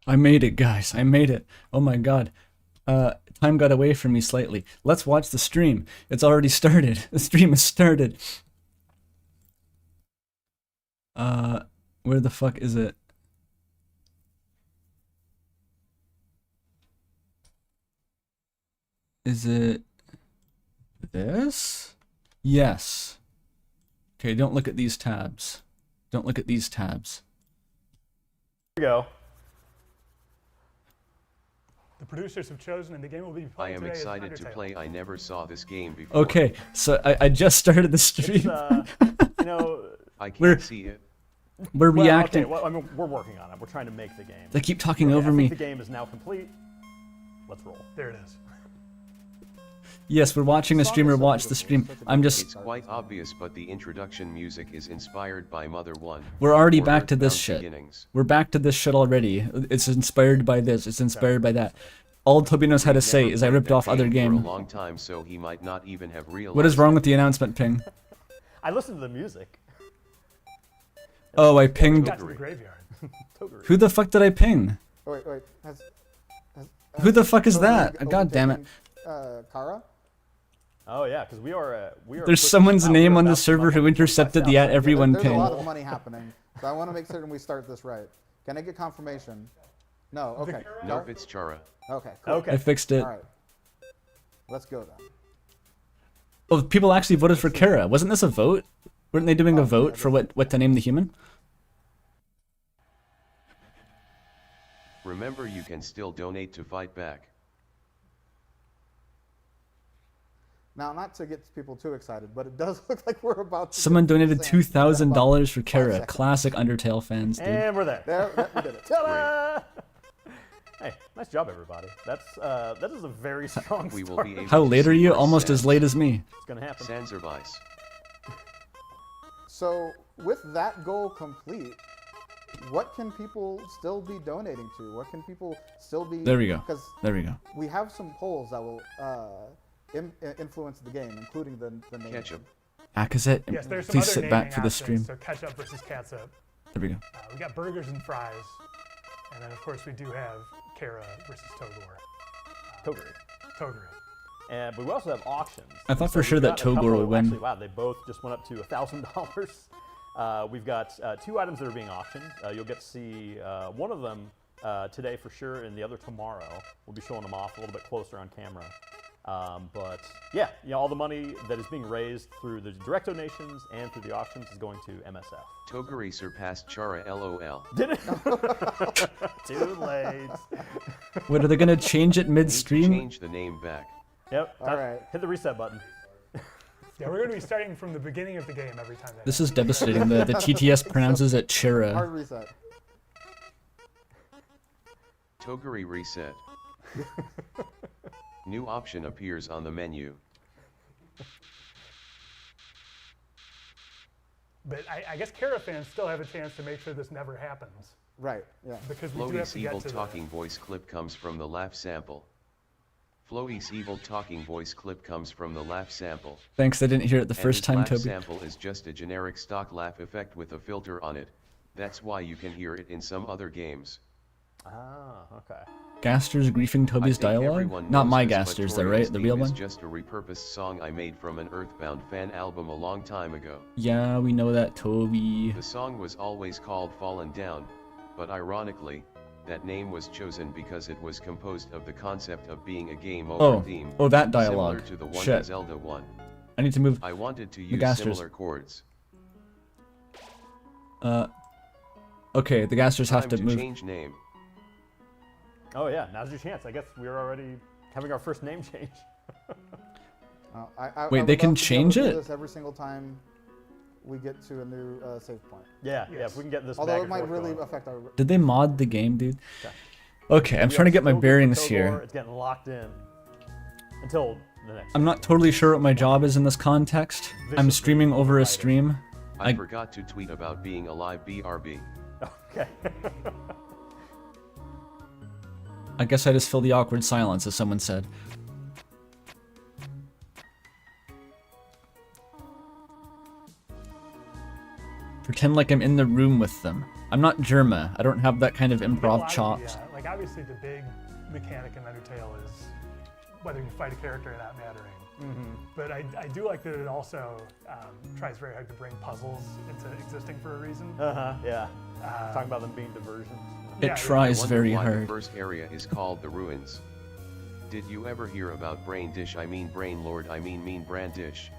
I made it, guys. I made it. Oh my god. Time got away from me slightly. Let's watch the stream. It's already started. The stream has started. Where the fuck is it? Is it this? Yes. Okay, don't look at these tabs. Don't look at these tabs. Here we go. The producers have chosen, and the game will be I played am today is excited to Undertale. play. I never saw this game before. Okay, so I just started the stream. You know, I can't We're- see it. We're well, reacting. okay, well, I mean, we're working on it. We're trying to make the game. They keep talking Okay, over I think me. the game is now complete. Let's roll. There it is. Yes, we're watching a streamer watch the stream. I'm It's just. quite obvious, but the introduction music is inspired by Mother 1. We're already or back to this Earthbound shit. Beginnings. We're back to this shit already. It's inspired by this. It's inspired by that. All Toby knows how to say Never is I played ripped that off other for game. a long time, so he might not even have realized. What is wrong with the announcement ping? I listened to the music. Oh, I We pinged. got to the graveyard. Toguri. Who the fuck did I ping? Wait. Who the fuck is that? Totally God damn it. Kara? Oh yeah, because we are. There's pushing someone's out. name We're on the about to server who about intercepted the 25,000. @everyone There's a ping. lot of money happening, so I want to make certain we start this right. Can I get confirmation? No. Okay. Nope, it's Chara. Okay. Cool. Okay. I fixed it. All right. Let's go then. Oh, people actually voted for Kara. Wasn't this a vote? Weren't they doing a Oh, vote yeah, for what to name the human? Remember, you can still donate to fight back. Now, not to get people too excited, but it does look like we're about to. Someone get donated Sam $2,000 for in about 5 Kara. seconds. Classic Undertale fans, dude. And we're there. There, we did it. Ta-da! Hey, nice job, everybody. That is a very strong We will start. be able How to late are see you? first Almost as Sans- late as me. It's gonna happen. Sanservice. So, with that goal complete, what can people still be donating to? What can people still be? There we go. Because There we go. we have some polls that will influence the game, including the name. Ketchup. Akazet, Yes, there's some please other sit back naming for the options, stream. So ketchup versus catsup. There we go. We got burgers and fries, and then of course we do have Kara versus Togor. Toguri. Toguri. But we also have auctions. I thought for we've sure that got a Togor couple- would win. Actually, wow, they both just went up to $1,000. We've got 2 items that are being auctioned. You'll get to see one of them today for sure, and the other tomorrow. We'll be showing them off a little bit closer on camera. But yeah, all the money that is being raised through the direct donations and through the auctions is going to MSF. Toguri surpassed Chara LOL. Did it? Too late. Wait, are they gonna change it Need to midstream? change the name back. Yep. All right. Hit the reset button. Yeah, we're going to be starting from the beginning of the game every time. This is devastating. The TTS pronounces it Chira. Hard reset. Toguri reset. New option appears on the menu. But I guess Kara fans still have a chance to make sure this never happens, Right. Yeah. because we do have Floey's to get evil to talking voice clip comes from the laugh sample. Floey's evil talking voice clip comes from the laugh sample. Thanks, I didn't hear it the And first this time, laugh Toby. sample is just a generic stock laugh effect with a filter on it. That's why you can hear it in some other games. Ah, okay. Gaster's griefing Toby's I think dialogue? everyone Not knows my this, but Gaster's though, Toriel's right? The theme real is one? just a repurposed song I made from an Earthbound fan album a long time ago. Yeah, we know that, Toby. The song was always called Fallen Down, but ironically, that name was chosen because it was composed of the concept of being a game over theme. Oh, that dialogue. Similar to the one Shit. in Zelda 1. I need to move. I wanted to use Gasters. similar chords. Okay, the Gasters have Time to to move. change name. Oh yeah, now's your chance. I guess we're already having our first name change. I Wait, would they can love to be able change to do it? This every single time we get to a new save point. Yeah, Yes. if we can get this. Although back it and might forth really going. affect our. Did they mod the game, dude? Okay. Okay, I'm We trying to are get my still good for bearings Togor. here. It's getting locked in until the next. I'm not totally sure what my job is in this context. I'm Vicious streaming over a fighting. stream. I I- forgot to tweet about being alive BRB. Okay. I guess I just fill the awkward silence, as someone said. Pretend like I'm in the room with them. I'm not Germa. I don't have that kind of a lot improv of chops. like like obviously the big mechanic in Undertale is whether you fight a character or not mattering. But I do like that it also tries very hard to bring puzzles into existing for a reason. Yeah. Talking about them being diversions. It Yeah, tries Wonder very why hard. The first area is called the ruins. Did you ever hear about brain dish? I mean brain lord. I mean brand dish.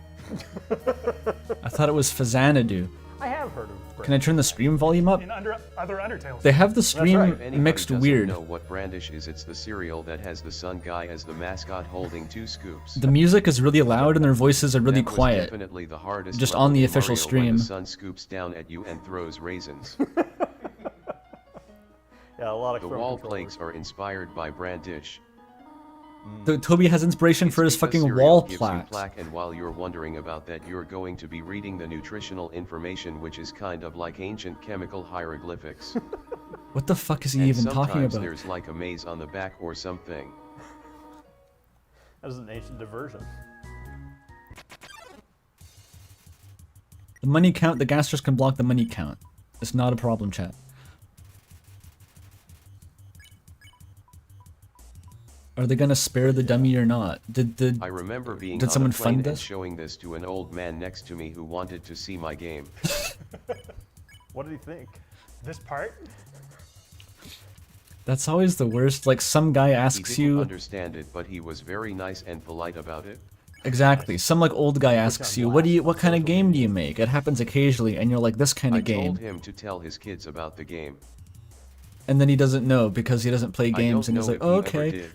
I thought it was Fazanadu. I have heard of. Can I turn the stream volume up? In other Undertales. They have the stream right. If anybody mixed doesn't weird. know what brandish is, it's the cereal that has the sun guy as the mascot holding 2 scoops. The music is really loud and their voices are really That was quiet. Definitely the hardest Just level on the in official Mario, stream. When the sun scoops down at you and throws raisins. Yeah, a lot of The Chrome wall controllers. plaques are inspired by brandish. Toby has inspiration It's for his because fucking cereal wall gives you plaques. plaque, and while you're wondering about that, you're going to be reading the nutritional information, which is kind of like ancient chemical hieroglyphics. What the fuck is he And even talking sometimes about? there's like a maze on the back or something. That was an ancient diversion. The money count, the gasters can block the money count. It's not a problem, chat. Are they gonna spare the dummy or not? I remember being Did on someone a plane fund and this? showing this to an old man next to me who wanted to see my game. What did he think? This part? That's always the worst. Like some guy He asks didn't you understand it, but he was very nice and polite about it. exactly. Some like old guy asks you, what kind of game do you make? It happens occasionally, and you're like, this kind I of game, told him to tell his kids about the game. and then he doesn't know because he doesn't play I games, don't and he's know like, if oh, he ever okay. did.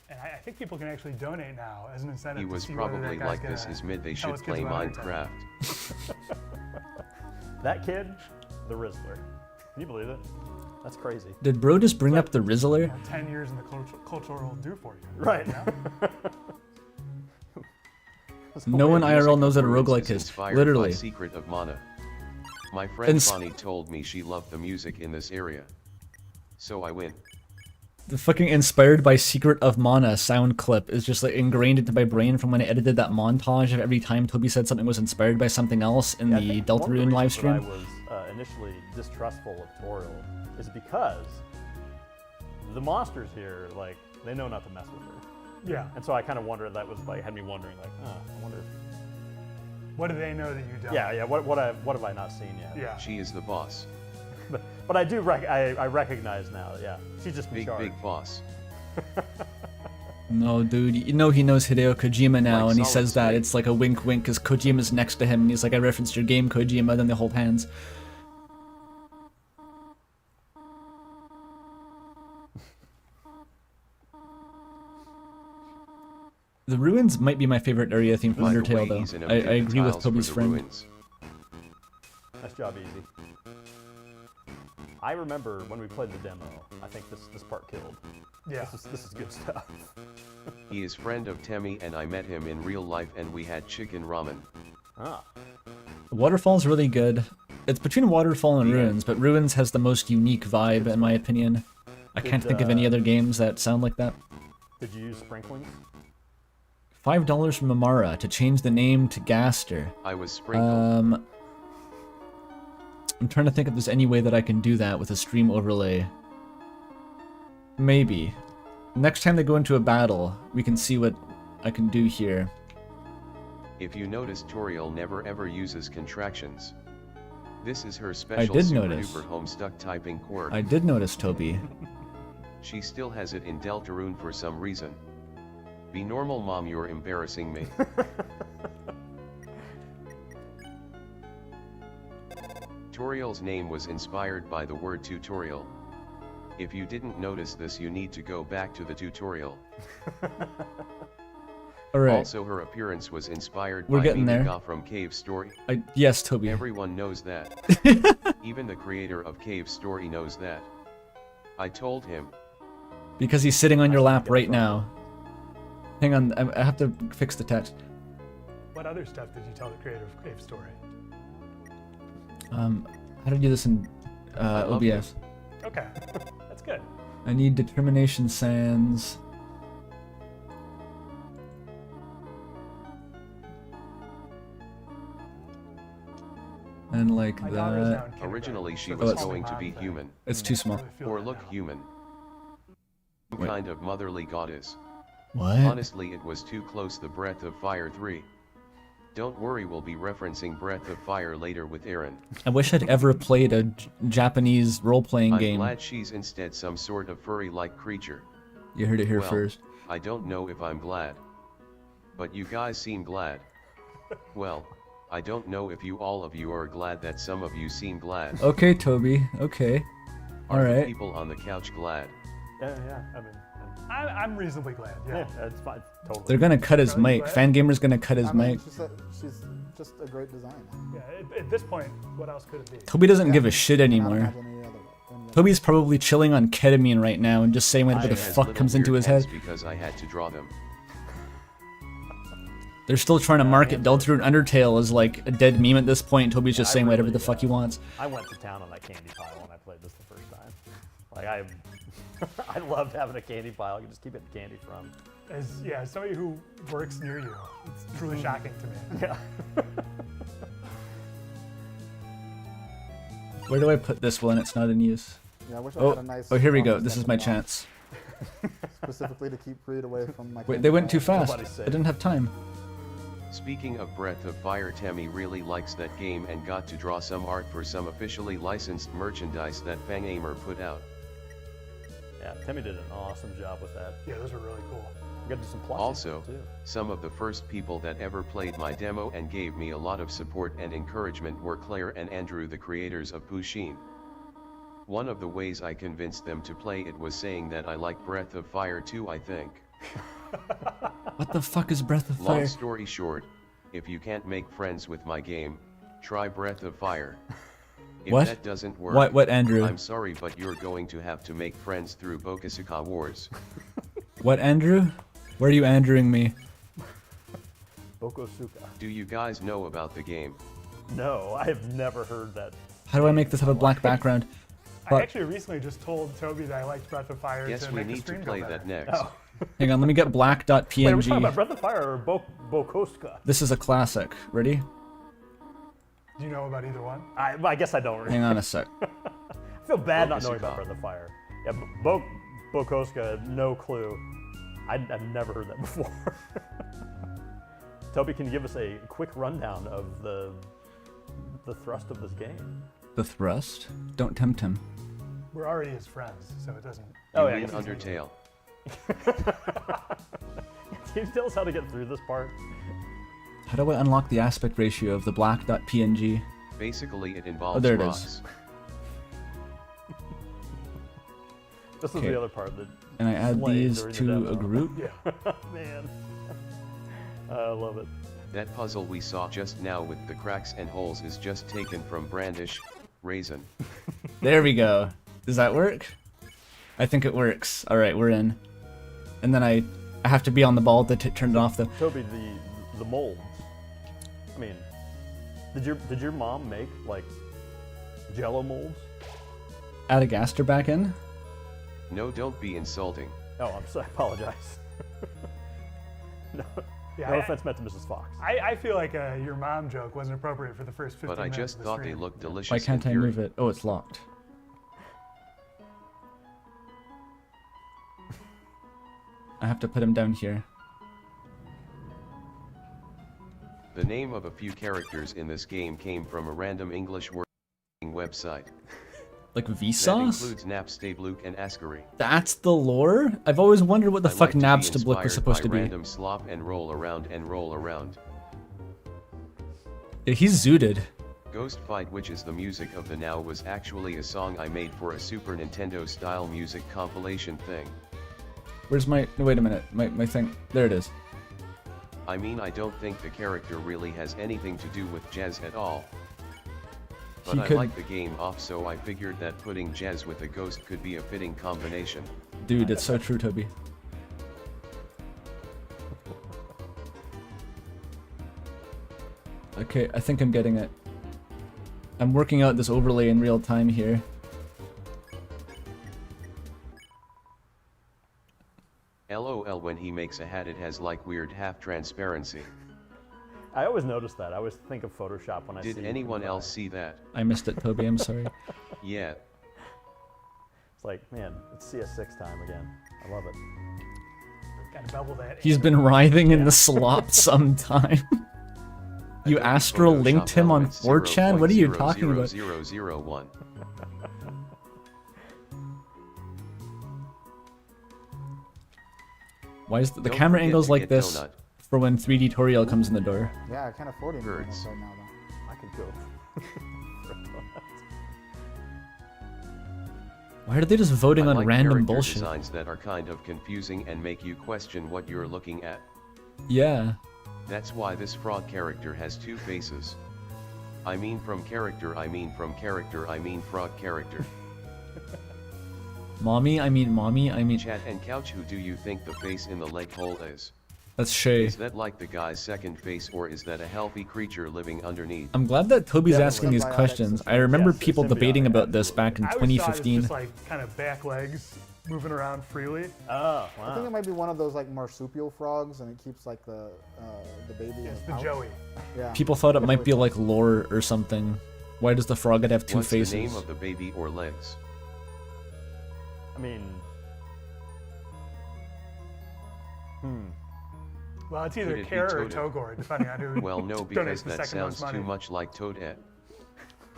And I think people can actually donate now as an incentive. He to was see whether probably that guy's like, gonna this is mid, they tell should his kids play about Undertale. Minecraft. That kid, the Rizzler. Can you believe it? That's crazy. Did bro just bring up the Rizzler? 10 years in the cultural will do for you. Right. Yeah? No one IRL knows what a Ruins roguelike is. inspired by Literally. Secret of Mana. My friend Ins- Bonnie told me she loved the music in this area. So I win. The fucking inspired by Secret of Mana sound clip is just like ingrained into my brain from when I edited that montage of every time Toby said something was inspired by something else in Yeah, I the think Deltarune one of the live reasons that stream. I was initially distrustful of Toriel is because the monsters here, like, they know not to mess with her. Yeah. And so I kind of wondered, that was like, had me wondering, like, I wonder if, What do they know that you don't? yeah, what have I not seen yet? Yeah. She is the boss. But I do, I recognize now, yeah. She's just in Big, charge. big boss. No, dude, you know he knows Hideo Kojima now, Like and he Solid says that. Snake. It's like a wink wink, because Kojima's next to him, and he's like, I referenced your game, Kojima, then they hold hands. The ruins might be my favorite area theme from By the way, Undertale, he's in though. a I million agree with tiles for Toby's the friend. ruins. Nice job, Easy. I remember when we played the demo, I think this part killed. Yeah. This is good stuff. He is friend of Temmie, and I met him in real life and we had chicken ramen. Ah. Waterfall's really good. It's between Waterfall and Yeah. Ruins, but Ruins has the most unique vibe, in my opinion. I can't think of any other games that sound like that. Did you use sprinklings? $5 from Amara to change the name to Gaster. I was sprinkled. I'm trying to think if there's any way that I can do that with a stream overlay. Maybe. Next time they go into a battle, we can see what I can do here. If you notice, Toriel never ever uses contractions. This is her special did super notice. duper homestuck typing quirk. I did notice, Toby. She still has it in Deltarune for some reason. Be normal, mom, you're embarrassing me. Toriel's name was inspired by the word tutorial. If you didn't notice this, you need to go back to the tutorial. Alright, Also, her appearance was inspired We're by getting there. Mimiga from Cave Story. yes, Toby. Everyone knows that. Even the creator of Cave Story knows that. I told him. Because he's sitting on your lap right now. Hang on, I have to fix the text. What other stuff did you tell the creator of Cave Story? How do I do this in love OBS? Okay. That's good. I need determination sands. And like My daughter is now that. in kindergarten, Originally, she so was it's a going to mom be thing. human, It's too small. Really feel or that look now. human. Some Wait. kind of motherly goddess. What? Honestly, it was too close. The Breath of Fire 3. Don't worry, we'll be referencing Breath of Fire later with Aaron. I wish I'd ever played a Japanese role-playing I'm game. glad she's instead some sort of furry-like creature. You heard it here Well, first. I don't know if I'm glad. But you guys seem glad. Well, I don't know if all of you are glad that some of you seem glad. Okay, Toby. Okay. Are the Alright. people on the couch glad? Yeah. I mean, I'm reasonably glad. Yeah. yeah, that's fine. Totally. They're gonna cut his Really mic. glad? Fangamer's gonna cut his I mean, mic. she's just a great designer. Yeah, at this point, what else could it be? Toby doesn't give a shit Cannot anymore. imagine any other way. Toby's probably chilling on ketamine right now and just saying whatever the She has fuck little comes into weird his head. hands because I had to draw them. They're still trying to market Deltarune Undertale as like a dead meme at this point. Toby's just I saying whatever really, the fuck he wants. I went to town on that candy pile when I played this the first time. Like I loved having a candy pile. You can just keep getting candy from. As somebody who works near you, it's truly shocking to me. Yeah. Where do I put this when it's not in use? Yeah, I wish I had Oh, a nice. oh, here we go. office This at is the my mall, chance. Specifically to keep Reed away from my. Wait, candy they went too pile. fast. Nobody's I safe. didn't have time. Speaking of Breath of Fire, Tammy really likes that game and got to draw some art for some officially licensed merchandise that Fangamer put out. Yeah, Timmy did an awesome job with that. Yeah, those are really cool. We got to do some plushies Also, too. some of the first people that ever played my demo and gave me a lot of support and encouragement were Claire and Andrew, the creators of Pusheen. One of the ways I convinced them to play it was saying that I like Breath of Fire too, I think. What the fuck is Breath of Long Fire? story short, if you can't make friends with my game, try Breath of Fire. If What? that doesn't work, What, Andrew? I'm sorry, but you're going to have to make friends through Bokusuka Wars. What, Andrew? Where are you Andrewing me? Bokosuka. Do you guys know about the game? No, I have never heard that. How do I make this have a black background? I But- actually recently just told Toby that I liked Breath of Fire Yes, to we make the need to stream play go that better. next. Oh. Hang on, let me get Wait, are we talking black.png. about Breath of Fire or Bokosuka? This is a classic. Ready? Do you know about either one? I guess I don't really. Hang on a sec. I feel bad not knowing Bokosuka. about Breath of Fire. Yeah, Bokosuka, no clue. I've never heard that before. Toby, can you give us a quick rundown of the thrust of this game? The thrust? Don't tempt him. We're already his friends, so it doesn't. Oh, You yeah, I mean guess Undertale. Can you tell us how to get through this part? How do I unlock the aspect ratio of the black.png? Basically, it involves there it is. rocks. This is Okay. the other part that. And I add Played these during the to a demo. group. Yeah. Man. I love it. That puzzle we saw just now with the cracks and holes is just taken from Brandish, Raisin. There we go. Does that work? I think it works. Alright, we're in. And then I have to be on the ball to turn it off though. Toby, the molds. I mean, did your mom make like Jello molds? Add a gaster back in? No, don't be insulting. Oh, I'm sorry. I apologize. no, Yeah, no I- offense meant to Mrs. Fox. I feel like your mom joke wasn't appropriate for the first 15 But I minutes just of the thought they stream. looked delicious. Why can't in I theory. move it? Oh, it's locked. I have to put him down here. The name of a few characters in this game came from a random English word website. Like That Vsauce? includes Napstablook and Ascari. That's the lore? I've always wondered what the I fuck like to be Nabstablook inspired was supposed by to be. Random slop and roll around and roll around. Yeah, he's zooted. Ghost Fight, which is the music of the now, was actually a song I made for a Super Nintendo style music compilation thing. Where's my... No, wait a minute. My thing... There it is. I mean, I don't think the character really has anything to do with jazz at all. But He I could- like the game off, so I figured that putting jazz with a ghost could be a fitting combination. Dude, it's so true, Toby. Okay, I think I'm getting it. I'm working out this overlay in real time here. LOL, when he makes a hat it has like weird half transparency. I always notice that. I always think of Photoshop when I see. Did anyone else see that? I missed it, Toby. I'm sorry. Yeah. It's like, man, it's CS6 time again. I love it. Gotta bevel that. He's been writhing in the slop sometime. You Adobe astral Photoshop linked him on element 4chan? What are you talking about? 0.00001. Why is the Don't camera forget angles to like get this donut. for when 3D Toriel comes in the door? Yeah, I can't afford anything Birds. right now though. I could go. Why are they just voting I on like random character bullshit? designs that are kind of confusing and make you question what you're looking at. Yeah. That's why this frog character has two faces. I mean from character, I mean from character, I mean frog character. Mommy, I mean... Chat and couch, who do you think the face in the leg hole is? That's Shay. Is that like the guy's second face, or is that a healthy creature living underneath? I'm glad that Toby's Definitely. asking these Symbiotic questions. I system. remember Yes, people symbiotic, debating about this back in I always thought it's 2015. just like kind of back legs moving around freely. Oh, I think it wow. might be one of those like marsupial frogs, and it keeps like the baby. in It's its the pouch. Joey. Yeah. People thought it might be like lore or something. Why does the frog have two What's faces? the name of the baby or legs? I mean, Well, it's Could either it be Kara or Toadette? Togor, depending on who Well, no, donates because the that second most sounds money. too much like Toadette.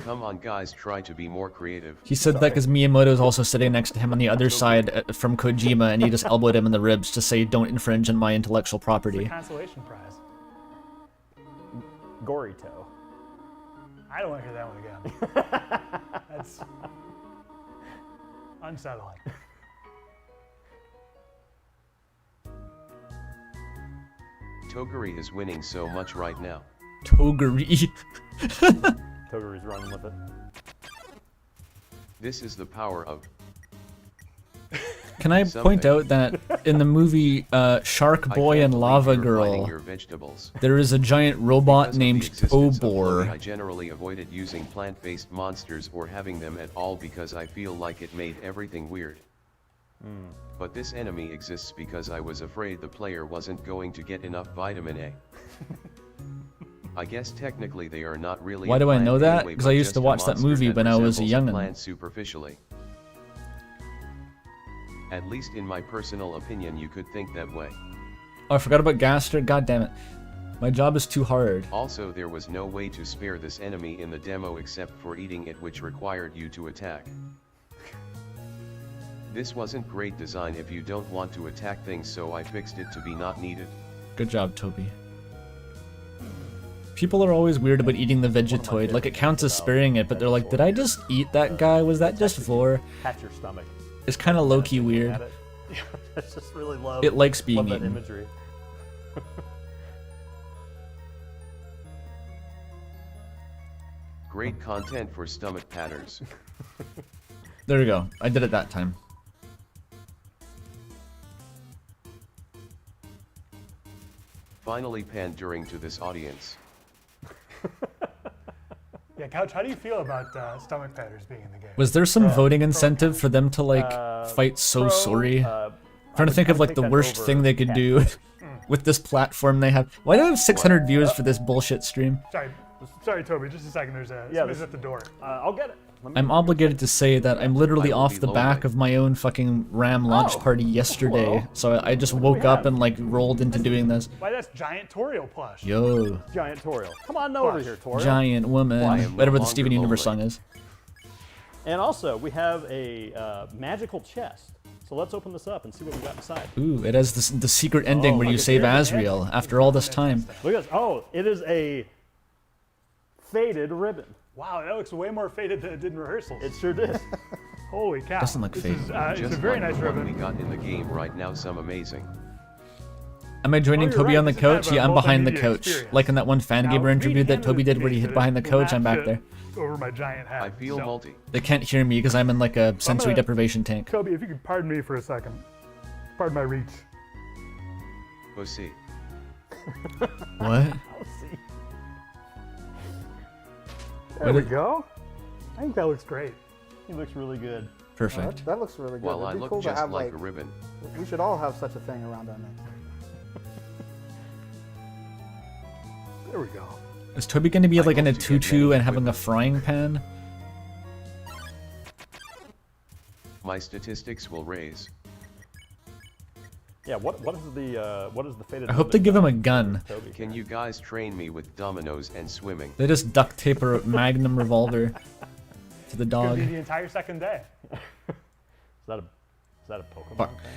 Come on, guys, try to be more creative. He said that because Miyamoto's also sitting next to him on the other side from Kojima, and he just elbowed him in the ribs to say, "Don't infringe on my intellectual It's property." a consolation prize. Gorito. I don't want to hear that one again. That's unsettling. Toguri is winning so much right now. Toguri. Toguri's running with it. This is the power of... Can I point Something. out that in the movie Shark I Boy can't and believe Lava you're fighting Girl, your vegetables. there is a giant robot Because of the named existence of blood, I Tobor. generally avoided using plant-based monsters or having them at all because I feel like it made everything weird. But this enemy exists because I was afraid the player wasn't going to get enough vitamin A. I guess technically they are not really Why a do I plant know that? anyway, 'Cause I but used just to a watch that monster movie when I was a resembles young'un. plant superficially. At least in my personal opinion you could think that way. Oh, I forgot about Gaster. God damn it. My job is too hard. Also, there was no way to spare this enemy in the demo except for eating it, which required you to attack. This wasn't great design if you don't want to attack things, so I fixed it to be not needed. Good job, Toby. People are always weird about eating the Vegetoid. Like, it counts as sparing it, but they're like, did I just eat that guy? Was that just vor? Pat your stomach. It's kind of low-key At weird. it. Yeah, I just really love. It likes being love that eaten. imagery. Great content for stomach patters. There we go. I did it that time. Finally pandering to this audience. Yeah, Couch, how do you feel about stomach patterns being in the game? Was there some voting incentive for them to, like, fight So Pro, Sorry? I Trying to would- think I of, would like, take the that worst over thing they could do with this platform they have. Why do I have 600 views for this bullshit stream? Sorry, Toby, just a second. There's somebody's at the door. I'll get it. Let me- I'm obligated to say that I'm literally I will off be the lonely. back of my own fucking RAM launch Oh, party yesterday, hello. so I just What do we woke up have? and, like, rolled into doing this. Why, that's giant Toriel plush. Yo, Giant Toriel. Come on over Plush. here, Toriel. giant woman. Why am no Whatever the longer Steven Universe lonely. song is. And also, we have a magical chest. So let's open this up and see what we got inside. Ooh, it has the secret ending Oh, where look you at save there. Azrael after all this time. Look at this. Oh, it is a faded ribbon. Wow, that looks way more faded than it did in rehearsals. It sure did. Holy cow. Doesn't look This faded. is, it's Just a very like nice the one ribbon. we got in the game right now, some amazing. Am I joining Oh, you're Toby right, on the this is kind couch? of a Yeah, I'm behind the multimedia couch. experience. Like in that one fan Now, gamer interview that read-handed Toby did where he hid today, behind the will couch. not I'm back fit there. Over my giant head. I feel so. multi. They can't hear me because I'm in like a sensory gonna- deprivation tank. Toby, if you could pardon me for a second. Pardon my reach. Pussy. What? Let's see. There we go. I think that looks great. He looks really good. Perfect. That looks really good. Well, I It'd be look cool to just have like a ribbon. We should all have such a thing around our necks. There we go. Is Toby gonna be I like in a hope to get tutu many and having a equipment. frying pan? My statistics will raise. Yeah, what is the fate of I hope they give him a gun. Toby? Can you guys train me with dominoes and swimming? They just duct tape a magnum revolver to the Gonna dog. be the entire second day. Is that a Pokemon Fuck. thing?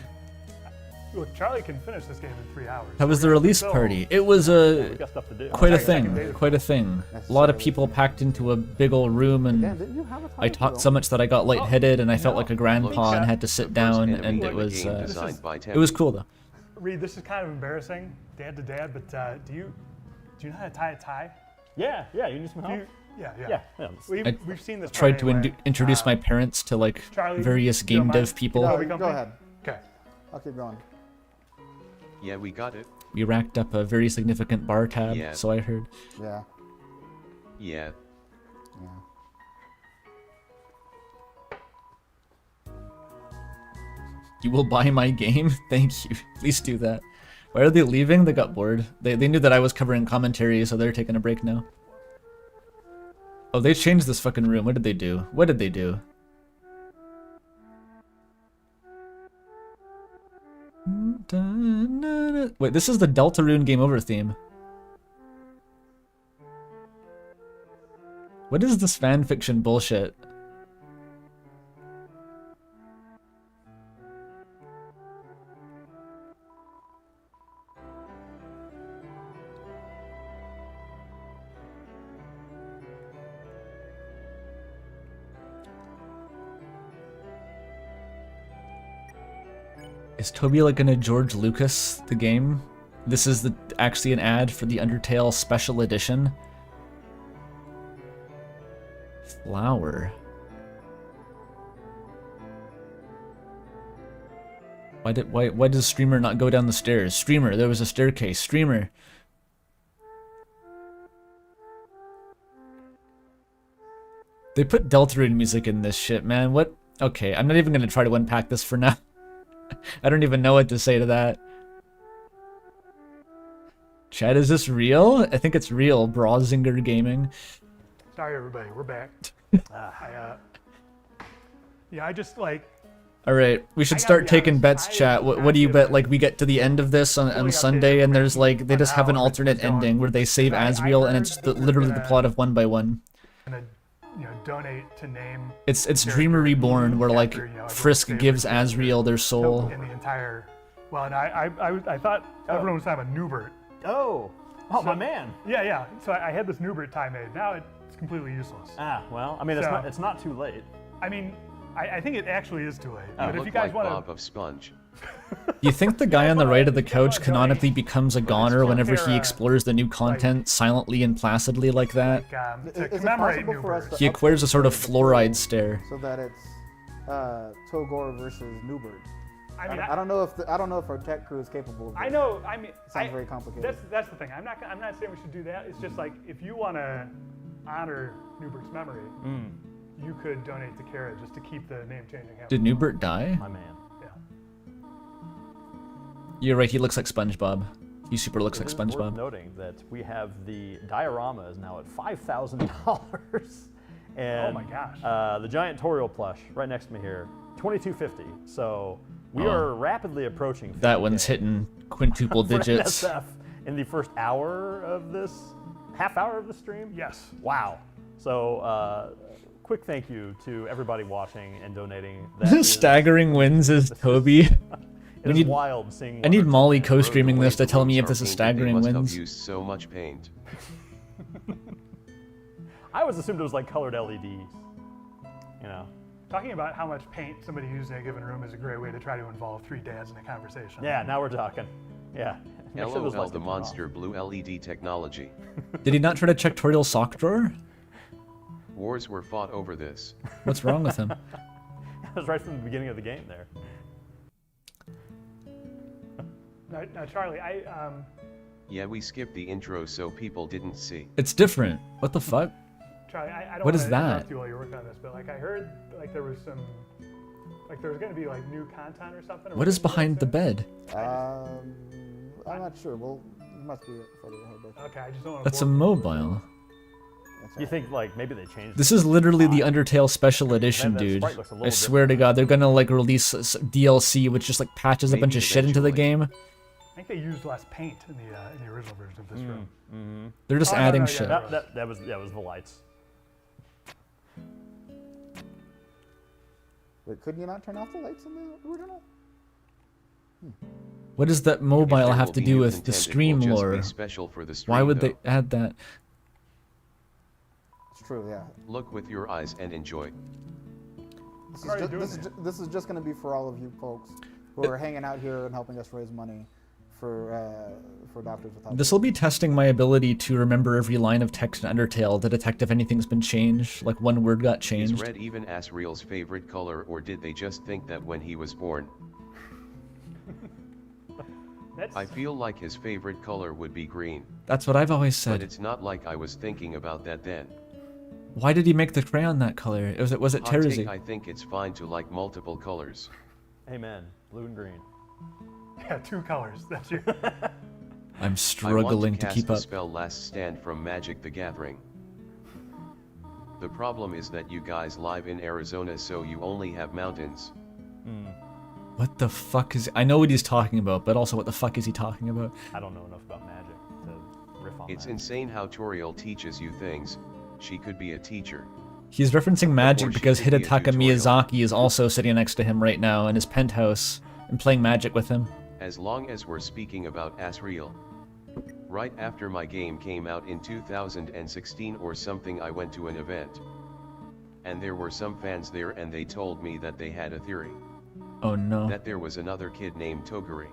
Look, Charlie can finish this game in 3 hours. How was the release So- party? It was We got stuff to do. quite a Second thing. day. Quite a thing. A lot of people packed into a big old room, Dan, and didn't you have a I title? talked so much that I got lightheaded, and I felt no. like a grandpa and had to sit down, and it was cool though. Reed, this is kind of embarrassing, dad to dad, but do you know how to tie a tie? Yeah, you need some help? Yeah. Yeah. We've seen this. Tried part to anyway. introduce my parents to like Charlie, various you don't game mind? dev people. No, we go company? ahead. Okay. I'll keep going. Yeah, we got it. We racked up a very significant bar tab, Yeah. so I heard. Yeah. Yeah. Yeah. You will buy my game? Thank you. Please do that. Why are they leaving? They got bored. They knew that I was covering commentary, so they're taking a break now. Oh, they changed this fucking room. What did they do? What did they do? Wait, this is the Deltarune Game Over theme. What is this fanfiction bullshit? Is Toby like gonna George Lucas the game? This is actually an ad for the Undertale Special Edition. Flower. Why does Streamer not go down the stairs? Streamer, there was a staircase. Streamer. They put Deltarune music in this shit, man. What? Okay, I'm not even gonna try to unpack this for now. I don't even know what to say to that. Chad, is this real? I think it's real. Brazinger Gaming. Sorry, everybody, we're back. I just like. All right, we should I gotta start be taking honest, bets, I chat. What do you bet? Like, we get to the end of this on Fully Sunday, updated and there's like they on just have an how alternate it's going. ending where they save I Asriel, and heard it's that we're literally the gonna- plot of One by One. Gonna, donate to name It's character Dreamer Reborn, where like after, everyone's Frisk favorite gives character Asriel their soul. in the entire. Well, and I thought everyone was talking about Newbert. Oh, my man. Yeah. So I had this Newbert tie made. Now it's completely useless. Well, I mean, So- it's not too late. I mean, I think it actually is too late. You But if look you guys like want Bob to, of Sponge. Do you think the guy on the right of the couch canonically becomes a goner whenever he Terra, explores the new content silently and placidly like that? to Is it commemorate possible for us Newbert. to He acquires a sort of update the fluoride poll stare. so that it's Togor versus Newbert? I mean, I don't know if our tech crew is capable of that. I know. I mean, Sounds very complicated. That's the thing. I'm not saying we should do that. It's just like if you want to honor Newbert's memory, you could donate to Kara just to keep the name changing happening. Did Newbert die? My man. Yeah. You're right, he looks like SpongeBob. He super looks like It is worth SpongeBob. noting that we have the diorama is now at $5,000, and Oh my gosh. the giant Toriel plush right next to me here, $2,250. So we Oh. are rapidly approaching. That one's 50K hitting quintuple for digits. NSF in the first hour of this, half hour of the stream. Yes. Wow. So quick thank you to everybody watching and donating. That is- Staggering wins is Toby. It We is need- wild seeing. I need what- Molly Road co-streaming the way this to the tell me roads if are this is painted, staggering they must wins. have used so much paint. I always assumed it was like colored LEDs. You know. Talking about how much paint somebody used in a given room is a great way to try to involve three dads in a conversation. Yeah. Now we're talking. Yeah. Make sure those LOL, lights the don't turn off. monster blue LED technology. Did he not try to check Toriel's sock drawer? Wars were fought over this. What's wrong with him? That was right from the beginning of the game there. Now, Charlie, Yeah, we skipped the intro so people didn't see. It's different. What the fuck? Charlie, I don't What wanna is that? interrupt you while you're working on this, but like I heard like there was some, like there was going to be like new content or something. Or What is we're gonna do behind the that soon? bed? I'm not sure. Well, must be for her birthday. Okay, I just don't want That's a mobile. That's You right. think like maybe they changed? This is literally the Undertale special edition, that dude. sprite looks a little I swear to different. God, they're gonna like release DLC which just like patches a bunch Maybe of shit into the eventually. game. I think they used less paint in the original version of this room. They're just Oh, no, adding no, yeah, shit. That was the lights. Wait, couldn't you not turn off the lights in the original? What does that If mobile there have will to be do new with the content, it will stream just be lore? special for the Why stream, would though. they add that? It's true, yeah. Look with your eyes and enjoy. This I'm already is, doing just, this is just going to be for all of you folks who are hanging out here and helping us raise money for Doctors Without This will be testing my ability to remember every line of text in Undertale to detect if anything's been changed, like one word got Is changed. red even Asriel's favorite color, or did they just think that when he was born? That's I feel like his favorite color would be green, That's what I've always but said. it's not like I was thinking about that then. Why did he make the crayon that color? Was it Hot take, Terzi? I think it's fine to like multiple colors. Amen. Blue and green. yeah, 2 colors. That's your. I'm I struggling want to cast keep the up. spell Last Stand from Magic the Gathering. The problem is that you guys live in Arizona, so you only have mountains. What the fuck is... I know what he's talking about, but also what the fuck is he talking about? I don't know enough about magic to riff on It's that. insane how Toriel teaches you things. She could be a teacher. He's referencing magic Or she because could be a Hidetaka tutorial. Miyazaki is also sitting next to him right now in his penthouse and playing magic with him. As long as we're speaking about Asriel. Right after my game came out in 2016 or something, I went to an event. And there were some fans there, and they told me that they had a theory. Oh no. That there was another kid named Toguri.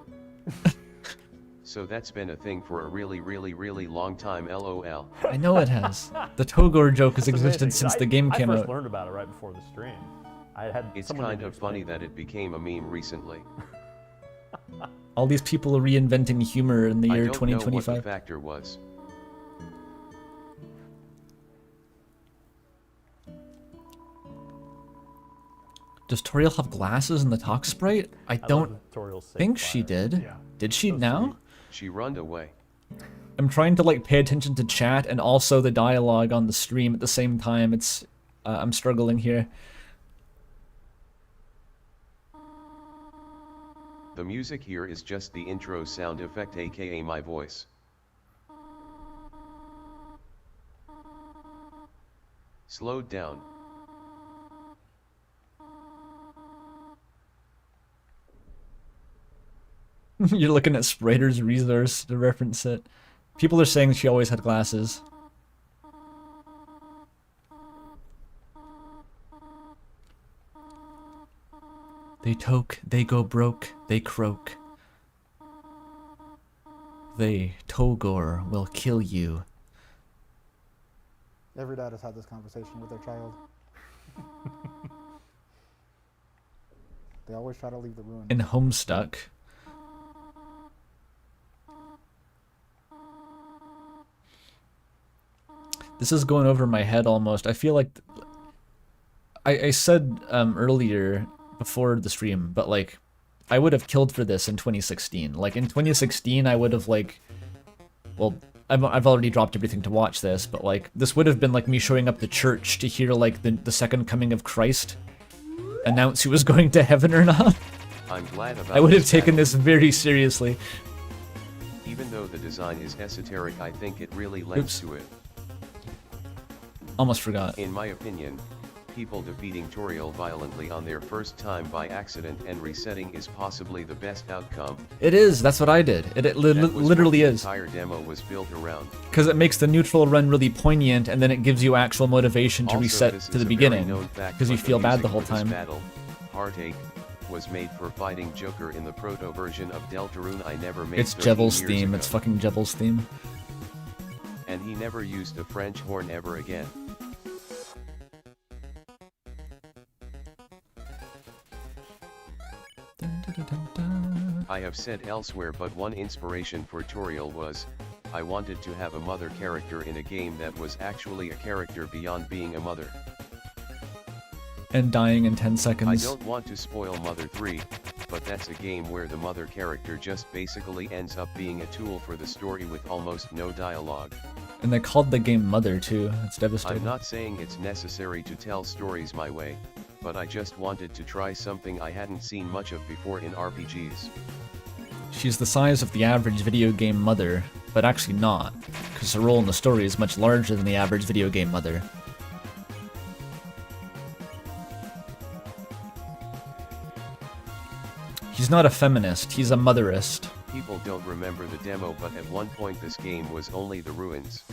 So that's been a thing for a really, really, really long time, lol. I know it has. The Togor joke has That's amazing, existed 'cause since the game came I first out. learned about it right before the stream. I had It's someone kind need to of funny explain that it became a meme recently. All these people are reinventing humor in the I year don't know what the 2025. factor was. Does Toriel have glasses in the talk sprite? I I love don't the tutorial safe think she fire. did. Yeah. Did she So now? sweet. She runned away. I'm trying to like pay attention to chat and also the dialogue on the stream at the same time. It's I'm struggling here. The music here is just the intro sound effect, aka my voice. Slowed down. You're looking at Spriter's resource to reference it. People are saying she always had glasses. They toke, they go broke, they croak. They, Togor, will kill you. Every dad has had this conversation with their child. They always try to leave the ruin. In Homestuck. This is going over my head almost. I feel like I said earlier before the stream, but like I would have killed for this in 2016. Like in 2016, I would have like, well, I've already dropped everything to watch this, but like this would have been like me showing up to church to hear like the second coming of Christ announce who was going to heaven or not. I'm glad about I would have this taken battle. this very seriously. Even though the design is esoteric, I think it really lends Oops. to it. Almost forgot. In my opinion, people defeating Toriel violently on their first time by accident and resetting is possibly the best outcome. It is. That's what I did. It That was what literally the is. entire demo was built around. Because it makes the neutral run really poignant, and then it gives you actual motivation to Also, reset this to is the a very beginning. known fact, Because you but the feel bad the music whole for this time. Battle, Heartache, was made for fighting Joker in the proto version of Deltarune I never made. It's 13 Jevel's years theme. ago. It's fucking Jevel's theme. And he never used a French horn ever again. I have said elsewhere, but one inspiration for Toriel was, I wanted to have a mother character in a game that was actually a character beyond being a mother. And dying in 10 I seconds. don't want to spoil Mother 3, but that's a game where the mother character just basically ends up being a tool for the story with almost no dialogue. And they called the game Mother too. It's devastating. I'm not saying it's necessary to tell stories my way, but I just wanted to try something I hadn't seen much of before in RPGs. She's the size of the average video game mother, but actually not, because her role in the story is much larger than the average video game mother. He's not a feminist, he's a motherist. People don't remember the demo, but at one point this game was only the ruins.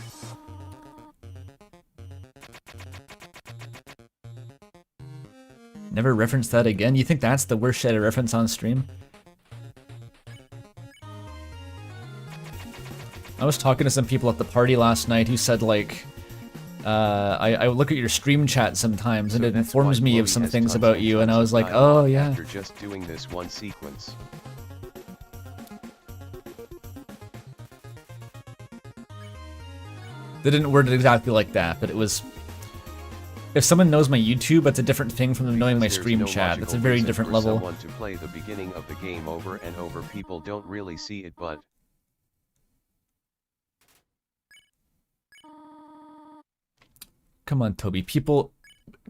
Never reference that again? You think that's the worst shit I reference on stream? I was talking to some people at the party last night who said, like, I look at your stream chat sometimes and it informs me of some things about you, and I was like, oh yeah. After just doing this one sequence. They didn't word it exactly like that, but it was... If someone knows my YouTube, it's a different thing from them knowing my stream chat. It's a very different level. Someone to play the beginning of the game over and over, people don't really see it, but... Come on, Toby. People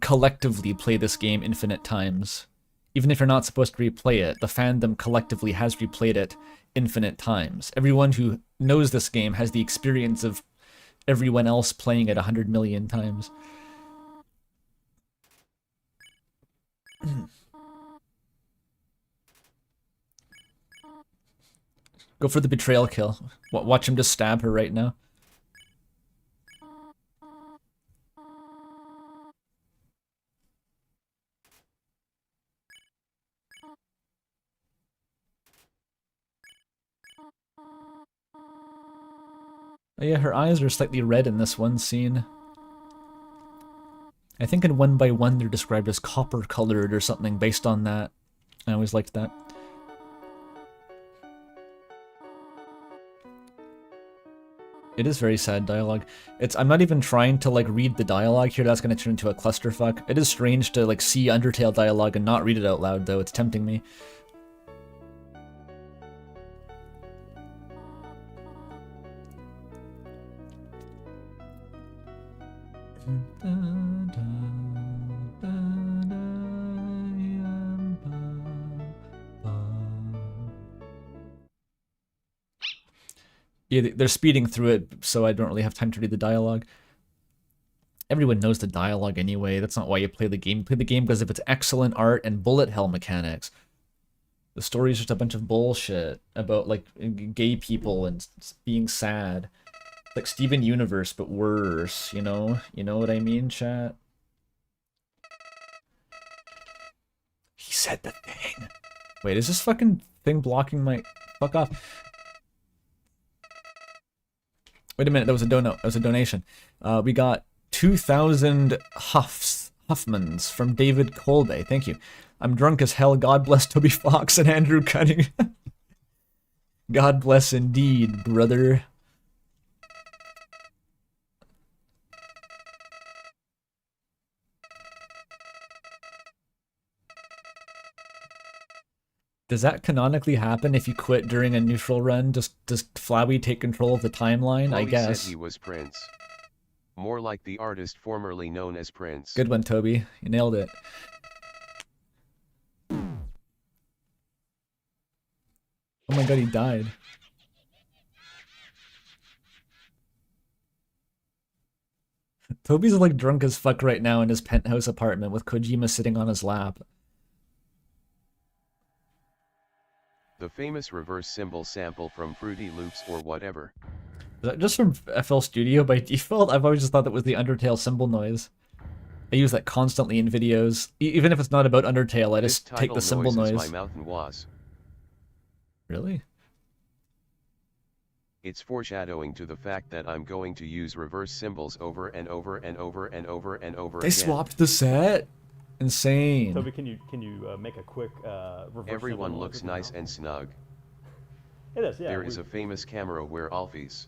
collectively play this game infinite times. Even if you're not supposed to replay it, the fandom collectively has replayed it infinite times. Everyone who knows this game has the experience of everyone else playing it 100 million times. Go for the betrayal kill. Watch him just stab her right now. Oh yeah, her eyes are slightly red in this one scene. I think in 1 by 1 they're described as copper-colored or something based on that. I always liked that. It is very sad dialogue. I'm not even trying to like read the dialogue here, that's gonna turn into a clusterfuck. It is strange to like see Undertale dialogue and not read it out loud though, it's tempting me. Yeah, they're speeding through it, so I don't really have time to read the dialogue. Everyone knows the dialogue anyway, that's not why you play the game. You play the game because if it's excellent art and bullet hell mechanics. The story is just a bunch of bullshit about, like, gay people and being sad. Like Steven Universe, but worse, you know? You know what I mean, chat? He said the thing. Wait, is this fucking thing blocking my... Fuck off. Wait a minute, that was a donation. We got 2,000 Huffmans from David Colby. Thank you. I'm drunk as hell. God bless Toby Fox and Andrew Cunning. God bless indeed, brother. Does that canonically happen if you quit during a neutral run? Does Flabby take control of the timeline? Chloe I guess. said he was Prince. More like the artist formerly known as Prince. Good one, Toby. You nailed it. Oh my god, he died. Toby's like drunk as fuck right now in his penthouse apartment with Kojima sitting on his lap. The famous reverse symbol sample from Fruity Loops or whatever. Is that just from FL Studio by default? I've always just thought that was the Undertale symbol noise. I use that constantly in videos. Even if it's not about Undertale, I just take the symbol noise. My mountain was. Really? It's foreshadowing to the fact that I'm going to use reverse symbols over and over and over and over and over They again. swapped the set? Insane. Toby, can you make a quick reverse? Everyone looks nice and snug. It is, yeah. There is a famous camera where Alfie's.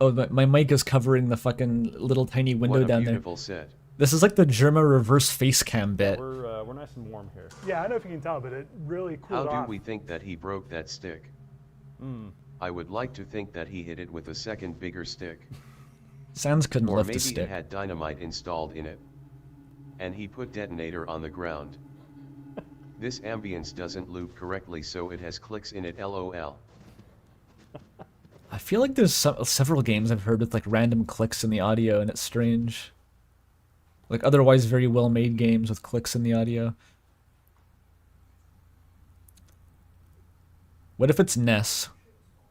Oh, my mic is covering the fucking little tiny window What a down there. beautiful set. This is like the Germa reverse face cam bit. We're nice nice and warm here. Yeah, I don't know if you can tell, but it really cooled How do off. we think that he broke that stick? I would like to think that he hit it with a second bigger stick. Sans couldn't Or lift maybe a stick. it had dynamite installed in it. And he put detonator on the ground. This ambience doesn't loop correctly, so it has clicks in it, lol. I feel like there's several games I've heard with like random clicks in the audio, and it's strange. Like otherwise very well made games with clicks in the audio. What if it's Ness?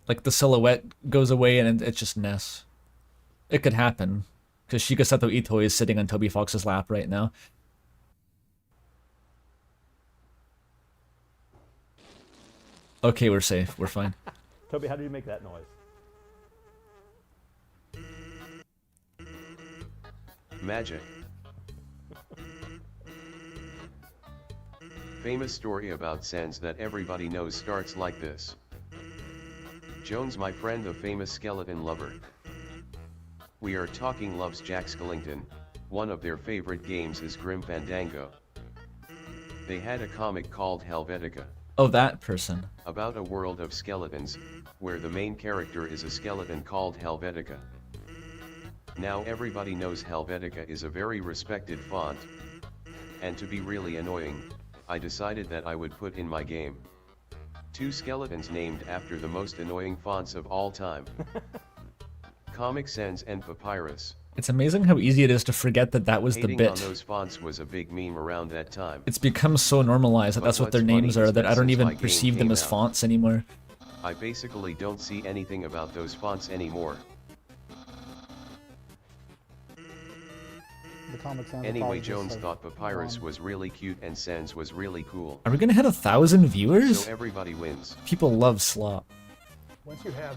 Like the silhouette goes away and it's just Ness. It could happen, because Shigesato Ito is sitting on Toby Fox's lap right now. Okay, we're safe. We're fine. Toby, how do you make that noise? Magic. Famous story about Sans that everybody knows starts like this. Jones, my friend, the famous skeleton lover. We are talking loves Jack Skellington. One of their favorite games is Grim Fandango. They had a comic called Helvetica. Oh, that person. About a world of skeletons, where the main character is a skeleton called Helvetica. Now everybody knows Helvetica is a very respected font. And to be really annoying, I decided that I would put in my game 2 skeletons named after the most annoying fonts of all time. Comic Sans and Papyrus. It's amazing how easy it is to forget that that was the Hating bit. on those fonts was a big meme around that time. It's become so normalized that But that's what their what's funny names is are that that I don't since my even game perceive them came as out, fonts anymore. I basically don't see anything about those fonts anymore. The Comic Sans Anyway, apologists Jones have thought Papyrus gone. was really cute and Sans was really cool. Are we gonna hit 1,000 viewers? So everybody wins. People love slop. Once you have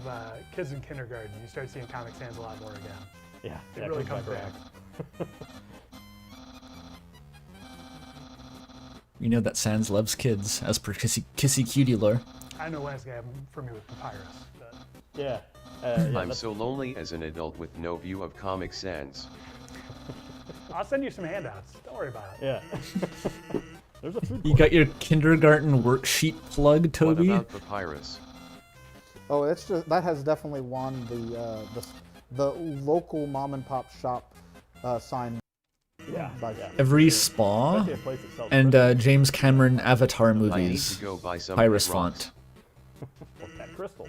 kids in kindergarten, you start seeing Comic Sans a lot more again. Yeah, It really comes back. You know that Sans loves kids, as per kissy cutie lore. I know Wednesday for me with Papyrus. But Yeah. I'm that's- so lonely as an adult with no view of Comic Sans. I'll send you some handouts. Don't worry about it. Yeah. There's a food You court. got your kindergarten worksheet plug, Toby? What about Papyrus? Oh, it's just that has definitely won the local mom and pop shop sign. Yeah. by yeah. Every spa Especially a place that sells and crystals James Cameron Avatar I need movies. to go buy some Pyrus pet rocks. font. or pet crystals.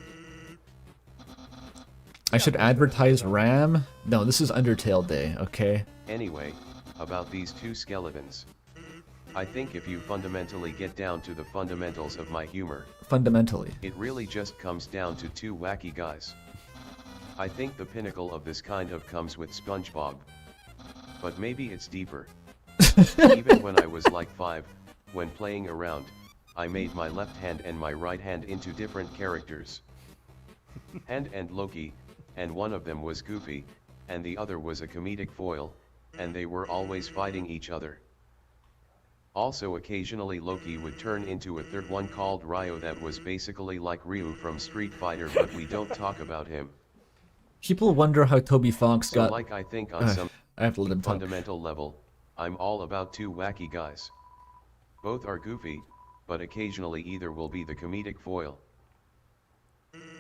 I should advertise RAM? No, this is Undertale Day, okay? Anyway, about these 2 skeletons. I think if you fundamentally get down to the fundamentals of my humor, Fundamentally. it really just comes down to 2 wacky guys. I think the pinnacle of this kind of comes with SpongeBob. But maybe it's deeper. Even when I was like 5, when playing around, I made my left hand and my right hand into different characters. Hand and Loki, and one of them was Goofy, and the other was a comedic foil, and they were always fighting each other. Also occasionally Loki would turn into a third one called Ryo that was basically like Ryu from Street Fighter, but we don't talk about him. People wonder how Toby Fox So got... like I think on some I have to let him talk. fundamental level, I'm all about 2 wacky guys. Both are goofy, but occasionally either will be the comedic foil.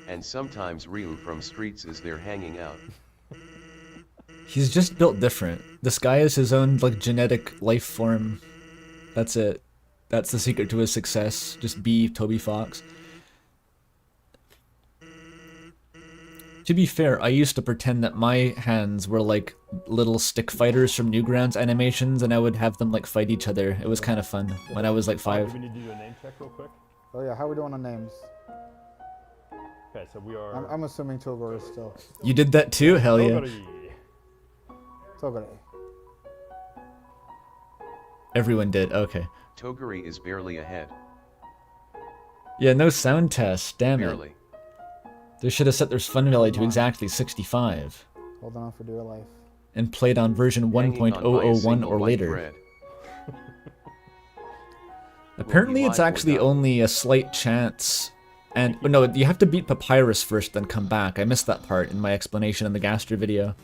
And sometimes Ryu from Streets is there hanging out. He's just built different. This guy is his own, like, genetic life form. That's it. That's the secret to his success. Just be Toby Fox. To be fair, I used to pretend that my hands were like little stick fighters from Newgrounds animations, and I would have them like fight each other. It was kind of fun when I was like Do 5. we need to do a name check real quick? Oh yeah, how are we doing on names? Okay, so we are. I'm assuming Togor is still You did that too? Hell yeah. Togori. Togore. Everyone did. Okay. Toguri is barely ahead. Yeah, no sound test. Damn it. Barely. They should have set their fun value to exactly 65 Holding on for dear life. and played on version Hanging on by a 1.001 single or white later. thread. Apparently Will it's he lie or actually die? only a slight chance. And oh, no, you have to beat Papyrus first, then come back. I missed that part in my explanation in the Gaster video.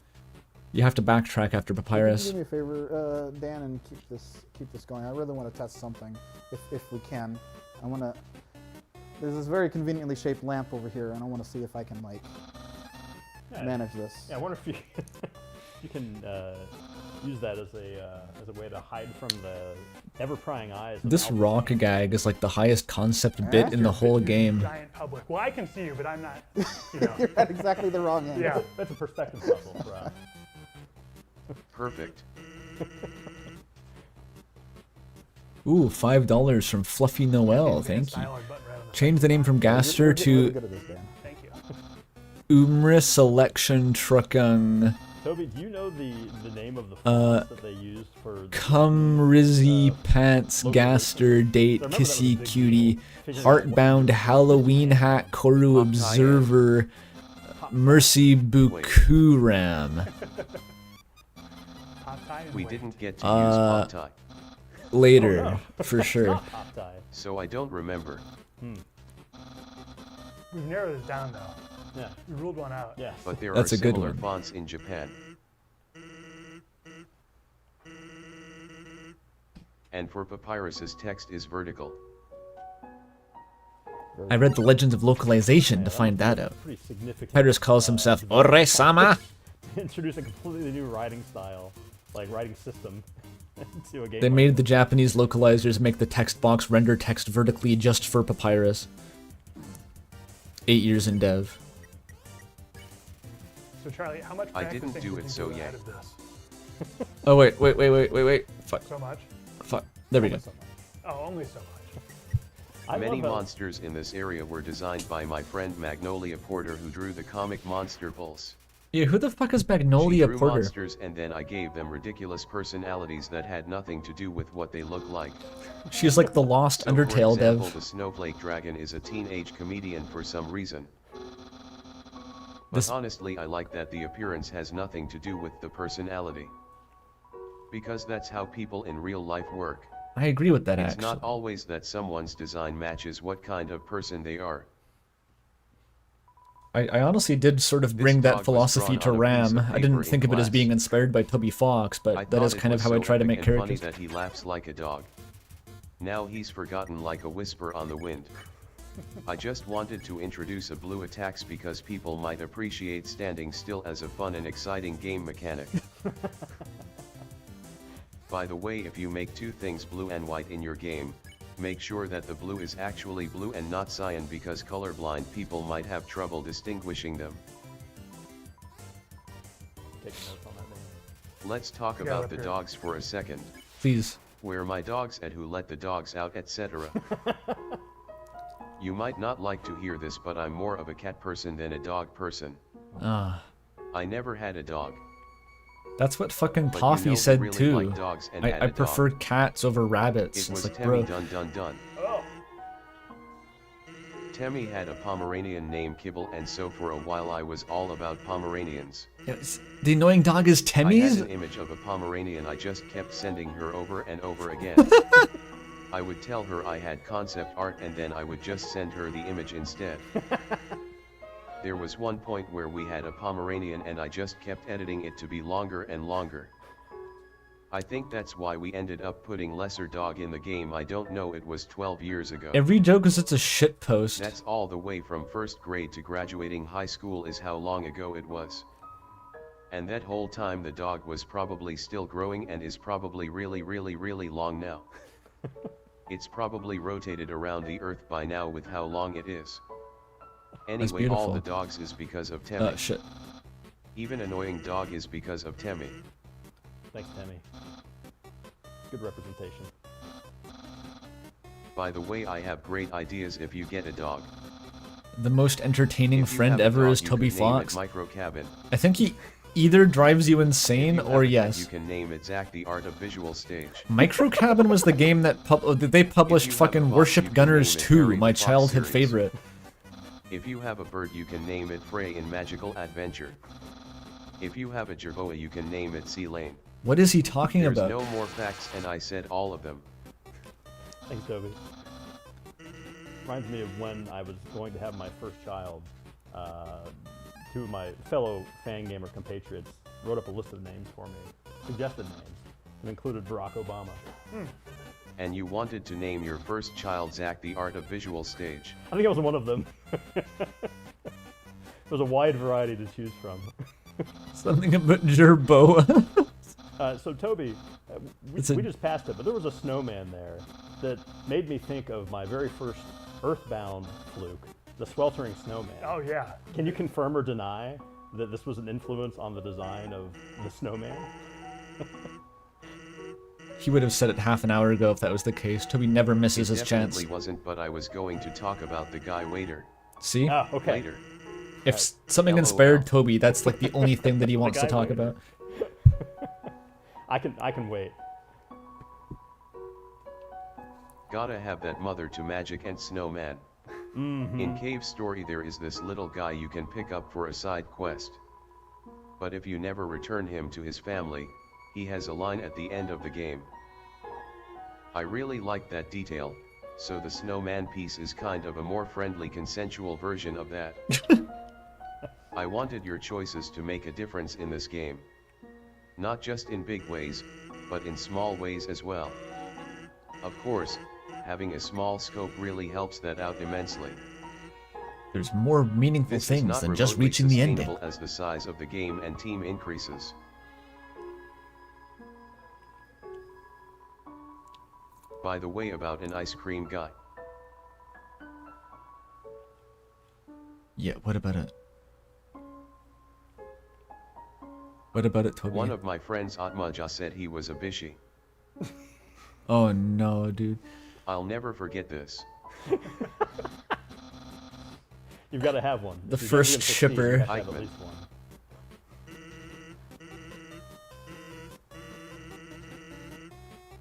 You have to backtrack after Can you Papyrus. do me a favor, Dan, and keep this going? I really want to test something, if we can. I want to. There's this very conveniently shaped lamp over here, and I want to see if I can like manage this. Yeah, I wonder if you you can use that as a way to hide from the ever-prying eyes. Of This Alpha rock Team. gag is like the highest concept bit in the whole game. Giant public. Well, I can see you, but I'm not. You know. You're at exactly the wrong end. Yeah. That's a perspective puzzle for us. Perfect. Ooh, $5 from Fluffy Noel. Thank you. Dialogue button right on the Change the name from You're Gaster getting really to good at this, Dan. Thank you. Umre Selection Truckung. Toby, do you know the name of the fonts that they used for the Cum Rizzy Pants logo Gaster Date So I remember that was a Kissy big Cutie deal, figuring out what Heartbound to- Halloween Hat Koru Hot Observer Mercy Bukuram. Hot tie and We wait. didn't get to use pop tie, Later, Oh, no. for sure. Not Hot Tie. so I don't remember. We've narrowed it down though. Yeah. We ruled one out. Yes. But there That's are a good similar one. fonts in Japan. And for Papyrus's text is vertical. I read the Legends of Localization to find that out. Pretty significant. Papyrus calls himself Ore-sama. Introduce a completely new writing style, like writing system, to a game. They like made the Japanese localizers make the text box render text vertically just for Papyrus. 8 years in dev. So Charlie, how much I practicing didn't do did it you so do yet. ahead of this? Oh wait. Fuck. So much? Fuck. There we go. so much. Oh, only so much. I Many love that- monsters in this area were designed by my friend Magnolia Porter, who drew the comic Monster Pulse. Yeah, who the fuck is She Magnolia drew Porter? monsters and then I gave them ridiculous personalities that had nothing to do with what they look like. She's like the lost So, for Undertale example, dev. the Snowflake Dragon is a teenage comedian for some reason. But This- honestly, I like that the appearance has nothing to do with the personality. Because that's how people in real life work. I agree with that It's actually. not always that someone's design matches what kind of person they are. I honestly did sort of This bring dog that was philosophy drawn to on a piece Ram. of I didn't paper think in of it as class. being inspired by Toby Fox, I but that thought is it kind of was how I so try to epic make and characters. funny that he laughs like a dog. Now he's forgotten like a whisper on the wind. I just wanted to introduce a blue attacks because people might appreciate standing still as a fun and exciting game mechanic. By the way, if you make two things blue and white in your game, make sure that the blue is actually blue and not cyan, because colorblind people might have trouble distinguishing them. Take notes on that one. Let's talk Yeah, about up the here. dogs for a second. Please. Where my dogs at, who let the dogs out, etc. You might not like to hear this, but I'm more of a cat person than a dog person. Ah, I never had a dog. that's what fucking But Toffee you know who said really too. liked dogs and had I a dog? prefer cats over rabbits. It It's was like, Temmie bro. Dun Dun Dun. Oh, Temmie had a Pomeranian named Kibble, and so for a while I was all about Pomeranians. Yes. The annoying dog is I had Temmie's? an image of a Pomeranian I just kept sending her over and over again. I would tell her I had concept art and then I would just send her the image instead. There was one point where we had a Pomeranian and I just kept editing it to be longer and longer. I think that's why we ended up putting lesser dog in the game. I don't know, it was 12 years ago. Every joke is it's a shit post. That's all the way from first grade to graduating high school is how long ago it was. And that whole time the dog was probably still growing and is probably really long now. It's probably rotated around the earth by now with how long it is. Anyway, all beautiful. the dogs is because of Temmie. Shit. Even annoying dog is because of Temmie. thanks, Temmie. Good representation. By the way, I have great ideas if you get a dog. The most entertaining If you friend have a ever dog, is you Toby can name it Fox. Micro Cabin. I think he either drives you If insane you have or a cat, yes. You can name it Zach, the Art of Visual Stage. Micro Cabin was the game that they published If you have a fucking fox, you Worship can Gunners name it 2, Harry my the Fox childhood series. favorite. If you have a bird, you can name it Frey in Magical Adventure. If you have a jerboa, you can name it Sea Lane. What is he talking There's about? no more facts, and I said all of them. Thanks, Toby. Reminds me of when I was going to have my first child. Two of my fellow fan gamer compatriots wrote up a list of names for me, suggested names, and included Barack Obama. And you wanted to name your first child Zach the Art of Visual Stage. I think I was one of them. There's a wide variety to choose from. Something about Jerboa. So Toby, we just passed it, but there was a snowman there that made me think of my very first Earthbound fluke, the sweltering snowman. Oh yeah. Can you confirm or deny that this was an influence on the design of the snowman? He would have said it half an hour ago if that was the case. Toby never misses his chance. Definitely wasn't, but I was going to talk about the guy waiter. See? Ah, okay. Later. If something LOL. inspired Toby, that's like the only thing that he wants to guy talk waiter. about. I can wait. Gotta have that mother to magic and snowman. In Cave Story there is this little guy you can pick up for a side quest. But if you never return him to his family, he has a line at the end of the game. I really like that detail, so the snowman piece is kind of a more friendly consensual version of that. I wanted your choices to make a difference in this game. Not just in big ways, but in small ways as well. Of course, having a small scope really helps that out immensely. There's more meaningful This is things not than just remotely reaching the ending. sustainable as the size of the game and team increases. By the way, about an ice cream guy. Yeah, what about it? What about it, Toby? One of my friends Atmaja said he was a bishi. Oh no, dude. I'll never forget this. You've got to have one. The If you're gonna first succeed, you shipper. have to have at least one.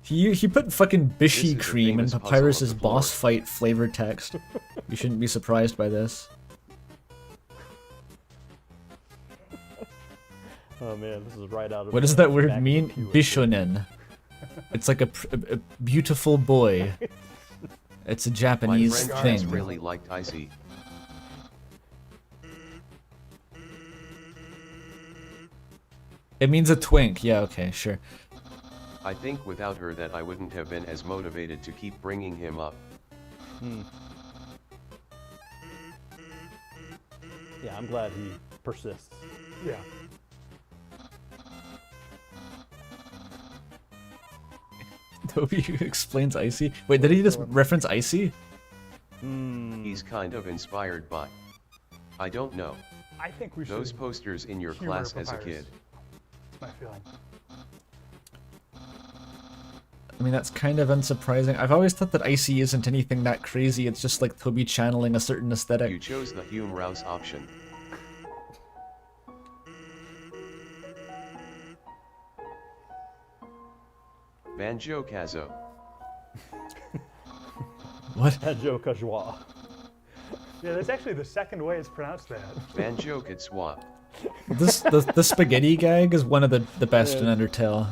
He put fucking This is Bishy a cream in famous puzzle Papyrus's of the floor. boss fight flavor text. You shouldn't be surprised by this. Oh man, this is right out of. What does that word Back to mean? the Pew. Bishonen. It's like a beautiful boy. It's a My Japanese friend thing. Chance really liked Icy. It means a twink. Yeah, okay, sure. I think without her that I wouldn't have been as motivated to keep bringing him up. Yeah, I'm glad he persists. Yeah. Toby explains Icy. Wait, did he just reference Icy? He's kind of inspired by. I don't know. I think we should. Those posters in your humor class as a Papyrus. kid. That's my feeling. I mean, that's kind of unsurprising. I've always thought that Icy isn't anything that crazy. It's just like Toby channeling a certain aesthetic. You chose the Hume Rouse option. Banjo Kazoo. What? Joe Kajwa. Yeah, that's actually the second way it's pronounced that. Banjo could swap. The spaghetti gag is one of the best in Undertale.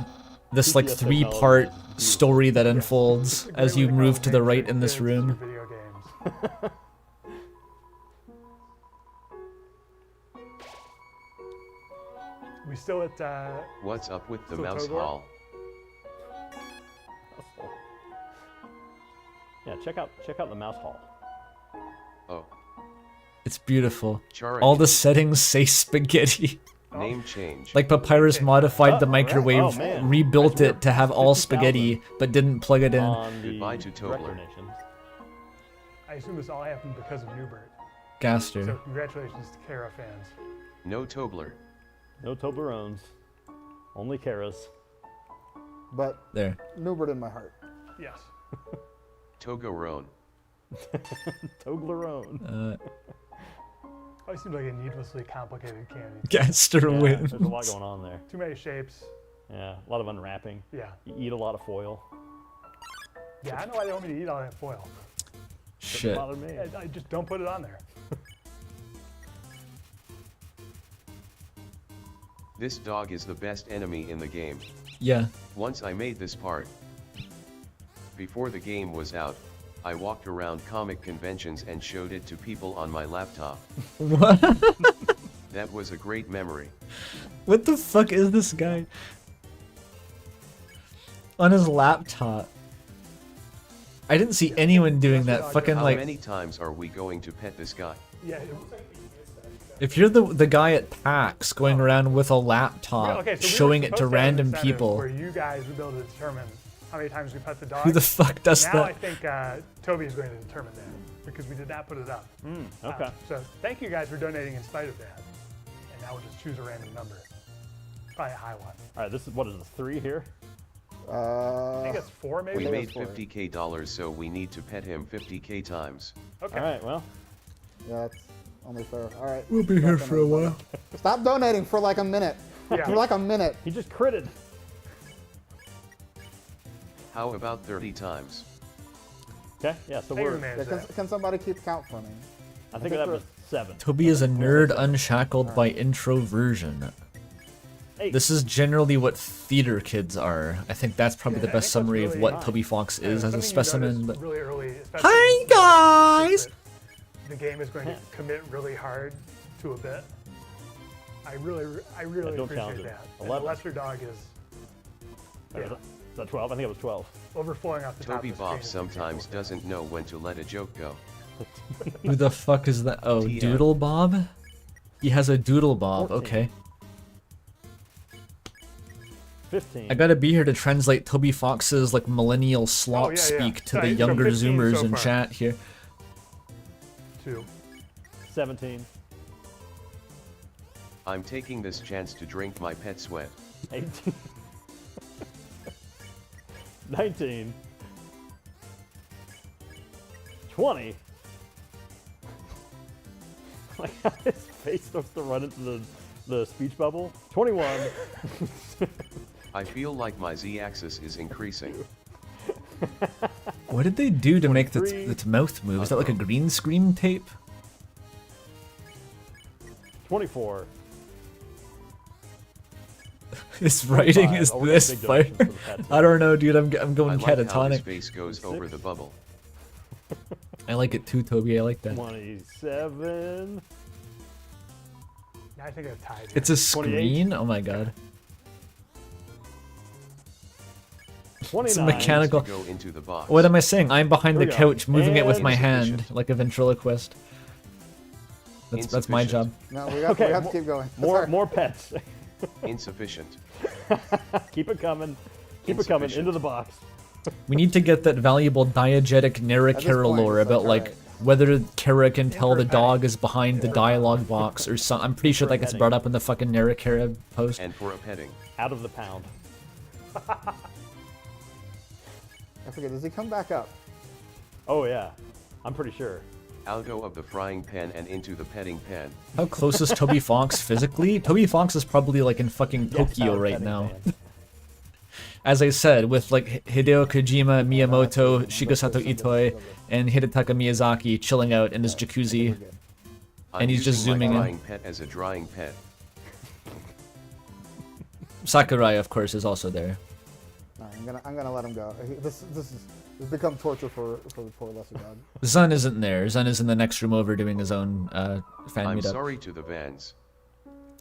This like TPS 3-part technology is beautiful. story that unfolds It's a as great you way to move to the call right games in this for kids room. through Video games. We still at What's up with the So mouse Togor? hall? Yeah, check out the mouse hall. Oh, It's beautiful. Chara All the settings say spaghetti. name change. Like Papyrus modified the alright. microwave, Oh, man. rebuilt Nice it to have all 2000. spaghetti, but didn't plug it in. On the Goodbye to Director Tobler. Nation. I assume this all happened because of Newbert. Gaster. So congratulations to Kara fans. No Tobler. No Toblerones. Only Karas. But There. Newbert in my heart. Yes. Togorone. Toblerone. Always seems like a needlessly complicated candy. Gaster Yeah, wins. there's a lot going on there. Too many shapes. Yeah, a lot of unwrapping. Yeah. You eat a lot of foil. Yeah, I know why they want me to eat all that foil. Shit. Doesn't bother me. I just don't put it on there. This dog is the best enemy in the game. Yeah. Once I made this part. Before the game was out, I walked around comic conventions and showed it to people on my laptop. What? That was a great memory. What the fuck is this guy? On his laptop. I didn't see anyone doing that. Fucking How like, many times are we going to pet this guy? Yeah. if you're the guy at PAX going around with a laptop, Okay, so we were showing it to supposed have an random incentive people, where you guys would be able to determine how many times we pet the dog. who the fuck does now I that? think Toby is going to determine that because we did not put it up. Okay. So thank you guys for donating in spite of that. And now we'll just choose a random number. Probably a high one. All right, this is, what is this, 3 here? I think it's 4 maybe. We made for it. $50K, so we need to pet him 50K times. Okay. All right, well, Yeah, that's only fair. All right. We'll be here for a while. Stop donating for like a minute. Yeah. For like a minute. he just critted. How about 30 times? Okay, yeah, so Hey, we're, man. Yeah, can somebody keep count for me? I think that was 7. Toby is a nerd unshackled by introversion. 8. This is generally what theater kids are. I think that's probably the I best think that's summary of really what high. Toby Fox Yeah, is as a something you specimen. noticed But really early, especially hi in guys! that the game is going to commit really hard to a bit. I really don't challenge appreciate it. that. And 11. the lesser dog is Is that 12? I think it was 12. overflowing off the top Toby of the screen. Boff sometimes doesn't know when to let a joke go. Who the fuck is that? Oh, TM. Doodle Bob? He has a Doodle Bob, 14. okay. 15. I gotta be here to translate Toby Fox's like millennial slop yeah. speak to Sorry, the so younger 15 zoomers so in far. chat here. 2. 17. I'm taking this chance to drink my pet sweat. 18. 19. 20. Like how his face starts to run into the speech bubble. 21. I feel like my z-axis is increasing. What did they do to make 23. its mouth move? Is that like a green screen tape? 24. His writing 25. is Oh, we got this big fire. donations for the pet, too. I don't know, dude. I'm I going like how his catatonic. face goes over the bubble. I like it too, Toby. I like that. 27. I think I've tied. It's a screen. Oh my god. 29. It's a mechanical. Go into the box. What am I saying? I'm behind Here the we go. couch, moving it with And my hand insufficient. like a ventriloquist. That's my job. Insufficient. No, we have Okay, to keep going. More Sorry. more pets. Insufficient. Keep it coming. Keep it coming into the box. We need to get that valuable diegetic Nara At this Kara point, lore it's about like, like alright. whether Kara can tell the Inverted dog is behind the dialogue box or something. I'm pretty sure that gets Inverted brought up in the fucking Nara Kara post. And for a petting. Out of the pound. I forget. Does he come back up? Oh yeah. I'm pretty sure. Out go of the frying pan and into the petting pan. How close is Toby Fox physically? Toby Fox is probably like in fucking Yes, out Tokyo of right petting now. pan. As I said, with like Hideo Kojima, Miyamoto, Shigesato Itoi, and Hidetaka Miyazaki chilling out in his jacuzzi. We're good. I'm And he's just using my zooming in. frying pet as a drying pet. Sakurai, of course, is also there. All right, I'm gonna let him go. This has become torture for the poor lesser dog. Zun isn't there. Zun is in the next room over doing his own fan I'm meetup. sorry to the Vans,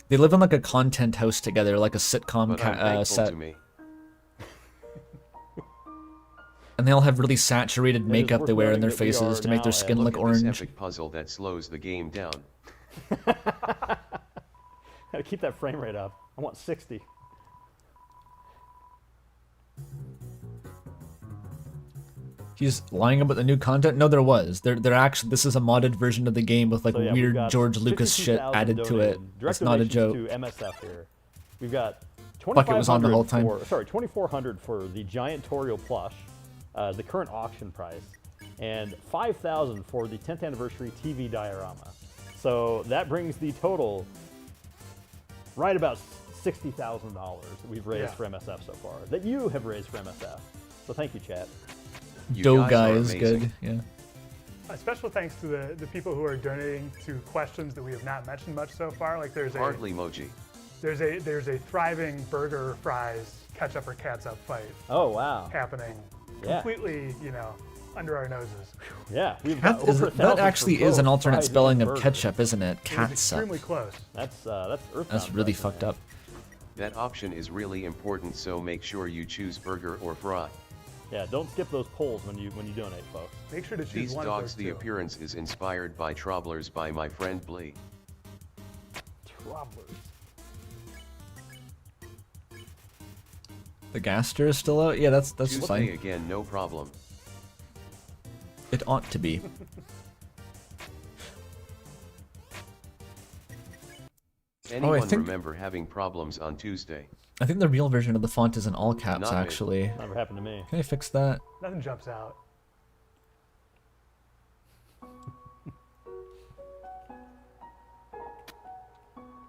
They live in like a content house together, like a sitcom but I'm thankful set. to me. And they all have really saturated is makeup worth they wear in noting their that we faces are to make now their at skin Look look at this orange. epic puzzle that slows the game down. Gotta keep that frame rate up. I want 60. He's lying about the new content? No, there was. They're actually. This is a modded version of the game with like So, yeah, we've weird got George Lucas shit 52,000 added to it. donated. Direct It's not a joke. donations to MSF here. We've got Fuck, it was on the whole time. 2,400 for the giant Toriel plush, the current auction price, and 5,000 for the 10th anniversary TV diorama. So that brings the total right about $60,000 that we've raised Yeah. for MSF so far. That you have raised for MSF. So thank you, chat. You Dough guys guy are is amazing. good. Yeah. A special thanks to the people who are donating to questions that we have not mentioned much so far. Like there's Hardly Moji. a thriving burger fries ketchup or catsup fight Oh, wow. happening, Yeah. completely under our noses. Yeah. We've got That, is, over that 1,000 for actually is an both alternate fries spelling and of burgers. ketchup, isn't it? It was extremely Catsup. close. That's Earthbound. That's really pricing fucked there. up. That option is really important, so make sure you choose burger or fry. Yeah, don't skip those polls when you donate, folks. Make sure to choose These one dogs, of the those two. appearance is inspired by Troublers by my friend Blee. Troublers. The Gaster is still out? Yeah, that's Tuesday fine. again, no problem. It ought to be. Anyone think- remember having problems on Tuesday? I think the real version of the font is in all caps, Not me. actually. Never happened to me. Can I fix that? Nothing jumps out.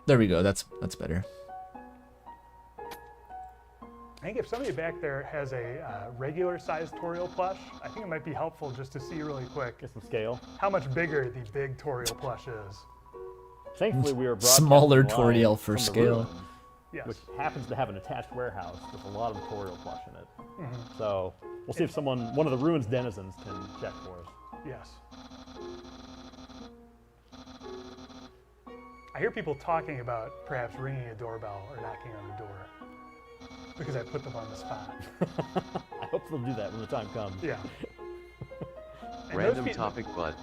There we go. That's better. I think if somebody back there has a regular sized Toriel plush, I think it might be helpful just to see really quick Get some scale. how much bigger the big Toriel plush is. Thankfully, we are broadcasting Smaller live Toriel for from the scale. ruins, Yes. which happens to have an attached warehouse with a lot of Toriel plush in it. Mm-hmm. So we'll see if one of the ruins denizens can check for us. Yes. I hear people talking about perhaps ringing a doorbell or knocking on the door because I put them on the spot. I hope they'll do that when the time comes. Yeah. And those Random people- topic, but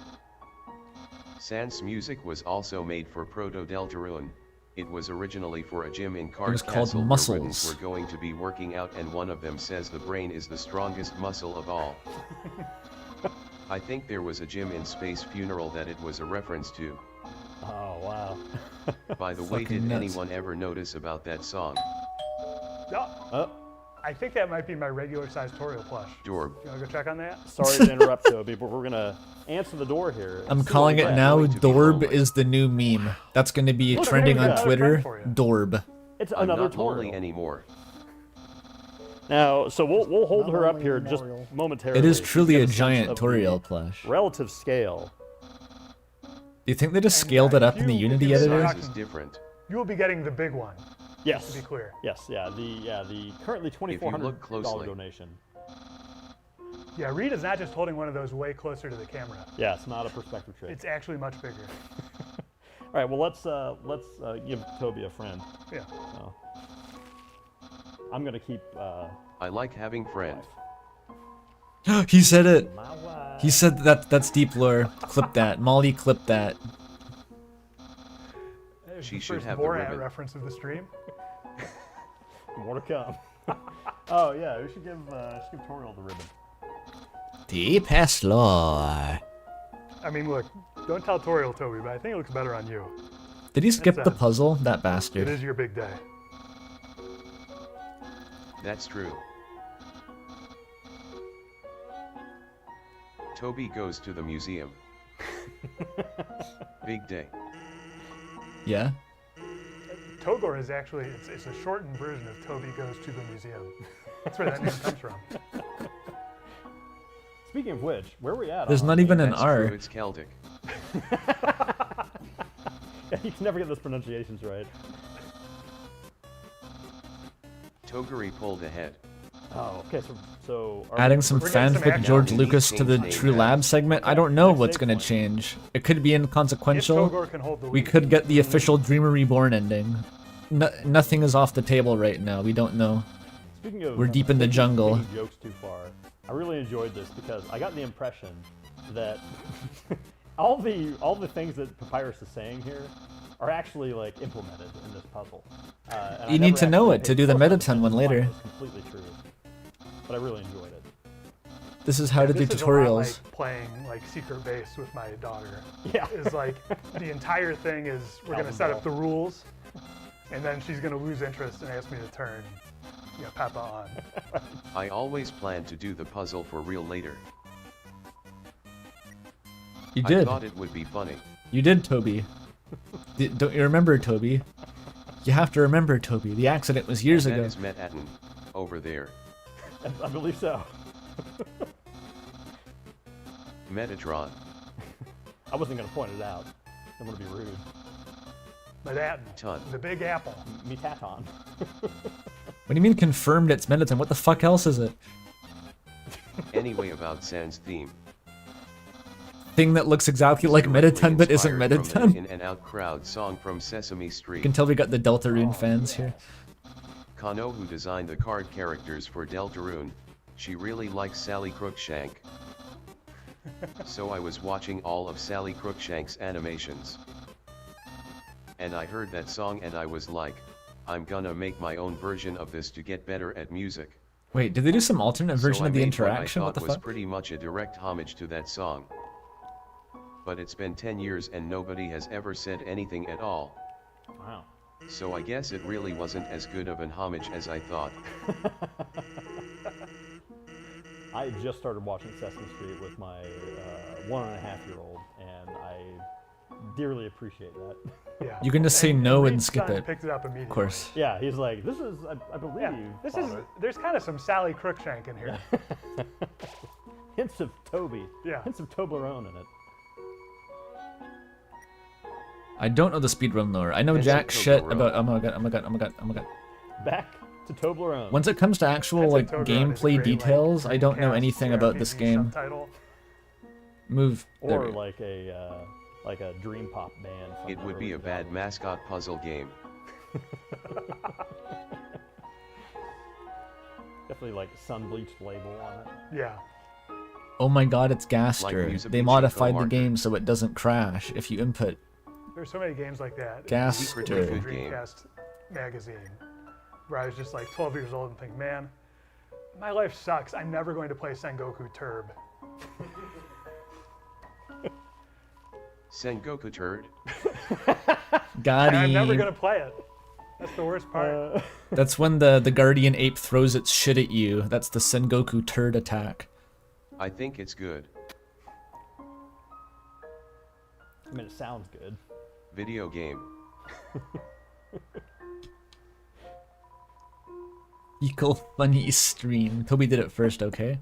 Sans music was also made for Proto Deltarune. It was originally for a gym in Card was called Castle where Muscles. rodents were going to be working out, and one of them says the brain is the strongest muscle of all. I think there was a gym in Space Funeral that it was a reference to. Oh, wow. By the way, Fucking did nuts. anyone ever notice about that song? No, Oh, I think that might be my regular sized Toriel plush. Dorb. You want to go check on that? sorry to interrupt, Toby, but we're going to answer the door here. I'm and see calling what it we now. going to be Dorb lonely. is the new meme. That's going to be Look, trending there we on go. Twitter. Trend for you. Dorb. It's I'm another not lonely Toriel. anymore. Now, so we'll hold Not her up only here just memorial. momentarily. It is to truly get a sense giant of the Toriel plush. Do relative scale. you think they just And, scaled it if up in the you- Unity if you editor? suck- Size is different. You will be getting the big one, Yes. to be clear. Yes, the currently $2,400 look closely. donation. Yeah, Reed is not just holding one of those way closer to the camera. Yeah, it's not a perspective trick. It's actually much bigger. All right, well let's give Toby a friend. Yeah. So, I'm gonna keep I like having friends. He said it. my wife. He said that's deep lore. Clip that. Molly, clip that. That was She the should first have the Borat ribbon. reference of the stream. More to come. Oh yeah, we should give Toriel the ribbon. Deepest lore. I mean, look, don't tell Toriel, Toby, but I think it looks better on you. Did he skip That's the a- puzzle? That It bastard. is your big day. That's true. Toby goes to the museum. Big day. Yeah? Togor is actually, it's a shortened version of Toby Goes to the Museum. That's where that name comes from. Speaking of which, where are we at? There's on not the- even an That's R. true, it's Celtic. You can never get those pronunciations right. Toguri pulled ahead. Oh, okay. So are Adding we- some We're getting some fanfic action. George Now, Lucas to the change True name Lab back. segment. I don't know Next what's save gonna point. change. It could be If inconsequential. Togor can hold the We lead. could get the official Dreamer Reborn ending. Nothing is off the table right now. We don't know. Speaking of We're deep in the taking jungle. jokes too far. I really enjoyed this because I got the impression that all the things that Papyrus is saying here are actually like implemented in this puzzle. And I You need never to know actually it to paid do the close Metaton attention one to later. find it was completely true, but I really enjoyed it. This is how to do This is a lot tutorials. like playing like Secret Base with my daughter. Yeah. Is like the entire thing is we're gonna Thousand set up ball. the rules, and then she's gonna lose interest and ask me to turn, Peppa on. I always planned to do the puzzle for real later. You I did. thought it would be funny. You did, Toby. Don't you remember, Toby? You have to remember, Toby. The accident was years That ago. is Metaton, over there. I believe so. Metatron. I wasn't gonna point it out. I don't want to be rude. But that, Ton. the Big Apple. Metaton. What do you mean confirmed it's Metaton? What the fuck else is it? Anyway, about Sans theme. Thing that looks exactly like Metaton but isn't Inspired from an Metaton? In and Out crowd song from Sesame You Street. can tell we got the Deltarune fans here. Kano, who designed the card characters for Deltarune, she really likes Sally Crookshank. So I was watching all of Sally Crookshank's animations. And I heard that song and I was like, I'm gonna make my own version of this to get better at music. Wait, did they do some alternate version So of the I made interaction? What I What the thought was fuck? pretty much a direct homage to that song. But it's been 10 years and nobody has ever said anything at all. Wow. So I guess it really wasn't as good of an homage as I thought. I just started watching Sesame Street with my 1.5-year-old, and I dearly appreciate that. Yeah. You can just say no and Reed's skip son it. picked it up immediately. Of course. Yeah, he's like, this is, I believe, Yeah. This is. Father. There's kind of some Sally Crookshank in here. Hints of Toby. Yeah. Hints of Toblerone in it. I don't know the speedrun lore. I know It's jack a shit Toblerone. about. Oh my god! Oh my god! Oh my god! Oh my god! Back to Toblerone. Once it comes to actual That's like Toblerone is a gameplay great, details, I don't know Dreamcast anything about this RPG game. Subtitle. Move. There Or we go. like a dream pop band. From It the would be early a bad 2000s. mascot puzzle game. Definitely like sun-bleached label on it. Yeah. Oh my god! It's Gaster. Mizubishi They modified the Co-marker. game so it doesn't crash if you input There's so many games like that. Gaster. Secretly The good game. Dreamcast magazine, where I was just like 12 years old and think, man, my life sucks. I'm never going to play Sengoku Turb. Sengoku turd. Got And I'm never him. going to play it. That's the worst part. That's when the guardian ape throws its shit at you. That's the Sengoku turd attack. I think it's good. I mean, it sounds good. Video game. Equal funny stream. Toby did it first, okay?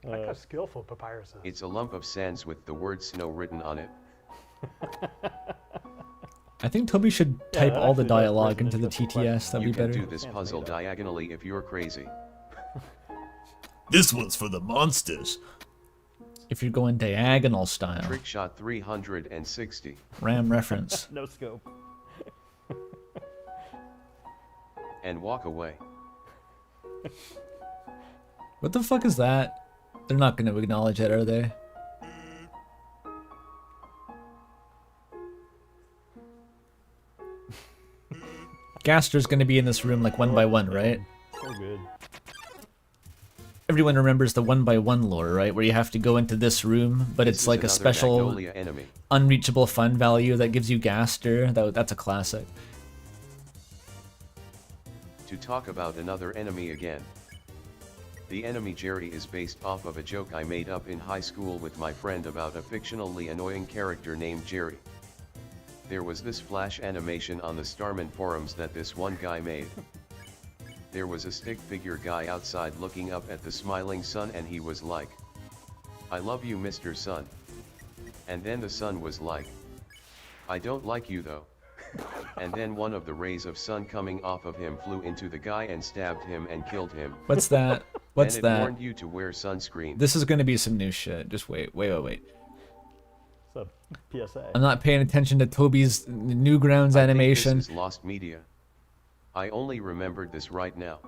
I like how skillful Papyrus is. It's a lump of sands with the word snow written on it. I think Toby should type that all the actually does dialogue raise into an the interesting TTS. That'd You be can better. do this Can't puzzle make it up. diagonally if you're crazy. This one's for the monsters. If you're going diagonal style. Trick shot 360. Ram reference. No scope. And walk away. What the fuck is that? They're not going to acknowledge it, are they? Gaster's going to be in this room like one by one, right? So good. Everyone remembers the one by one lore, right? Where you have to go into this room, but This it's is like a another special Magnolia enemy. unreachable fun value that gives you Gaster. That's a classic. To talk about another enemy again. The enemy Jerry is based off of a joke I made up in high school with my friend about a fictionally annoying character named Jerry. There was this flash animation on the Starman forums that this one guy made. There was a stick figure guy outside looking up at the smiling sun and he was like, "I love you, Mr. Sun." And then the sun was like, "I don't like you though." And then one of the rays of sun coming off of him flew into the guy and stabbed him and killed him. What's that? What's and it that? warned you to wear sunscreen. This is going to be some new shit. Just wait. It's a PSA. I'm not paying attention to Toby's Newgrounds I think animation. This is lost media. I only remembered this right now.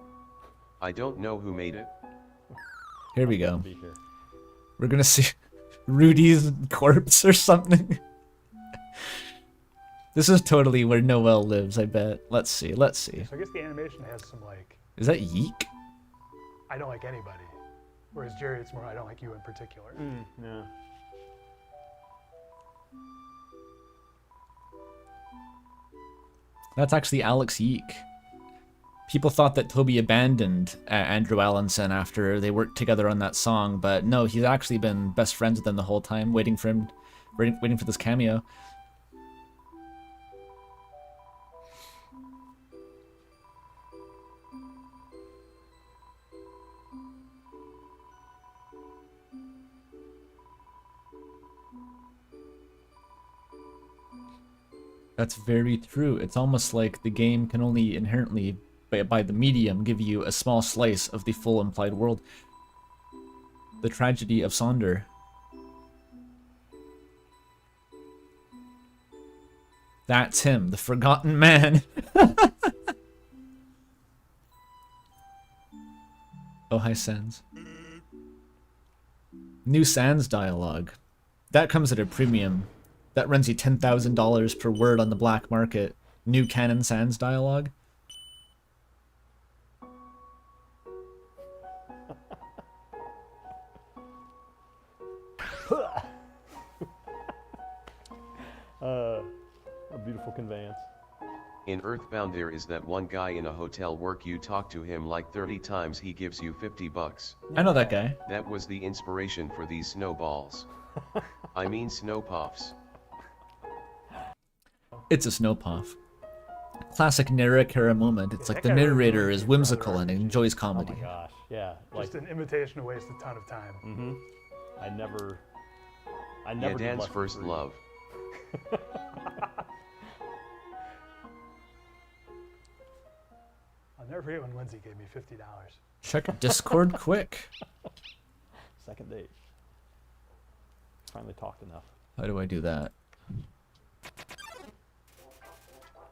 I don't know who made it. Here we go. Be here. We're gonna see Rudy's corpse or something. This is totally where Noel lives, I bet. Let's see. So I guess the animation has some like, Is that Yeek? I don't like anybody. Whereas Jerry, it's more, I don't like you in particular. Yeah. That's actually Alex Yeek. People thought that Toby abandoned Andrew Allenson after they worked together on that song, but no, he's actually been best friends with him the whole time, waiting for this cameo. That's very true. It's almost like the game can only inherently, by the medium, give you a small slice of the full implied world. The tragedy of Sonder. That's him, the forgotten man. Oh, hi, Sans. New Sans dialogue. That comes at a premium. That runs you $10,000 per word on the black market. New canon Sans dialogue. A beautiful conveyance. In Earthbound there is that one guy in a hotel work you talk to him like 30 times he gives you $50. I know that guy. That was the inspiration for these snowballs. I mean snow puffs. It's a snowpuff. Classic Narrakara moment. It's like the narrator is whimsical and enjoys comedy. Oh my gosh, yeah. Like, Just an invitation to waste a ton of time. I never Yeah, did Dan's Left first 3. love. I'll never forget when Lindsay gave me $50. Check Discord quick. Second date. Finally talked enough. How do I do that?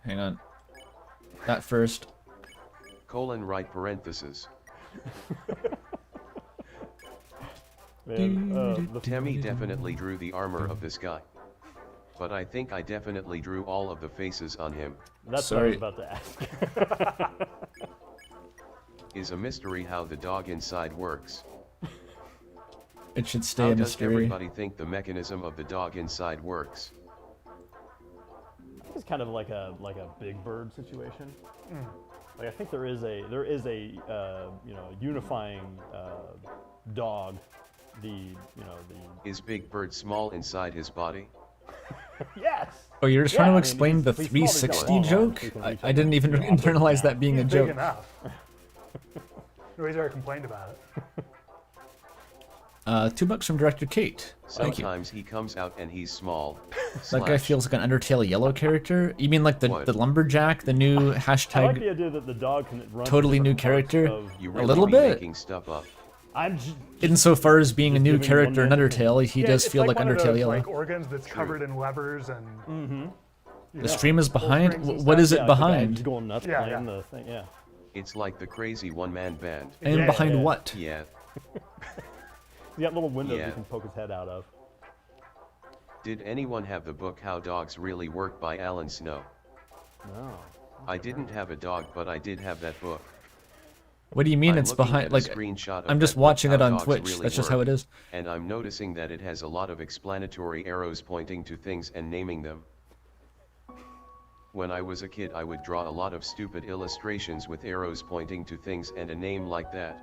Hang on. That first. Colon right parenthesis. Man, Temmie definitely drew the armor of this guy. But I think I definitely drew all of the faces on him. that's Sorry. what I was about to ask. Is a mystery how the dog inside works. It should stay How a does mystery. everybody think the mechanism of the dog inside works? It's kind of like a Big Bird situation. Like I think there is a you know, unifying dog. Is Big Bird small inside his body? Yes. Oh, you're just trying to Yeah, I mean, explain the he's small, he's got 360 long joke? arms, he can I reach I didn't even over. internalize that being a He's big joke. enough. Nobody's ever complained about it. $2 from Director Kate. Thank you. Sometimes he comes out and he's small. That guy feels like an Undertale yellow character. You mean like the What? lumberjack, the new I like hashtag the idea that the dog can run. totally to new different parts character? of- You A really little be bit. making stuff up. I'm just, Insofar as being a Just new giving character in one Undertale, he Yeah, does it's feel like one of Undertale those, yellow. like organs that's covered in levers and. The stream is behind? strings and What is stuff. it yeah, the guy behind? just going nuts Yeah, playing yeah. the thing. Yeah. It's like the crazy one-man band. And Yeah, behind yeah. what? Yeah. You got little windows Yeah. you can poke his head out of. Did anyone have the book How Dogs Really Work by Alan Snow? No. I didn't have a dog, but I did have that book. What do you mean I'm it's looking behind? at a Like, screenshot of I'm just that book, watching How it on Dogs Twitch. Really That's just Work, how it is. And I'm noticing that it has a lot of explanatory arrows pointing to things and naming them. When I was a kid, I would draw a lot of stupid illustrations with arrows pointing to things and a name like that.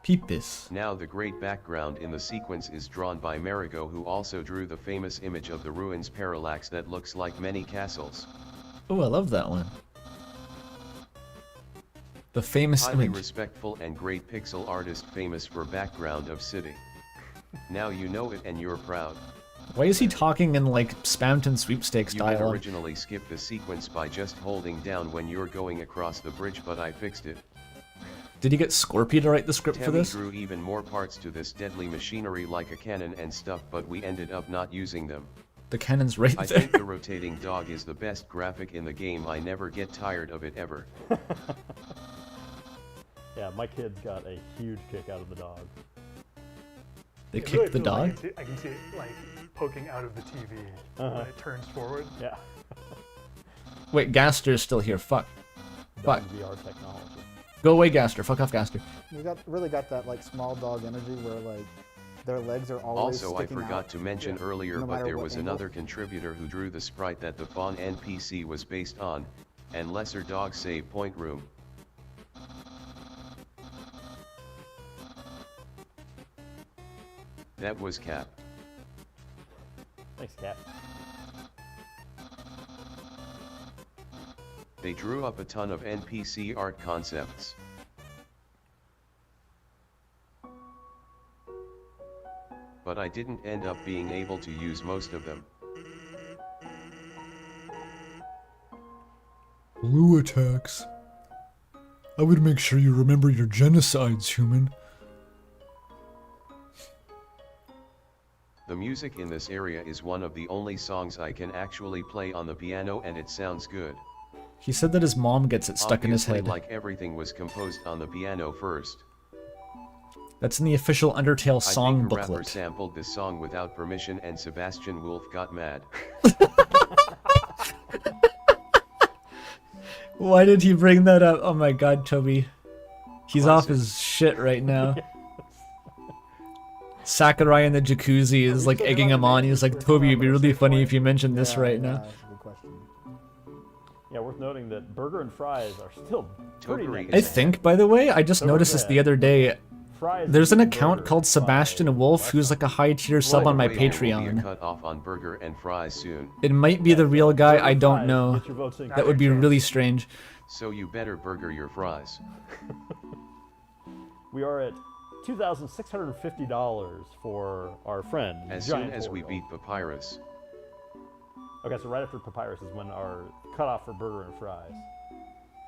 Peep this. Now the great background in the sequence is drawn by Marigo, who also drew the famous image of the ruins parallax that looks like many castles. Oh, I love that one. The famous Highly image. respectful and great pixel artist famous for background of city. Now you know it and you're proud. Why is he talking in like Spamton sweepstakes You had dialogue? originally skipped the sequence by just holding down when you're going across the bridge, but I fixed it. Did he get Scorpio to write the script for Temmie this? drew even more parts to this deadly machinery like a cannon and stuff, but we ended up not using them. The cannon's right I there. think the rotating dog is the best graphic in the game. I never get tired of it ever. Yeah, my kids got a huge kick out of the dog. They It really kicked the feels like dog? I can see it like poking out of the TV when it turns forward. Yeah. Wait, Gaster's still here. Fuck. Dog Fuck. VR technology. Go away, Gaster. Fuck off, Gaster. We really got that like small dog energy where like their legs are always Also, I sticking forgot out. to mention earlier, no but matter there what was angle. another contributor who drew the sprite that the Fawn NPC was based on, and lesser dog save point room. That was Cap. Thanks, Cat. They drew up a ton of NPC art concepts. But I didn't end up being able to use most of them. Blue attacks. I would make sure you remember your genocides, human. The music in this area is one of the only songs I can actually play on the piano, and it sounds good. He said that his mom gets it stuck in his Obviously, head. like everything was composed on the piano first. That's in the official Undertale song I think a rapper booklet. sampled this song without permission and Sebastian Wolf got mad. Why did he bring that up? Oh my god, Toby. He's off Classic. his shit right now. Sakurai in the jacuzzi is like egging him on. He's like, Toby, it'd be really funny if you mentioned this right now. That's a good question. Yeah, worth noting that burger and fries are still pretty Tokery negative. I think, by the way, I just noticed this the other day. Fries There's an and account burger called by Sebastian Wolf, who's like a high tier sub on my Wait, there will be a Patreon. cut off on burger and fries soon. It might be the real guy, I don't Fries, know. get your votes in. That would be really strange. So you better burger your fries. We are at $2,650 for our friend. As Giant soon as we Oriole. beat Papyrus. Okay, so right after Papyrus is when our cutoff for burger and fries.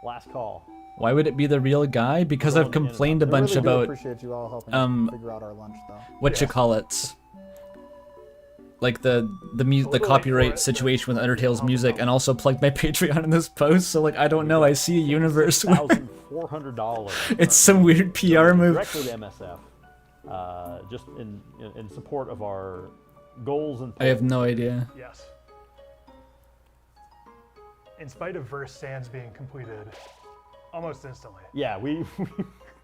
Last call. Why would it be the real guy? Because I've complained a I bunch really do about appreciate you all helping figure out our lunch, though. what you call it, like the copyright situation with Undertale's music, and also plugged my Patreon in this post. So like I don't know, I see a universe where $1,400. it's some weird PR move. Directly to MSF, just in support of our goals and. I have no idea. Yes. In spite of verse stands being completed almost instantly. Yeah, we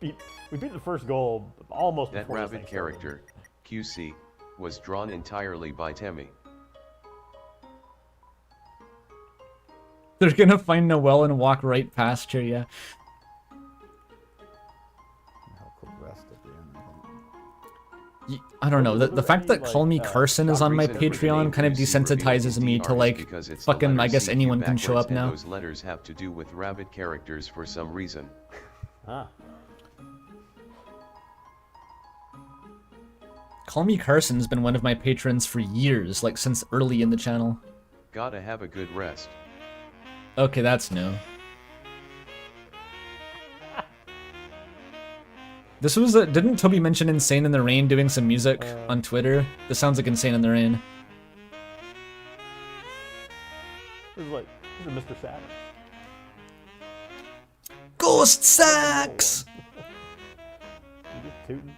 beat the first goal almost. That before this rabbit thing started. character, QC, was drawn entirely by Temmie. They're gonna find Noelle and walk right past her. Yeah. I'll quick rest at the end, I think. I don't know. The fact that Like, Call Me Carson is on my Reason for the Patreon name kind of QC revealed desensitizes me to DRs like because it's the fucking. I letter guess CQ anyone can show backwards, up and now. those letters have to do with rabbit characters for some reason. Ah. Call Me Carson's been one of my patrons for years, like since early in the channel. Gotta have a good rest. Okay, that's new. This was didn't Toby mention Insane in the Rain doing some music on Twitter? This sounds like Insane in the Rain. This is Mr. Saturn. Ghost Sax! You just tooting.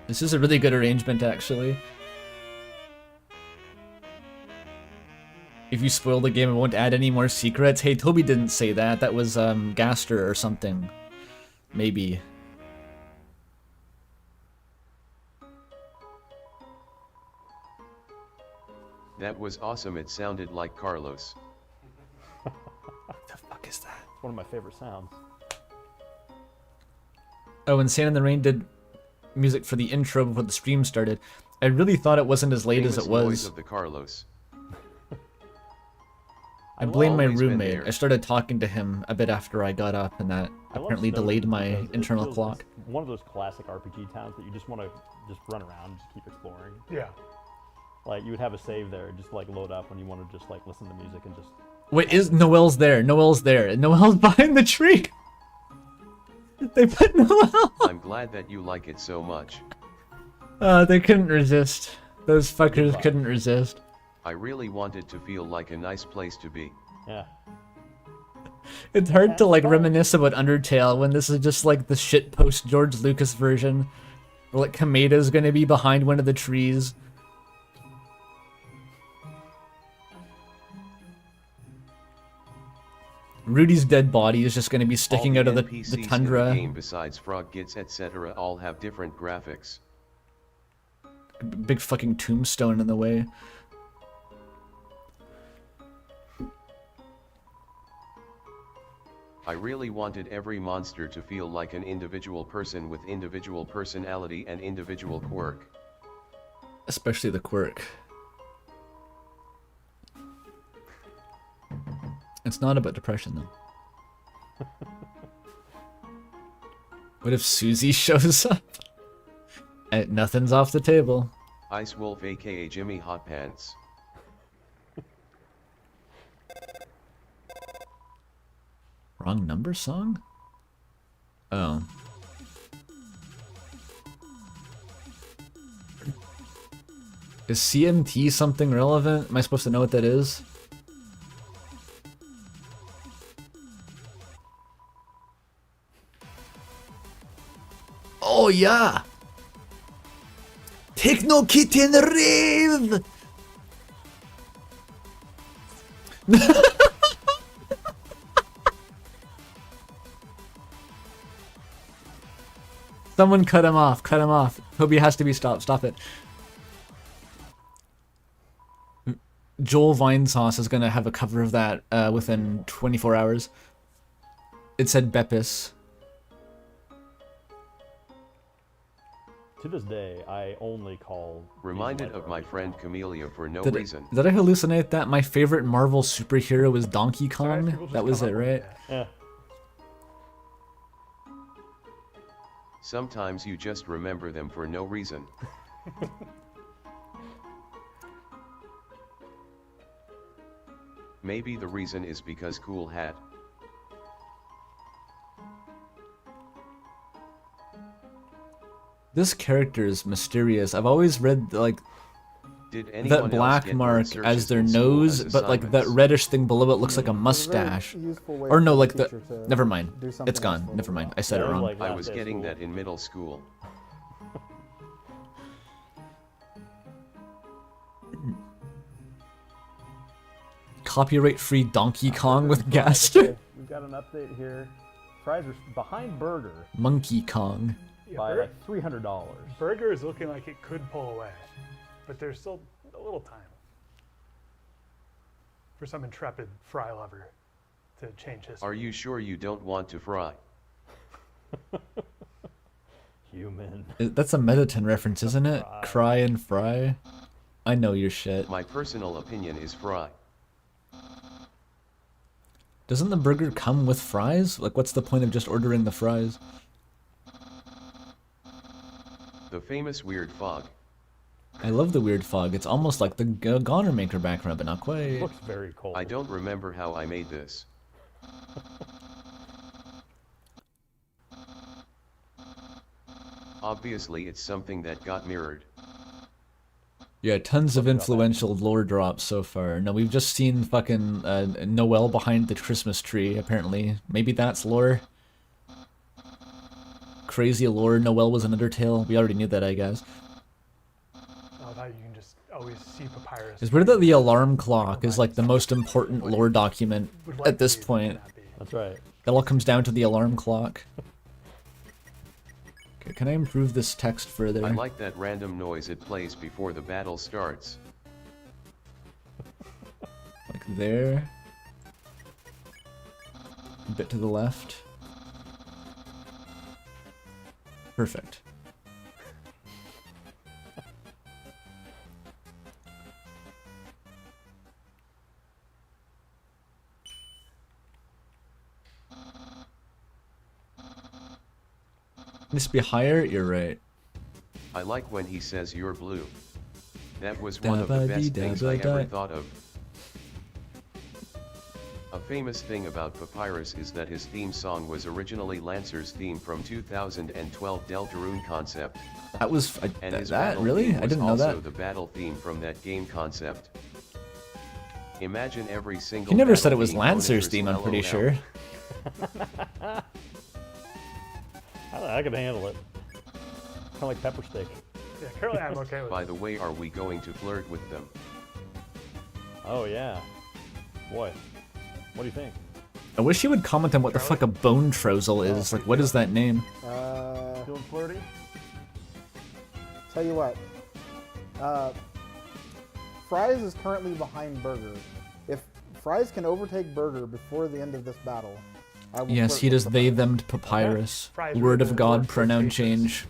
This is a really good arrangement, actually. If you spoil the game, it won't add any more secrets. Hey, Toby didn't say that. That was Gaster or something. Maybe. That was awesome, it sounded like Carlos. What the fuck is that? It's one of my favorite sounds. Oh, Insane in the Rain did music for the intro before the stream started. I really thought it wasn't as late as Famous it noise was. of the Carlos. I blame my always been roommate. there. I started talking to him a bit after I got up, and that I love apparently Stone delayed my because it internal feels clock. it's one of those classic RPG towns that you just want to just run around and just keep exploring. Yeah. Like you would have a save there, just like load up when you want to just like listen to music and just. Wait, is Noelle's there? Noelle's there. Noelle's behind the tree. They put Noelle. I'm glad that you like it so much. They couldn't resist. Those fuckers couldn't resist. I really wanted to feel like a nice place to be. Yeah. It's hard to like reminisce about Undertale when this is just like the shit post George Lucas version. Where like Kameda's gonna be behind one of the trees. Rudy's dead body is just gonna be sticking All out of the NPCs in tundra. the game besides frog gits etc. all have different graphics. Big fucking tombstone in the way. I really wanted every monster to feel like an individual person with individual personality and individual quirk. Especially the quirk. It's not about depression though. What if Susie shows up? And nothing's off the table. Ice Wolf aka Jimmy Hot Pants. Wrong number song? Oh. Is CMT something relevant? Am I supposed to know what that is? Oh yeah! Techno Kitten Rave! Someone cut him off, cut him off. Toby has to be stopped, stop it. Joel Vinesauce is gonna have a cover of that within 24 hours. It said Beppis. To this day, I only call. Reminded of my friend Camellia for no Did reason. I hallucinate that? My favorite Marvel superhero was Donkey Sorry, Kong? people just That was come it, up with right? that. Yeah. Sometimes you just remember them for no reason. Maybe the reason is because Cool Hat. This character is mysterious. I've always read, like, Did anyone that else black get mark word as searches their in school nose, as but like that assignments? reddish thing below it looks like a It's a very mustache. useful way Or no, for like the the... teacher to Never mind. do something It's else gone. for a Never little mind. while. I said it Yeah, wrong. like I that was at getting school. that in middle school. Copyright-free Donkey Kong with Gaster. Okay, we've got an update here. Fries are behind Burger Monkey Kong. Yeah, by like $300. Burger is looking like it could pull away, but there's still a little time for some intrepid fry lover to change history. Are you sure you don't want to fry? Human. That's a Mettaton reference, isn't it? Cry and fry. I know your shit. My personal opinion is fry. Doesn't the burger come with fries? Like, what's the point of just ordering the fries? The famous weird fog. I love the weird fog. It's almost like the Goner Maker background, but not quite. Looks very cold. I don't remember how I made this. Obviously it's something that got mirrored. Yeah, tons of influential lore drops so far. No, we've just seen fucking Noel behind the Christmas tree, apparently. Maybe that's lore. Crazy lore, Noel was an Undertale. We already knew that, I guess. Oh, that you can just always see Papyrus. It's weird that the alarm clock is like the most important lore document Would like at this to be, point. cannot be. That's right. It all comes down to the alarm clock. Okay, can I improve this text further? I like that random noise it plays before the battle starts. Like there. A bit to the left. Perfect. This be higher? You're right. I like when he says you're blue. That was one of the best things I ever thought of. A famous thing about Papyrus is that his theme song was originally Lancer's theme from 2012 Deltarune concept. That was And his that battle really? theme I was didn't know also that. the battle theme from that game concept. Imagine every single He never battle said it was being Lancer's Oniver's theme, I'm pretty LOL. sure. I can handle it. Kind of like pepper steak. Yeah, currently I'm okay with By it. the way, are we going to flirt with them? Oh yeah. Boy, what do you think? I wish you would comment on what the fuck a bone trozel is. Like, what is that name? Feeling flirty? Tell you what. Fries is currently behind Burger. If Fries can overtake Burger before the end of this battle, I will Yes, flirt he with does the they, Fries. them, Papyrus. Fries Word really of God, work for pronoun faces. change.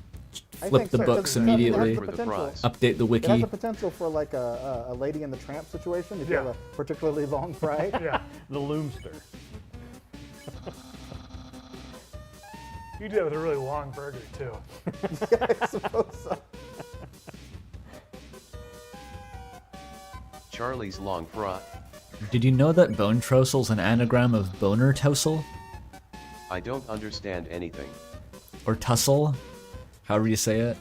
I Flip think the so, 'cause books it has immediately. the For the potential. prize. Update the It has wiki. the potential for like a Lady in the Tramp situation if you Yeah. have a particularly long fry. Yeah, The Loomster. you do that with a really long burger too. I suppose so. Charlie's long fry. Did you know that bone trosel's an anagram of boner tousle? I don't understand anything. Or tussle? However you say it.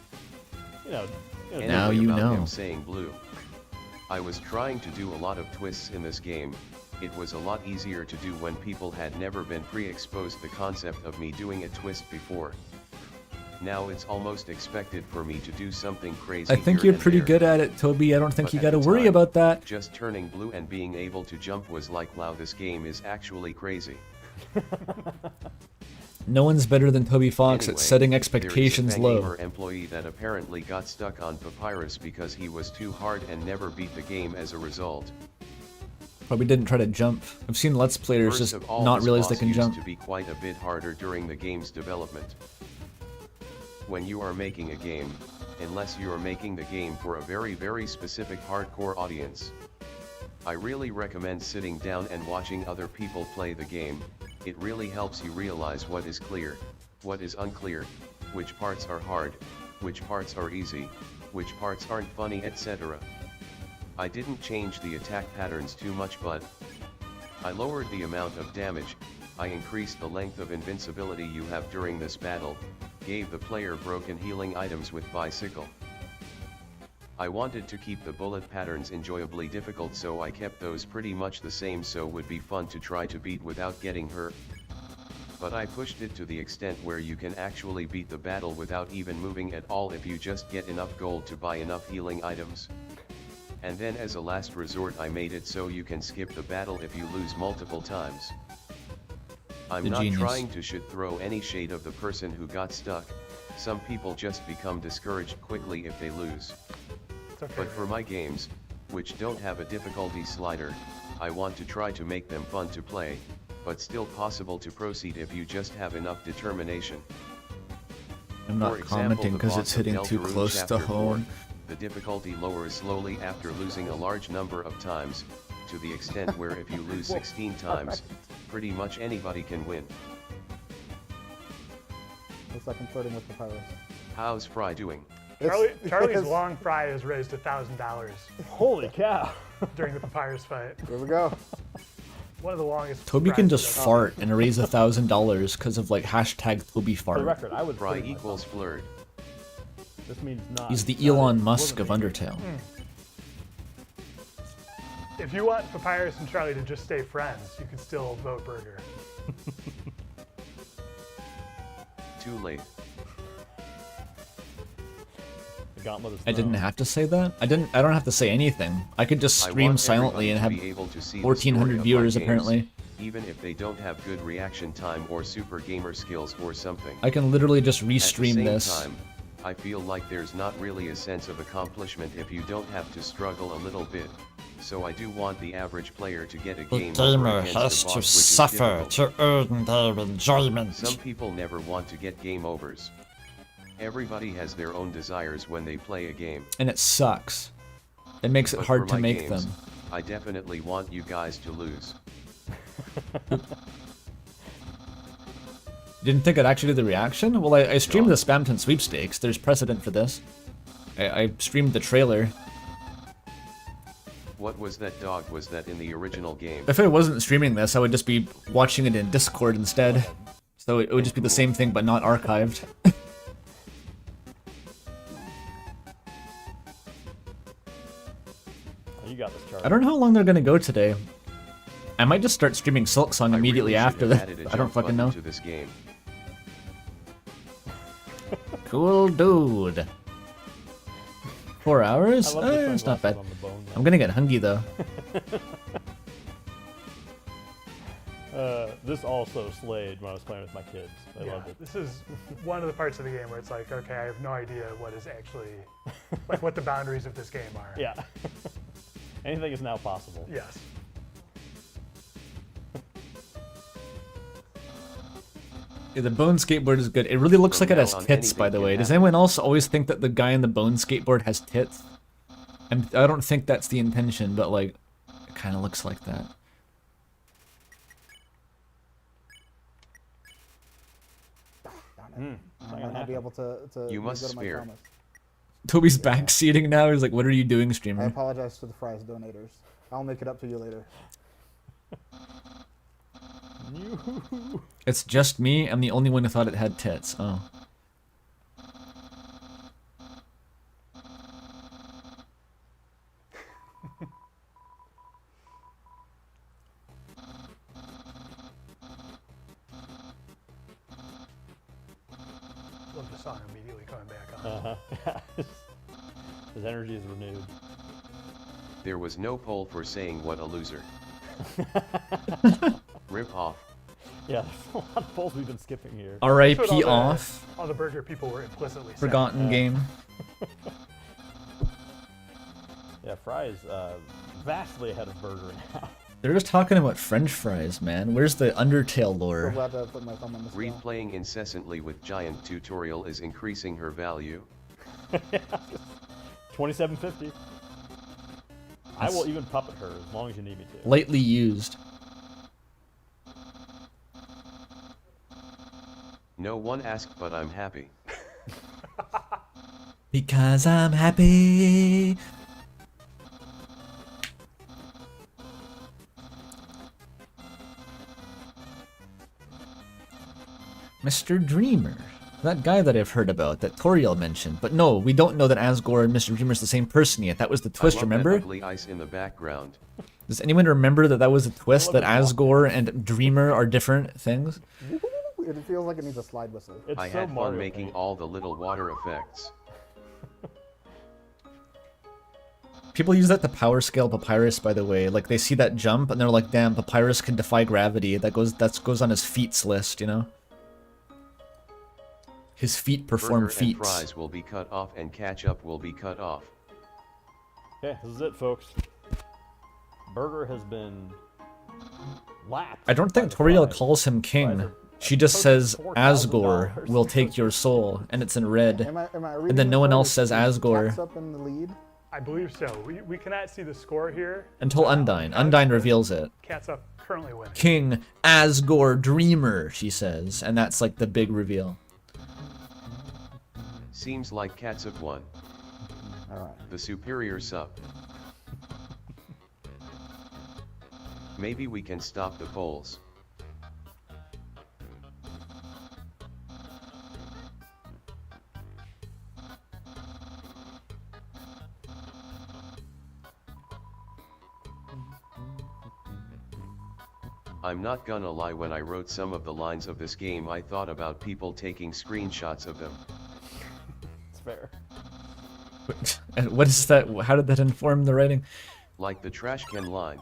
You know Now Anyway, you about know. him saying blue. I was trying to do a lot of twists in this game. It was a lot easier to do when people had never been pre-exposed the concept of me doing a twist before. Now it's almost expected for me to do something crazy. I think here you're and pretty there. good at it, Toby. I don't think But you at gotta the worry time, about that. Just turning blue and being able to jump was like, wow, this game is actually crazy. No one's better than Toby Fox Anyway, at setting there is expectations a low. gamer employee that apparently got stuck on Papyrus because he was too hard and never beat the game as a result. Probably didn't try to jump. I've seen Let's Players First just of all, not this realize they boss can used jump. to be quite a bit harder during the game's development. When you are making a game, unless you are making the game for a very specific hardcore audience, I really recommend sitting down and watching other people play the game. It really helps you realize what is clear, what is unclear, which parts are hard, which parts are easy, which parts aren't funny, etc. I didn't change the attack patterns too much, but I lowered the amount of damage, I increased the length of invincibility you have during this battle, gave the player broken healing items with bicycle. I wanted to keep the bullet patterns enjoyably difficult, so I kept those pretty much the same so would be fun to try to beat without getting hurt. But I pushed it to the extent where you can actually beat the battle without even moving at all if you just get enough gold to buy enough healing items. And then as a last resort I made it so you can skip the battle if you lose multiple times. I'm The not genius. trying to throw any shade of the person who got stuck. Some people just become discouraged quickly if they lose. It's okay. But for my games, which don't have a difficulty slider, I want to try to make them fun to play, but still possible to proceed if you just have enough determination. I'm not For example, commenting the because boss it's of hitting too Deltarune close to Chapter 4, home. the difficulty lowers slowly after losing a large number of times, to the extent where if you lose 16 times, pretty much anybody can win. Looks like I'm flirting with Papyrus. How's Fry doing? Charlie's it's- long fry has raised $1,000 Holy cow! during the Papyrus fight. Here we go. One of the longest. Toby can fries just I've fart and raise $1,000 because of like hashtag Toby For the fart. record, I would Fry flirt equals myself. flirt. This means not. He's the not Elon it. Musk of Wasn't me. Undertale. If you want Papyrus and Charlie to just stay friends, you can still vote Burger. Too late. The gauntlet is I didn't thrown. have to say that. I don't have to say anything. I could just I stream want silently and everybody have to be able to see the 1,400 story of my viewers games, apparently. even if they don't have good reaction time or super gamer skills or something. I can literally just At the restream same this. time, I feel like there's not really a sense of accomplishment if you don't have to struggle a little bit. So I do want the average player to get a The game over gamer against has the boss, to which is suffer difficult. to earn their enjoyment. Some people never want to get game overs. Everybody has their own desires when they play a game. And it sucks. It makes it But hard for to my make games, them. I definitely want you guys to lose. Didn't think I'd actually do the reaction? Well, I streamed No. the Spamton sweepstakes. There's precedent for this. I streamed the trailer. What was that dog? Was that in the original game? If I wasn't streaming this, I would just be watching it in Discord instead. So it would just be the same thing, but not archived. Oh, you got this, Charlie. I don't know how long they're gonna go today. I might just start streaming Silksong I immediately really should after have that. added a I don't jump fucking button know. To this game. Cool dude. 4 hours? I love the It's not sunglasses bad. on the bone, I'm gonna get hungry though. This also slayed when I was playing with my kids. I Yeah, loved it. this is one of the parts of the game where it's like, okay, I have no idea what is actually, like what the boundaries of this game are. Yeah. Anything is now possible. Yes. Yeah, the bone skateboard is good. It really looks From like it now has on, tits, by the anything way. can Does happen. anyone else always think that the guy in the bone skateboard has tits? I don't think that's the intention, but like, it kind of looks like that. I might not be able to You live must up to my spare. promise. Toby's backseating now. He's like, "What are you doing, I streamer?" apologize to the fries donators. I'll make it up to you later. It's just me. I'm the only one who thought it had tits. Oh. Love the song immediately coming back on. Uh-huh. His energy is renewed. There was no poll for saying what a loser. Rip off. Yeah, there's a lot of polls we've been skipping here. That's what R.I.P. all off. All the burger people were implicitly saying. Forgotten game. Yeah, Fry is vastly ahead of Burger now. They're just talking about French fries, man. Where's the Undertale So lore? glad to put my thumb on this. Replaying incessantly with giant tutorial is increasing her value. 27.50. I will even puppet her as long as you need me to. Lightly used. No one asked, but I'm happy. Because I'm happy. Mr. Dreamer. That guy that I've heard about, that Toriel mentioned. But no, we don't know that Asgore and Mr. Dreamer's the same person yet. That was the twist, I love remember? that ugly ice in the background. Does anyone remember that that was a twist, that love it. Asgore and Dreamer are different things? It feels like it needs a slide whistle. It's I so had fun Mario making Paint. all the little water effects. People use that to power scale Papyrus, by the way. Like, they see that jump, and they're like, damn, Papyrus can defy gravity. That goes on his feats list, you know? His feet perform Burger and feats. fries will be cut off and ketchup will be cut off. Okay, this is it, folks. Burger has been lapped. I don't think by the Toriel fries. calls him king. Fries are She just says, $4,000. Asgore will take your soul, and it's in red. Am I reading And then this no one right? else says Is Asgore. Cat's up in the lead? I believe so. We cannot see the score here. Until Undyne. Undyne reveals it. Cat's up currently winning. King Asgore Dreamer, she says. And that's like the big reveal. Seems like Catsup won. Alright. The superior sup. Maybe we can stop the polls. I'm not gonna lie, when I wrote some of the lines of this game I thought about people taking screenshots of them. It's fair. And what is that? How did that inform the writing? Like the trash can line.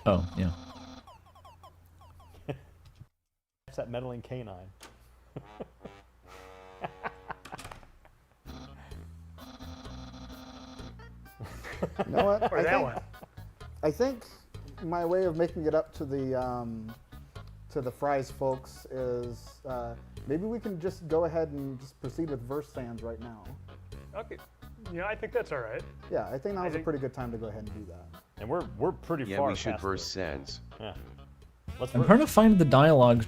Oh, yeah. It's that meddling canine. You know what? Or that one. I think my way of making it up to the fries folks is maybe we can just go ahead and just proceed with verse sands right now. Okay. I think that's all right. Yeah, I think now's a think- pretty good time to go ahead and do that. And we're pretty Yeah, far we should past verse it. Sans. Yeah. Let's I'm verse. trying to find the dialogue.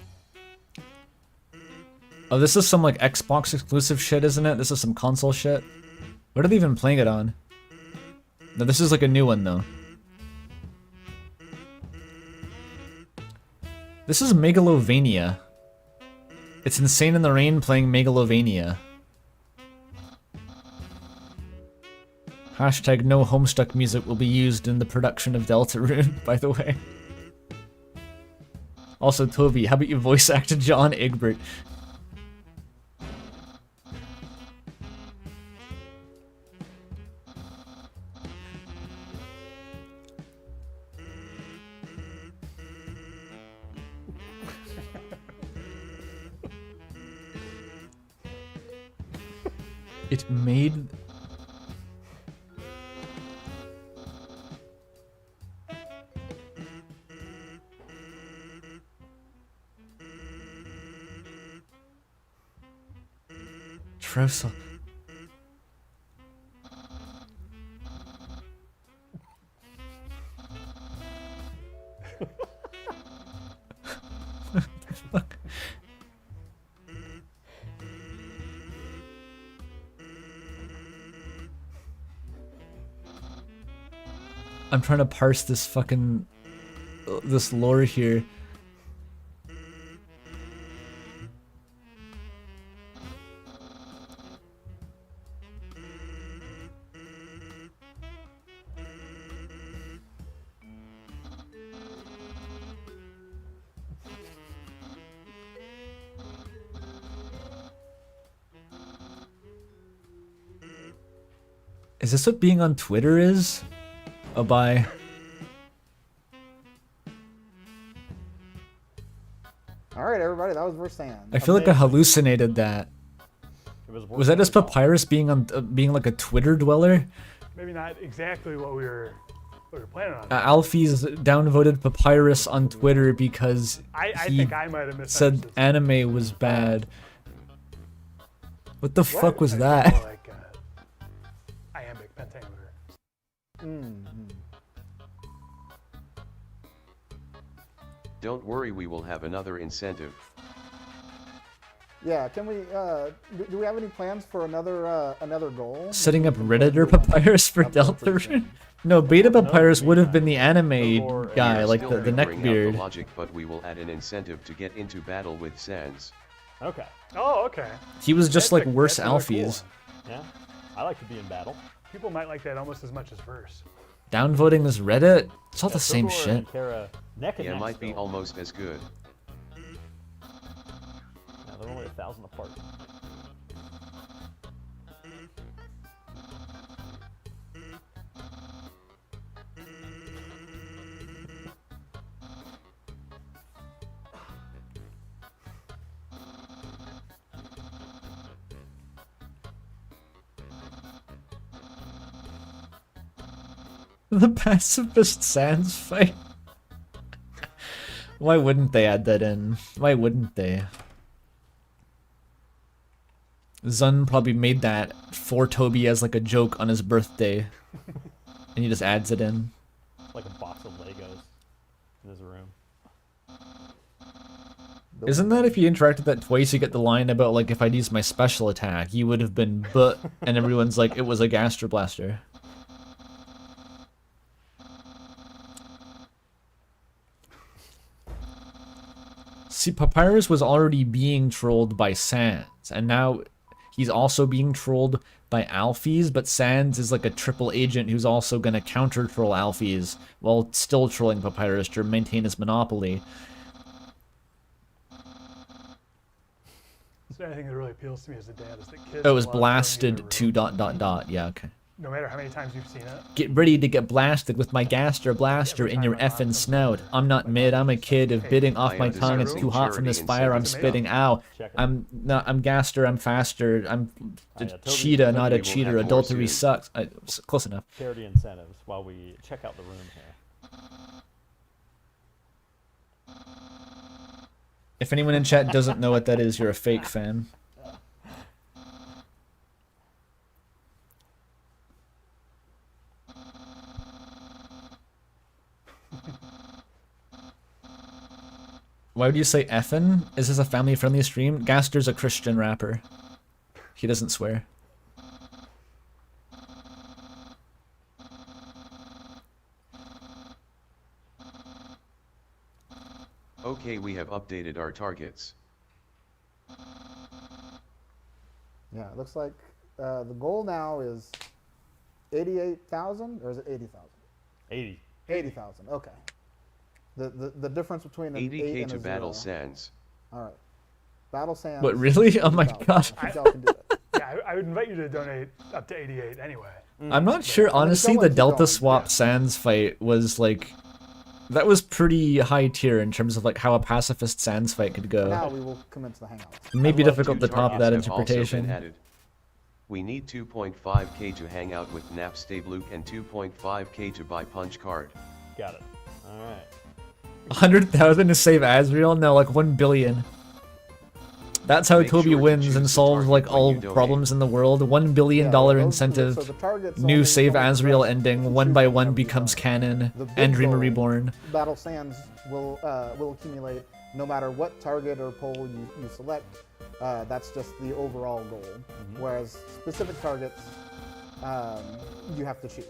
Oh, this is some like Xbox exclusive shit, isn't it? This is some console shit. What are they even playing it on? No, this is like a new one though. This is Megalovania. It's Insane in the Rain playing Megalovania. Hashtag no Homestuck music will be used in the production of Deltarune, by the way. Also, Toby, how about you voice act John Egbert? It made... Trousel. Fuck. I'm trying to parse this fucking this lore here. Is this what being on Twitter is? Oh, bye. All right, everybody, that was Versan. I feel like I Amazing. hallucinated that. It was, Was that just Papyrus being on being like a Twitter dweller? Maybe not exactly what we were planning on. Alfie's downvoted Papyrus on Twitter because I he think I might have said misunderstood. anime was bad. What the fuck was More that? like iambic pentameter. Don't worry, we will have another incentive. Yeah, can we? Do we have any plans for another goal? Setting up Redditor Papyrus for Delta Rune? No, Beta Papyrus would have been the anime guy, We are like still the figuring out neckbeard. the logic, but we will add an incentive to get into battle with Sans. Okay. Oh, okay. He was just like That's worse a really cool Alfies. one. Yeah. I like to be in battle. People might like that almost as much as verse. Downvoting is Reddit? It's all the same Togor shit. and Kara neck and Yeah, neck might be still. almost as good. Yeah, they're only 1,000 apart. The pacifist Sans fight. Why wouldn't they add that in? Why wouldn't they? Zun probably made that for Toby as like a joke on his birthday. And he just adds it in. Like a box of Legos in his room. Isn't that if you interacted that twice, you get the line about like if I'd used my special attack, you would have been but, and everyone's like, it was a Gaster Blaster. See, Papyrus was already being trolled by Sans, and now he's also being trolled by Alfies, but Sans is like a triple agent who's also gonna counter troll Alfies while still trolling Papyrus to maintain his monopoly. So anything that really appeals to me as a dad is that kids. Oh, it was love going blasted into a to room, dot dot dot. Yeah, okay. No matter how many times you've seen it. Get ready to get blasted with my Gaster Blaster in your effing snout. I'm not mid, I'm a kid of bidding off my tongue. It's too hot from this fire, I'm spitting. Ow. I'm Gaster, I'm faster. I'm a Toby- cheetah, not a Toby will cheater. have more Adultery soon. sucks. Close enough. Charity incentives while we check out the room here. If anyone in chat doesn't know what that is, you're a fake fan. Why would you say effin'? Is this a family-friendly stream? Gaster's a Christian rapper. He doesn't swear. Okay, we have updated our targets. Yeah, it looks like the goal now is 88,000, or is it 80,000? 80. 80,000. Okay. The difference between an 8 80k and to a battle 0. Sans. All right. Battle Sans. What, really? Oh my 80,000. god. I think y'all can do it. Yeah, I would invite you to donate up to 88 anyway. I'm not sure, honestly, the someone's Delta going, Swap yeah. Sans fight was like... That was pretty high tier in terms of like how a pacifist Sans fight could go. Now we will commence the hangouts. Maybe I love difficult to Two top that targets have also been interpretation. added. We need 2.5k to hang out with Napstable Luke and 2.5k to buy punch card. Got it. Alright. 100,000 to save Azrael? No, like 1 billion. That's how Make Toby sure to wins choose and the solves target like when all you donate. problems in the world. $1 billion Yeah, those- incentive. so the target's New only- save only Azrael progress. ending. You One choose by whenever one you becomes donate. canon. The big And Dreamer goal, Reborn. Battle Sands will accumulate no matter what target or poll you select. That's just the overall goal. Whereas specific targets, you have to choose.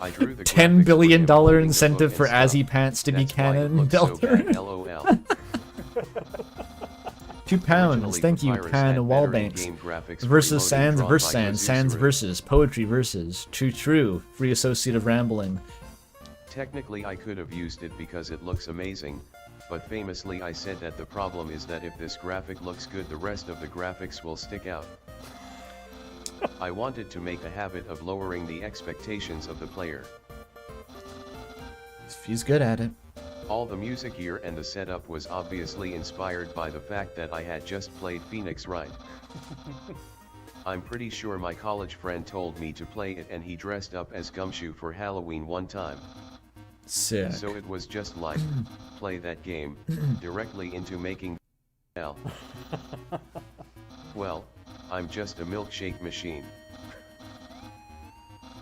I drew the $10 graphics billion for him holding the incentive book for and stuff. Azzy Pants to be That's why it canon. looks so Delta. bad, LOL. £2. Originally, Thank you, Papyrus Pan had better Wallbanks. in-game graphics for Versus emoting Sans drawn versus by Sans. Yozu Sans Suru. versus. Poetry versus. True. Free associate of rambling. Technically I could have used it because it looks amazing, but famously I said that the problem is that if this graphic looks good the rest of the graphics will stick out. I wanted to make a habit of lowering the expectations of the player. He's good at it. All the music here and the setup was obviously inspired by the fact that I had just played Phoenix Wright. I'm pretty sure my college friend told me to play it and he dressed up as Gumshoe for Halloween one time. Sick. So it was just like, play that game, directly into making L. Well, I'm just a milkshake machine.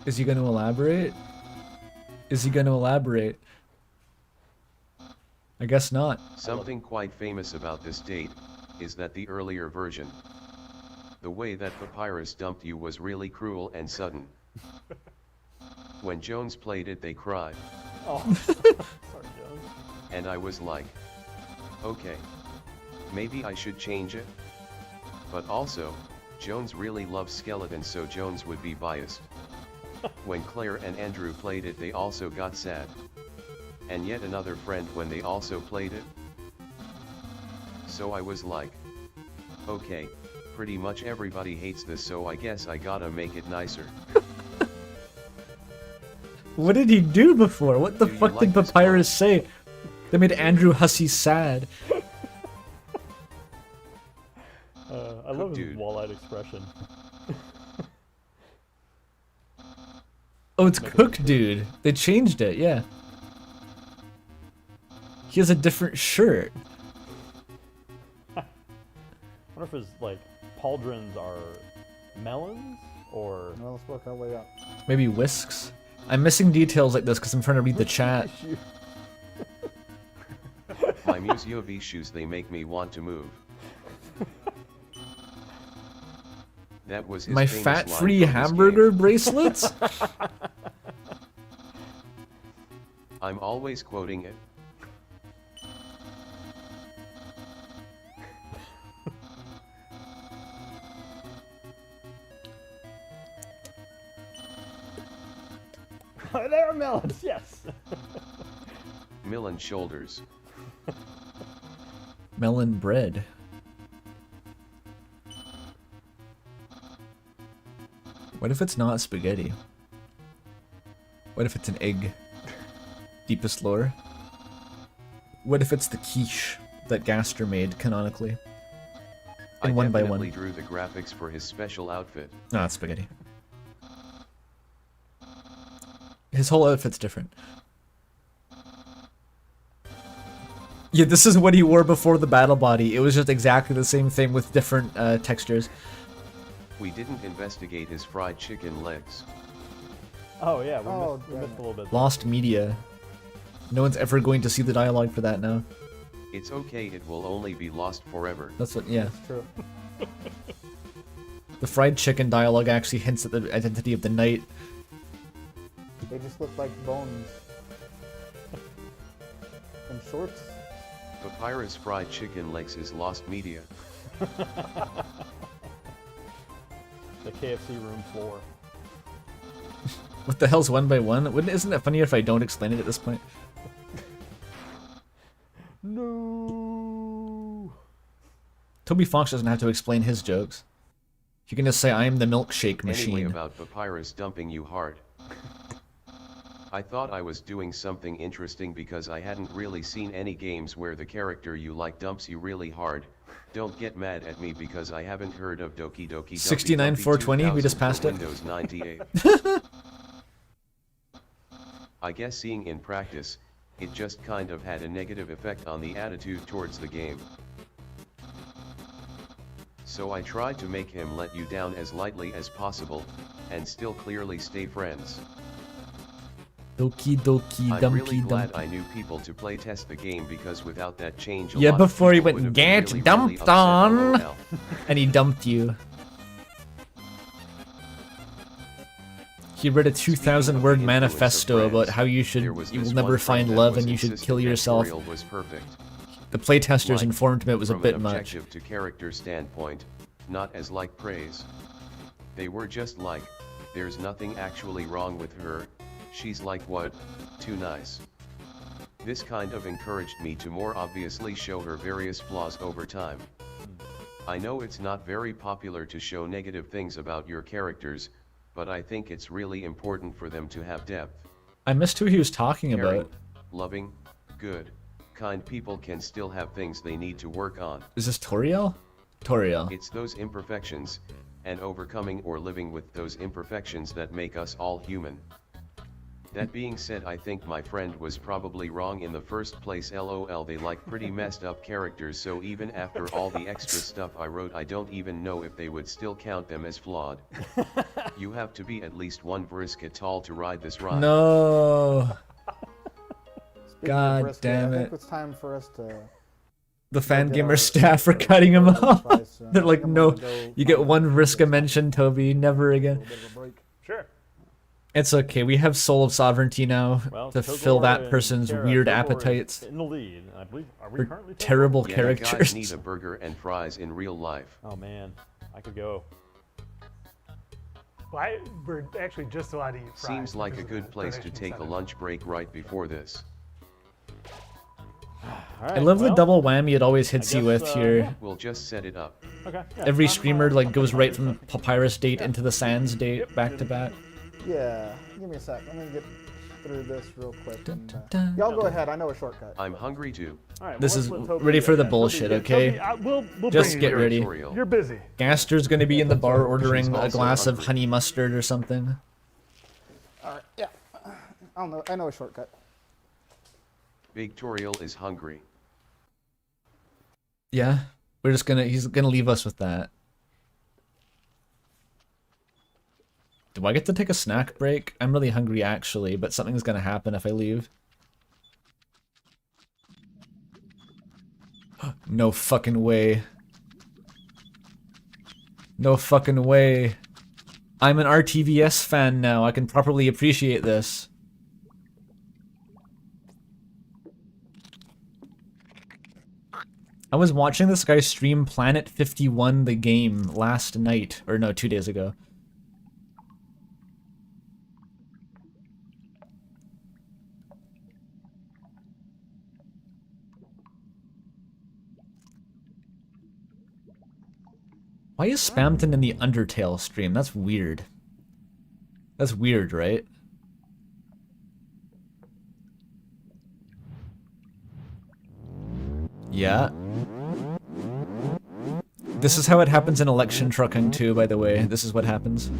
Is he going to elaborate? Is he going to elaborate? I guess not. Something quite famous about this date, is that the earlier version, the way that Papyrus dumped you was really cruel and sudden. When Jones played it they cried. Oh, sorry, Jones. And I was like, okay, maybe I should change it. But also, Jones really loves skeletons, so Jones would be biased. When Claire and Andrew played it they also got sad. And yet another friend when they also played it. So I was like, okay, pretty much everybody hates this, so I guess I gotta make it nicer. What did he do before? What the Do you fuck did like this Papyrus say? They made Andrew Hussey sad. I love his Dude. wall-eyed expression. Oh, it's Cook Dude. They changed it, yeah. He has a different shirt. I wonder if his, like, pauldrons are melons, or... Well, let's work our way up. Maybe whisks. I'm missing details like this because I'm trying to read the chat. My Museo shoes, they make me want to move. That was his My famous fat-free line from this hamburger game. bracelets? I'm always quoting it. There are melons, yes! Melon shoulders. Melon bread. What if it's not spaghetti? What if it's an egg? Deepest lore? What if it's the quiche that Gaster made canonically? I In one by definitely one. drew the graphics for his special outfit. No, it's spaghetti. His whole outfit's different. Yeah, this is what he wore before the battle body. It was just exactly the same thing with different textures. We didn't investigate his fried chicken legs. Oh, yeah, we Oh, missed damn a it. little bit. Lost media. No one's ever going to see the dialogue for that now. It's okay, it will only be lost forever. That's what, yeah. It's true. The fried chicken dialogue actually hints at the identity of the knight. They just look like bones. And shorts. Papyrus fried chicken legs is lost media. The KFC room floor. What the hell's one by one? Isn't it funnier if I don't explain it at this point? No. Toby Fox doesn't have to explain his jokes. You can just say, I am the milkshake machine. Anyway, about Papyrus dumping you hard. I thought I was doing something interesting because I hadn't really seen any games where the character you like dumps you really hard. Don't get mad at me because I haven't heard of Doki Doki Dumpy 69 Dumpy 420, we just 2000 passed for it. Windows 98. I guess seeing in practice, it just kind of had a negative effect on the attitude towards the game. So I tried to make him let you down as lightly as possible, and still clearly stay friends. Doki Doki I'm Dumpy really glad Dumpy. I knew people to play test the game because without that change a Yeah, lot of before he people went, would have been "Get really, dumped really upset, on." LOL. And he dumped you. He read a 2,000 word Speaking of the influence of manifesto about friends, how you there was will this never one friend find that love was and you should insistent kill that yourself. Ariel was perfect. The playtesters Like, informed him it was a from bit an much. objective to character standpoint, not as like praise. They were just like, there's nothing actually wrong with her, she's like what, too nice. This kind of encouraged me to more obviously show her various flaws over time. I know it's not very popular to show negative things about your characters, but I think it's really important for them to have depth. I missed who he was talking Caring, about. loving, good, kind people can still have things they need to work on. Is this Toriel? Toriel. It's those imperfections, and overcoming or living with those imperfections that make us all human. That being said, I think my friend was probably wrong in the first place. LOL, they like pretty messed up characters, so even after all the extra stuff I wrote, I don't even know if they would still count them as flawed. You have to be at least 1 Vriska tall to ride this ride. No. Speaking God of risk, damn I it. think it's time for us to. The fan get gamer our- staff are our- cutting him our off. prize soon. They're I like, think I'm no, gonna go you get find 1 a Vriska mention, Toby, never again. little bit of a break. Sure. It's okay, we have Soul of Sovereignty now Well, to Togor fill that and person's Kara, weird Togor is appetites. in the lead. I believe. Are we For currently Togor? terrible Yeah, you guys characters. need a burger and fries in real life. Oh man, I could go. Well, we're actually just allowed to eat fries. Seems like a because of good the place to donation take a incentive. lunch break right before this. All right, I love well, the double whammy it always hits you guess, with here. yeah. We'll just set it up. Okay. yeah, Every I'm, streamer like goes right from Papyrus date into the Sans date Yep. back to back. Yeah, give me a sec. Let me get through this real quick. And, dun. y'all go ahead. I know a shortcut. I'm hungry too. All right, This well, is let's let Toby ready do for the that. bullshit, Toby, okay? Toby, we'll Just bring get you ready. Tutorial. You're busy. Gaster's gonna be in the bar ordering a also glass of hungry. honey mustard or something. All right. Yeah. I know a shortcut. Big Toriel is hungry. Yeah, he's gonna leave us with that. Do I get to take a snack break? I'm really hungry actually, but something's gonna happen if I leave. No fucking way. No fucking way. I'm an RTVS fan now. I can properly appreciate this. I was watching this guy stream Planet 51 the game last night, or no, 2 days ago. Why is Spamton in the Undertale stream? That's weird. That's weird, right? Yeah. This is how it happens in election trucking too, by the way. This is what happens.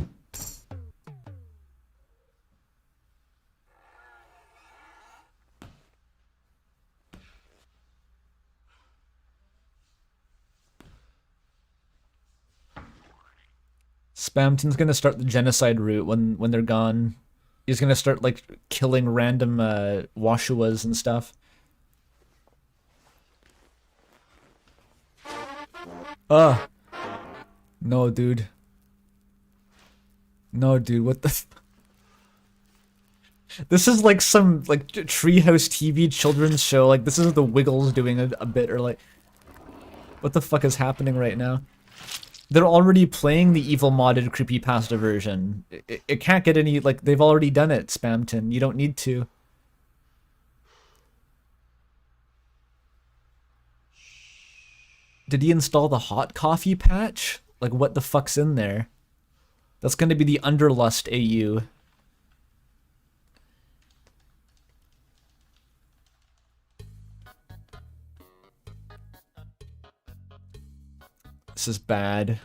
Spamton's gonna start the genocide route when they're gone. He's gonna start like killing random Washuas and stuff. No, dude. No, dude, what the This is like some like Treehouse TV children's show. Like this is the Wiggles doing a bit, or like what the fuck is happening right now? They're already playing the evil modded creepypasta version. It can't get any, like, they've already done it, Spamton. You don't need to. Did he install the hot coffee patch? Like, what the fuck's in there? That's gonna be the Underlust AU. This is bad.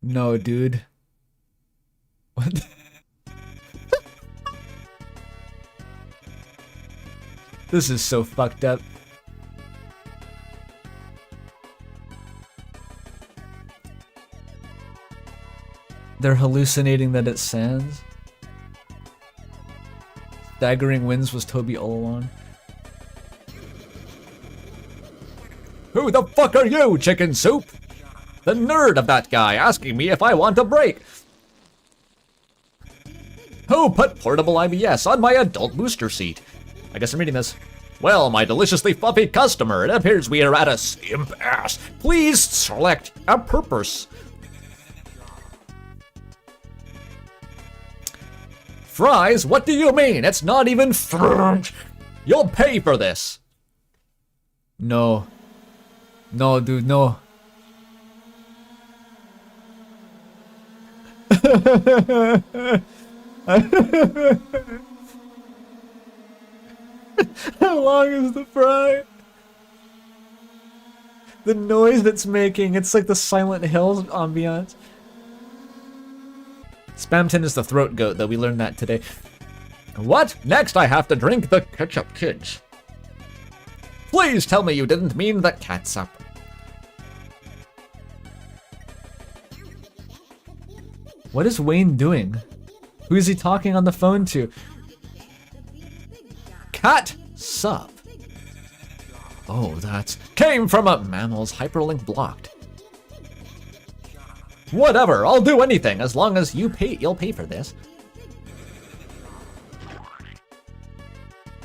No, dude. What? This is so fucked up. They're hallucinating that it's Sans. Staggering Winds was Toby all along. Who the fuck are you, Chicken Soup? The nerd of that guy asking me if I want a break. Who put portable IBS on my adult booster seat? I guess I'm reading this. Well, my deliciously fluffy customer, it appears we are at a impasse. Please select a purpose. Fries? What do you mean? It's not even French. You'll pay for this. No. No, dude, no. How long is the fry? The noise it's making, it's like the Silent Hills ambiance. Spamton is the throat goat, though. We learned that today. What? Next I have to drink the ketchup kids. Please tell me you didn't mean the catsup. What is Wayne doing? Who is he talking on the phone to? Cat sup. Oh, that's came from a mammal's hyperlink blocked. Whatever, I'll do anything as long as you'll pay for this.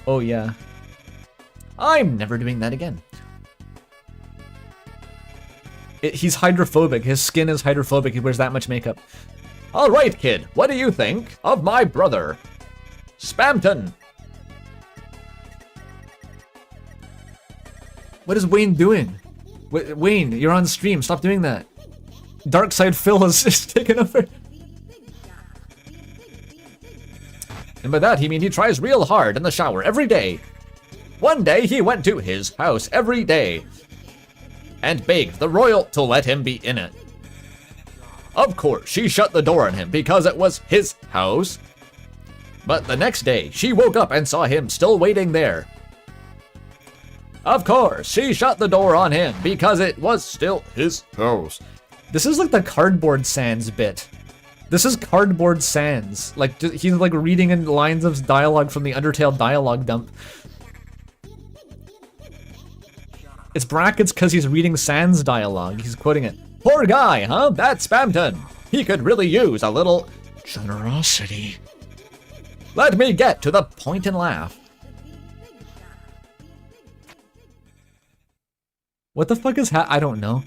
Oh yeah. I'm never doing that again. He's hydrophobic. His skin is hydrophobic. He wears that much makeup. All right, kid. What do you think of my brother, Spamton? What is Wayne doing? Wayne, you're on stream. Stop doing that. Darkside Phil is just taking over. And by that he means he tries real hard in the shower every day. One day he went to his house every day and begged the royal to let him be in it. Of course, she shut the door on him because it was his house. But the next day, she woke up and saw him still waiting there. Of course, she shut the door on him because it was still his house. This is like the Cardboard Sans bit. This is Cardboard Sans. Like, he's like reading in lines of dialogue from the Undertale dialogue dump. It's brackets because he's reading Sans dialogue. He's quoting it. Poor guy, huh? That's Spamton. He could really use a little generosity. Let me get to the point and laugh. What the fuck is I don't know.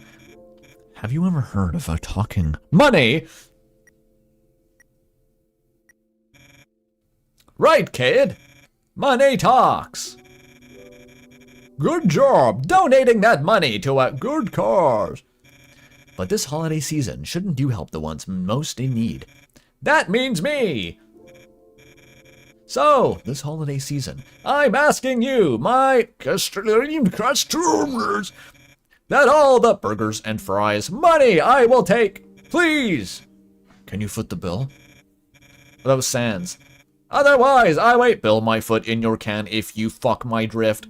Have you ever heard of a talking money? Right, kid. Money talks. Good job donating that money to a good cause. But this holiday season, shouldn't you help the ones most in need? That means me! So, this holiday season, I'm asking you, my customers, that all the burgers and fries money I will take, please! Can you foot the bill? That was Sans. Otherwise, I won't bill my foot in your can if you fuck my drift.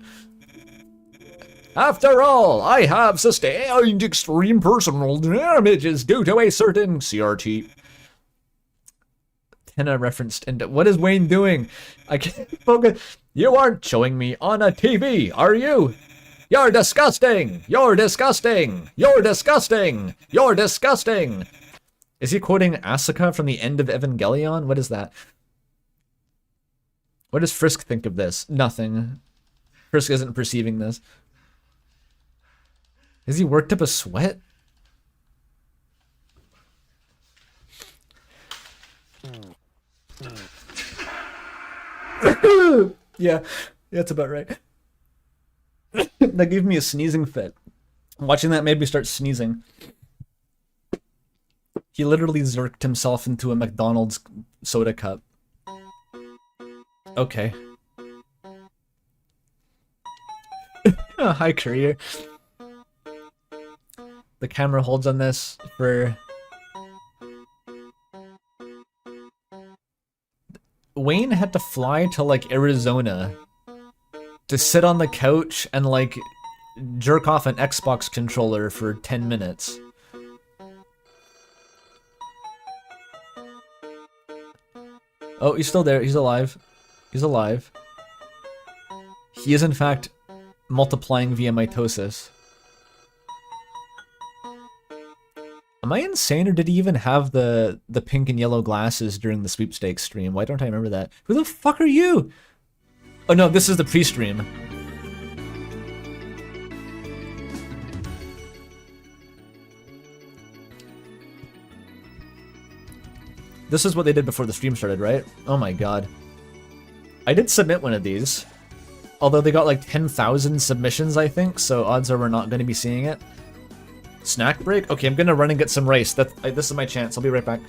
After all, I have sustained extreme personal damages due to a certain CRT. Tenna referenced into what is Wayne doing? I can't focus. You aren't showing me on a TV, are you? You're disgusting! You're disgusting! You're disgusting! You're disgusting! Is he quoting Asuka from the end of Evangelion? What is that? What does Frisk think of this? Nothing. Frisk isn't perceiving this. Has he worked up a sweat? Yeah, that's about right. That gave me a sneezing fit. Watching that made me start sneezing. He literally zerked himself into a McDonald's soda cup. Okay. Oh, hi, Courier. The camera holds on this for... Wayne had to fly to, like, Arizona to sit on the couch and, like, jerk off an Xbox controller for 10 minutes. Oh, he's still there. He's alive. He's alive. He is, in fact, multiplying via mitosis. Am I insane, or did he even have the pink and yellow glasses during the sweepstakes stream? Why don't I remember that? Who the fuck are you? Oh no, this is the pre-stream. This is what they did before the stream started, right? Oh my god. I did submit one of these. although they got like 10,000 submissions, I think, so odds are we're not going to be seeing it. Snack break? Okay, I'm gonna run and get some rice. This is my chance. I'll be right back.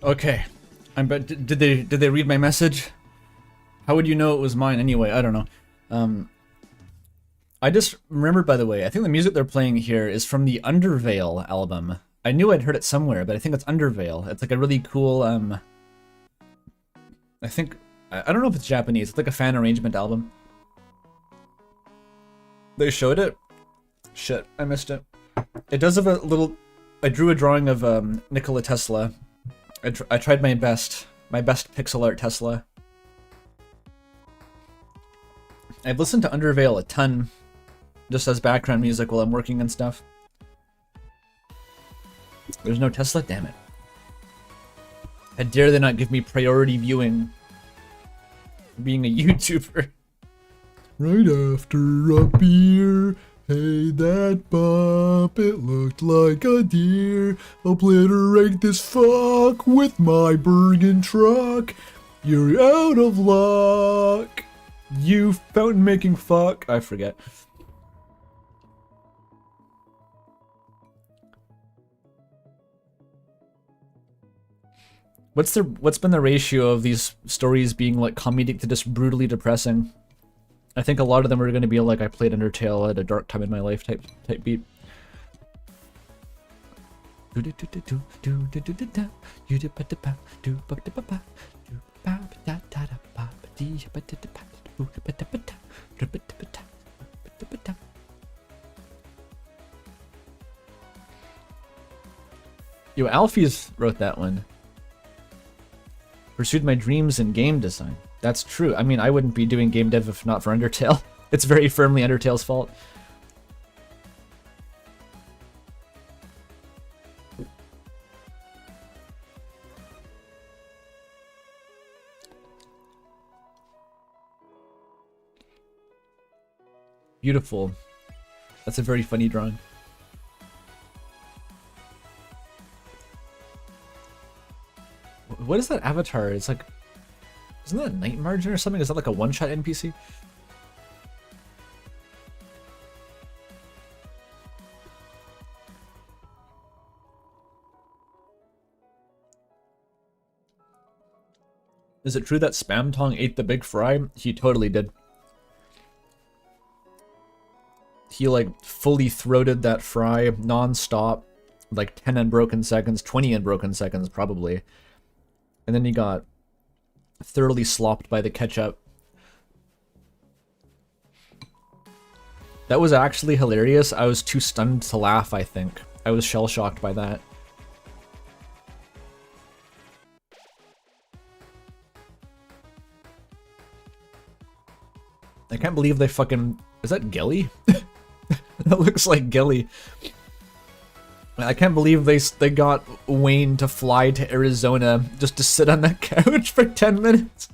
Okay, did they read my message? How would you know it was mine anyway? I don't know. I just remembered, by the way, I think the music they're playing here is from the Undertale album. I knew I'd heard it somewhere, but I think it's Undertale. It's like a really cool I think I don't know if it's Japanese. It's like a fan arrangement album. They showed it. Shit, I missed it. It does have a little. I drew a drawing of Nikola Tesla. I tried my best pixel art Tesla. I've listened to Undertale a ton, just as background music while I'm working and stuff. There's no Tesla? Damn it. How dare they not give me priority viewing for being a YouTuber? Right after a beer, hey, that bump, it looked like a deer. Obliterate this fuck with my Bergen truck. You're out of luck. You fountain making fuck. I forget. What's been the ratio of these stories being like comedic to just brutally depressing? I think a lot of them are going to be like I played Undertale at a dark time in my life type beat. Yo, Alfie's wrote that one. Pursued my dreams in game design. That's true. I mean, I wouldn't be doing game dev if not for Undertale. It's very firmly Undertale's fault. Beautiful. That's a very funny drawing. What is that avatar? It's like, isn't that a Night Margin or something? Is that like a one-shot NPC? Is it true that Spam Tong ate the big fry? He totally did. He like fully throated that fry non-stop, like 10 unbroken seconds, 20 unbroken seconds probably. And then he got thoroughly slopped by the ketchup. That was actually hilarious. I was too stunned to laugh, I think. I was shell-shocked by that. I can't believe they fucking... Is that Gelly? That looks like Gelly. I can't believe they got Wayne to fly to Arizona just to sit on that couch for 10 minutes.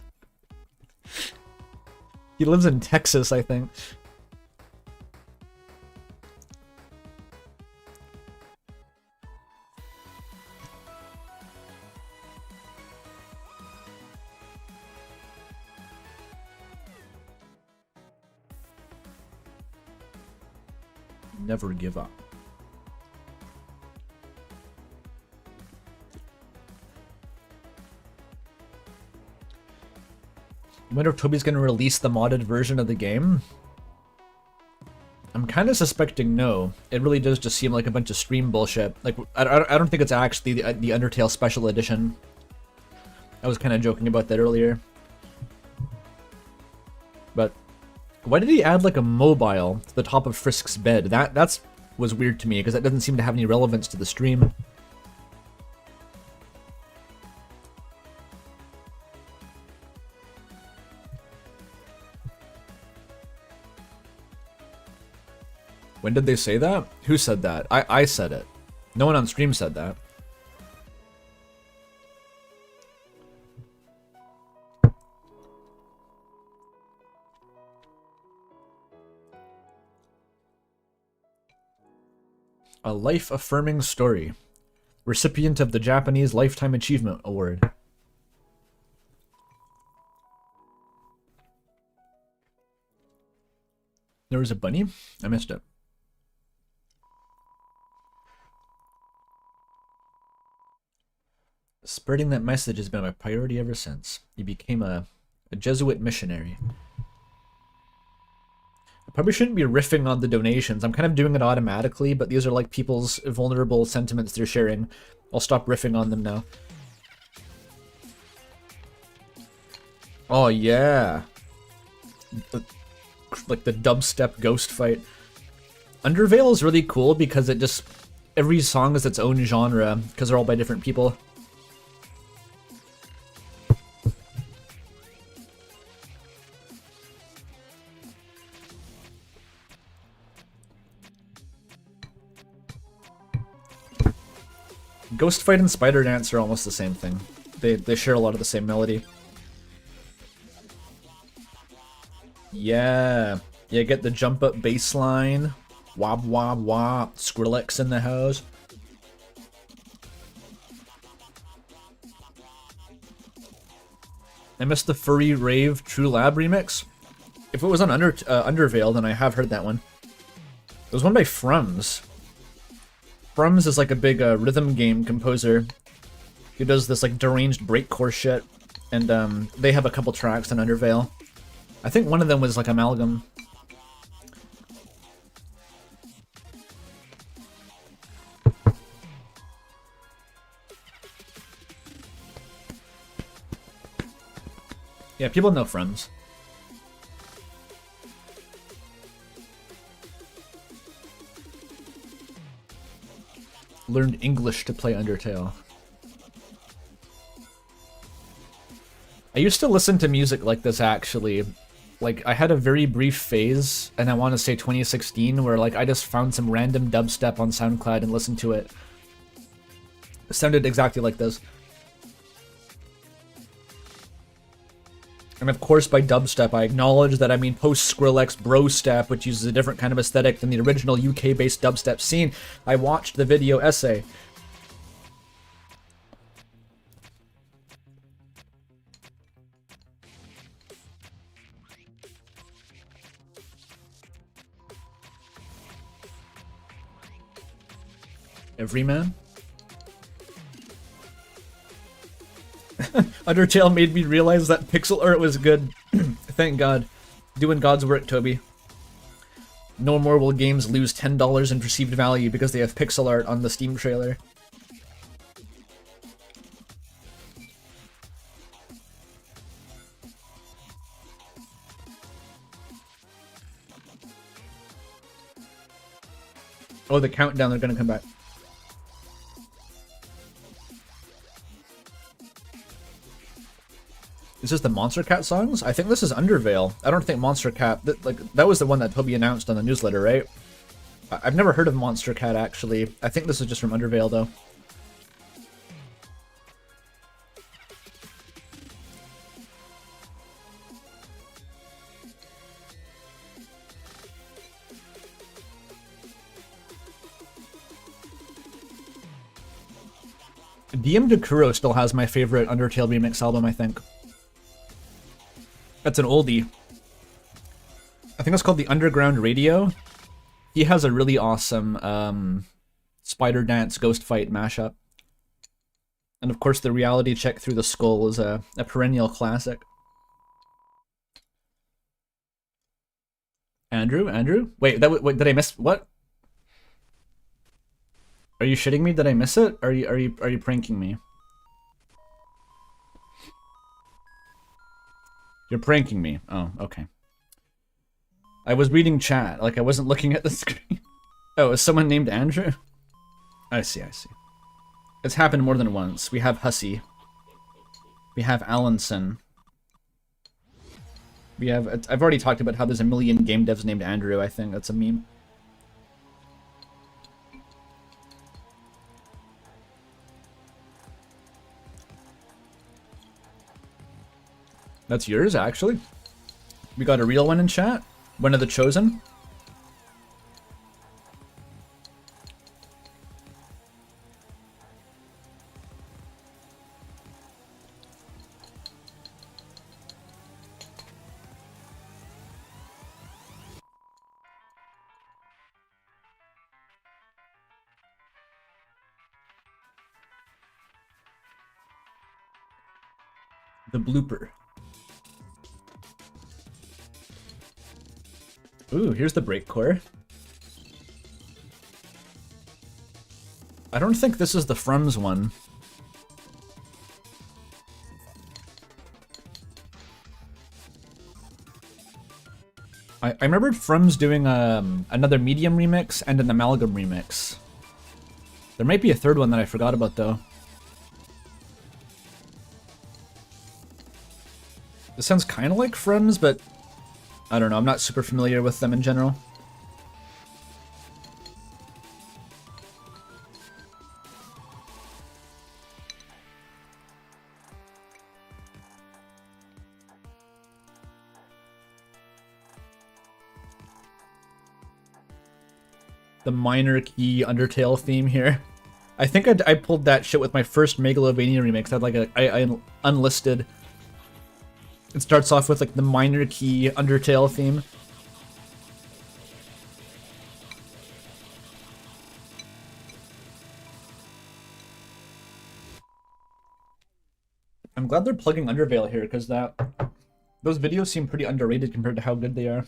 He lives in Texas, I think. Never give up. I wonder if Toby's going to release the modded version of the game. I'm kind of suspecting no. It really does just seem like a bunch of stream bullshit. Like, I don't think it's actually the Undertale Special Edition. I was kind of joking about that earlier. But why did he add like a mobile to the top of Frisk's bed? That's was weird to me because that doesn't seem to have any relevance to the stream. When did they say that? Who said that? I said it. No one on stream said that. A life-affirming story. Recipient of the Japanese Lifetime Achievement Award. There was a bunny? I missed it. Spreading that message has been my priority ever since. You became a Jesuit missionary. I probably shouldn't be riffing on the donations. I'm kind of doing it automatically, but these are like people's vulnerable sentiments they're sharing. I'll stop riffing on them now. Oh yeah. Like the dubstep ghost fight. Undertale is really cool because it just... Every song is its own genre, because they're all by different people. Ghost Fight and Spider Dance are almost the same thing. They share a lot of the same melody. Yeah. Yeah, get the jump up bass line. Wob wob wob. Skrillex in the house. I missed the Furry Rave True Lab remix. If it was on Undertale, then I have heard that one. It was one by Frums. Frums is like a big rhythm game composer who does this like deranged breakcore shit, and they have a couple tracks on Undertale. I think one of them was like Amalgam. Yeah, people know Frums. Learned English to play Undertale. I used to listen to music like this, actually. Like, I had a very brief phase, and I want to say 2016, where like I just found some random dubstep on SoundCloud and listened to it. It sounded exactly like this. And of course, by dubstep, I acknowledge that I mean post-Skrillex bro step, which uses a different kind of aesthetic than the original UK-based dubstep scene. I watched the video essay. Everyman? Undertale made me realize that pixel art was good. Thank God. Doing God's work, Toby. No more will games lose $10 in perceived value because they have pixel art on the Steam trailer. Oh, the countdown, they're gonna come back. Is this the Monster Cat songs? I think this is Undertale. I don't think Monster Cat... that was the one that Toby announced on the newsletter, right? I've never heard of Monster Cat, actually. I think this is just from Undertale, though. DM Dekuro still has my favorite Undertale remix album, I think. That's an oldie. I think it's called the Underground Radio. He has a really awesome Spider Dance Ghost Fight mashup. And of course the Reality Check Through the Skull is a perennial classic. Andrew? Wait, did I miss what? Are you shitting me? Did I miss it? Are you pranking me? You're pranking me. Oh, okay. I was reading chat, like I wasn't looking at the screen. Oh, is someone named Andrew? I see. It's happened more than once. We have Hussey. We have Allenson. We have... I've already talked about how there's a million game devs named Andrew, I think. That's a meme. That's yours, actually? We got a real one in chat? One of the chosen? The blooper. Ooh, here's the breakcore. I don't think this is the Frums one. I remembered Frums doing another medium remix and an amalgam remix. There might be a third one that I forgot about though. This sounds kind of like Frums, but I don't know, I'm not super familiar with them in general. The minor key Undertale theme here. I think I pulled that shit with my first Megalovania remix. I had like I unlisted. It starts off with like the minor key Undertale theme. I'm glad they're plugging Undertale here because those videos seem pretty underrated compared to how good they are.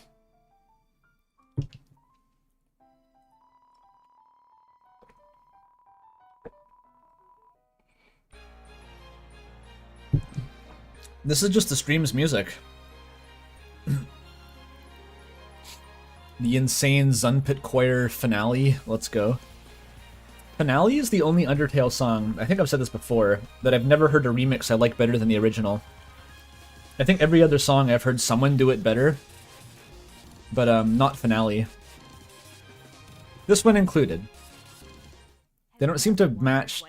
This is just the stream's music. The insane Zunpit Choir finale. Let's go. Finale is the only Undertale song, I think I've said this before, that I've never heard a remix I like better than the original. I think every other song I've heard someone do it better, but not Finale. This one included. They don't seem to match.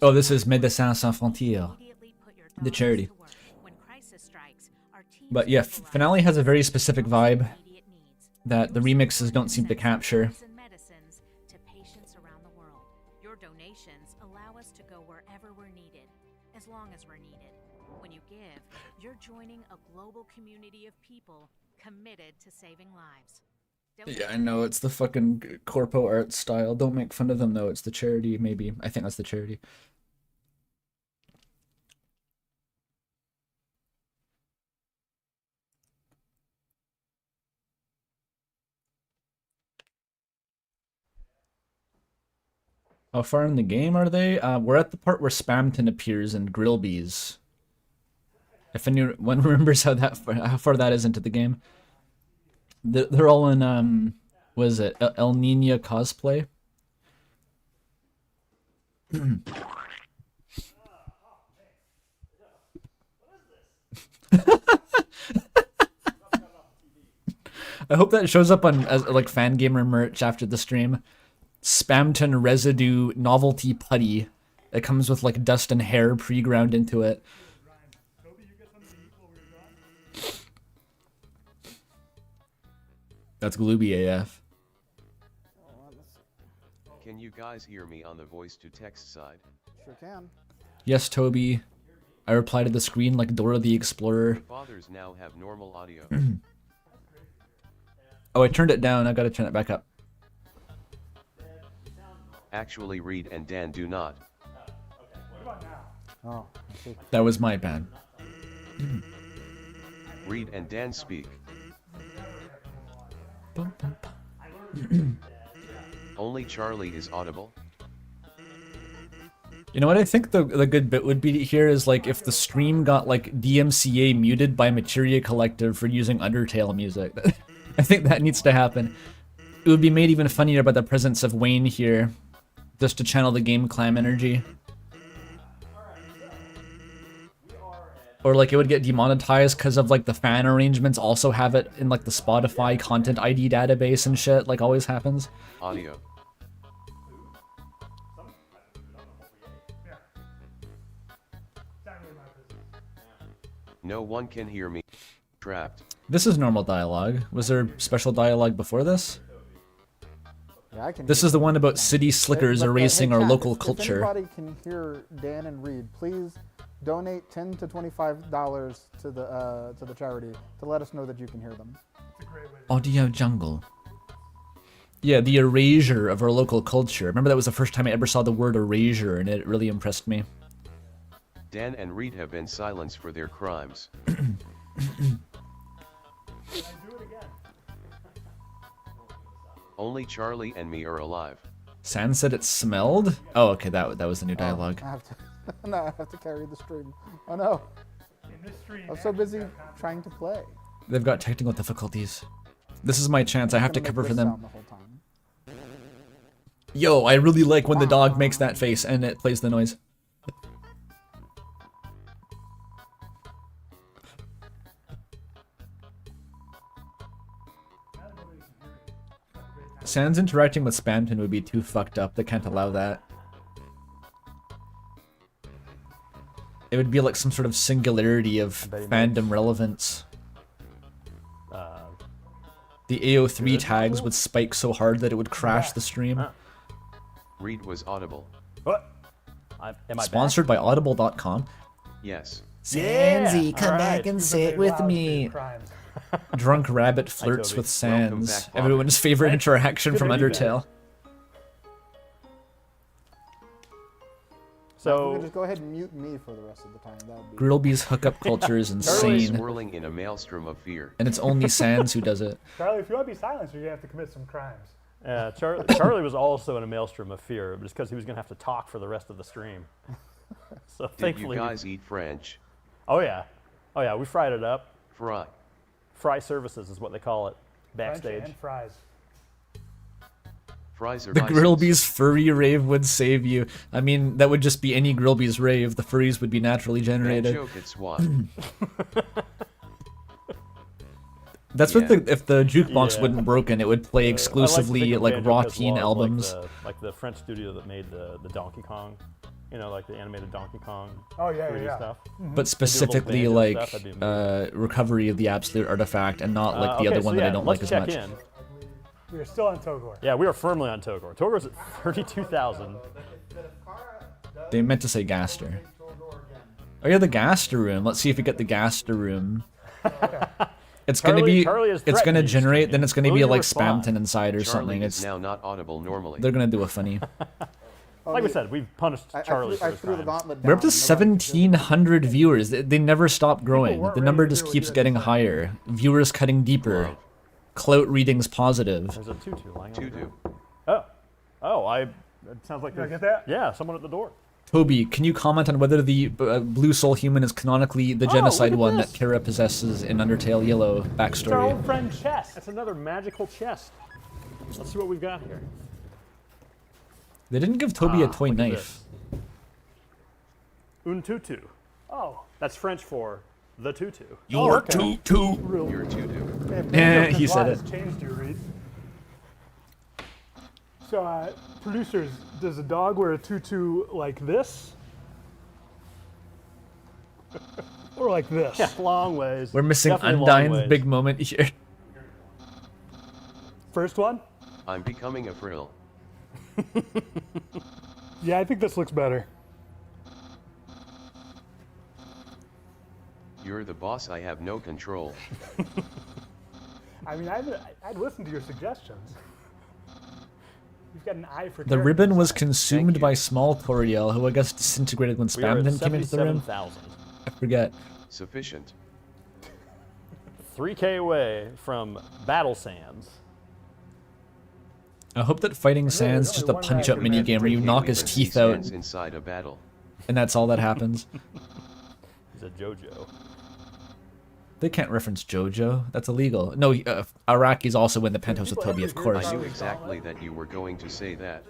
Oh, this is Médecins Sans Frontières, the charity. But yeah, Finale has a very specific vibe that the remixes don't seem to capture. Your donations allow us to go wherever we're needed, as long as we're needed. When you give, you're joining a global community of people committed to saving lives. Yeah, I know, it's the fucking corpo art style. Don't make fun of them though, it's the charity, maybe. I think that's the charity. How far in the game are they? We're at the part where Spamton appears and Grillbees. If anyone remembers how far that is into the game. They're all in, what is it, El Nina cosplay? I hope that shows up on as like Fangamer merch after the stream. Spamton Residue Novelty Putty. It comes with like dust and hair pre-ground into it. That's glooby AF. Can you guys hear me on the voice to text side? Sure can. Yes, Toby. I reply to the screen like Dora the Explorer. Fathers now have normal audio. Oh, I turned it down. I gotta turn it back up. Actually, Reed and Dan do not. Oh, I see. That was my bad. Reed and Dan speak. Only Charlie is audible. You know what I think the good bit would be here is like if the stream got like DMCA muted by Materia Collective for using Undertale music. I think that needs to happen. It would be made even funnier by the presence of Wayne here, just to channel the game clam energy. Or like it would get demonetized because of like the fan arrangements also have it in like the Spotify content ID database and shit, like always happens. Audio. No one can hear me. Trapped. This is normal dialogue. Was there special dialogue before this? Yeah, I can. This hear is the you. one about city slickers But, erasing hey, our chat, local if culture. anybody can hear Dan and Reed, please donate $10 to $25 to the charity to let us know that you can hear them. Audio jungle. Yeah, the erasure of our local culture. Remember that was the first time I ever saw the word erasure, and it really impressed me. Dan and Reed have been silenced for their crimes. Only Charlie and me are alive. San said it smelled? Oh, okay, that was the new dialogue. I have to. No, I have to carry the stream. Oh no! I'm so busy trying to play. They've got technical difficulties. This is my chance. I have to I'm gonna cover make for this them. sound the whole time. Yo, I really like when the dog makes that face and it plays the noise. Sans interacting with Spamton would be too fucked up. They can't allow that. It would be like some sort of singularity of fandom relevance. The AO3 tags would spike so hard that it would crash the stream. Reed was audible. What? Am I Sponsored by Audible.com. Yes. Sansy, come all back right. and Because sit they with allowed me. for crimes. Drunk Rabbit flirts Toby. with Welcome Sans. back, Bobby. Everyone's favorite interaction Good from to be back. Undertale. You So, can just go ahead and mute me for the rest of the time. That would be. Grillby's hookup culture is insane. Swirling in a maelstrom of fear. And it's only Sans who does it. Charlie, if you want to be silenced, you're gonna have to commit some crimes. Charlie was also in a maelstrom of fear, but it's because he was going to have to talk for the rest of the stream. So Did thankfully, you guys eat French? oh yeah, we fried it up. Fry. Fry services is what they call it French backstage. and fries. Fries are The licensed. Grillby's furry rave would save you. I mean, that would just be any Grillby's rave. The furries would be naturally And generated. joke at SWAT. That's what Yeah. if the jukebox Yeah. wouldn't broken, it would play I like to exclusively think of like Banjo raw Kazooie teen as albums. like the French studio that made the Donkey Kong, you know, like the animated Donkey Kong Oh yeah, 3D yeah. stuff. But specifically banjo like stuff, that'd be recovery of the absolute artifact and not like the okay, other so one that I yeah, don't let's like as check much. in. We are still on Togor. Yeah, we are firmly on Togor. Togor's at 32,000. They meant to say Gaster. Oh yeah, the Gaster room. Let's see if we get the Gaster room. It's gonna be. Charlie is It's gonna threatening you, generate. Then Screaming. it's gonna Will be you like respond? Spamton inside or Charlie something. is It's now not audible normally. they're gonna do a funny. Like we said, we've punished Charlie for I his threw the crimes. gauntlet down. We're up to Nobody could hear me. 1,700 viewers. They never stop growing. weren't The ready number to just hear what keeps you had to getting say. higher. Viewers cutting deeper. Wow. Clout readings positive. There's a tutu lying over Tutu. there. Oh, it sounds like Did I there's- get that? Yeah, someone at the door. Toby, can you comment on whether the Blue Soul Human is canonically the Oh, genocide look at one this. that Kira possesses in Undertale Yellow It's our backstory? old friend Chess. That's another magical chest. Let's see what we've got here. They didn't give Toby a toy Look at knife. this. Un tutu. Oh, That's French for the tutu. You're okay. too. real. You're Tutu. He said it. Changed you, Reed. So, producers, does a dog wear a tutu like this? Or like this? Yeah, long ways. We're missing Definitely long Undyne's ways. big moment here. First one? I'm becoming a frill. Yeah, I think this looks better. You're the boss, I have no control. I mean, I'd listen to your suggestions. You've got an eye for The character ribbon was design. consumed you. by small Toriel, who I guess disintegrated when We are at Spamton came into the room. 77,000. I forget. Sufficient. 3K away from Battle Sands. I hope that Fighting Sands is just a only one punch-up round. minigame where you Can't knock even his see teeth out, sands inside a battle. and that's all that happens. He's a JoJo. They can't reference JoJo. That's illegal. No, Araki's also in the penthouse with Toby, of course. I knew exactly that you were going to say that.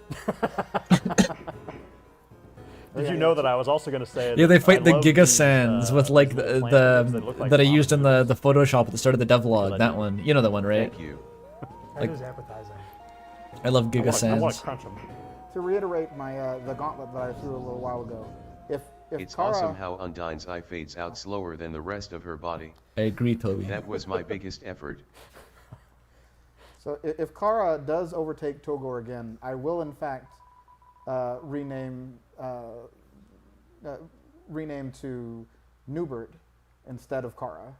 Did you know that I was also going to say? Yeah, they that fight I the love Giga these, Sands with like these the little plant things that look like that I used in zombies. the Photoshop at the start of the devlog. I That do. one, you know the one, right? Thank you. That like- is appetizing. I love Giga I want Sands. to crunch them. To reiterate my the gauntlet that I threw a little while ago, if It's Kara, awesome how Undyne's eye fades out slower than the rest of her body. I agree, Toby. That was my biggest effort. so if Kara does overtake Togor again, I will in fact rename to Newbert instead of Kara.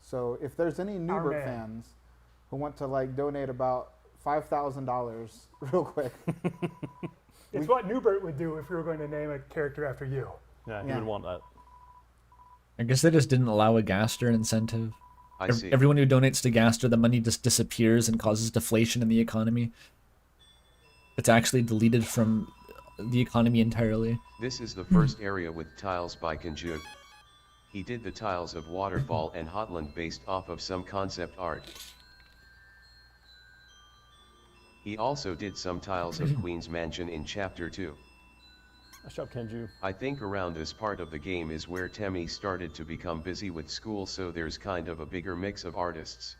So if there's any Newbert man. fans who want to like donate about $5,000 real quick, It's what Newbert would do if you were going to name a character after you. Yeah, he Yeah. would want that. I guess they just didn't allow a Gaster incentive. I see. Everyone who donates to Gaster, the money just disappears and causes deflation in the economy. It's actually deleted from the economy entirely. This is the first area with tiles by Kanjuk. He did the tiles of Waterfall and Hotland based off of some concept art. He also did some tiles of Queen's Mansion in Chapter 2. Nice job, Kenju. I think around this part of the game is where Temmie started to become busy with school, so there's kind of a bigger mix of artists.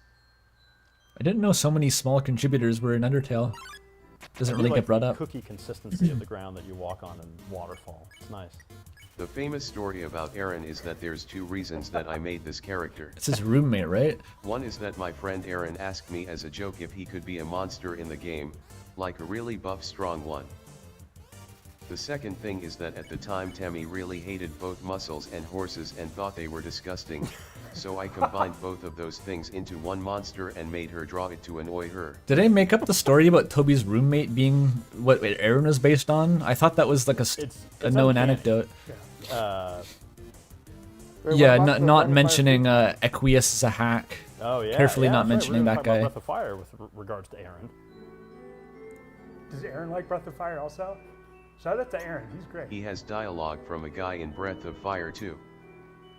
I didn't know so many small contributors were in Undertale. Doesn't I do really like get brought the up. Cookie consistency of the ground that you walk on in Waterfall. It's nice. The famous story about Aaron is that there's two reasons that I made this character. It's his roommate, right? One is that my friend Aaron asked me as a joke if he could be a monster in the game, like a really buff strong one. The second thing is that at the time Temmie really hated both mussels and horses and thought they were disgusting, so I combined both of those things into one monster and made her draw it to annoy her. Did I make up the story about Toby's roommate being what Aaron was based on? I thought that was like a It's known uncanny. anecdote. What Yeah, about not the not Rapid mentioning Fire Equius as a hack. Oh yeah. Carefully yeah, not that's right. We mentioning were that talking about guy. Breath of Fire with regards to Aaron. Does Aaron like Breath of Fire also? Shout out to Aaron. He's great. He has dialogue from a guy in Breath of Fire too.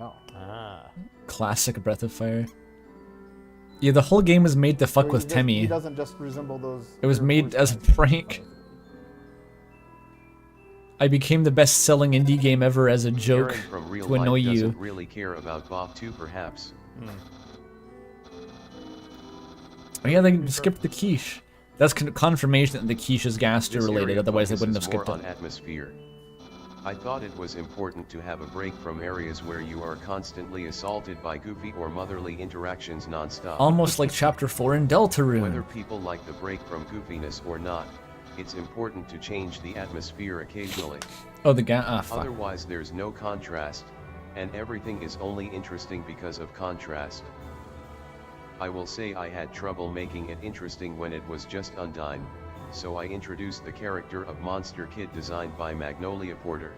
Oh. Ah. Classic Breath of Fire. Yeah, the whole game was made to fuck So with he Temmie. doesn't just resemble those. It was other made voice as a lines. prank. I became the best-selling indie game ever as a joke Aaron from real to annoy life you. doesn't really care about Bob too, perhaps. Oh yeah, they skipped the quiche. That's confirmation that the quiche is Gaster This related, area otherwise they wouldn't have focuses skipped more it. on atmosphere. I thought it was important to have a break from areas where you are constantly assaulted by goofy or motherly interactions non-stop. Almost like Chapter 4 in Deltarune. Whether people like the break from goofiness or not, it's important to change the atmosphere occasionally. Oh, the fuck. Otherwise there's no contrast, and everything is only interesting because of contrast. I will say I had trouble making it interesting when it was just Undyne, so I introduced the character of Monster Kid designed by Magnolia Porter.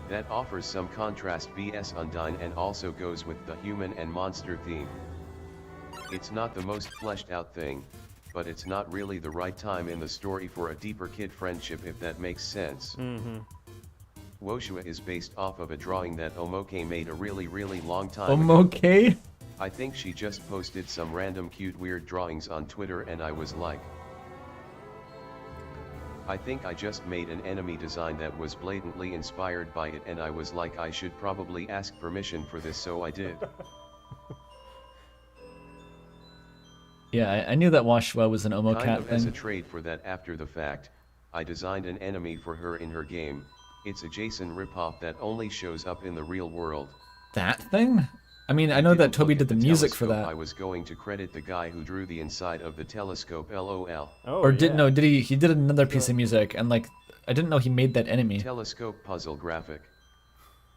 That offers some contrast vs Undyne and also goes with the human and monster theme. It's not the most fleshed out thing, but it's not really the right time in the story for a deeper kid friendship, if that makes sense. Woshua is based off of a drawing that Omoke made a really long time ago. Omoke? I think she just posted some random cute weird drawings on Twitter and I was like, I think I just made an enemy design that was blatantly inspired by it, and I was like, I should probably ask permission for this, so I did. Yeah, I knew that Woshua was an Kind Omocat of as a thing. trade for that after the fact, I designed an enemy for her in her game. It's a Jason ripoff that only shows up in the real world. That thing? I mean, I know that Didn't Toby look did at the the music for telescope. that. I was going to credit the guy who drew the inside of the telescope, LOL. Oh, Or did yeah. no, did he did another piece of music, and like I didn't know he made that enemy. Telescope puzzle graphic.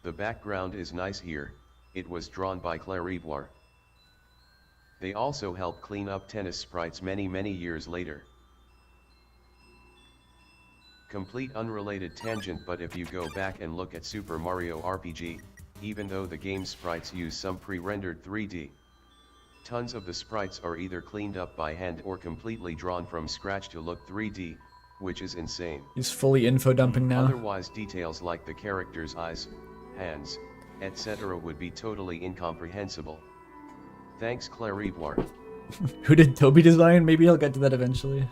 The background is nice here. It was drawn by Claire Ivoire. They also helped clean up tennis sprites many years later. Complete unrelated tangent, but if you go back and look at Super Mario RPG, even though the game's sprites use some pre-rendered 3D, tons of the sprites are either cleaned up by hand or completely drawn from scratch to look 3D, which is insane. He's fully info dumping now. Otherwise, details like the character's eyes, hands, etc. would be totally incomprehensible. Thanks, Claire Ivoire. Who did Toby design? Maybe I'll get to that eventually.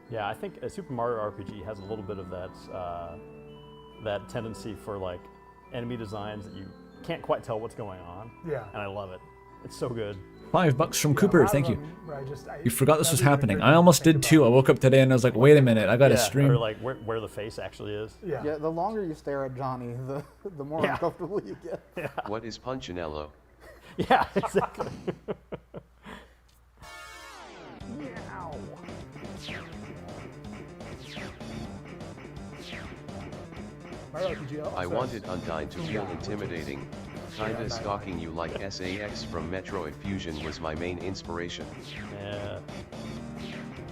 Yeah, I think Super Mario RPG has a little bit of that that tendency for like enemy designs that you can't quite tell what's going on. Yeah. And I love it. It's so good. $5 from Yeah, a Cooper, lot of thank you. them where You forgot this was never even happening. heard I you almost think did too. I about woke up today and I was like, wait a minute, I got to Yeah, stream. or like where the face actually is. Yeah. Yeah, the longer you stare at Johnny, the more Yeah. uncomfortable you get. What is Punchinello? Yeah, exactly. Mario RPG also I has- wanted Undyne to feel intimidating. Kinda stalking you like SAX from Metroid Fusion was my main inspiration. Yeah.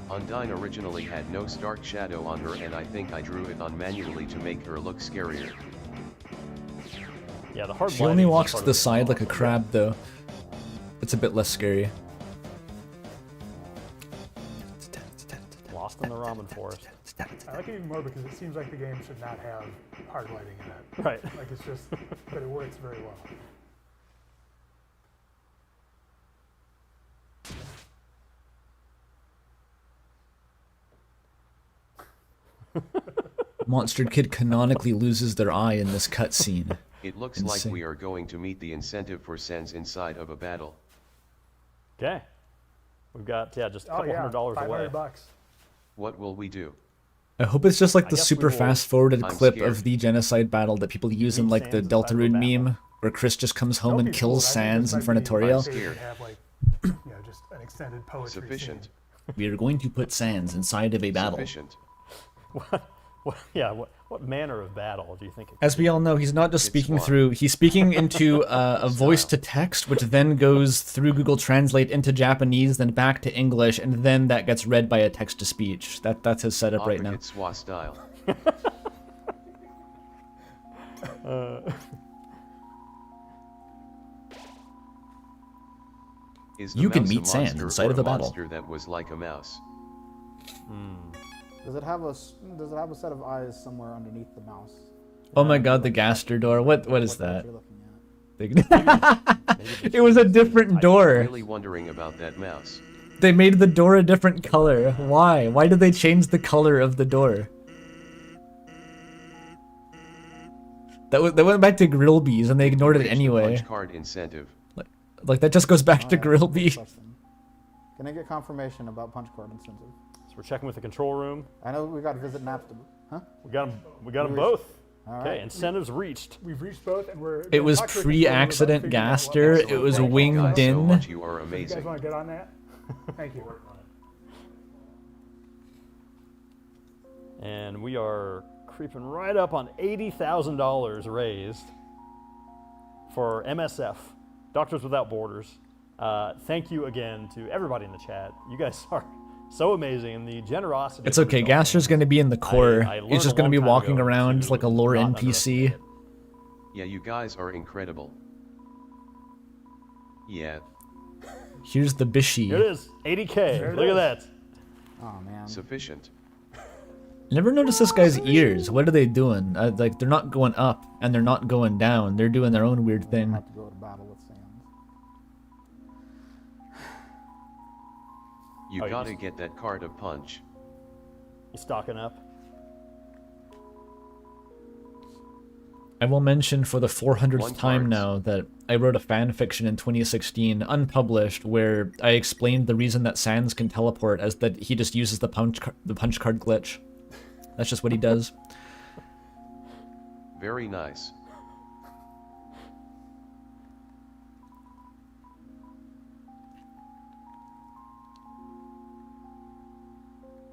Undyne originally had no stark shadow on her, and I think I drew it on manually to make her look scarier. Yeah, the hard She lighting only is walks part to of the it. side like a crab, though. It's a bit less scary. Lost in the ramen forest. I like it even more because it seems like the game should not have hard lighting in it. Right. Like it's just, but it works very well. Monster Kid canonically loses their eye in this cutscene. It looks Insane. like we are going to meet the incentive for Sens inside of a battle. Okay. We've got just a Oh couple yeah, $100 away. $500. What will we do? I hope it's just like the guess we super will- fast forwarded I'm clip scared. of the genocide battle that people use in Meet like the Sans inside of a Deltarune battle. meme, where Chris just comes home That would and be kills cool. I think this Sans in might front of be Toriel. my Scared. favorite to have, like, just an extended poetry Sufficient. scene. We are going to put Sans inside of a battle. Sufficient. What manner of battle do you think? As we all know, he's not just It's speaking one. through, he's speaking into a voice to text, which then goes through Google Translate into Japanese, then back to English, and then that gets read by a text to speech. That's his setup right now. Advocate Swa style. Is the You can mouse a meet Sans monster inside or of a battle. monster that was like a mouse? Does it have a set of eyes somewhere underneath the mouse? Oh my god, the Gaster door. What is that? You're looking at? It was a different door. Really wondering about that mouse. They made the door a different color. Why? Why did they change the color of the door? That went back to Grillby's and they ignored it Reach the anyway. punch card incentive. Like that just goes back to Alright, Grillby. question. Can I get confirmation about punch card incentive? So we're checking with the control room. I know we got to visit Napster. Huh? We got them We both. All Okay, right. incentives reached. We've reached both, and we're. It was talk to the controller about pre-accident figuring out what Gaster. muscles It was we're winged playing. Guys, so in. much, you are You guys amazing. want to get on that? Thank you. And we are creeping right up on $80,000 raised for MSF, Doctors Without Borders. Thank you again to everybody in the chat. You guys are so amazing, and the generosity. It's okay. Gaster's gonna be in the core. I learned He's just a gonna long be time walking ago around to like a lore not NPC. underestimate it. Yeah, you guys are incredible. Yeah, Here's the Bishi. Here it is, 80K. Look at that. Oh man. sufficient. I never noticed this guy's ears. What are they doing? Like, they're not going up and they're not going down. They're doing their own weird I thing. have to go to battle with Sans. You Oh, you gotta just- get that card of punch. You stocking up? I will mention for the 400th One time cards. now that I wrote a fan fiction in 2016, unpublished, where I explained the reason that Sans can teleport as that he just uses the punch card glitch. That's just what he does. Very nice.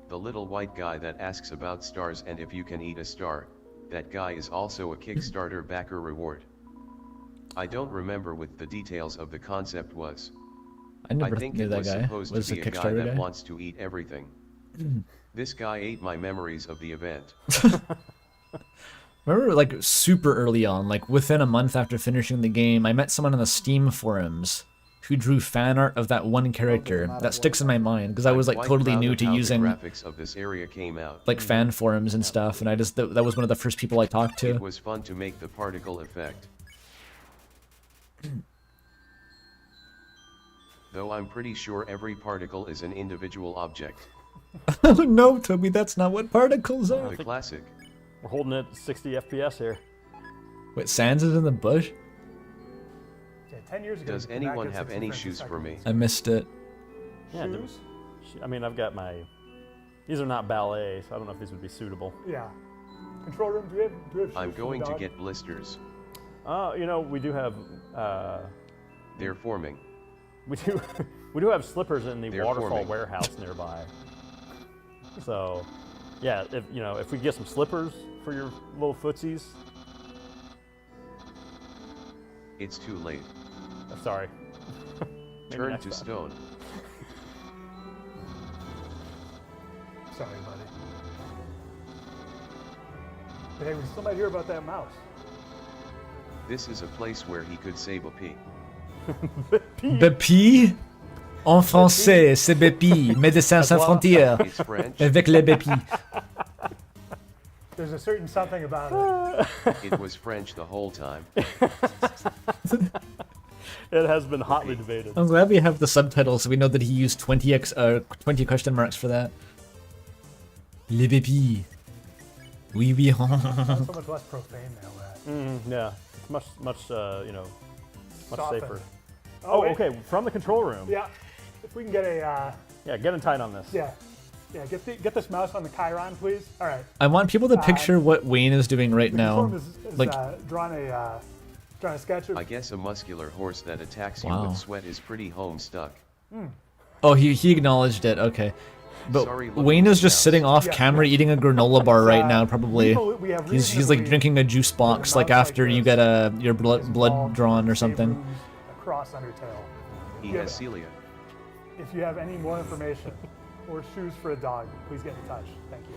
The little white guy that asks about stars and if you can eat a star, that guy is also a Kickstarter backer reward. I don't remember what the details of the concept was. I I never think knew it that was guy supposed was to a be a guy Kickstarter that guy. wants to eat everything. This guy ate my memories of the event. Remember, like, super early on, like, within a month after finishing the game, I met someone on the Steam forums who drew fan art of that one character. That sticks in my mind, because I was, I'm like, quite totally proud new of to how the using, graphics of this area came out. like, fan forums and stuff, and I just, that was one of the first people I talked to. It was fun to make the particle effect. Though I'm pretty sure every particle is an individual object. Oh no, Toby, that's not what particles are. The classic. We're holding it 60 FPS here. Wait, Sans is in the bush? Yeah, 10 years ago. Does you could not anyone get have 60 any frames a shoes for second. me? I missed it. Yeah, Shoes? I mean, I've got my. These are not ballet, so I don't know if these would be suitable. Yeah. Control room, do we have shoes I'm for the going to dog? get blisters. You know, we do have. They're forming. We do. We do have slippers in the They're waterfall forming. warehouse nearby. So, yeah, if we get some slippers for your little footsies. It's too late. Sorry. Maybe Turn next to time. stone. Sorry, buddy. But hey, we still might hear about that mouse. This is a place where he could save a pea. Bépi? En français, c'est Bépi, Médecins Sans Frontières. It's French. Avec les Bépi. There's a certain something about it. It was French the whole time. It has been hotly debated. I'm glad we have the subtitles so we know that he used 20 question marks for that. Les Bépi. Oui, oui. Not so much less profane now, Matt. Yeah, it's much, much Softened. safer. Oh, Oh, wait. okay, from the control room. Yeah. If we can get a, Yeah, get in tight on this. yeah. Yeah, get this mouse on the Chiron, please. All right. I want people to picture what Wayne is doing right The now. control room is, Like, drawn a sketch of. I guess a muscular horse that attacks you Wow. with sweat is pretty home stuck. oh, he acknowledged it. Okay. But Sorry, look Wayne at is the just mouse. sitting off Yeah. camera eating a granola bar right now, probably. We have He's reason to like believe drinking a juice box, that like mouse after you this get your is blood involved drawn or in save something. rooms across Undertale. He Yeah. has Celia. If you have any more information or shoes for a dog, please get in touch. Thank you.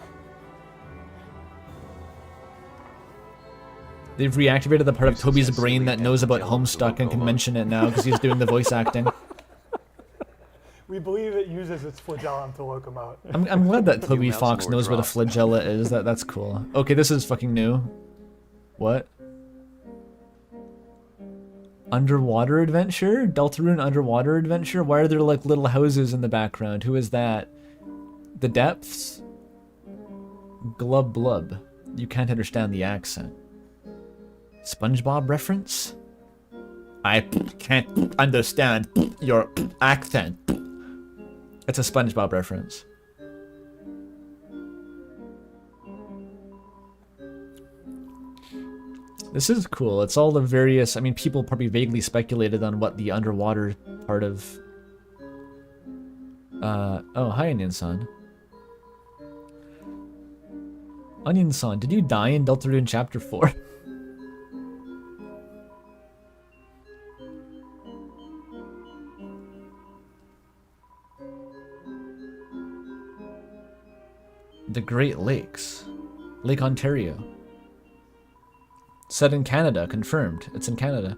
They've reactivated the part of Uses Toby's a brain silly that knows about flagellum to Homestuck and can locomote. mention it now because he's doing the voice acting. We believe it uses its flagellum to locomote. I'm glad that Toby mouse Fox lord knows what a drop. flagella is. That's cool. Okay, this is fucking new. What? Underwater adventure? Deltarune underwater adventure? Why are there like little houses in the background? Who is that? The depths? Glub blub. You can't understand the accent. SpongeBob reference? I can't understand your accent. It's a SpongeBob reference. This is cool. It's all the various... I mean, people probably vaguely speculated on what the underwater part of... Oh, hi, Onion-san. Onion-san, did you die in Deltarune Chapter 4? The Great Lakes. Lake Ontario. Set in Canada, confirmed. It's in Canada.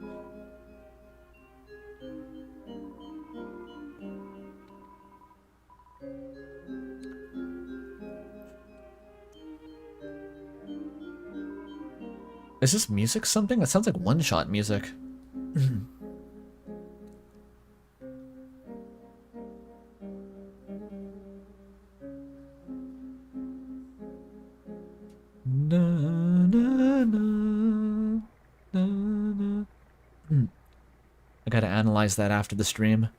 Is this music something? That sounds like one-shot music. Na, na, na, na, na. I gotta analyze that after the stream.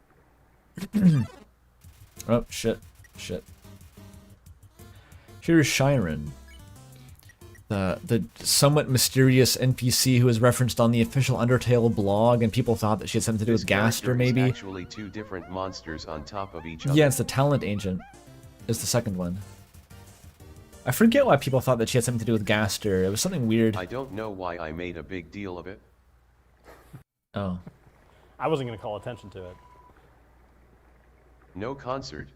Oh, shit. Shit. Here's Shiren. The somewhat mysterious NPC who was referenced on the official Undertale blog, and people thought that she had something to do with Gaster, maybe? Actually, two different monsters on top of each other. Yeah, it's the Talent Agent. Is the second one. I forget why people thought that she had something to do with Gaster. It was something weird. I don't know why I made a big deal of it. Oh. I wasn't going to call attention to it. No concert.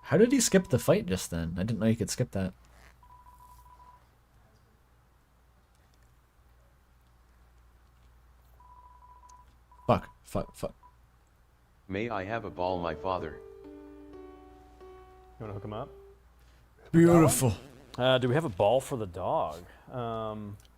How did he skip the fight just then? I didn't know you could skip that. Fuck, fuck, fuck. May I have a ball, my father? You want to hook him up? Beautiful. Do we have a ball for the dog?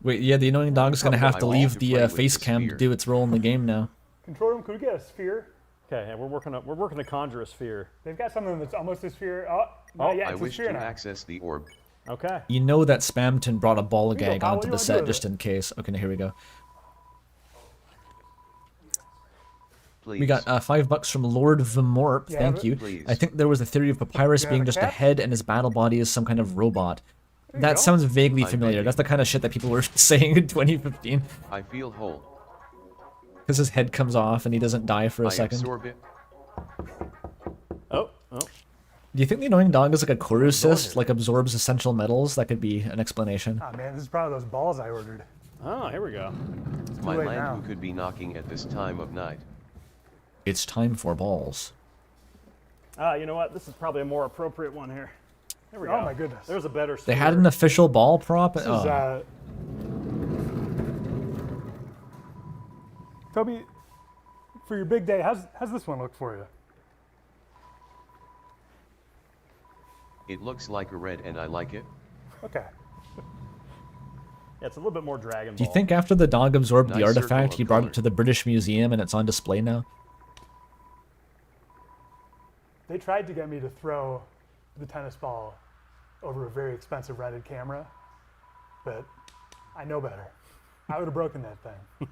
Wait, yeah, the annoying dog's gonna have to I want leave to the play with face the cam to sphere. do its role in the game now. Control room, could we get a sphere? Okay, yeah, we're working to conjure a sphere. They've got something that's almost a sphere. Oh, not yet, I it's a wish sphere to now. access the orb. Okay. You know that Spamton brought a ball Here you go, gag pal, what onto do you the wanna do set with just it? in case. Okay, now here we go. Please. We got $5 from Lord Vamorp, Yeah, thank but- you. Please. I think there was a theory of Papyrus You have being a just a cat? head and his battle body is some kind of robot. you That go. sounds vaguely I'm familiar. begging. That's the kind of shit that people were saying in 2015. I feel whole. Because his head comes off and he doesn't die for a I second. absorb it. Oh. Do you think the annoying dog is like a core cyst, like absorbs essential metals? That could be an explanation. Oh man, this is probably those balls I ordered. Oh, here we go. My late land now. who could be knocking at this time of night. It's time for balls. You know what? This is probably a more appropriate one here. There we go. Oh my goodness. There's a better They had sphere. an official ball prop. This Oh. is, Toby, for your big day, how's this one look for you? It looks like a red and I like it. Okay. Yeah, it's a little bit more Dragon Ball. Do you think after the dog absorbed the Nice circle artifact, of he brought color. it to the British Museum and it's on display now? They tried to get me to throw the tennis ball over a very expensive rented camera, but I know better. I would have broken that thing.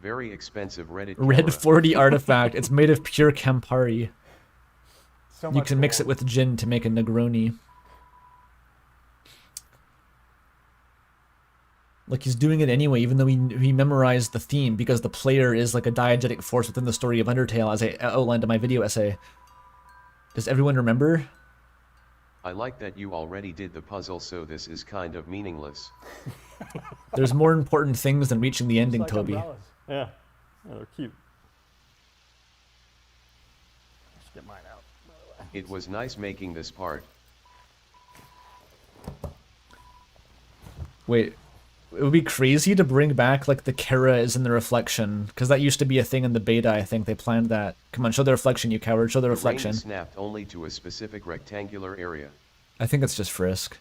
Very expensive Reddit Red camera. 40 artifact. It's made of pure Campari. So You much can mix it gold. with gin to make a Negroni. Like he's doing it anyway, even though he memorized the theme, because the player is like a diegetic force within the story of Undertale, as I outlined in my video essay. Does everyone remember? I like that you already did the puzzle, so this is kind of meaningless. There's more important things than reaching the ending, Like Toby. umbrellas. Yeah. Yeah, they're cute. Let's get mine out. It was nice making this part. Wait, it would be crazy to bring back like the Kara is in the reflection, because that used to be a thing in the beta. I think they planned that. Come on, show the reflection, you coward. Show the The rain reflection. snapped only to a specific rectangular area. I think it's just Frisk.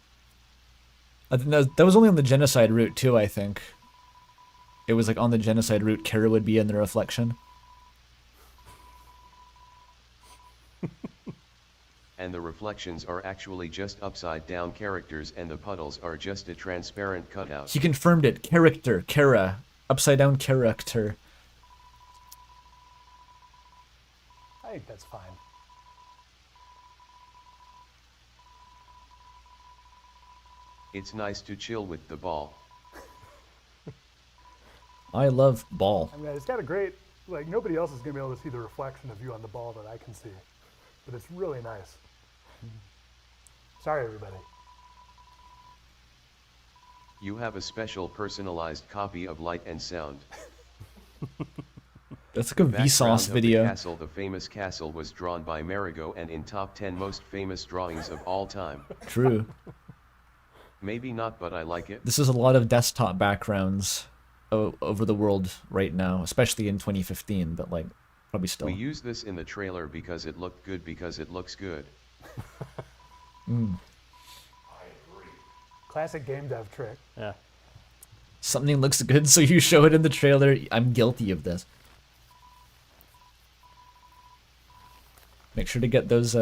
I think that was only on the genocide route too. I think it was like on the genocide route. Kara would be in the reflection. And the reflections are actually just upside down characters and the puddles are just a transparent cutout. He confirmed it. Character, Kara, upside down character. I think that's fine. It's nice to chill with the ball. I love ball. I mean, it's got a great, like, nobody else is going to be able to see the reflection of you on the ball that I can see. But it's really nice. Sorry, everybody. You have a special personalized copy of Light and Sound. That's like a Background Vsauce of video. The castle, the famous castle, was drawn by Marigo and in top 10 most famous drawings of all time. True. Maybe not, but I like it. This is a lot of desktop backgrounds over the world right now, especially in 2015, but like probably still. We use this in the trailer because it looked good, because it looks good. Classic game dev trick. Yeah. Something looks good, so you show it in the trailer. I'm guilty of this. Make sure to get those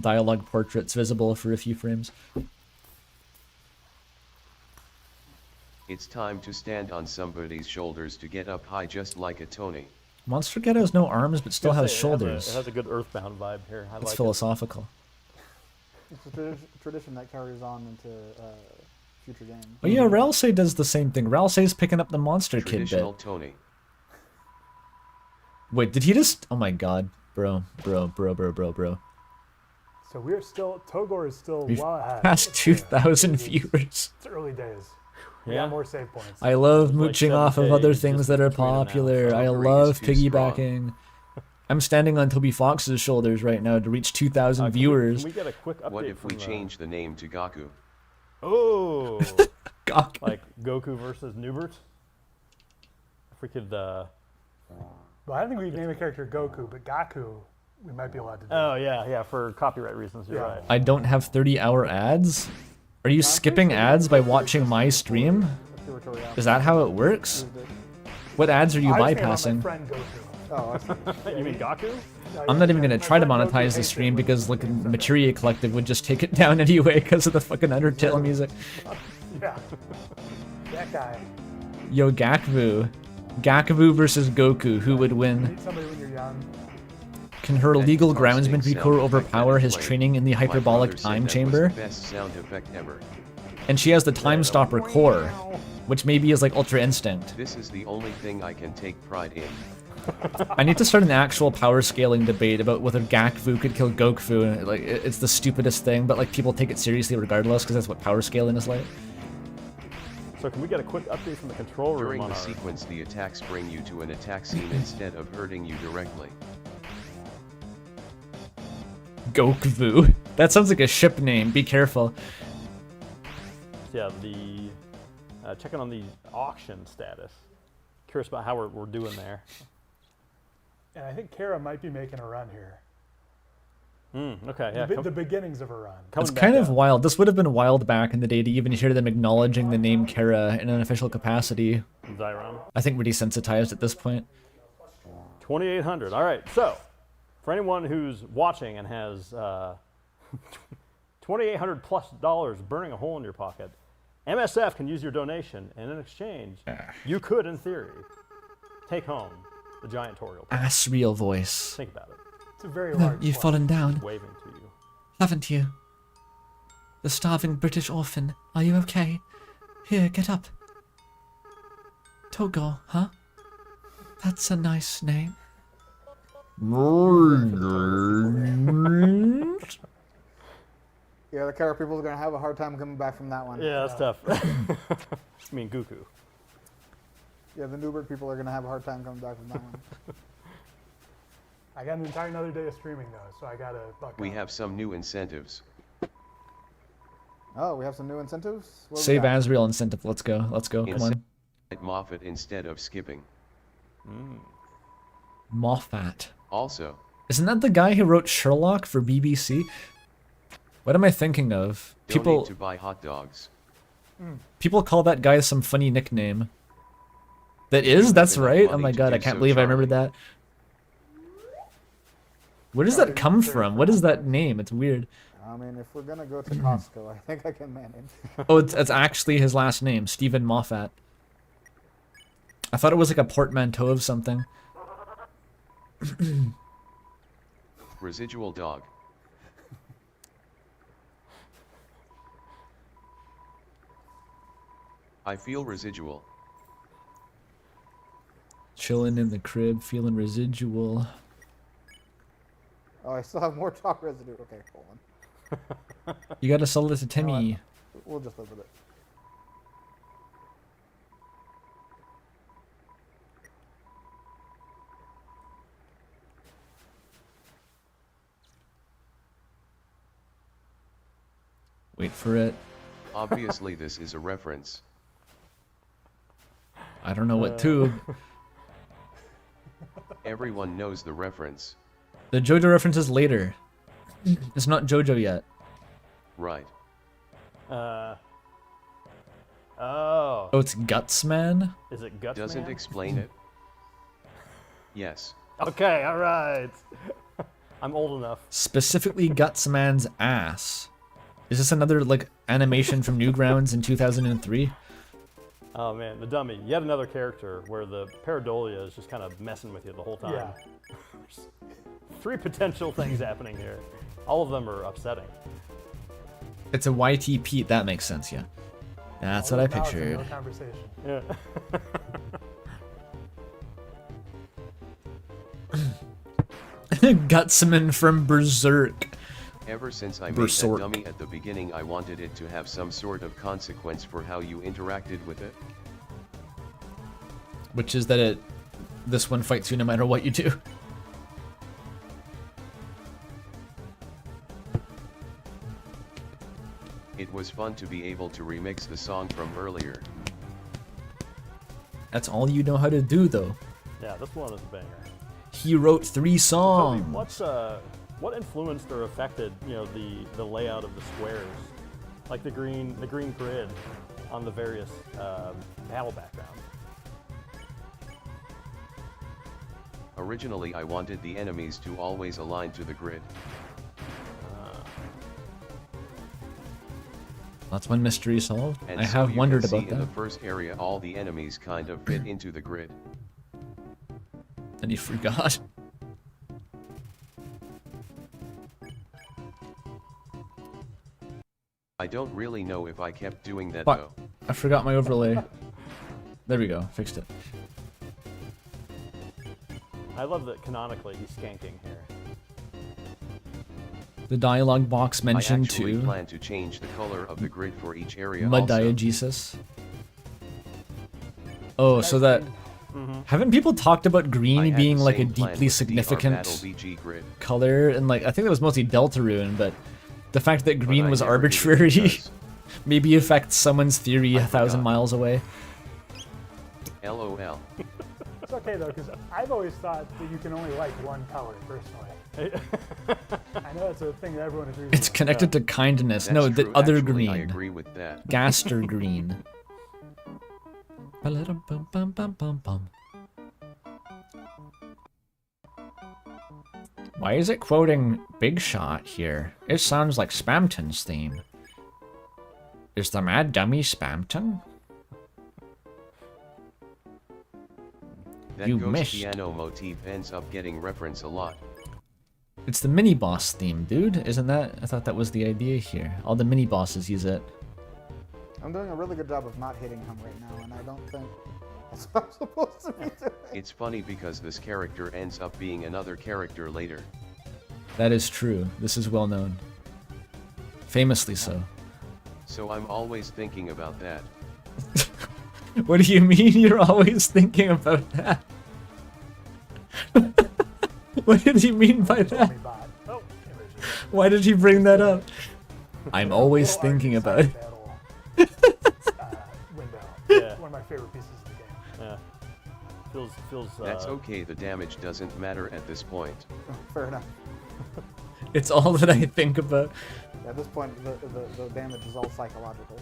dialogue portraits visible for a few frames. It's time to stand on somebody's shoulders to get up high, just like a Tony. Monster Ghetto has no arms, but still has shoulders. It has a good Earthbound vibe here. I It's like philosophical. It's a tradition that carries on into future games. Oh yeah, Ralsei does the same thing. Ralsei's picking up the Monster Kid Traditional bit. Tony. Wait, did he just... Oh my god. Bro. So we're still, Togor is still We've well ahead. passed It's, 2,000 it's- viewers. It's early days. We Yeah. got more save points. I love Like mooching off of 7K other just things that are between them now, popular. so I Great love is too strong. piggybacking. I'm standing on Toby Fox's shoulders right now to reach 2,000 Can viewers. we get a quick update What if we from change the name to Gaku? Oh, God. like Goku versus Nubert? If we could, Well, I don't think we can name a character Goku, but Gaku, we might be allowed to do. oh yeah, for copyright reasons, you're Yeah. right. I don't have 30-hour ads? Are you skipping ads by watching my stream? Let's see where Tori Is that how it works? What ads are you I was thinking about my bypassing? friend Goku. Oh, I see. You mean Gaku? I'm not even Yeah, gonna my try to friend Goku monetize the hates stream it when because he like makes it. Materia Collective would just take it down anyway because of the fucking Undertale music. Yeah. That guy. Yo, Gakvu. Gakvu versus Goku, who would win? Meet somebody when you're young. Can her That legal guitar groundsman sting Recour sound overpower effect his that is training in the My brother hyperbolic said time that was chamber? the best sound effect ever. And she has the time stopper core, which maybe is like Ultra Instinct. This is the only thing I can take pride in. I need to start an actual power scaling debate about whether Gakvu could kill Goku. Like, it's the stupidest thing, but like people take it seriously regardless because that's what power scaling is like. So can we get a quick update from the control room During on the our... sequence, the attacks bring you to an attack scene instead of hurting you directly. Gokvu. That sounds like a ship name. Be careful. Yeah, the checking on the auction status. Curious about how we're doing there. And I think Kara might be making a run here. Okay, yeah. The beginnings of a run. It's coming kind back of up. wild. This would have been wild back in the day to even hear them acknowledging the name Kara in an official capacity. Zyron. I think we're desensitized at this point. 2,800. All right. So, for anyone who's watching and has $2,800 plus burning a hole in your pocket, MSF can use your donation, and in exchange, you could, in theory, take home the giant Toriel. Ass real voice. Think about it. It's a very large You've plot. fallen down, Waving to you. haven't you? The starving British orphan. Are you okay? Here, get up. Togo, huh? That's a nice name. Yeah, the Kara people are gonna have a hard time coming back from that one. Yeah, that's tough. I mean, Goku. Yeah, the Newbert people are gonna have a hard time coming back from that one. I got an entire another day of streaming though, so I gotta buck We up. have some new incentives. Oh, we have some new incentives. What do we Save got? Asriel incentive. Let's go. Let's go. Come on. At Moffat instead of skipping. Moffat. Also, Isn't that the guy who wrote Sherlock for BBC? What am I thinking of? donate to buy hot dogs. People call that guy some funny nickname. That is? That's enough right? Oh money my to god, I do can't so, believe I remembered Charlie. that. Where does that come from? What is that name? It's weird. I mean, if we're gonna go to Costco, I think I can manage. Oh, it's actually his last name, Stephen Moffat. I thought it was like a portmanteau of something. Residual dog. I feel residual. Chilling in the crib, feeling residual. Oh, I still have more chalk residue. Okay, hold on. You gotta sell it to know Timmy. We'll just live with it. Wait for it. Obviously this is a reference. I don't know what to. Everyone knows the reference. The JoJo reference is later. It's not JoJo yet. Right. Oh. Oh, it's Gutsman? Is it Guts Doesn't Man? explain it. Yes. Okay, all right. I'm old enough. Specifically Gutsman's ass. Is this another, like, animation from Newgrounds in 2003? Oh man, the dummy. Yet another character where the pareidolia is just kind of messing with you the whole time. Yeah. There's 3 potential things happening here. All of them are upsetting. It's a YT Pete, that makes sense, yeah. That's what I Now it's a pictured. No conversation. Yeah. Gutsman from Berserk. Ever since I made Berserk. that dummy at the beginning, I wanted it to have some sort of consequence for how you interacted with it. Which is that this one fights you no matter what you do. It was fun to be able to remix the song from earlier. That's all you know how to do, though. Yeah, this one is a banger. He wrote 3 Toby, songs. what influenced or affected, you know, the layout of the squares, like the green grid on the various battle backgrounds? Originally I wanted the enemies to always align to the grid. That's one mystery solved. And I so have you wondered can see about in the that. first area all the enemies kind of fit into the grid. And he forgot. I don't really know if I kept doing that Fuck. though. I forgot my overlay. There we go. Fixed it. I love that canonically he's skanking here. The dialogue box I mentioned actually too. plan to change the color of the grid for each area Mud also. diegesis. Oh, so that... Haven't people talked about I green had being the like a same plan deeply with the R Battle significant BG grid, color? And like, I think that was mostly Deltarune, but the fact that but green I was never did it arbitrary because maybe affects someone's theory I 1,000 forgot. miles away. LOL. It's okay though, because I've always thought that you can only like one color personally. I know it's a thing that everyone agrees It's with. connected to kindness. That's No, the true, other actually, I green. agree with that. Gaster green. Ba-la-dum-bum-bum-bum-bum-bum. Why is it quoting Big Shot here? It sounds like Spamton's theme. Is the Mad Dummy Spamton? That You ghost missed. piano motif ends up getting reference a lot. It's the mini boss theme, dude. Isn't that? I thought that was the idea here. All the mini bosses use it. I'm doing a really good job of not hitting him right now, and I don't think that's what I'm supposed to be doing. It's funny because this character ends up being another character later. That is true. This is well known. Famously so. So I'm always thinking about that. What do you mean you're always thinking about that? What did he mean by that? Dummy bot. Oh, images. Why did he bring that up? I'm always Little thinking arcade about it. battle, window. Yeah. One of my favorite pieces of the game. Yeah. Feels. That's okay, the damage doesn't matter at this point. Fair enough. It's all that I think about. At this point, the damage is all psychological.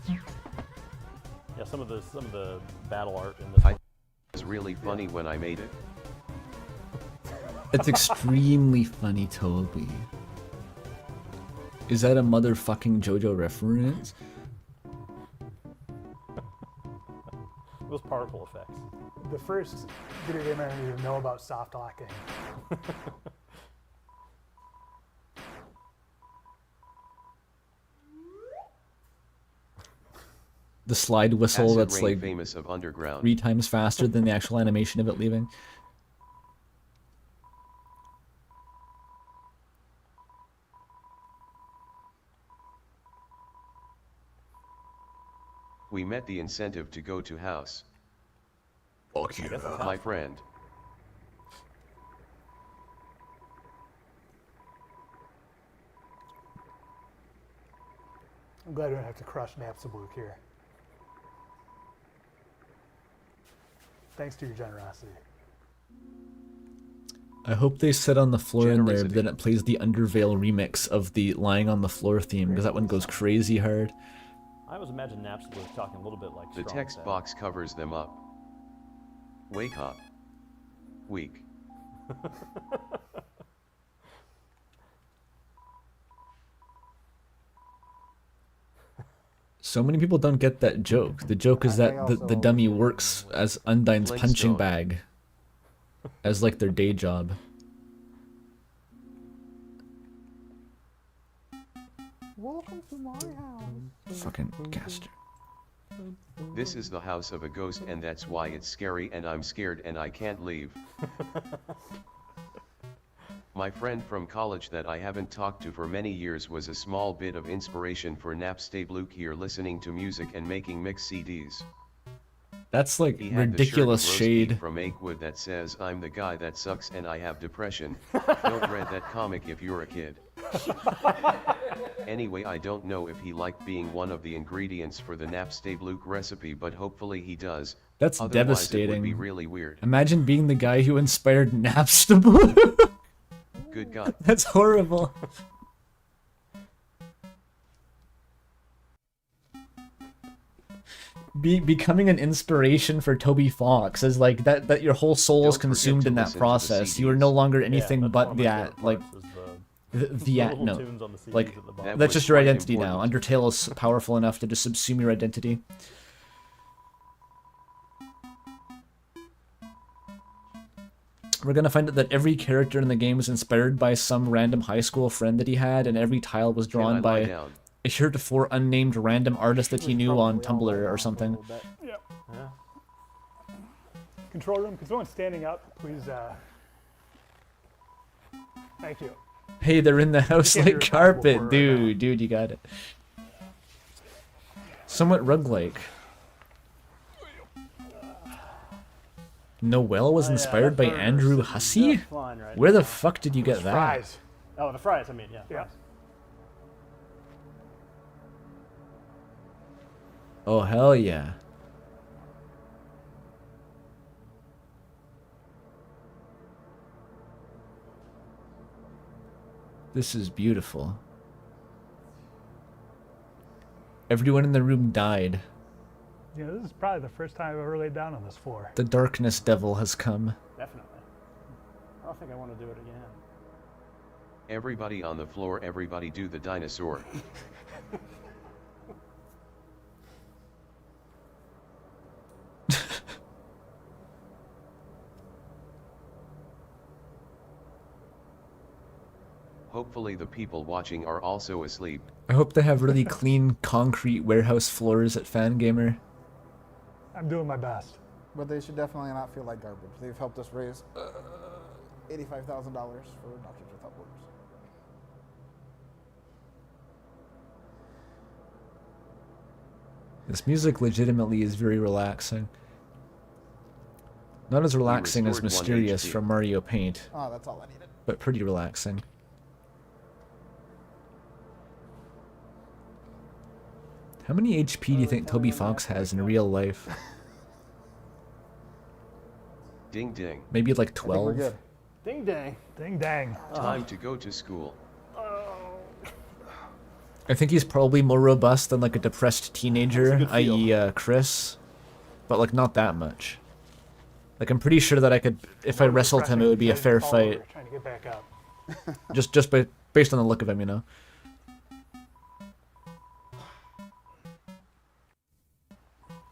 Yeah, some of the battle art in this. It was really funny when I made it. It's extremely funny, Toby. Is that a motherfucking JoJo reference? Those particle effects. The first video game I needed to know about soft locking. The slide whistle Acid that's Rain like famous of Underground. 3 times faster than the actual animation of it leaving. We met the incentive to go to house. Fuck yeah. My friend. I'm glad I don't have to crush Napstablook here. Thanks to your generosity. I hope they sit on the floor in there, but Generosity. then it plays the Undertale remix of the lying on the floor theme, because that one goes crazy hard. I always imagine Napster was talking a little bit like The Strong text said. box covers them up. Wake up. Weak. So many people don't get that joke. The joke is that the dummy works as Undyne's punching Flintstone. bag as like their day job. Welcome to my house. Fucking caster. This is the house of a ghost and that's why it's scary and I'm scared and I can't leave. My friend from college that I haven't talked to for many years was a small bit of inspiration for Napstablook here, listening to music and making mix CDs. That's like He had ridiculous the shirt roast beef shade. from Akewood that says I'm the guy that sucks and I have depression. Don't read that comic if you're a kid. Anyway, I don't know if he liked being one of the ingredients for the Napstablook recipe, but hopefully he does. That's Otherwise, devastating. It would be really weird. Imagine being the guy who inspired Napstablook. Good God. That's horrible. Becoming an inspiration for Toby Fox is like that your whole soul is Don't forget consumed to in that listen to the process. You are no CDs. longer anything that's but one of my that, favorite like parts is the little no. tunes on the CDs Like at the bottom. That that's was just your quite identity now. important. Undertale is powerful enough to just subsume your identity. We're gonna find out that every character in the game was inspired by some random high school friend that he had, and every tile was Can I drawn lie by down? a heretofore unnamed random artist that he We knew on probably all Tumblr lay or down for a something. little bit. Yep. Yeah. Control room, can someone standing up, please, thank you. Hey, they're in the house can't be like responsible for carpet, it right now. dude, you got it. Somewhat rug-like. Noelle was Oh, yeah, inspired that by burger Andrew is Hussey? just fine right Where the now. fuck did you get that? Fries. Oh, the fries, I mean, yeah. Yeah. Fries. Oh, hell yeah. This is beautiful. Everyone in the room died. Yeah, this is probably the first time I've ever laid down on this floor. The darkness devil has come. Definitely. I don't think I want to do it again. Everybody on the floor, everybody do the dinosaur. Hopefully the people watching are also asleep. I hope they have really clean concrete warehouse floors at Fangamer. I'm doing my best. But they should definitely not feel like garbage. They've helped us raise $85,000 for Doctors Without Borders. This music legitimately is very relaxing. Not as relaxing as restored 1 Mysterious HP. Oh, from Mario Paint, Ah, that's all I needed. but pretty relaxing. How many HP do you think Toby Fox has in real life? Ding ding. Maybe like I think we're 12? good. Ding dang. Ding dang. Time to go to school. I think he's probably more robust than like a depressed teenager, good feel. i.e. Chris, but like not that much. Like I'm pretty sure that I could, if I wrestled him, it would be a fair fight. Trying to get back up. Just based on the look of him, you know.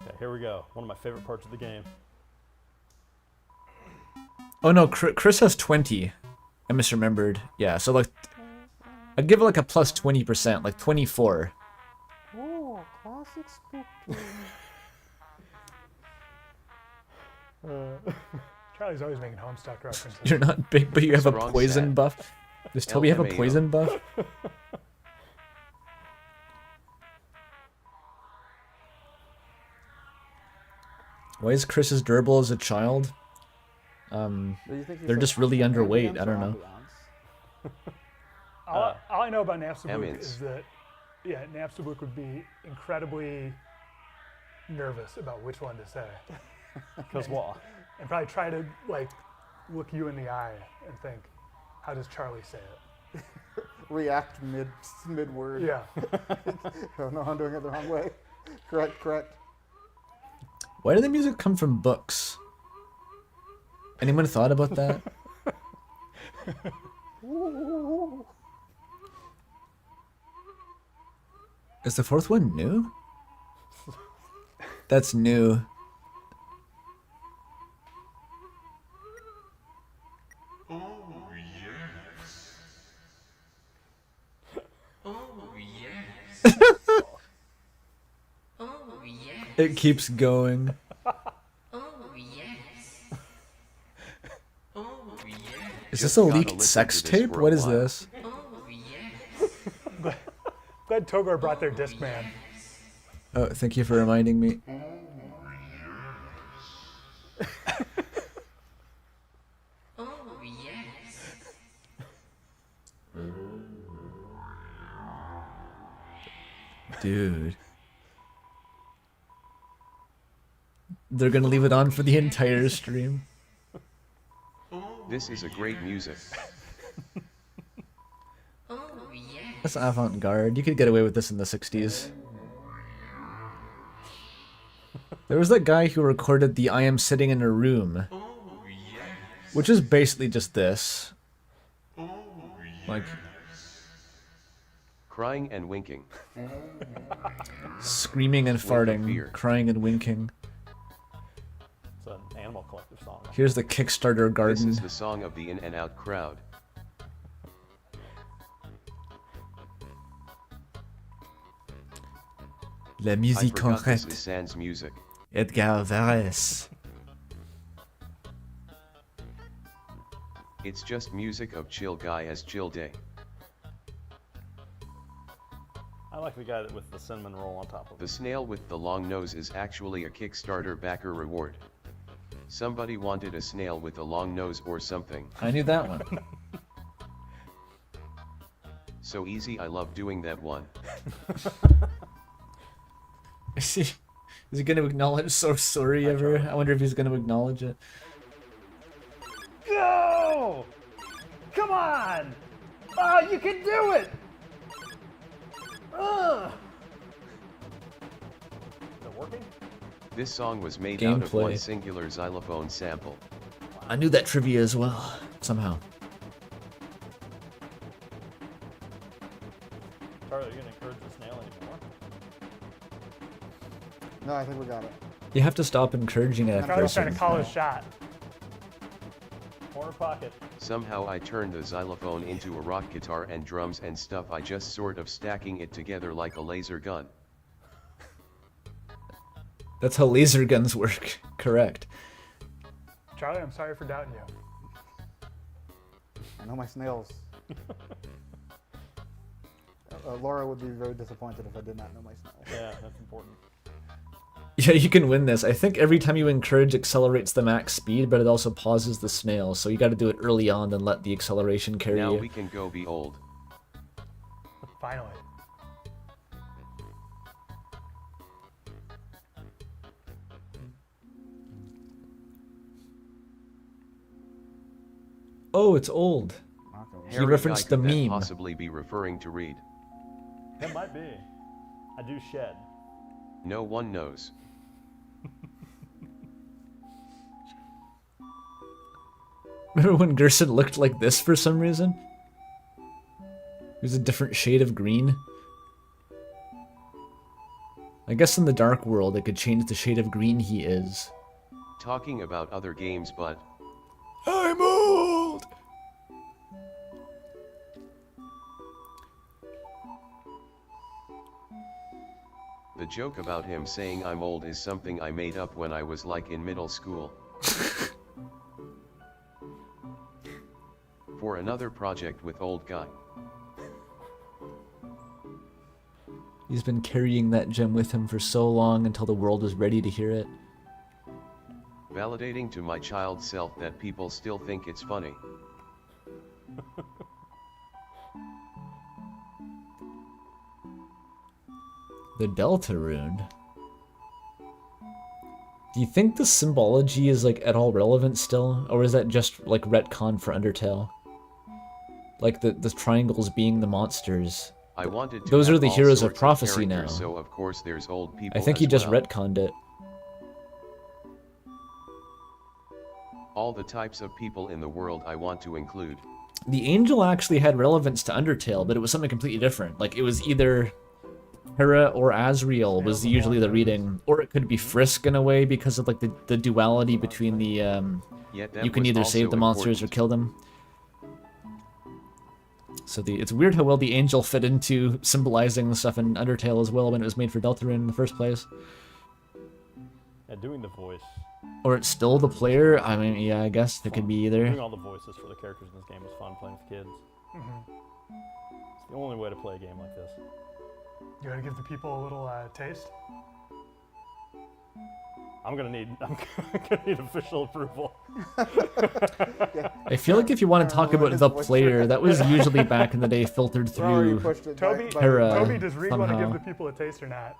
Okay, here we go. One of my favorite parts of the game. Oh no, Chris has 20. I misremembered. Yeah, so like, I'd give it like a plus 20%, like 24. Oh, classic spooky. Charlie's always making Homestuck references. You're not big, but you have a Strong poison set. buff. Does Toby have a LMAO. poison buff? Why is Chris as durable as a child? Do you think They're just really underweight, I don't know. All I know about Napstablook Emmons. is that Yeah, Napstablook would be incredibly nervous about which one to say. Because what? And probably try to like look you in the eye and think, how does Charlie say it? React mid word. Yeah. Oh no, I'm doing it the wrong way. Correct. Why did the music come from books? Anyone thought about that? Is the fourth one new? That's new. It keeps going. Is this a Just gotta leaked listen sex to this tape? for a What is while. this? Glad Togor brought their Discman. Oh, thank you for reminding me. Dude. They're gonna leave it on for the entire stream. This is a great music. That's avant-garde. You could get away with this in the 60s. There was that guy who recorded the I Am Sitting in a Room. Which is basically just this. Like, Crying and winking. screaming and Wink of farting, fear. crying and winking. It's an Animal Collective song. Here's the Kickstarter This garden. is the song of the in and out crowd. La I musique forgot this is concrète. Sans music. Edgar Varese. It's just music of chill guy as chill day. I like the guy with the cinnamon roll on top of The it. snail with the long nose is actually a Kickstarter backer reward. Somebody wanted a snail with a long nose or something. I knew that one. So easy, I love doing that one. Is he gonna acknowledge so sorry ever? I wonder if he's gonna acknowledge it. Go! Come on! Oh, you can do it! Ugh! Is it working? This song was made out of one Gameplay. singular xylophone sample. I knew that trivia as well, somehow. Charlie, are you gonna encourage the snail anymore? No, I think we got it. You have to stop encouraging it after a Charlie's trying certain to call point. his shot. Corner pocket. Somehow I turned the xylophone into a rock guitar and drums and stuff. I just sort of stacking it together like a laser gun. That's how laser guns work. Correct. Charlie, I'm sorry for doubting you. I know my snails. Laura would be very disappointed if I did not know my snails. Yeah, that's important. Yeah, you can win this. I think every time you encourage accelerates the max speed, but it also pauses the snail, so you gotta do it early on and let the acceleration carry Now you. we can go be old. Finally. Oh, it's old. He Harry referenced Guy, the could that meme. possibly be referring to Reed? That might be. I do shed. No one knows. Remember when Gerson looked like this for some reason? He was a different shade of green. I guess in the Dark World it could change the shade of green he is. Talking about other games, but I'm old! the joke about him saying I'm old is something I made up when I was like in middle school. For another project with old guy. He's been carrying that gem with him for so long until the world was ready to hear it. Validating to my child self that people still think it's funny. The Delta Rune. Do you think the symbology is like at all relevant still, or is that just like retcon for Undertale? Like the triangles being the monsters. I wanted to Those have are the all heroes of sorts prophecy characters, now. So of course there's old people. I think he as just well. retconned it. All the types of people in the world I want to include. The angel actually had relevance to Undertale, but it was something completely different. Like it was either Hera or Asriel was usually the reading, or it could be Frisk in a way because of like the duality between the Yet that you can was either save also the monsters or important. kill them. So it's weird how well the angel fit into symbolizing the stuff in Undertale as well when it was made for Deltarune in the first place. Yeah, doing the voice. Or it's still the player. I mean, yeah, I guess it could be Doing either. all the voices for the characters in this game is fun playing with kids. It's the only way to play a game like this. You want to give the people a little taste? I'm gonna need official approval. I feel like if you want to talk about the player, that was usually back in the day filtered We already through. pushed it Toby, by Hera. Toby, does Reed want to somehow. give the people a taste or not?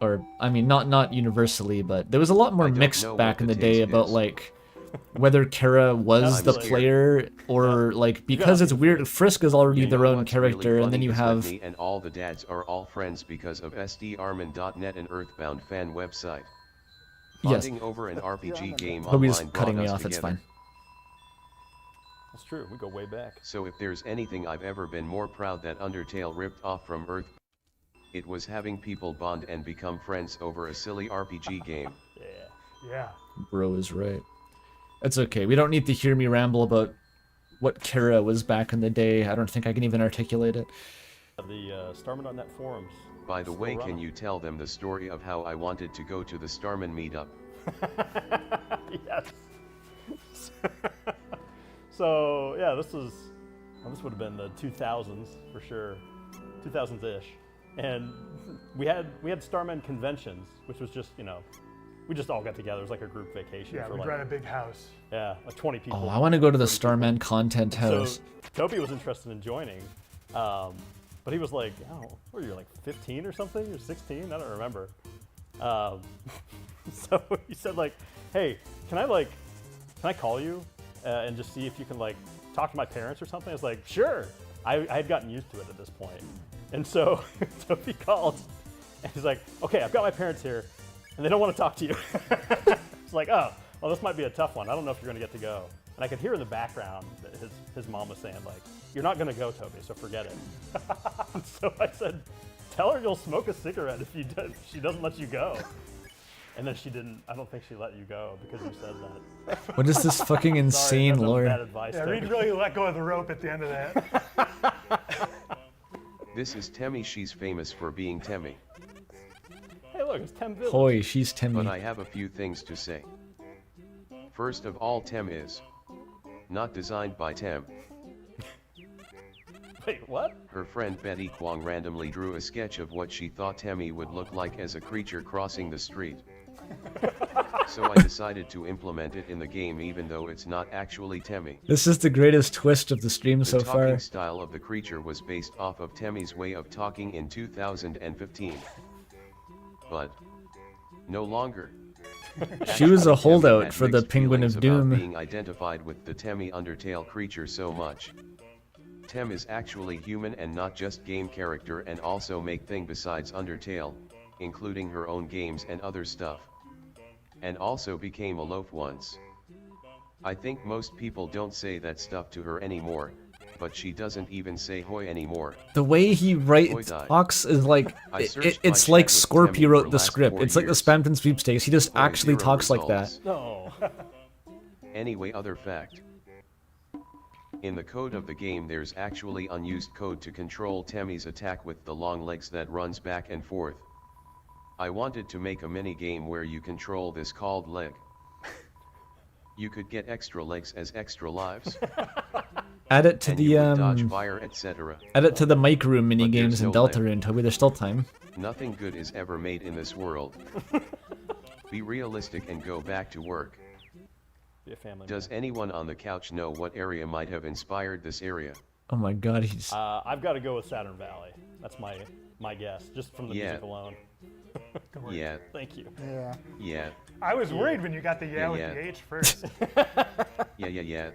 Or I mean, not universally, but there was a lot more I don't mixed know back what in the the day taste about is. like whether Kara was I'm the scared. player or like because it's weird. Frisk is already You know their own what's really character, and then funny you is that have me and all the dads are all friends because of SDArmin.net, an Earthbound fan website. Yes. Bonding over an RPG game Toby's online cutting brought me us off. It's together. fine. That's true. We go way back. So if there's anything I've ever been more proud that Undertale ripped off from Earth, it was having people bond and become friends over a silly RPG game. Yeah. Yeah. Bro is right. It's okay. We don't need to hear me ramble about what Kara was back in the day. I don't think I can even articulate it. The Starman.net forums. By the Still way, running. can you tell them the story of how I wanted to go to the Starman meetup? Yes. So yeah, this would have been the 2000s for sure, 2000s-ish, and we had Starman conventions, which was just we just all got together. It was like a group vacation Yeah, for we'd like rent a big house. like 20 people. Oh, I want to go to the 30 people. Starman content house. So Toby was interested in joining, but he was like, oh, what were you, like 15 or something, or 16? I don't remember. So he said like, hey, can I call you and just see if you can like talk to my parents or something? I was like, sure. I had gotten used to it at this point. And so Toby called and he's like, okay, I've got my parents here and they don't want to talk to you. It's like, oh, well, this might be a tough one. I don't know if you're going to get to go. And I could hear in the background that his mom was saying, like, you're not going to go, Toby, so forget it. So I said, tell her you'll smoke a cigarette if she doesn't let you go. And then she didn't. I don't think she let you go because you said that. What is this fucking Sorry, insane that's lore? bad advice. Yeah, Toby. Reed really let go of the rope at the end of that. This is Temmie. She's famous for being Temmie. Hey, look, it's Tem Village. Hoy, she's But Timmy. I have a few things to say. First of all, Tem is not designed by Tem. Wait, what? Her friend Betty Kwong randomly drew a sketch of what she thought Temmie would look like as a creature crossing the street. So I decided to implement it in the game even though it's not actually Temmie. This is the greatest twist of the stream The so talking far. style of the creature was based off of Temmie's way of talking in 2015. But no longer. She was a Temmie holdout had for the mixed Penguin feelings of about Doom. being identified with the Temmie Undertale creature so much. Tem is actually human and not just game character, and also make thing besides Undertale, including her own games and other stuff. And also became a loaf once. I think most people don't say that stuff to her anymore, but she doesn't even say hoy anymore. The way he talks is like I searched it's my like chat with Scorpio Temmie wrote for the last script. 4 It's like the years. Spamton sweepstakes. He just For actually 0 talks like that. results. No. Anyway, other fact. In the code of the game there's actually unused code to control Temmie's attack with the long legs that runs back and forth. I wanted to make a mini game where you control this called leg. You could get extra legs as extra lives, Add it to and the you would dodge fire, etc. add it to the mic room mini But games there's in no leg. Deltarune, Toby. There's still time. Nothing good is ever made in this world. Be realistic and go back to work. Be a family. Does anyone on the couch know what area might have inspired this area? Oh my god, he's I've got to go with Saturn Valley. That's my my guess, just from the Yeah. music alone. Yeah, Thank you. Yeah. yeah, I was worried when you got the Yeah, with yeah. the H first. yeah.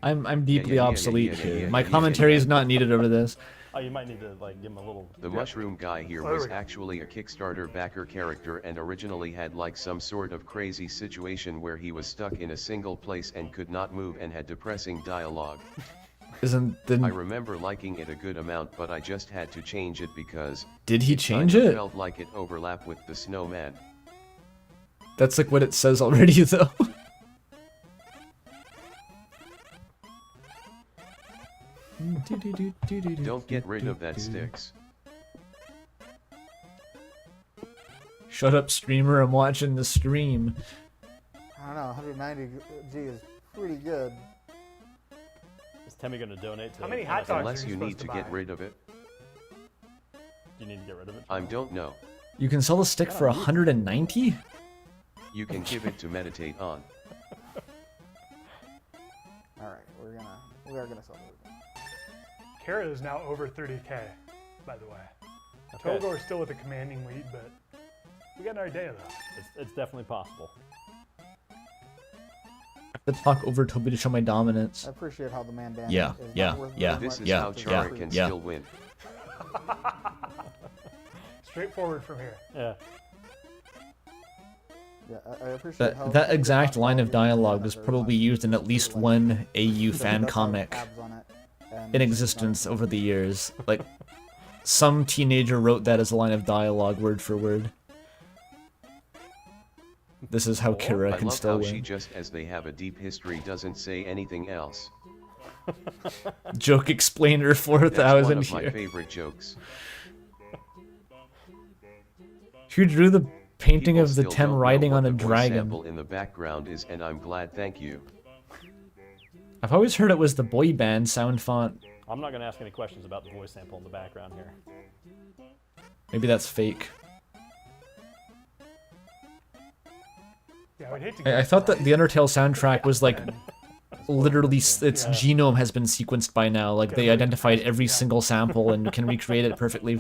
I'm deeply yeah, obsolete yeah, here. yeah, My yeah, commentary yeah. is not needed over this. Oh, you might need to like give him a little. The mushroom guy here Oh, there was we go. actually a Kickstarter backer character and originally had like some sort of crazy situation where he was stuck in a single place and could not move and had depressing dialogue. Isn't I then remember liking it a good amount, but I just had to change it because did he it change kinda it? felt like it overlapped with the snowman. That's like what it says already though. Don't get rid of that sticks. Shut up, streamer. I'm watching the stream. I don't know. 190G is pretty good. Is Temmie going to donate to? How many hot dogs? Unless are you supposed need to to get buy? rid of it. Do you need to get rid of it? I don't know. You can sell the stick for 190? You can give it to meditate on. All right, we are gonna sell it. Kara is now over 30K, by the way. Okay. Togor is still with a commanding lead, but we got another day though. It's definitely possible. To talk over Toby to show my dominance. I appreciate how the man Dan Yeah, is yeah, not worth yeah. very This much is how to yeah, Chara free. can yeah. still win. Straightforward from here. Yeah. Yeah, I appreciate how That exact how line of you dialogue understand was it very probably much. used in at least Like, one AU because it fan does have comic tabs on it, and in existence over the years. Like, some teenager wrote that as a line of dialogue, word for word. This is how Kira I can love still how she win. just as they have a deep history doesn't say anything else. Joke explainer That's 4000 one of my here. favorite jokes. Who drew the painting People of the still Tem don't know riding what on a the voice dragon? sample in the background is, and I'm glad. Thank you. I've always heard it was the boy band sound font. I'm not going to ask any questions about the voice sample in the background here. Maybe that's fake. Yeah, I would hate to. I guess, thought that but the Undertale soundtrack was like literally its Yeah. genome has been sequenced by now. Like they identified every single sample and can recreate it perfectly.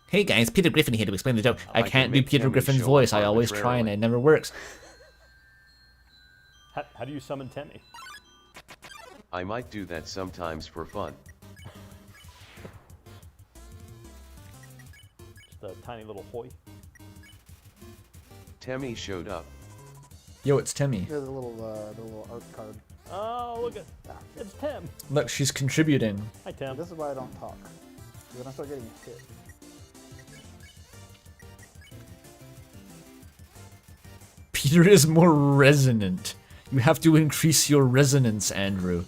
Hey guys, Peter Griffin here to explain the joke. I I can can't do make Peter Temmie Griffin's show voice. up I always try and arbitrarily. it never works. How do you summon Temmie? I might do that sometimes for fun. Just a tiny little hoy. Temmie showed up. Yo, it's Timmy. Here's the little art card. Oh, look at it's Tim. Look, she's contributing. Hi, Tim. This is why I don't talk. When I start getting hit. Peter is more resonant. You have to increase your resonance, Andrew.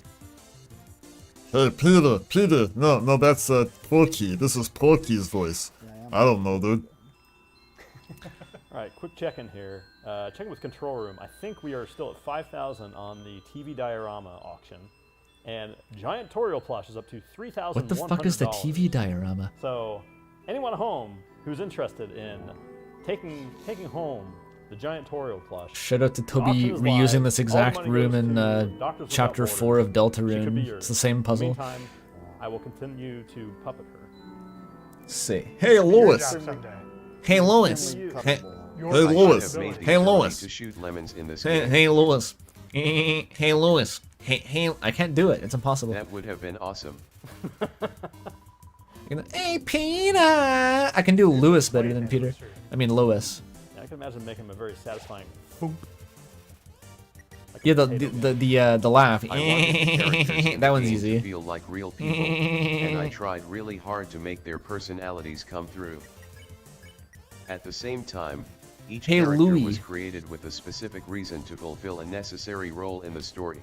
Hey, Peter, no, that's Porky. This is Porky's voice. I don't know, dude. All right, quick check-in here. Checking with control room. I think we are still at 5,000 on the TV diorama auction, and Giant Toriel plush is up to $3,100. What the fuck is the TV diorama? So, anyone at home who's interested in taking home the Giant Toriel plush, Shout out to Toby auction is reusing live. this All the exact money room goes in to Doctors Without Chapter Borders. 4 of She Delta could be Rune. yours. It's the same In the puzzle. meantime, I will continue to puppet her. Say, Hey, your Lois. job someday. hey Lois. Extremely Hey, cuttable. Your Hey, I should Lois. have made the Hey, ability Lois. to shoot lemons in this hey, game. hey Lois. Hey Lois. Hey, I can't do it. It's impossible. That would have been awesome. You know, hey Peter. I can do Lewis better than Peter. I mean Lois. Yeah, I can imagine making him a very satisfying. Like Yeah, a potato. the laugh. I wanted the characters in That the one's game easy. to feel like real people, and I tried really hard to make their personalities come through. At the same time, each Hey, character Louis. was created with a specific reason to fulfill a necessary role in the story.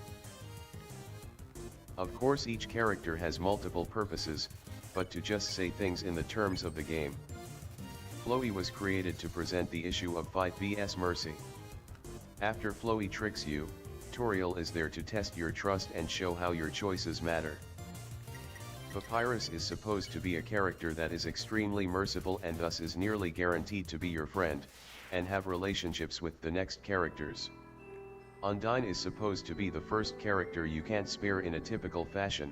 Of course, each character has multiple purposes, but to just say things in the terms of the game. Flowey was created to present the issue of Fight vs Mercy. After Flowey tricks you, Toriel is there to test your trust and show how your choices matter. Papyrus is supposed to be a character that is extremely merciful and thus is nearly guaranteed to be your friend, and have relationships with the next characters. Undyne is supposed to be the first character you can't spare in a typical fashion.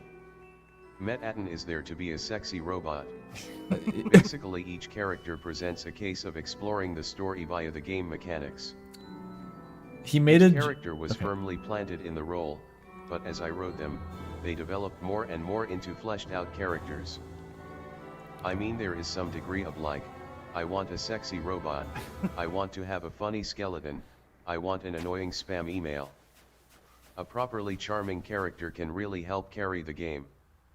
Metaton is there to be a sexy robot. Basically each character presents a case of exploring the story via the game mechanics. He made Each a character was firmly planted in the role, but as I wrote them, they developed more and more into fleshed out characters. I mean, there is some degree of like, I want a sexy robot, I want to have a funny skeleton, I want an annoying spam email. A properly charming character can really help carry the game.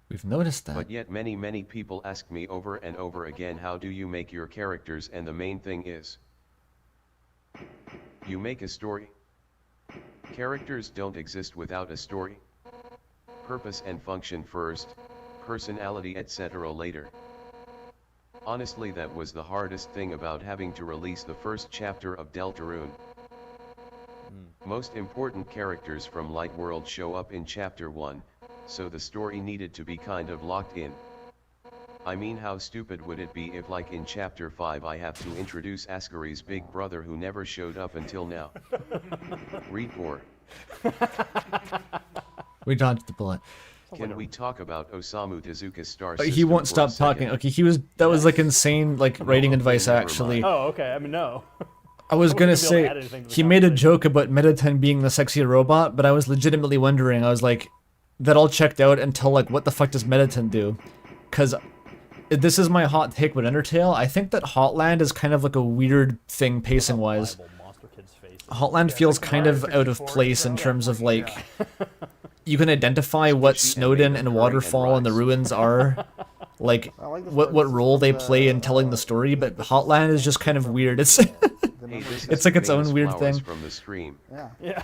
We've noticed that. But yet many people ask me over and over again, how do you make your characters? And the main thing is, you make a story. Characters don't exist without a story. Purpose and function first, personality etc. later. Honestly, that was the hardest thing about having to release the first chapter of Deltarune. Most important characters from Light World show up in chapter 1, so the story needed to be kind of locked in. I mean, how stupid would it be if, like in chapter 5, I have to introduce Ascari's big brother who never showed up until now. Read more. We dodged the bullet. Can we talk about Osamu Tezuka's star But system he won't for a stop talking. second? Okay, that was like insane, like writing okay, advice never actually. Oh, okay. I mean, no. I was gonna wasn't gonna be able to say, add anything to the he made a conversation. joke about Metaton being the sexy robot, but I was legitimately wondering, I was like, that all checked out until like, what the fuck does Metaton do? Cause this is my hot take with Undertale. I think that Hotland is kind of like a weird thing pacing wise. Bible Monster Kid's face. Hotland feels like kind of Mario out of 64 place in stuff. terms of like, Yeah. you can identify what Squishy and Snowdin made of and curry and Waterfall and the rice. ruins are, like I like this what part. This role is they the, play in telling the story. But Hotland is just kind of weird. It's the Hey, numbers. this It's is like its famous own weird flowers thing. from the stream. Yeah. Yeah.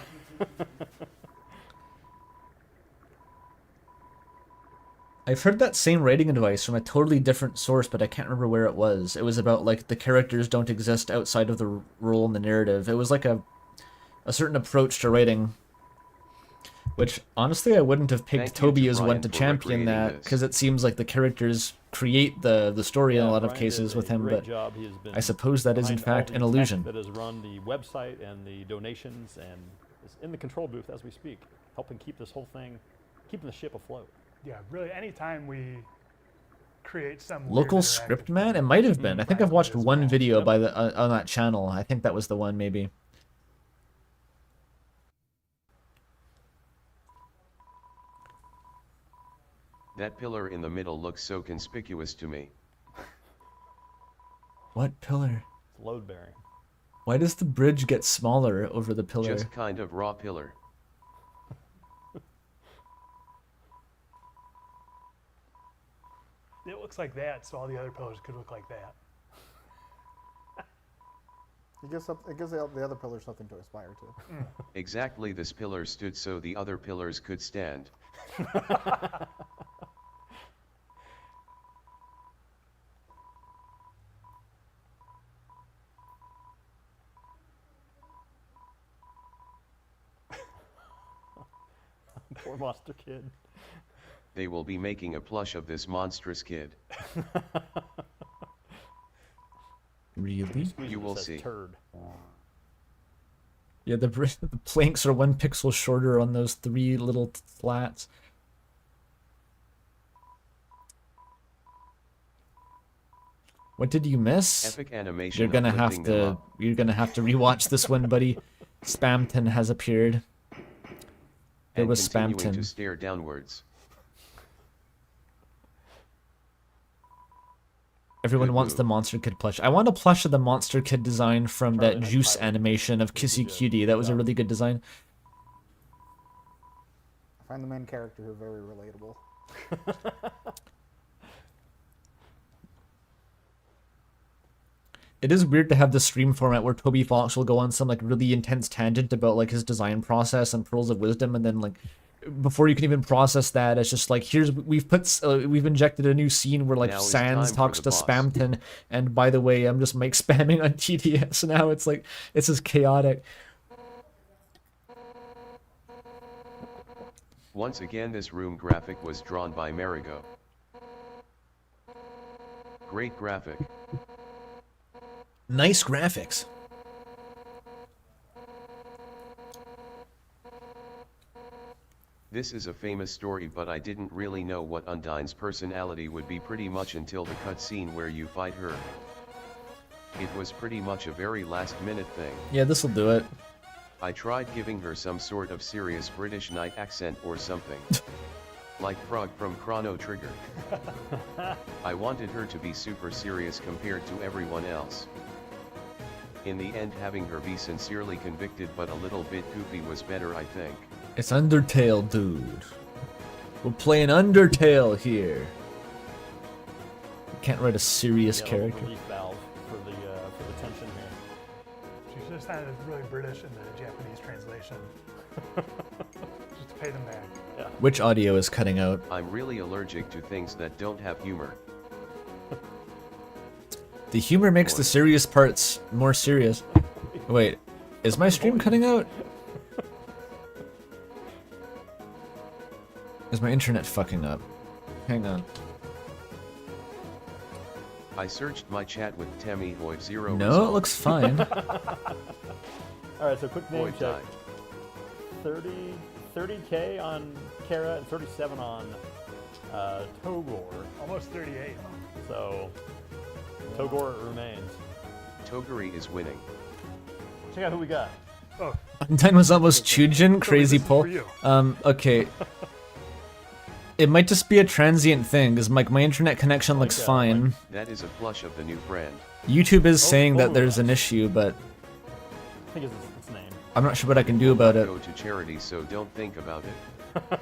I've heard that same writing advice from a totally different source, but I can't remember where it was. It was about like the characters don't exist outside of the role in the narrative. It was like a certain approach to writing, which honestly I wouldn't have picked Thank you Toby to as one Brian to for champion recreating that, this. because it seems like the characters create the story in a lot of Brian cases did with a him, great but job. He has been I suppose that is in behind all fact the an tech illusion. that has run the website and the donations and is in the control booth as we speak, helping keep this whole thing, keeping the ship afloat. Yeah, really, anytime we create some weird Local interactive script thing, man? It might have been. I think I've watched Brian's one involved. video Yep. by the on that channel. I think that was the one maybe. That pillar in the middle looks so conspicuous to me. What pillar? It's load bearing. Why does the bridge get smaller over the pillar? Just kind of raw pillar. It looks like that, so all the other pillars could look like that. It gives the other pillar something to aspire to. Exactly, this pillar stood so the other pillars could stand. Poor Monster Kid. They will be making a plush of this monstrous kid. Really? Squeeze You it, it will says see. Turd. Yeah, the planks are 1 pixel shorter on those 3 little flats. What did you miss? Epic animation. You're gonna of have lifting them to up. rewatch this one, buddy. Spamton has appeared. It And was continuing to Spamton. stare downwards. Everyone Good wants move. the Monster Kid plush. I want a plush of the Monster Kid design from Probably that not Juice Tyler. animation of Kissy good. Cutie. That was a Yeah. really good design. I find the main character here very relatable. It is weird to have the stream format where Toby Fox will go on some like really intense tangent about like his design process and pearls of wisdom, and then like before you can even process that, it's just like we've injected a new scene where like Now is Sans time for talks the to boss. Spamton, and by the way, I'm just Mike spamming on TDS now. It's like it's just chaotic. Once again, this room graphic was drawn by Marigo. Great graphic. Nice graphics. This is a famous story, but I didn't really know what Undyne's personality would be pretty much until the cutscene where you fight her. It was pretty much a very last-minute thing. Yeah, this'll do it. I tried giving her some sort of serious British knight accent or something. Like Frog from Chrono Trigger. I wanted her to be super serious compared to everyone else. In the end, having her be sincerely convicted but a little bit goofy was better, I think. It's Undertale, dude. We're playing Undertale here. You can't write a serious character. Relief valve for the tension here. She just sounded really British in the Japanese translation. Just to pay them back. Yeah. Which audio is cutting out? I'm really allergic to things that don't have humor. The humor makes the serious parts more serious. Wait, is my stream cutting out? Is my internet fucking up? Hang on. I searched my chat with Tammy Hoy 0. No, it result. looks fine. Alright, so quick name Boyd check. died. 30K on Kara and 37 on Togor. Almost 38. So Togor remains. Toguri is winning. Check out who we got. Oh, Undyne was almost Chujin, crazy this is pull. for you. Okay. It might just be a transient thing, because my internet connection looks Okay. fine. That is a plush of the new friend. YouTube is saying that oh, there's an issue, but I think it's its name. I'm not sure what I can do about it. Go to charity, so don't think about it.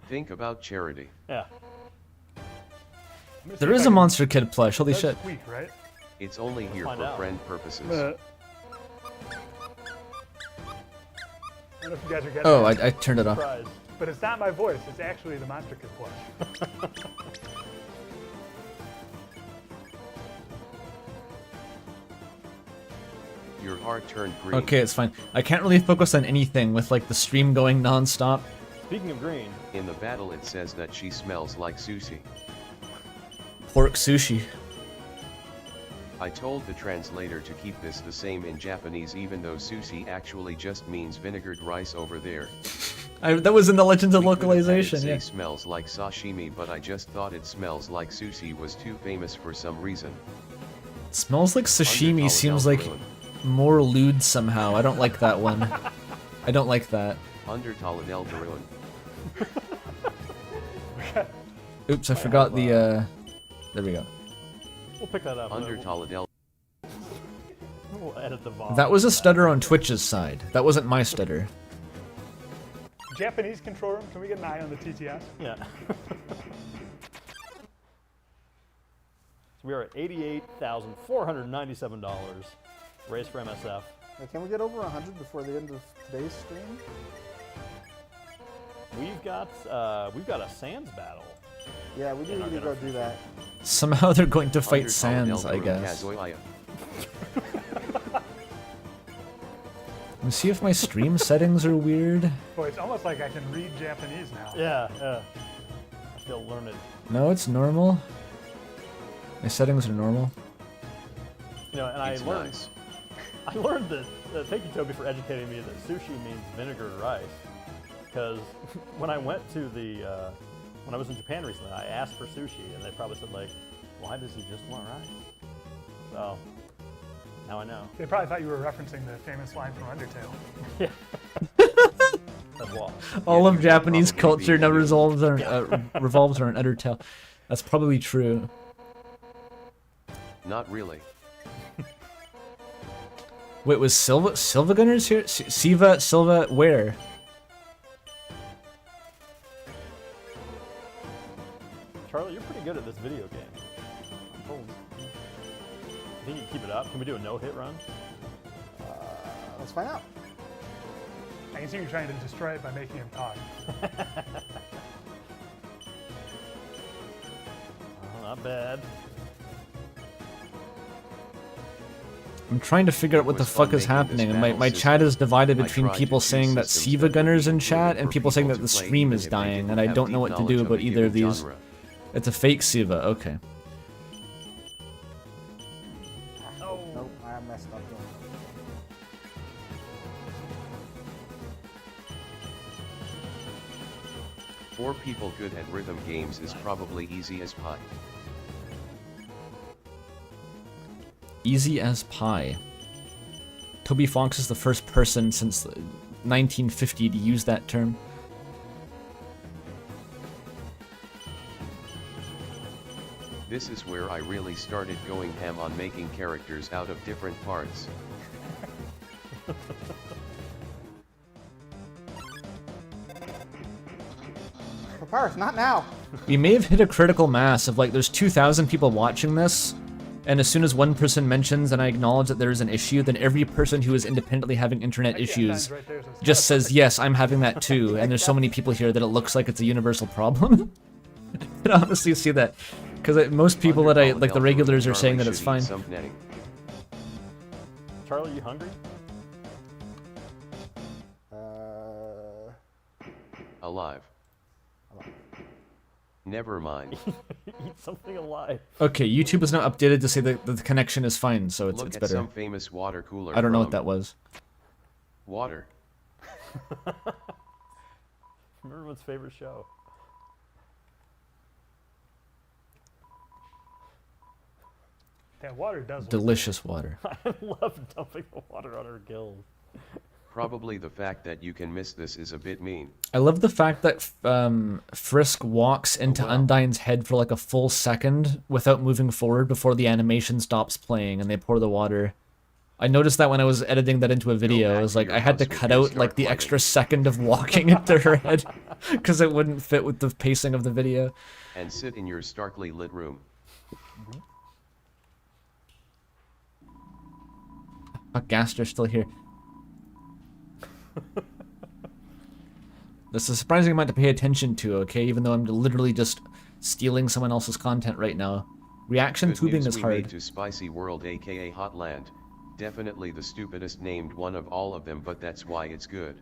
Think about charity. Yeah. I'm gonna There see if is I a can- Monster Kid plush, holy That's shit. sweet, right? It's only here find for out. friend purposes. I don't know if you guys are getting Oh, it, I turned it off. Surprise. but it's not my voice. It's actually the Monster Kid plush. Your heart turned green. Okay, it's fine. I can't really focus on anything with like the stream going non-stop. Speaking of green, In the battle it says that she smells like sushi. Pork sushi. I told the translator to keep this the same in Japanese, even though sushi actually just means vinegared rice over there. That was in the Legends of We could have had it Localization, say yeah. smells like sashimi, but I just thought it smells like sushi was too famous for some reason. Smells like sashimi Undertale seems like Deltarune. more lewd somehow. I don't like that one. I don't like that. Undertale Deltarune. Oops, I forgot the, there we go. we'll pick that up. Undertale Del. We'll edit the volume. That was a stutter on Twitch's side. That wasn't my stutter. Japanese control room. Can we get an eye on the TTS? Yeah. So we are at $88,497. Race for MSF. Can we get over 100 before the end of today's stream? We've got a Sands battle. Yeah, we do Yeah, need to not go gonna- do that. Somehow they're going to fight Undertale Sans, I Deltarune guess. Kazuya. Let me see if my stream settings are weird. Boy, it's almost like I can read Japanese now. Yeah, yeah. I feel learned. No, it's normal. My settings are normal. You know, and It's I learned. nice. I learned that. Thank you, Toby, for educating me that sushi means vinegared rice. Because when I went to the, when I was in Japan recently, I asked for sushi, and they probably said like, "Why does he just want rice?" So now I know. They probably thought you were referencing the famous line from Undertale. Yeah. That's why. All Yeah, of you Japanese probably culture be now blue. revolves around Undertale. That's probably true. Not really. Wait, was Silva Gunners here? Silva, where? Charlie, you're pretty good at this video game. I'm told. You think you can keep it up? Can we do a no-hit run? Let's find out. I can see you trying to destroy it by making him talk. Oh, not bad. I'm trying to figure out what It the was fuck fun is making happening, this and my battle chat is divided I between tried to people choose saying that systems Siva that Gunners would in be chat, included and for people saying that the to play stream even is if they dying, didn't and I have don't deep know what to knowledge do of about a either of given these. genre. It's a fake Siva. Okay. Nope, I messed up. 4 people good at rhythm games is probably easy as pie. Easy as pie. Toby Fox is the first person since 1950 to use that term. This is where I really started going ham on making characters out of different parts. Papyrus, not now. We may have hit a critical mass of like there's 2,000 people watching this, and as soon as one person mentions and I acknowledge that there is an issue, then every person who is independently having internet issues Right there, so it's just says, yes, I'm having that too, and there's so many people here that it looks like it's a universal problem. I can honestly see that, because most people that I, like the regulars are saying that it's fine. Charlie, you hungry? Alive. Never mind. Eat something alive. Okay, YouTube is now updated to say that the connection is fine, so it's Look at better. some famous water cooler. I don't know what from that was. Water. Remember everyone's favorite show. That water does look Delicious water. I love dumping the water on our gills. Probably the fact that you can miss this is a bit mean. I love the fact that Frisk walks into Undyne's head for like a full second without moving forward before the animation stops playing and they pour the water. I noticed that when I was editing that into a video. I was like, I had to cut out like the extra second of walking into her head because it wouldn't fit with the pacing of the video. And sit in your starkly lit room. Fuck, Gaster's still here. This is a surprising amount to pay attention to, okay? Even though I'm literally just stealing someone else's content right now. Reaction Good tubing news is we hard. made to Spicy World aka Hotland. Definitely the stupidest named one of all of them, but that's why it's good.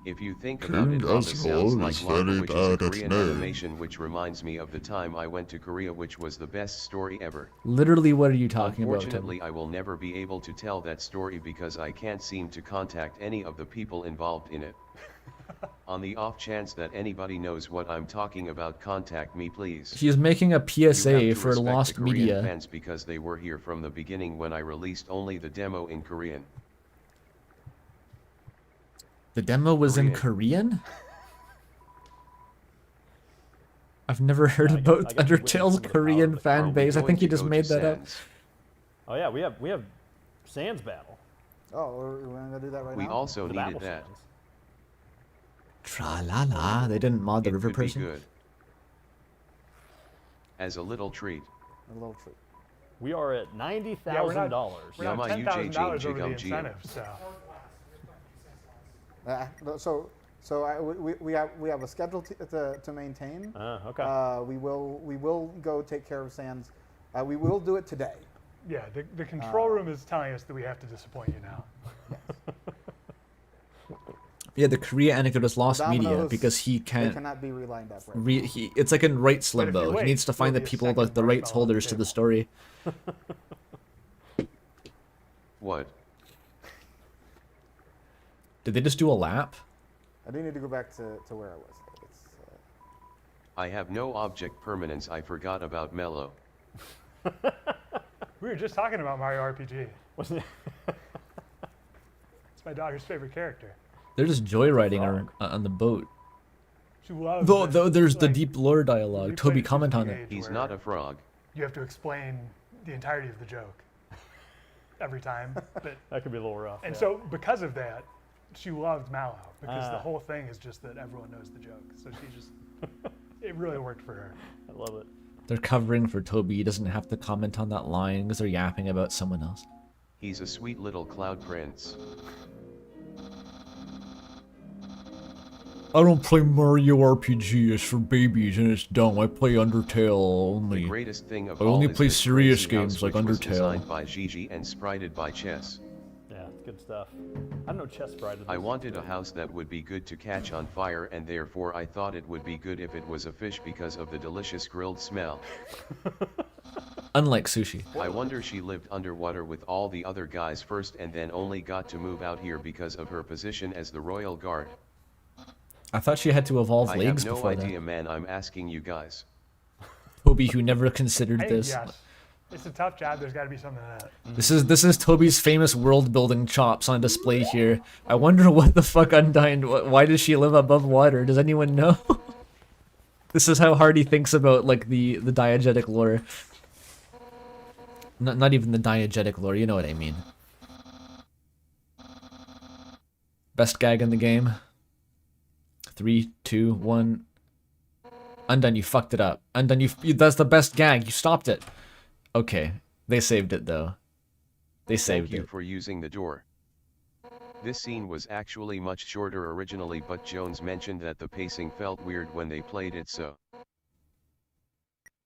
If you think about it, Lava sounds like Lava, which is a Korean animation, which reminds me of the time I went to Korea, which was the best story ever. Literally, what are you talking about? Unfortunately, I will never be able to tell that story because I can't seem to contact any of the people involved in it. On the off chance that anybody knows what I'm talking about, contact me please. He's making a You have PSA to for respect lost the Korean media. fans because they were here from the beginning when I released only the demo in Korean. The demo was in Korean? I've never heard about I get to witness Undertale's some of the power Korean of the fan Are we base. I going think to he just go made to that up. Sans? Oh yeah, we have Sans battle. Oh, we're gonna do that right We now? also The needed battle that. Sans. Tra la la. They didn't mod the It river could be person. good. As a little treat. A little treat. We are at Yeah, we're $90,000. not Yama $10,000 over the UJJ incentive, so. We have a schedule to maintain. Okay. We will go take care of Sans. We will do it today. Yeah, the control room is telling us that we have to disappoint you now. Yeah, the Korea anecdote has lost media Dominoes, because he They can't. cannot be relined up right. It's like in rights But if you limbo. He wait, needs to find the there'll be a people, second the rights marshmallow on the holders to the table. story. What? Did they just do a lap? I do need to go back to where I was. It's, I have no object permanence. I forgot about Mello. We were just talking about Mario RPG. Wasn't it? It's my daughter's favorite character. They're just joyriding Frog. on the boat. She loves Though it. there's the Like, deep lore we dialogue. played Toby, it to comment the on it. age He's where not a frog. You have to explain the entirety of the joke every time. But That could be a little rough. and yeah. so because of that, she loved Mallow because the Ah. whole thing is just that everyone knows the joke. So she just it really worked for her. I love it. They're covering for Toby. He doesn't have to comment on that line because they're yapping about someone else. He's a sweet little cloud prince. I don't play Mario RPG. It's for babies and it's dumb. I play Undertale The only. greatest thing of I all only is play this serious crazy house games like which was Undertale. designed by Gigi and sprited by Chess. Yeah, good stuff. I don't know chest bride. I wanted a house that would be good to catch on fire, and therefore I thought it would be good if it was a fish because of the delicious grilled smell. Unlike sushi. I wonder she lived underwater with all the other guys first and then only got to move out here because of her position as the royal guard. I thought she had to evolve I legs have no before idea, that. man, I'm asking you guys. Toby, who never considered I think this. yes. It's a tough job. There's got to be something in it. This is Toby's famous world building chops on display here. I wonder what the fuck Undyne. Why does she live above water? Does anyone know? This is how hard he thinks about like the diegetic lore. Not even the diegetic lore. You know what I mean. Best gag in the game. 3, 2, 1. Undone, you fucked it up. Undone, that's the best gag. You stopped it. Okay, they saved it though. They saved Thank you it. for using the door. This scene was actually much shorter originally, but Jones mentioned that the pacing felt weird when they played it, so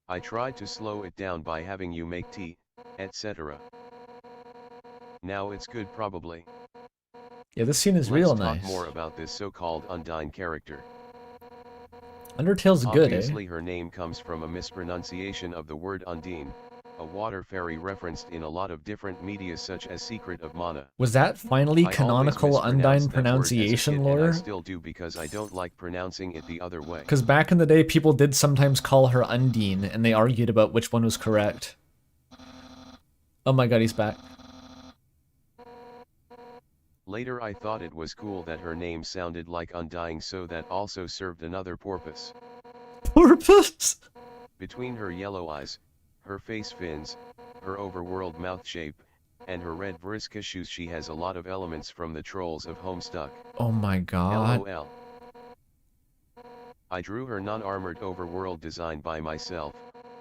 I tried to slow it down by having you make tea, etc. Now it's good probably. Yeah, this scene is Let's real talk nice. more about this so-called Undyne character. Undertale's good, eh? Obviously her name comes from a mispronunciation of the word Undine, a water fairy referenced in a lot of different media such as Secret of Mana. Was that finally I always canonical mispronounced Undyne that word as a pronunciation kid, and I lore? still do because I don't like pronouncing it the other way. Because back in the day, people did sometimes call her Undine, and they argued about which one was correct. Oh my god, he's back. Later I thought it was cool that her name sounded like Undying, so that also served another purpose. Porpoise? Between her yellow eyes, her face fins, her overworld mouth shape, and her red Vriska shoes, she has a lot of elements from the Trolls of Homestuck. Oh my god. LOL. I drew her non-armored overworld design by myself.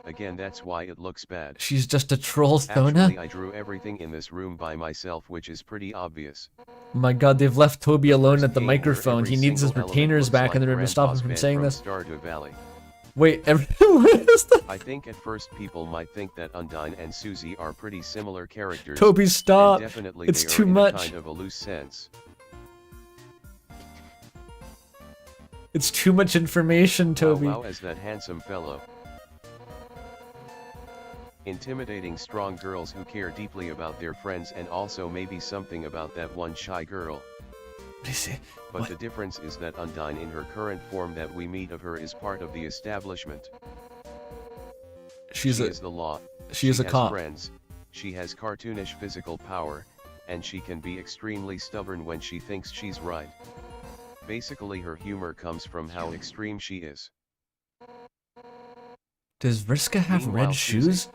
Again, that's why it looks bad. She's just a troll, Actually, Thona? I drew everything in this room by myself, which is pretty obvious. Oh my god, they've left Toby alone at the Game where microphone. every He needs his single element retainers looks back in like the room to stop him Grandpa's from van saying from this. Stardew Valley. Wait, what is that? I think at first people might think that Undyne and Susie are pretty similar characters. Toby, stop. And definitely It's they too are in much. a kind of a loose sense. It's too much information, Toby. Wow, as that handsome fellow. Intimidating strong girls who care deeply about their friends, and also maybe something about that one shy girl. But the difference is that Undyne in her current form that we meet of her is part of the establishment. She is the law. She is a has cop. Friends, she has cartoonish physical power, and she can be extremely stubborn when she thinks she's right. Basically her humor comes from how extreme she is. Does Vriska have Meanwhile, red Susie shoes?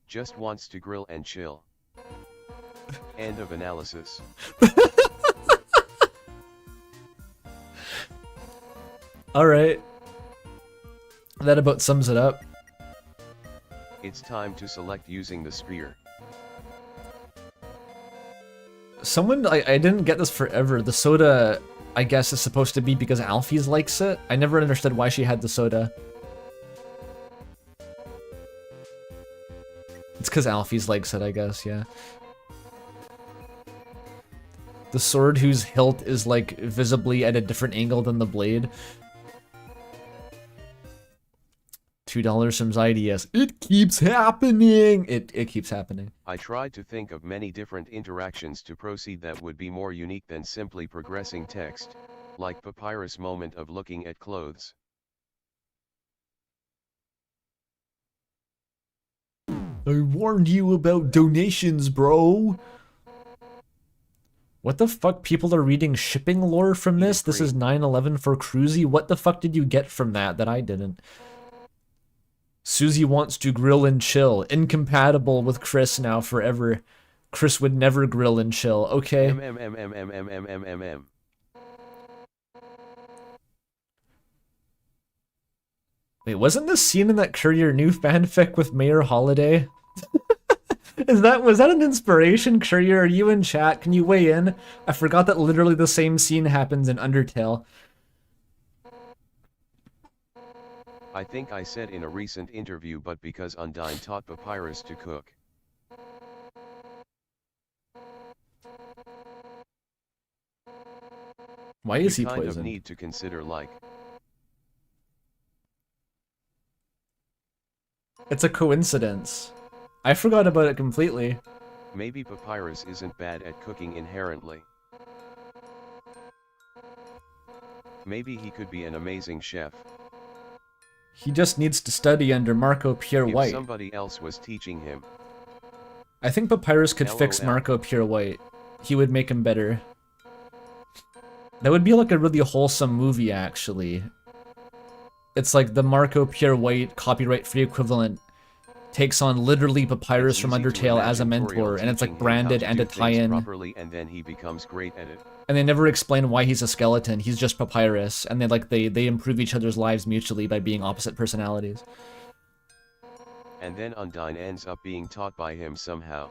just wants to grill and chill. End of analysis. Alright. That about sums it up. It's time to select using the spear. Someone, I didn't get this forever. The soda, I guess, is supposed to be because Alfie's likes it. I never understood why she had the soda. It's because Alfie's likes it, I guess, yeah. The sword whose hilt is, like, visibly at a different angle than the blade. $2 from ZDS. It keeps happening! It keeps happening. I tried to think of many different interactions to proceed that would be more unique than simply progressing text, like Papyrus' moment of looking at clothes. I warned you about donations, bro! What the fuck? People are reading shipping lore from this? This is 9/11 for Cruzy? What the fuck did you get from that I didn't? Susie wants to grill and chill. Incompatible with Chris now forever. Chris would never grill and chill. Okay. Wait, wasn't this scene in that Courier New fanfic with Mayor Holiday? Was that an inspiration, Courier? Are you in chat? Can you weigh in? I forgot that literally the same scene happens in Undertale. I think I said in a recent interview, but because Undyne taught Papyrus to cook. Why is you he kind of poisoned? need to consider like, It's a coincidence. I forgot about it completely. maybe Papyrus isn't bad at cooking inherently. Maybe he could be an amazing chef. He just needs to study under Marco Pierre If White. somebody else was teaching him. I think Papyrus could fix LOL. Marco Pierre White. He would make him better. That would be like a really wholesome movie, actually. It's like the Marco Pierre White copyright-free equivalent takes on literally Papyrus It's from easy to Undertale as a imagine mentor, Toriel and it's like teaching him how branded to and do a things tie-in. properly, and then he becomes great at it. And they never explain why he's a skeleton. He's just Papyrus, and they improve each other's lives mutually by being opposite personalities. And then Undyne ends up being taught by him somehow.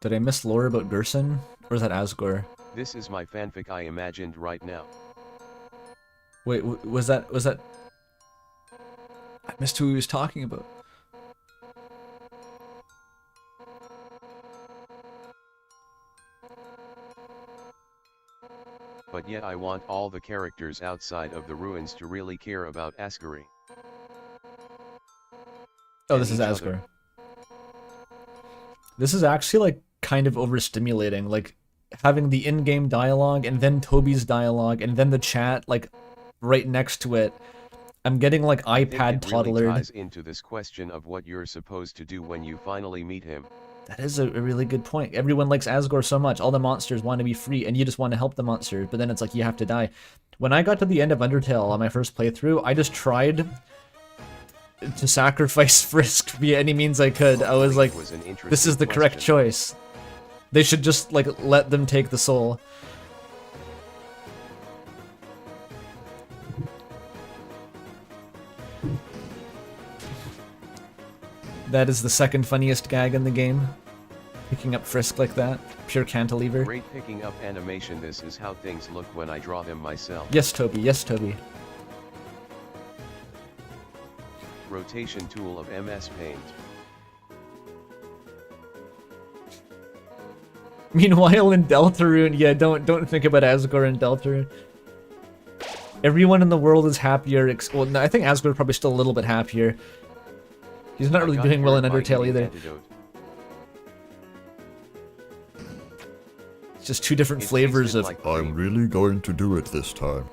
Did I miss lore about Gerson? Or is that Asgore? This is my fanfic I imagined right now. Wait, was that... I missed who he was talking about. But yet I want all the characters outside of the ruins to really care about Asgore. Oh, And this is each Asgore. other. This is actually, like, kind of overstimulating. Like, having the in-game dialogue, and then Toby's dialogue, and then the chat, like, right next to it. I'm getting, like, I think iPad it really toddlered. ties into this question of what you're supposed to do when you finally meet him. That is a really good point. Everyone likes Asgore so much. All the monsters want to be free, and you just want to help the monsters, but then it's like you have to die. When I got to the end of Undertale on my first playthrough, I just tried to sacrifice Frisk via any means I could. I was like, Was an interesting this is the correct question. choice. They should just, like, let them take the soul. That is the second funniest gag in the game. Picking up Frisk like that. Pure cantilever. Great picking up animation. This is how things look when I draw them myself. Yes, Toby. Yes, Toby. Rotation tool of MS Paint. Meanwhile, in Deltarune, yeah, don't think about Asgore in Deltarune. Everyone in the world is happier. Well, no, I think Asgore's probably still a little bit happier. He's not I really got doing well in cured by Undertale eating either. antidote. It's just two different It flavors tasted of. like I'm cream. really going to do it this time.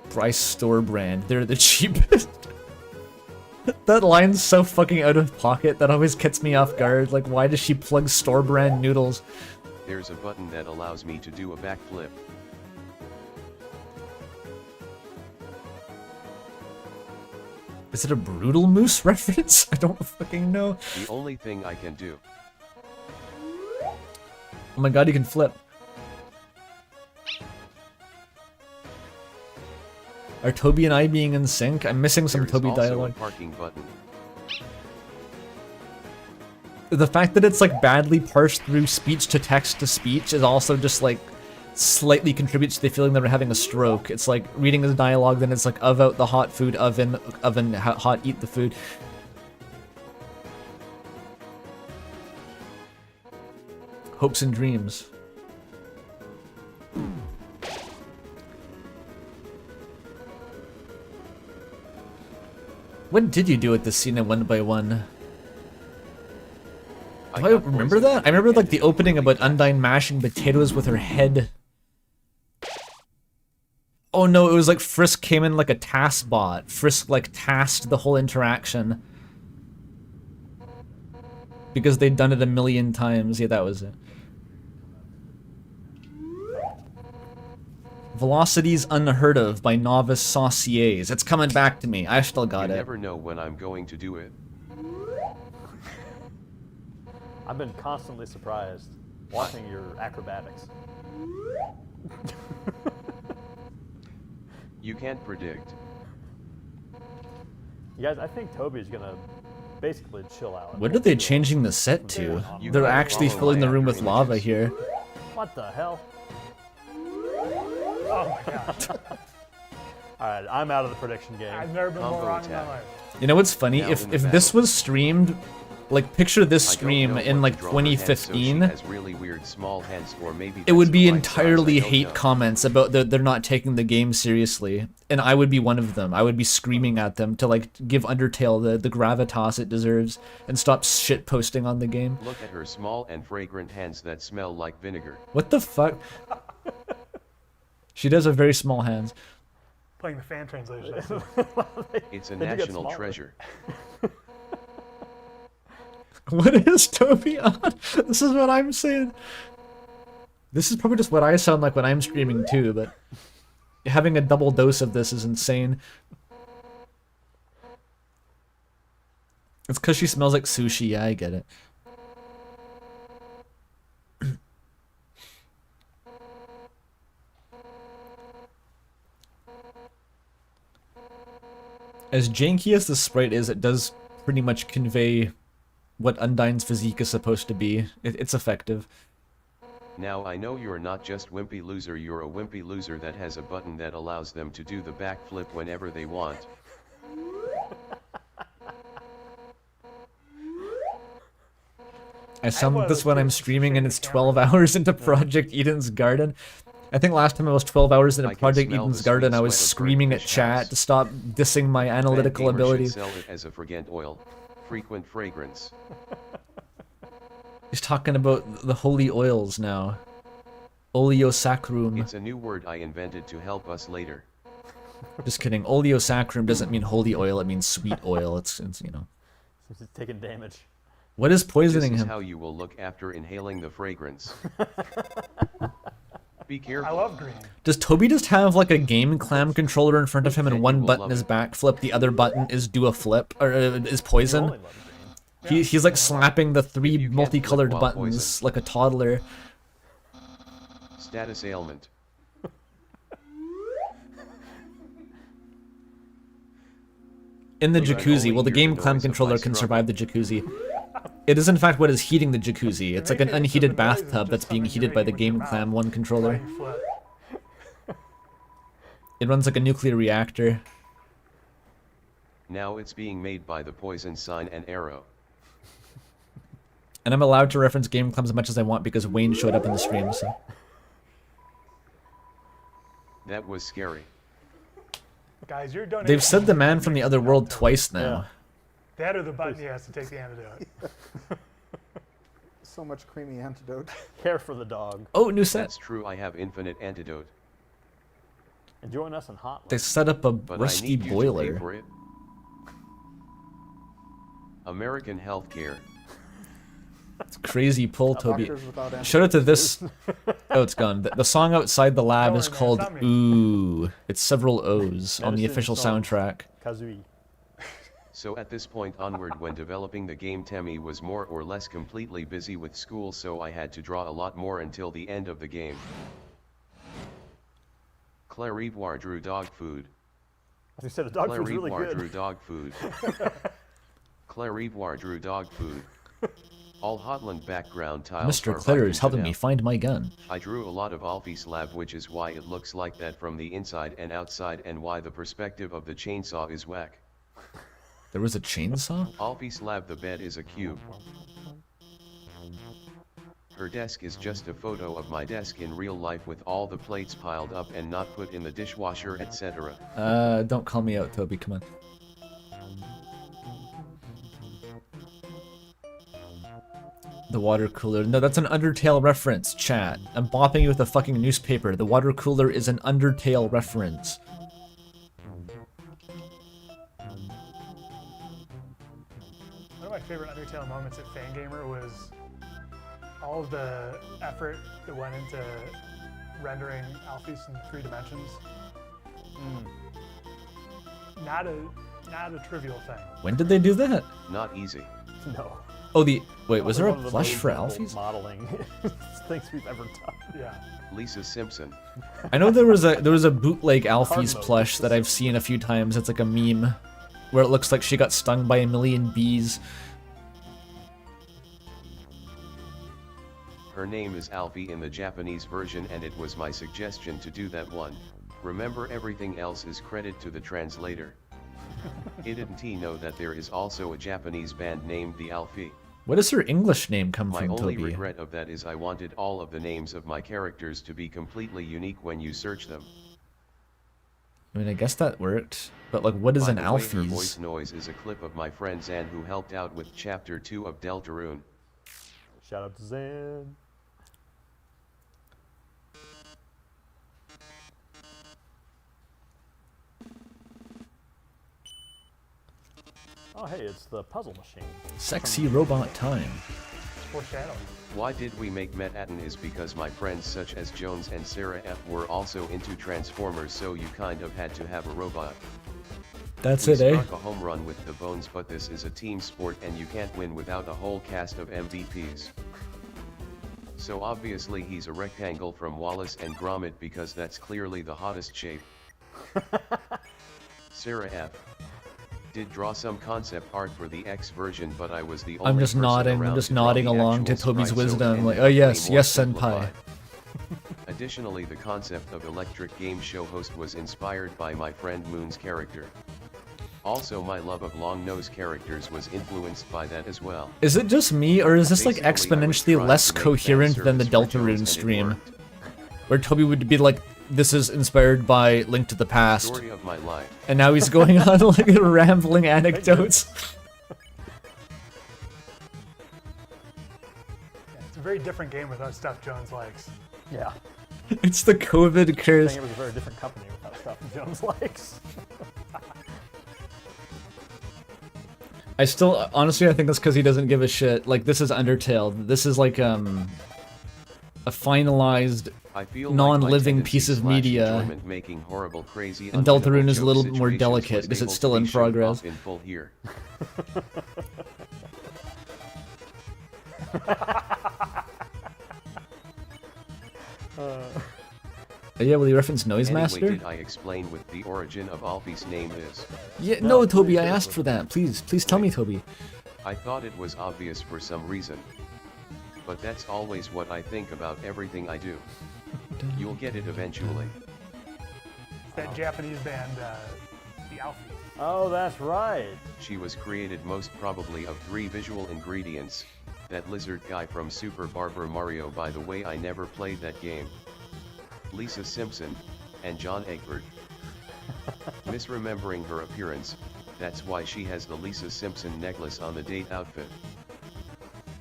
Price store brand. They're the cheapest. That line's so fucking out of pocket that always gets me off guard. Like, why does she plug store brand noodles? There's a button that allows me to do a backflip. Is it a Brutal Moose reference? I don't fucking know. The only thing I can do. Oh my god, you can flip. Are Toby and I being in sync? I'm missing some There is Toby also dialogue. a parking button. The fact that it's like badly parsed through speech to text to speech is also just like slightly contributes to the feeling that we're having a stroke. It's like reading the dialogue, then it's like of out the hot food, oven, hot, eat the food. Hopes and dreams. When did you do it this scene in 1x1? Do I got remember poisoned that? I remember and like the it opening really about Undyne mashing potatoes with her head. Oh no, it was like Frisk came in like a task bot. Frisk like tasked the whole interaction. Because they'd done it a million times. Yeah, that was it. Velocities Unheard of by Novice Sauciers. It's coming back to me. I still got You it. never know when I'm going to do it. I've been constantly surprised watching your acrobatics. You can't predict. You guys, I think Toby's gonna basically chill out. What are they changing the set to? You They're gotta actually follow filling my the room with after lava images. here. What the hell? Oh my god. Alright, I'm out of the prediction game. I've never been more Combo wrong in my attack. life. You know what's funny? Now If in the this battle. was streamed Like, picture this I don't stream know in what like to draw her hands, so she 2015. has really weird small hands, or maybe It would that's be the right size, entirely I don't hate know. comments about they're not taking the game seriously, and I would be one of them. I would be screaming at them to like give Undertale the gravitas it deserves and stop shit posting on the game. Look at her small and fragrant hands that smell like vinegar. What the fuck? She does have very small hands. Playing the fan translation. It's a They do get national smaller. treasure. What is Toby on? This is what I'm saying. This is probably just what I sound like when I'm streaming too, but having a double dose of this is insane. It's because she smells like sushi. Yeah, I get it. As janky as the sprite is, it does pretty much convey what Undyne's physique is supposed to be. It's effective. Now I know you're not just wimpy loser, you're a wimpy loser that has a button that allows them to do the backflip whenever they want. I sound one like of this those when I'm kids streaming and it's shaking 12 hours into Project Eden's Garden. I think last time I was 12 hours into I can Project smell Eden's the Garden, sweet I was sweat of screaming at burnt fish chat house. to stop dissing my analytical Van Gamer should abilities. sell it as a fragrant oil. Frequent fragrance. He's talking about the holy oils now. Oleo sacrum. It's a new word I invented to help us later. Just kidding. Oleo sacrum doesn't mean holy oil, it means sweet oil. It's you know. He's taking damage. What is This poisoning is him? how you will look after inhaling the fragrance. Be I careful. love green. Does Toby just have like a game clam controller in front of him and Then one you will button love is it. backflip, the other button is do a flip, or is You poison? only love green. He's like slapping the three You can't multicolored flip while buttons poison. like a toddler. Status ailment. In the Look, I'm jacuzzi, only well the here game to clam noise of my controller can struggle. survive the jacuzzi. It is in fact what is heating the jacuzzi. It's like an Maybe unheated the noise is bathtub just that's being something heated you're by the making game with your clam mouth one while controller. you flip. It runs like a nuclear reactor. Now it's being made by the poison sign and arrow. And I'm allowed to reference game clams as much as I want because Wayne showed up in the stream, so. That was scary. Guys, you're donating. They've said the man from the other world twice now. That or the button he has to take the antidote. So much creamy antidote. Care for the dog. Oh, new set. That's true, I have infinite antidote. And join us in Hot. They set up a But rusty I need you to pay boiler. for it. American healthcare. It's crazy pull, Toby. Doctors without Shout out to this. Oh, it's gone. The song outside the lab Don't is worry, man, called it's not me. Ooh. It's several O's on the Medicine official songs. soundtrack. Kazooie. So at this point onward when developing the game, Temmie was more or less completely busy with school, so I had to draw a lot more until the end of the game. Claire Ivoire drew dog food. As you said, the dog Claire food's really Ivoire good. drew dog food. Claire Ivoire drew dog food. All Hotland background tiles Mr. are Claire vacuumed is helping me out. find my gun. I drew a lot of Alfie's lab, which is why it looks like that from the inside and outside, and why the perspective of the chainsaw is whack. There was a chainsaw? Alfie's lab, the bed is a cube. Her desk is just a photo of my desk in real life with all the plates piled up and not put in the dishwasher, etc. Don't call me out, Toby, come on. The water cooler. No, that's an Undertale reference, chat. I'm bopping you with a fucking newspaper. The water cooler is an Undertale reference. One of my favorite Undertale moments at Fangamer was all of the effort that went into rendering Alphys in 3 dimensions. Not a trivial thing. When did they do that? Not easy. No. Oh, wait, was there One a of the plush most for difficult Alphys? modeling things we've ever done. Yeah. Lisa Simpson. I know there was a bootleg Alphys mode. plush that I've seen a few times. It's like a meme where it looks like she got stung by a million bees. Her name is Alfie in the Japanese version, and it was my suggestion to do that one. Remember, everything else is credit to the translator. Didn't he know that there is also a Japanese band named the Alfie? What does her English name come My from, only Toby? regret of that is I wanted all of the names of my characters to be completely unique when you search them. I mean, I guess that worked. But like, what is By an the way, her Alfie's? voice noise is a clip of my friend Zan who helped out with Chapter 2 of Deltarune. Shout out to Zan. Oh, hey, it's the puzzle machine. Sexy robot time. Foreshadowing. Why did we make Metaton is because my friends such as Jones and Sarah F were also into Transformers, so you kind of had to have a robot. That's We it, eh? struck a home run with the bones, but this is a team sport and you can't win without a whole cast of MVPs. So obviously he's a rectangle from Wallace and Gromit because that's clearly the hottest shape. Sarah F. did draw some concept art for the X version, but I was the only I'm just person nodding. around I'm just to draw nodding the along to actual Toby's sprite, so it wisdom. Like, ended oh up yes, way more yes, senpai. simplified. Additionally, the concept of electric game show host was inspired by my friend Moon's character. Also, my love of long-nosed characters was influenced by that as well. Is it just me, or is this like Basically, I was exponentially trying less to make fan coherent than the service for Deltarune Jones, and it stream? worked. Where Toby would be like, this is inspired by Link to the Past. Story of my life. And now he's going on like rambling anecdotes. Yeah, it's a very different game without stuff Jones likes. Yeah. It's the COVID I curse. think it was a very different company without stuff Jones likes. I still, honestly, I think that's because he doesn't give a shit. Like, this is Undertale. This is like, a finalized I feel non-living like my piece of tendency slash media. enjoyment making horrible, crazy, And unwinnable Deltarune is a joke little bit more situations delicate was because it's able still to in be shown progress. off in full here. Yeah, will you reference Noise Anyway, Master? did I explain what the origin of Alfie's name is? Yeah, No, no, Toby, please I do. asked for that. Please tell me, Toby. I thought it was obvious for some reason. But that's always what I think about everything I do. You'll get it eventually. It's that Japanese band, the Alfie. Oh, that's right. She was created most probably of 3 visual ingredients. That lizard guy from Super Barber Mario, by the way, I never played that game. Lisa Simpson, and John Egbert. Misremembering her appearance, that's why she has the Lisa Simpson necklace on the date outfit.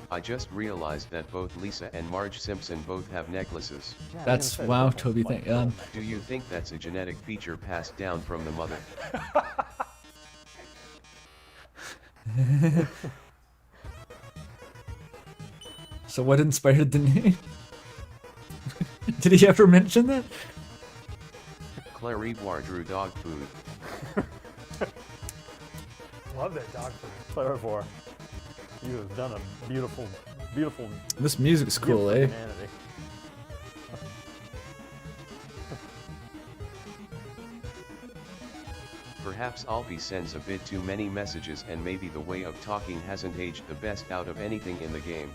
I just realized that both Lisa and Marge Simpson both have necklaces. Yeah, I was That's, gonna say, wow, that's Toby, like thank, Do you think that's a genetic feature passed down from the mother? So what inspired the name? Did he ever mention that? Claire Ivoire drew dog food. Love that dog food. Clarifor, you have done a beautiful, beautiful This music's cool, gift eh? for humanity. Perhaps Alfie sends a bit too many messages, and maybe the way of talking hasn't aged the best out of anything in the game.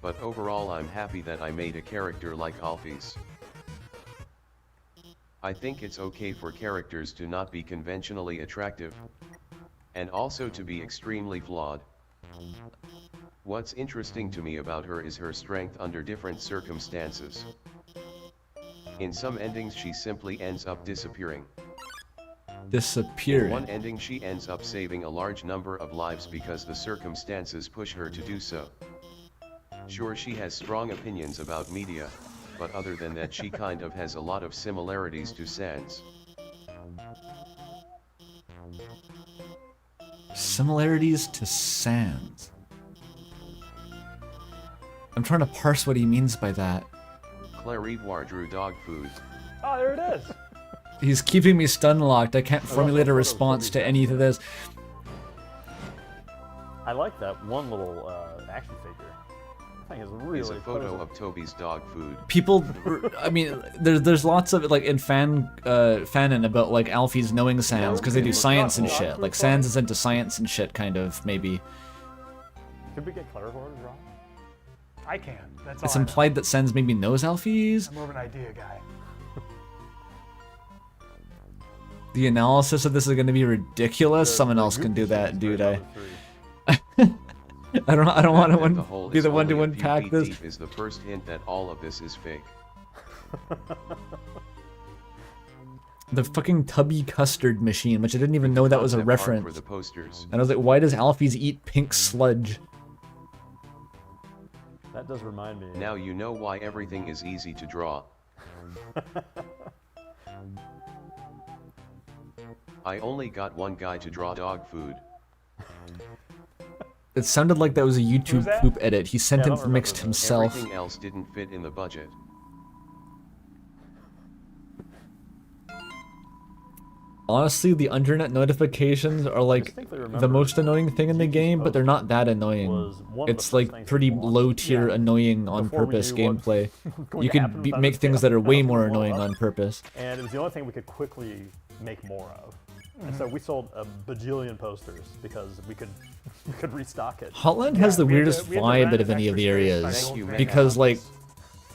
But overall, I'm happy that I made a character like Alfie's. I think it's okay for characters to not be conventionally attractive, and also to be extremely flawed. What's interesting to me about her is her strength under different circumstances. In some endings she simply ends up disappearing. In Disappearing. one ending she ends up saving a large number of lives because the circumstances push her to do so. Sure, she has strong opinions about media, but other than that she kind of has a lot of similarities to Sans. Similarities to Sans. I'm trying to parse what he means by that. Claire Ivoire drew dog food. Oh, there it is. He's keeping me stun locked. I can't formulate a photo of response Toby to any of this. I like that one little action figure. I think it's really Is a photo cozy. of Toby's dog food. People, I mean, there's lots of it, like in fanon about like Alfie's knowing Sans because they do science and shit. Like Sans is into science and shit, kind of maybe. Could we get Clarifor to draw? I can. That's all It's I know. implied that Sans maybe knows Alfie's. I'm more of an idea guy. The analysis of this is going to be ridiculous. Someone else can do that, dude. I don't want to be the one to unpack this. Is the first hint that all of this is fake. The fucking tubby custard machine, which I didn't even know that was a reference. For the posters. And I was like, why does Alfie's eat pink sludge? That does remind me. Now you know why everything is easy to draw. I only got one guy to draw dog food. It sounded like that was a YouTube that? poop edit. He sent Yeah, I don't and mixed remember that. himself. Everything else didn't fit in the budget. Honestly, the internet notifications are like distinctly the remember most annoying thing in the game, but they're not that annoying. was one of It's the first like things pretty we launched. low tier Yeah. annoying on Before we purpose knew what gameplay. going You to happen could with make things Undertale. that are way That was more the annoying blow-up. on purpose. And it was the only thing we could quickly make more of. And so we sold a bajillion posters because we could restock it. Hotland has the we had to- weirdest we had to vibe rent out of an any of the extra space by areas. building it Because out. like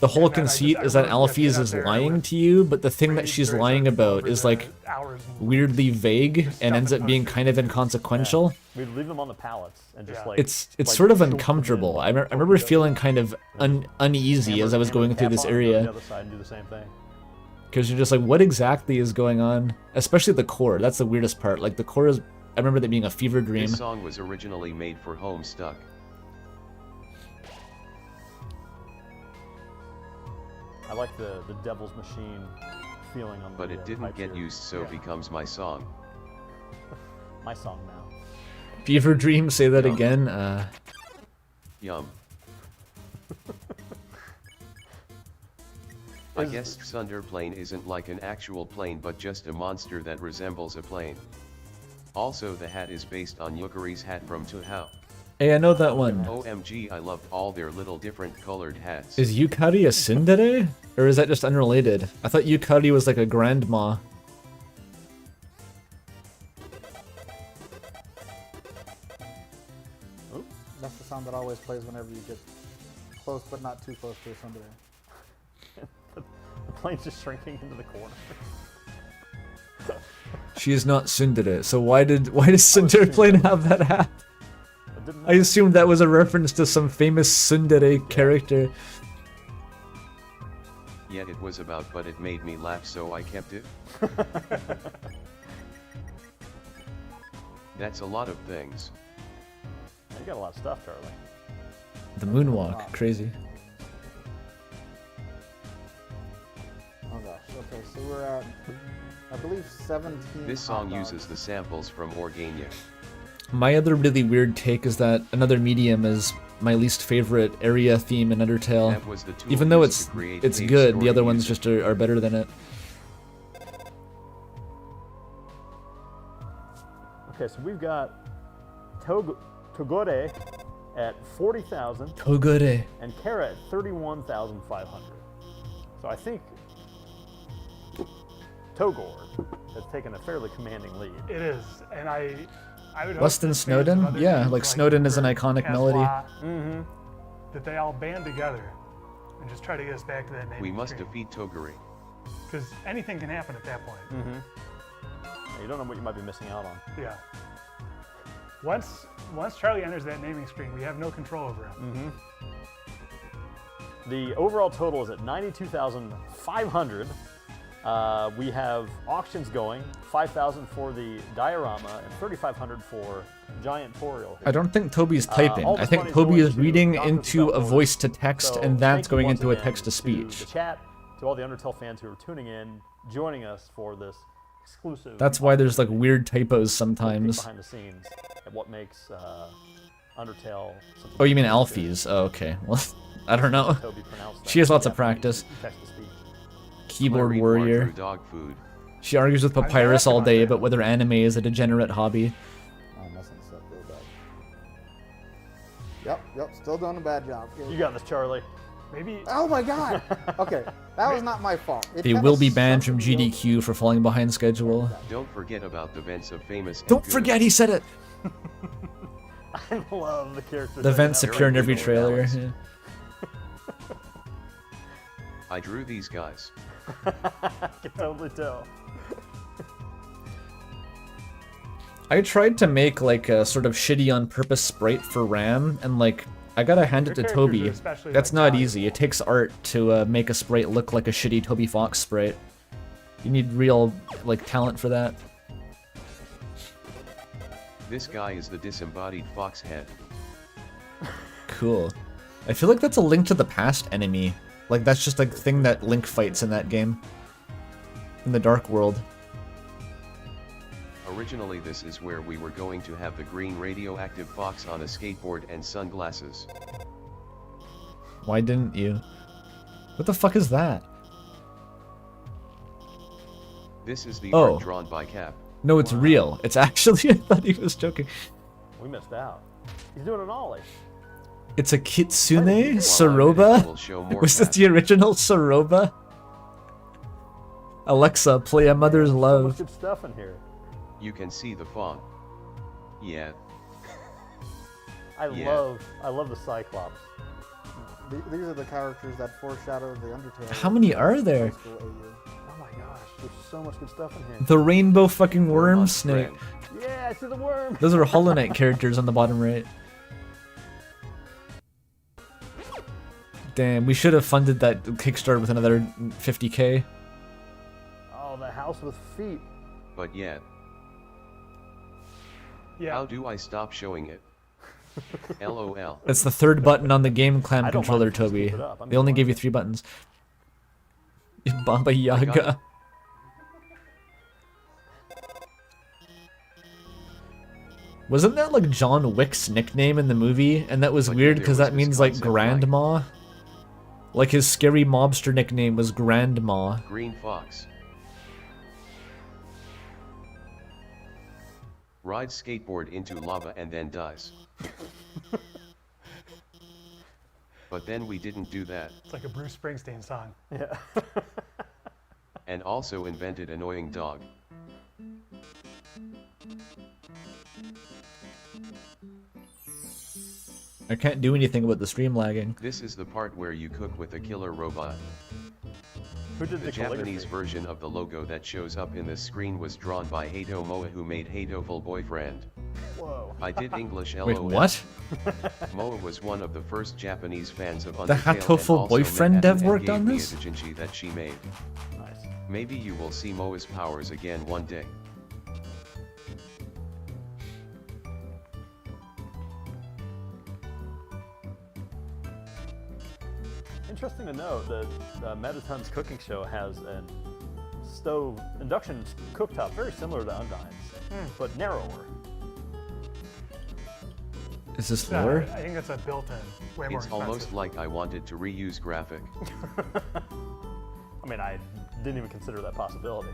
the whole And then conceit I is that really wanted to Alphys get out is there lying with to you, but the thing that Pretty she's very lying certain about over is the like hours and weirdly vague and stuff ends and up being posters. kind of inconsequential. We'd leave them on the pallets and just Yeah. like It's like, sort of shoot them in uncomfortable. I before remember we go. feeling kind of uneasy as I was Hammer going through the this cap on, go to area. the other side and do the same thing. Because you're just like, what exactly is going on? Especially the core. That's the weirdest part. Like, the core is... I remember that being a fever dream. This song was originally made for Homestuck. I like the devil's machine feeling on But the it didn't pipes get here. used, so Yeah. becomes my song. My song now. Fever dream, say that Yeah. again. Yum. I guess Thunder Plane isn't like an actual plane but just a monster that resembles a plane. Also the hat is based on Yukari's hat from Tuhao. Hey, I know that one. OMG, I loved all their little different colored hats. Is Yukari a tsundere? Or is that just unrelated? I thought Yukari was like a grandma. That's the sound that always plays whenever you get close, but not too close to a tsundere. The plane's just shrinking into the corner. She is not tsundere, so why does Tsundere Plane have that hat? I didn't I know. assumed that was a reference to some famous tsundere character. Yet it was about, but it made me laugh, so I kept it. That's a lot of things. You got a lot of stuff, Charlie. The moonwalk, crazy. Oh gosh. Okay, so we're at, I believe, 17. This hot song dogs. uses the samples from Organia. My other really weird take is that Another Medium is my least favorite area theme in Undertale. That was the tool Even though used it's to create it's cave good, the story other ones music. just are better than it. Okay, so we've got Togore at 40,000 Togure. and Kara at 31,500. So I think Togore has taken a fairly commanding lead. It is, and I would hope Less than that fans of Snowden? other Yeah, games like Snowden is an Uber, iconic melody. Casbah, that they all band together and just try to get us back to that name. We must defeat Toguri. because anything can happen at that point. You don't know what you might be missing out on. Yeah. Once Charlie enters that naming screen, we have no control over him. The overall total is at 92,500. We have auctions going, 5,000 for the diorama and 3,500 for giant Toriel. I don't think Toby's typing. all I this think money's Toby going is to reading Doctors into Without a Borders. voice to text, So and that's thank you going once into a again text to To speech. the chat, to all the Undertale fans who are tuning in, joining us for this exclusive. That's why there's like weird typos peek sometimes. behind the scenes at what makes Undertale. something Oh, you mean good. Alphys? Oh, okay. Well, I don't know. Toby pronounced She that. has lots of Yeah, practice. text-to-speech. Keyboard Larry warrior. Barker Dog food. She argues with Papyrus all on day that. about whether anime is a degenerate hobby. I'm messing this up real bad. Yep, still doing a bad job. You got this, Charlie. Maybe Oh my god! Okay, that was not my fault. It They kinda will be banned from sucked a little- GDQ for falling behind schedule. Don't forget about the vents of famous and Don't good. forget he said it! I love the characters. The vents that appear in every Alex. trailer. Yeah. I drew these guys. I can totally tell. I tried to make like a sort of shitty on purpose sprite for Ram, and like I gotta hand it to Your characters are Toby. especially, That's like, not valuable. easy. It takes art to make a sprite look like a shitty Toby Fox sprite. You need real like talent for that. This guy is the disembodied fox head. Cool. I feel like that's a Link to the Past enemy. Like that's just like the thing that Link fights in that game. In the Dark World. Originally this is where we were going to have the green radioactive fox on a skateboard and sunglasses. Why didn't you? What the fuck is that? This is the Oh. art drawn by Cap. No, it's real. It's actually, I thought he was joking. We missed out. He's doing an ollie. It's a Kitsune While I'm in it, Soroba? we'll show more Was this Cap. the original Soroba? Alexa, play A Mother's So much Love. good stuff in here. You can see the font. Yeah, I Yeah. love the Cyclops. These are the characters that foreshadow the Undertale. How many are there? High school AU. Oh my gosh, there's so much good stuff in here. The rainbow fucking worm Worm snake. friend. Yeah, I see the worm. Those are Hollow Knight characters on the bottom right. Damn, we should have funded that Kickstarter with another 50k. Oh, the house with feet. But yeah, Yeah. how do I stop showing it? LOL. That's the third button on the game clan I don't controller, mind if you just Toby. keep it up. I'm They only fine. gave you 3 buttons. Baba Yaga. Wasn't that like John Wick's nickname in the movie? And that was But weird there because was that this means like concept like- grandma. Like his scary mobster nickname was Grandma. Green fox. Rides skateboard into lava and then dies. But then we didn't do that, It's like a Bruce Springsteen song. Yeah. and also invented annoying dog. I can't do anything about the stream lagging. This is the part where you cook with a killer robot. Who did The the Japanese calligraphy? version of the logo that shows up in this screen was drawn by Hato Moa, who made Hatoful Boyfriend. Whoa. I did English LOL. Wait, what? Moa was one of the first Japanese fans of Undertale The and Hatoful also Boyfriend met dev and worked gave on me this? a doujinshi that she made. Nice. Maybe you will see Moa's powers again one day. Interesting to note that Metaton's cooking show has an stove induction cooktop very similar to Undyne's, but narrower. Is this Yeah, lore? I think that's a built-in. Way more It's expensive. almost like I wanted to reuse graphic. I mean, I didn't even consider that possibility.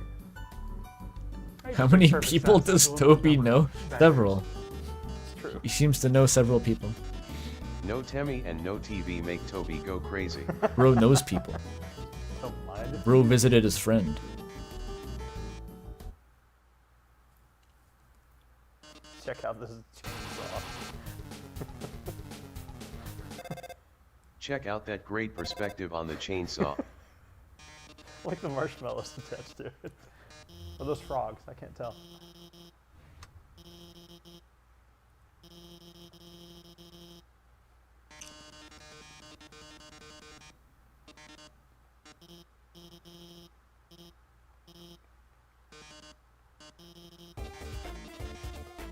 It How makes many perfect people sense. does It's a little Toby number know? of vendors. Several. It's true. He seems to know several people. No Temmie and no TV make Toby go crazy. Bro knows people. Don't mind. Bro visited his friend. Check out this chainsaw. Check out that great perspective on the chainsaw. Like the marshmallows attached to it. Or those frogs, I can't tell.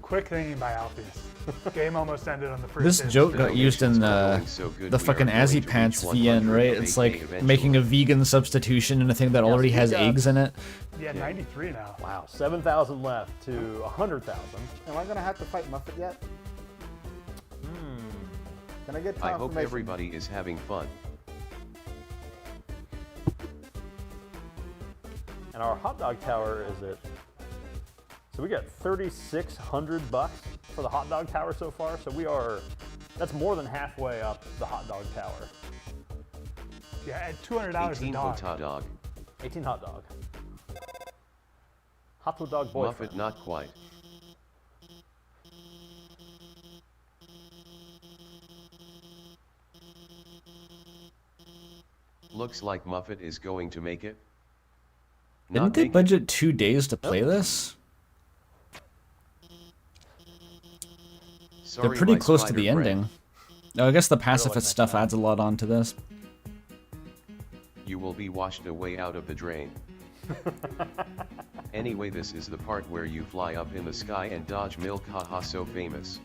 Quick thinking by Alpheus. Game almost ended on the first This hit. joke got used in Donations are going so good, the we are fucking going Azzy to Pants reach VN, 100 right? of It's 8K like eventually. making a vegan substitution in a thing that already so has we got- eggs in it. Yeah, 93 now. Wow, 7,000 left to 100,000. Am I gonna have to fight Muffet yet? Can I get I confirmation? hope everybody is having fun. And our hot dog tower is at. So we got 3,600 bucks for the hot dog tower so far. So we are. That's more than halfway up the hot dog tower. Yeah, at $200 a 18 dog. hot dog. 18 hot dog. Hot dog boyfriend. Muffet not quite. Looks like Muffet is going to make it. Didn't Not they make it. budget 2 days to play this? Sorry, They're pretty my close to spider the friend. ending. Oh, I guess the pacifist next stuff time. adds a lot onto this. You will be washed away out of the drain. Anyway, this is the part where you fly up in the sky and dodge milk, haha, so famous.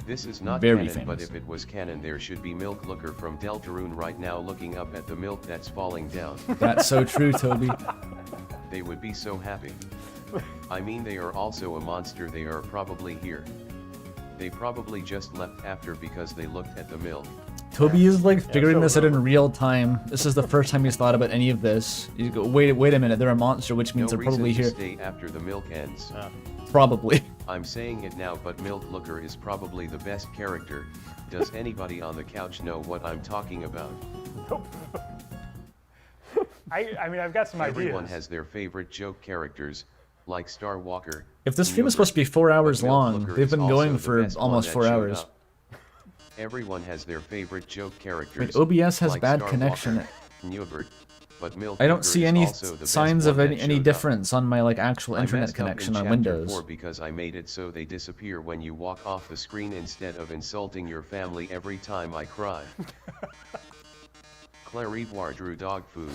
This is not Very canon, but famous. if it was canon, there should be Milk Looker from Deltarune right now looking up at the milk that's falling down. That's so true, Toby. They would be so happy. I mean, they are also a monster, they are probably here. They probably just left after because they looked at the milk. Toby is like figuring so this out in over. real time. This is the first time he's thought about any of this. You go, wait a minute, they're a monster, which means No they're probably reason here. to stay after the milk ends. Probably. I'm saying it now, but Milk Looker is probably the best character. Does anybody on the couch know what I'm talking about? I mean, I've got some Everyone ideas. has their favorite joke characters, like Star Walker. If this stream is Newbert, supposed to be 4 hours but Milk long, Looker they've is been also going the for best almost one 4 that showed hours. up. Everyone has their favorite joke characters. Wait, OBS has like bad Star connection. Walker, Newbert, but Milk I don't Looker see is any also the best signs of one that any showed up. difference on my like actual I internet messed up in connection on chapter Windows. 4 because I made it so they disappear when you walk off the screen instead of insulting your family every time I cry. Clarivoire drew dog food.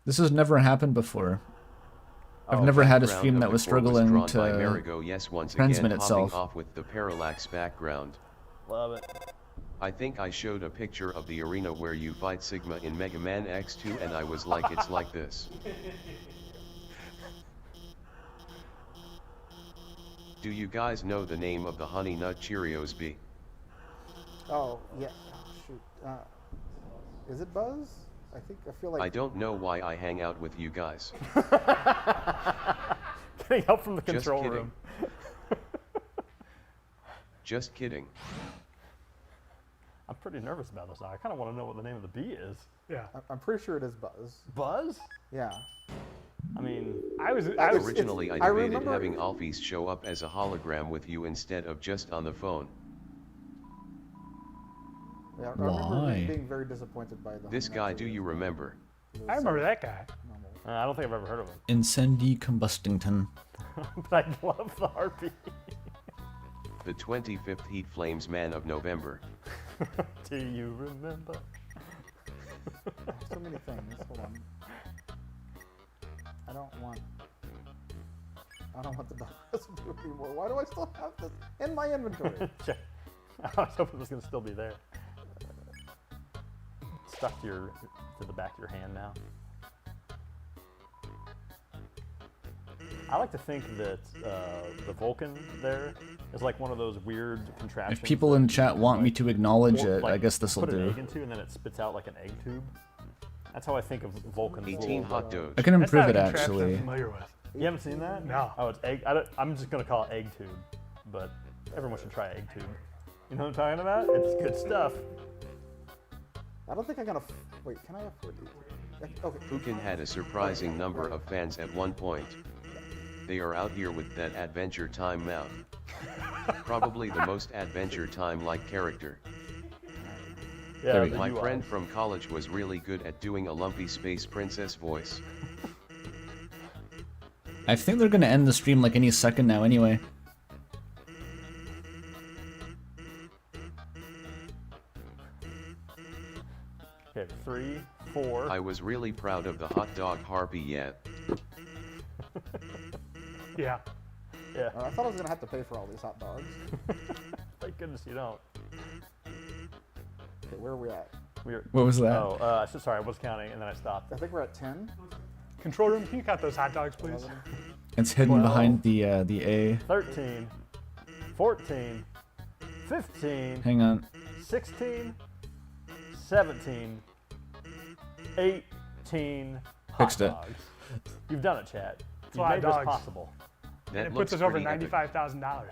This has never happened before. I've Oh, never had a background stream of that the was core struggling drawn by to Marigo, yes, once transmit again, itself. popping off with the parallax background. Love it. I think I showed a picture of the arena where you fight Sigma in Mega Man X2 and I was like, it's like this. Do you guys know the name of the Honey Nut Cheerios bee? Oh, yeah. Oh, shoot. Is it Buzz? I feel like... I don't know why I hang out with you guys. Getting help from the Just control kidding. room. Just kidding. I'm pretty nervous about this now. I kind of want to know what the name of the bee is. Yeah. I'm pretty sure it is Buzz. Buzz? Yeah. I mean, I was Originally, I I debated remember- having Alphys show up as a hologram with you instead of just on the phone. Yeah, I remember Why? being very disappointed by the... This guy, do you remember? I remember that guy. I don't think I've ever heard of him. Incendi Combustington. But I love the heartbeat. The 25th Heat Flames Man of November. Do you remember? So many things. Hold on. I don't want the dog residue anymore. Why do I still have this in my inventory? Check. I was hoping it was going to still be there. Stuck to the back of your hand now. I like to think that the Vulcan there is like one of those weird contraptions. If people in chat want me to acknowledge Or, it, like, I guess this will put an do. egg into and then it spits out like an egg tube. That's how I think of Vulcan's 18 little, hot dogs. I can That's improve not it a contraption I'm actually. familiar with. You haven't seen that? No. Oh, it's egg. I'm just gonna call it egg tube, but everyone should try egg tube. You know what I'm talking about? It's good stuff. I don't think I'm gonna... Wait, can I afford these? Okay. Fukin had a surprising number of fans at one point. They are out here with that Adventure Time mouth. Probably the most Adventure Time-like character. Yeah, There we the go. My UI. friend from college was really good at doing a lumpy space princess voice. I think they're gonna end the stream like any second now anyway. Okay, 3, 4. I was really proud of the hot dog harpy yet. Yeah. Yeah. I thought I was gonna have to pay for all these hot dogs. Thank goodness you don't. Okay, where are we at? What was that? Oh, sorry, I was counting and then I stopped. I think we're at 10. Control room, can you count those hot dogs, please? 11. It's hidden 12. behind the A. 13, 14, 15, Hang on. 16, 17, 18 hot Fixed it. dogs. You've done it, Chad. a You lot made of this dogs. possible. That It looks puts us over pretty epic. $95,000.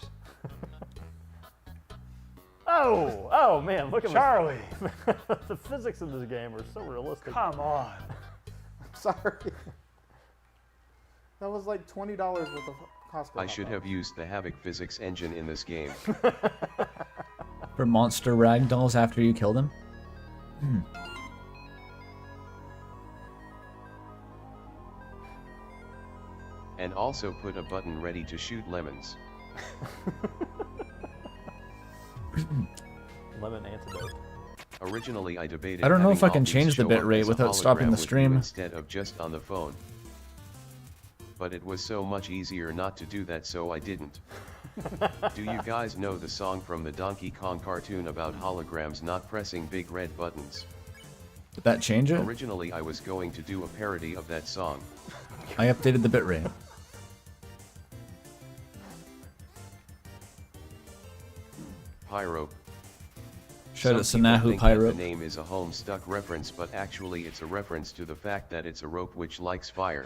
Oh man, look at Charlie, the physics of this game are so realistic. come on. Sorry. That was like $20 worth of Costco. I hot should dogs. have used the Havoc physics engine in this game. For monster ragdolls after you kill them? And also put a button ready to shoot lemons. Lemon antidote. Originally I debated I don't know having if I can all these change the show bit up rate as a without stopping hologram the with you stream. instead of just on the phone. But it was so much easier not to do that, so I didn't. Do you guys know the song from the Donkey Kong cartoon about holograms not pressing big red buttons? Did that change it? Originally I was going to do a parody of that song. I updated the bitrate. Pyro. Shout out Some people Sanahu think that Pyro. the name is a Homestuck reference, but actually it's a reference to the fact that it's a rope which likes fire.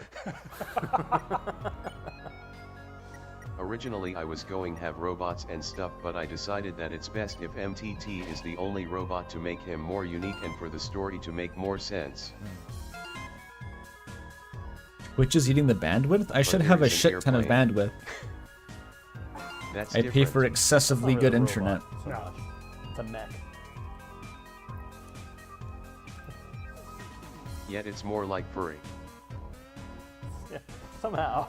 Originally I was going to have robots and stuff, but I decided that it's best if MTT is the only robot to make him more unique and for the story to make more sense. Twitch is eating the bandwidth? I should there have a is an shit ton of airplane. bandwidth. That's I pay for different. excessively It's not good really a internet. robot so much. It's a mech. Yet it's more like furry. Yeah, somehow.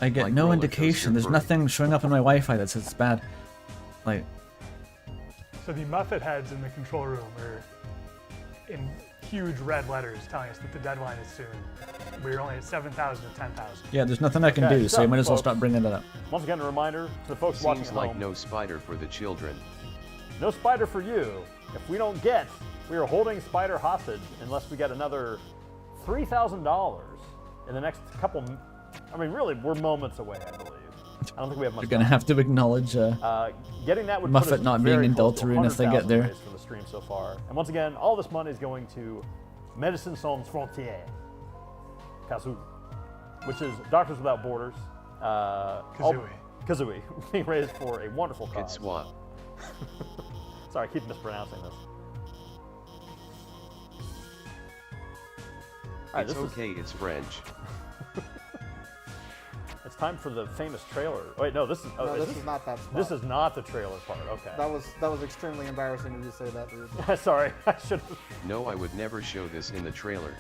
I get Like no roller indication. coaster There's furry. nothing showing up on my Wi-Fi that says it's bad. Like, So the Muffet heads in the control room are in huge red letters telling us that the deadline is soon. We're only at 7,000 to 10,000. yeah, there's nothing I can Okay, do, so I so, might as well folks, stop bringing that up. Once again, a reminder to the folks watching Seems at like home. no spider for the children. No spider for you. If we don't get, we are holding spider hostage unless we get another $3,000 in the next couple. I mean, really, we're moments away, I believe. I don't think we have much. You're gonna time. have to acknowledge Getting that would Muffet put us not being very in close to Deltarune if they get 100,000 there. raised for the stream so far. And once again, all this money is going to Médecins Sans Frontières, Kazoo, which is Doctors Without Borders. Kazooie, being raised for a wonderful Good cause. swap. Sorry, I keep mispronouncing this. All right, It's this is- okay, it's French. It's time for the famous trailer. Oh, wait, no, this is. Oh, No, this is not that spot. This is not the trailer part. Okay. That was extremely embarrassing of you to say that, dude. Sorry, I should have. No, I would never show this in the trailer.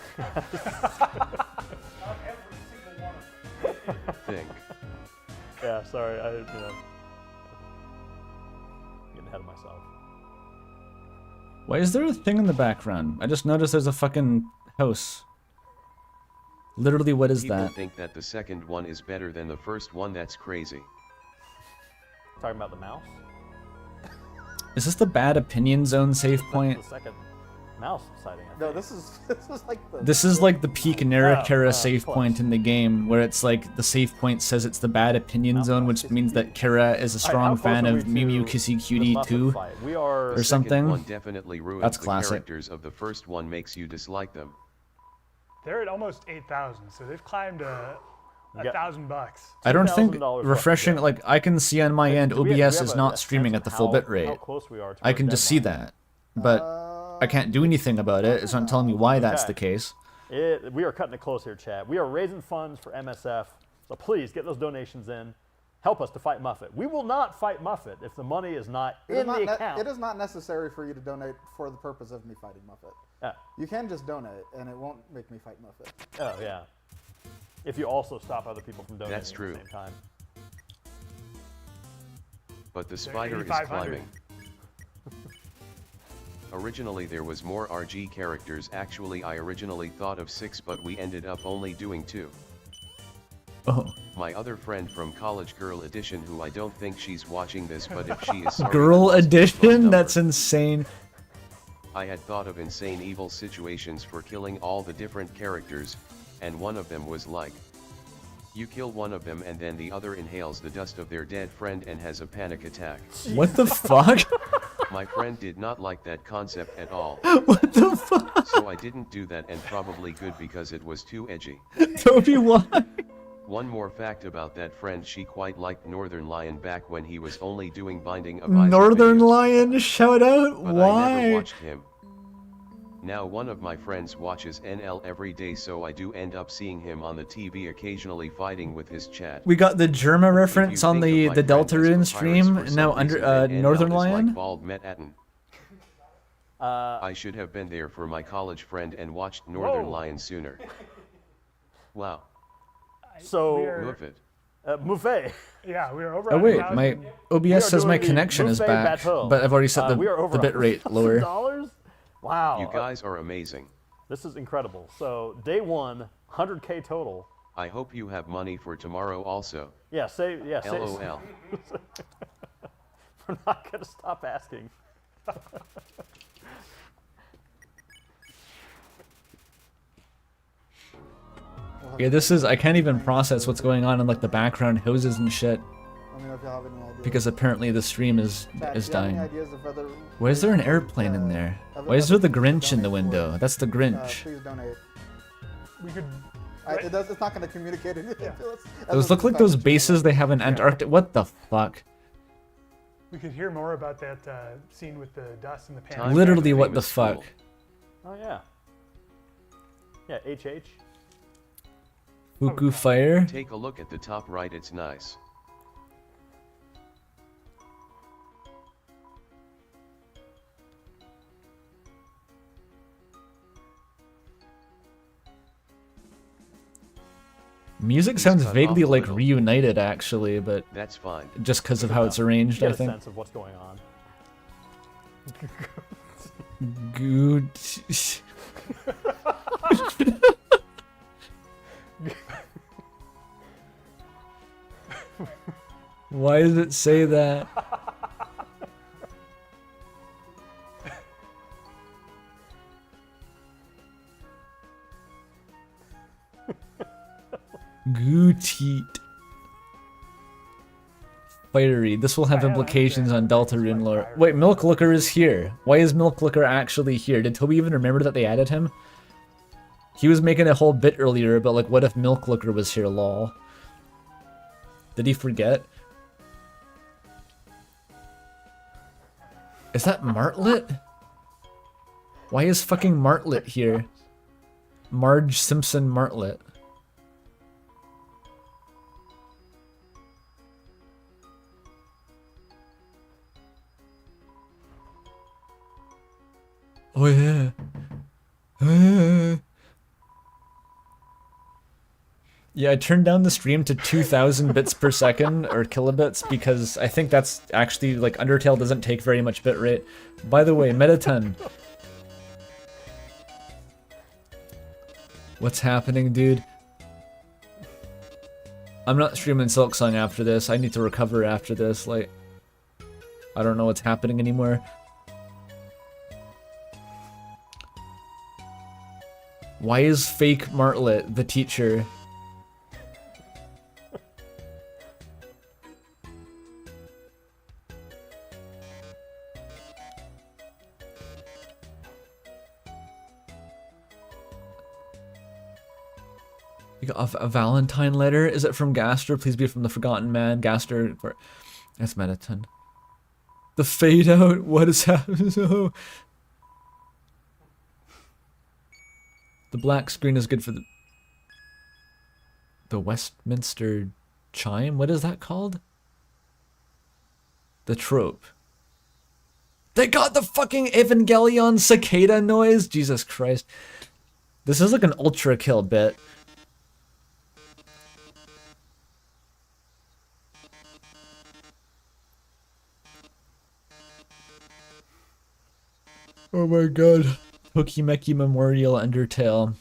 Think. Yeah, sorry. Getting ahead of myself. Why is there a thing in the background? I just noticed there's a fucking house. Literally, what is People that? think that the second one is better than the first one. That's crazy. Talking about the mouse. Is this the bad opinion zone save That's point? the second mouse sighting. I No, think. this is like the The peak Narakara save close. point in the game, where it's like the save point says it's the bad opinion zone, which means that Kira is a All right, how strong close fan are we of Mew Mew to Kissy the Cutie Muffet 2. fight? We are. Or The something. second one definitely ruins That's the classic. characters of the first one, makes you dislike them. They're at almost 8,000, so they've climbed got- $1,000. I don't think $2,000 refreshing, left, like I can see on my end, Do we OBS have is a not sense streaming of at the full how bitrate. close we are to I our can just see deadline? that, but I can't do anything about it. It's not telling me why that's Okay. the case. We are cutting it close here, chat. We are raising funds for MSF, so please get those donations in. Help us to fight Muffet. We will not fight Muffet if the money is not in the account. It is not necessary for you to donate for the purpose of me fighting Muffet. You can just donate, and it won't make me fight Muffet. Oh, yeah. If you also stop other people from donating That's true. at the same time. But the spider is 8,500. climbing. Originally there was more RG characters. Actually I originally thought of 6, but we ended up only doing 2. Oh, My other friend from College Girl Edition, who I don't think she's watching this, but if she is sorry, I girl lost her phone edition? number. That's insane. I had thought of insane evil situations for killing all the different characters, and one of them was like, you kill one of them and then the other inhales the dust of their dead friend and has a panic attack. What the fuck? My friend did not like that concept at all, What the fuck? so I didn't do that, and probably good because it was too edgy. Toby, why? One more fact about that friend: she quite liked Northern Lion back when he was only doing Binding of Isaac Northern videos, Lion, shout out. but I never Why? watched him. Now one of my friends watches NL every day, so I do end up seeing him on the TV occasionally fighting with his chat. We got the Germa reference on the Deltarune Deltarune stream, and now under Northern Lion. Like bald met Atten. I should have been there for my college friend and watched Northern Whoa. Lion sooner. Wow. So, Move it. Mouffe. Yeah, we are over. Oh wait, 100,000. my We are OBS says my doing the connection is Buffet back, Bateau. but I've already set We are over the bitrate lower. $100,000? Wow. You guys are amazing. This is incredible. So, day one, 100K total. I hope you have money for tomorrow also. Yeah, say. LOL. We're not going to stop asking. Yeah, this is, I can't even process what's going on in like the background hoses and shit, Let me know if you have any ideas. because apparently the stream is Chat, do you have any dying. ideas of other Why is there an ways airplane to, in there? other- Why is there other the things to Grinch in the donate window? for? That's the Grinch. Please donate. We could. It's not going to communicate anything. Yeah. Those look like those bases they have in Antarctica. What the fuck? We could hear more about that scene with the dust and the pan. Time Literally, for what the famous fuck? school. Oh, yeah. Yeah, HH. Fuku Fire? Take a look at the top right, it's nice. Music sounds cut vaguely off a like little. Reunited, actually, but That's fine. just because of how it's arranged, Get I a think. sense of what's going on. Good. Why does it say that? Gooteat. Fiery. This will have I implications on understand. Deltarune It's lore. like fire. Wait, Milk Looker is here. Why is Milk Looker actually here? Did Toby even remember that they added him? He was making a whole bit earlier about like, what if Milk Looker was here, lol. Did he forget? Is that Martlet? Why is fucking Martlet here? Marge Simpson Martlet. Oh yeah. Oh yeah. Yeah, I turned down the stream to 2,000 bits per second, or kilobits, because I think that's actually, like, Undertale doesn't take very much bitrate. By the way, Metaton. What's happening, dude? I'm not streaming Silksong after this. I need to recover after this, like... I don't know what's happening anymore. Why is fake Martlet the teacher? You got a Valentine letter? Is it from Gaster? Please be from the Forgotten Man. Gaster. That's Metaton. The fade out? What is happening? The black screen is good for the Westminster chime? What is that called? The trope. They got the fucking Evangelion cicada noise? Jesus Christ. This is like an ultra kill bit. Oh my god. Tokimeki Memorial Undertale.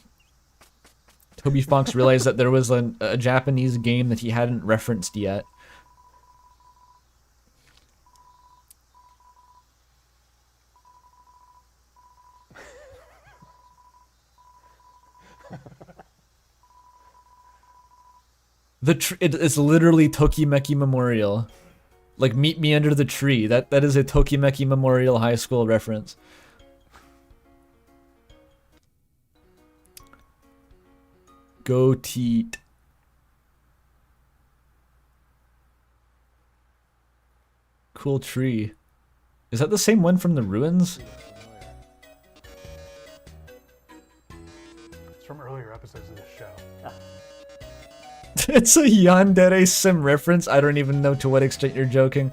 Toby Fox realized that there was a Japanese game that he hadn't referenced yet. It's literally Tokimeki Memorial. Like, meet me under the tree. That is a Tokimeki Memorial High School reference. Go teat. Cool tree. Is that the same one from the ruins? earlier episodes of this show. It's a Yandere Sim reference. I don't even know to what extent you're joking.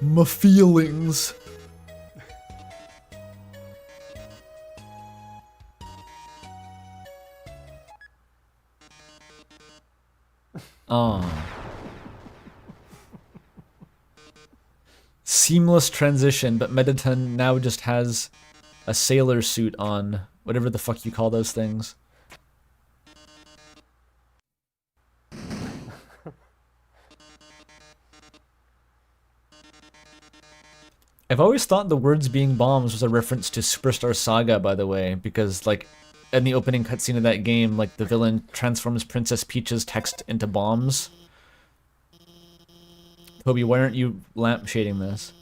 My feelings. Oh. Seamless transition, but Mettaton now just has a sailor suit on. Whatever the fuck you call those things. I've always thought the words being bombs was a reference to Superstar Saga, by the way, because, like, in the opening cutscene of that game, like, the villain transforms Princess Peach's text into bombs. Toby, why aren't you lampshading this?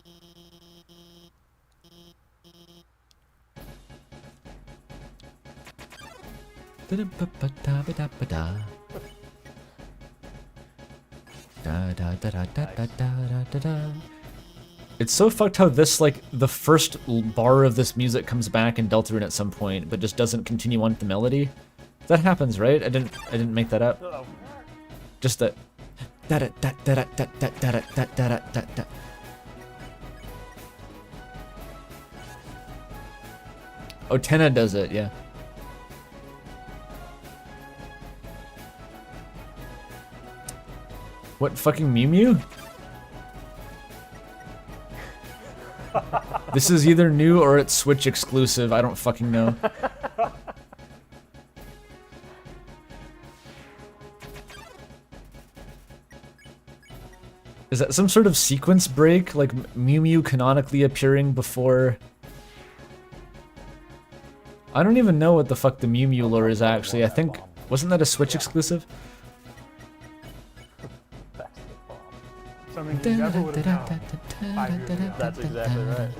It's so fucked how this, like, the first bar of this music comes back in Deltarune at some point, but just doesn't continue on with the melody. That happens, right? I didn't make that up. Just that. Oh, Tenna does it, yeah. What fucking Mew Mew? This is either new or it's Switch exclusive. I don't fucking know. Is that some sort of sequence break? Like Mew Mew canonically appearing before... I don't even know what the fuck the Mew Mew lore is actually. I think... Wasn't that a Switch exclusive? Something you never would have known 5 years ago. That's exactly right.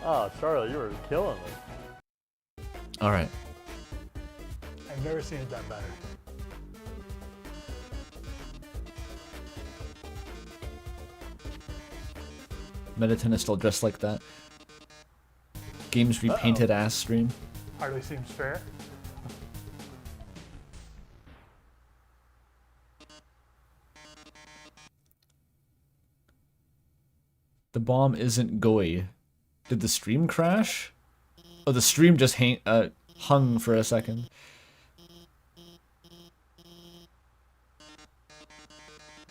Oh, Charlie, you were killing it. Alright. I've never seen it done better. Mettaton is still dressed like that. Games repainted ass stream. Hardly seems fair. The bomb isn't Goi. Did the stream crash? Oh, the stream just hung for a second.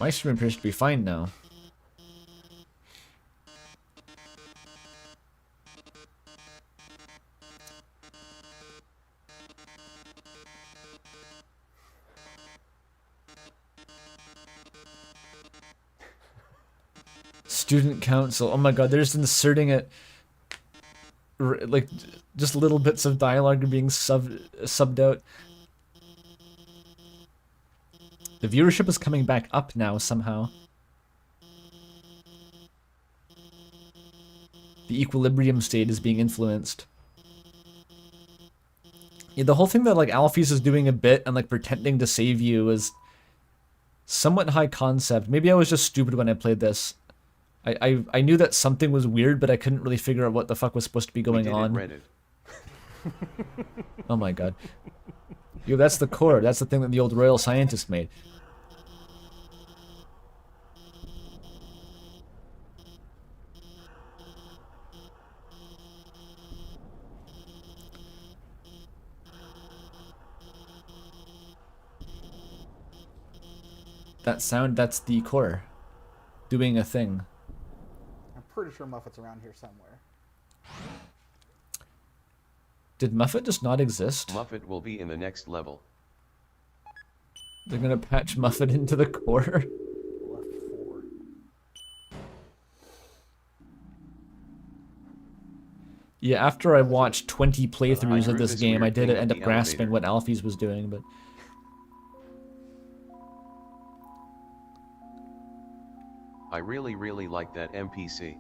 My stream appears to be fine now. Student council. Oh my god, they're just inserting it. Like, just little bits of dialogue are being subbed out. The viewership is coming back up now somehow. The equilibrium state is being influenced. Yeah, the whole thing that, like, Alphys is doing a bit and, like, pretending to save you is somewhat high concept. Maybe I was just stupid when I played this. I knew that something was weird, but I couldn't really figure out what the fuck was supposed to be going on. Oh my god. Yo, that's the core. That's the thing that the old royal scientist made. That sound, that's the core. Doing a thing. I'm pretty sure Muffet's around here somewhere. Did Muffet just not exist? Muffet will be in the next level. They're gonna patch Muffet into the core. Left 4. Yeah, after I watched 20 playthroughs I of this this game, weird I did thing end with up the grasping elevator. what Alphys was doing, but... I really like that NPC.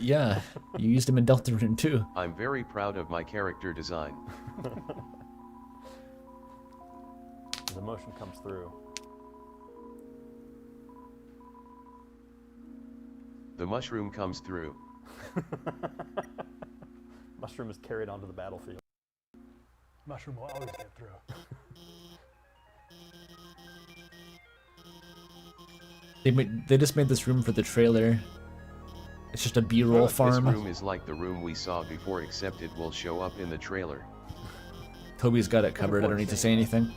Yeah, you used him in Deltarune too. I'm very proud of my character design. motion comes through. The mushroom comes through. Mushroom is carried onto the battlefield. Mushroom will always get through. They just made this room for the trailer. It's just a B-roll farm. This room is like the room we saw before, except it will show up in the trailer. Toby's got it covered. I don't need to say anything.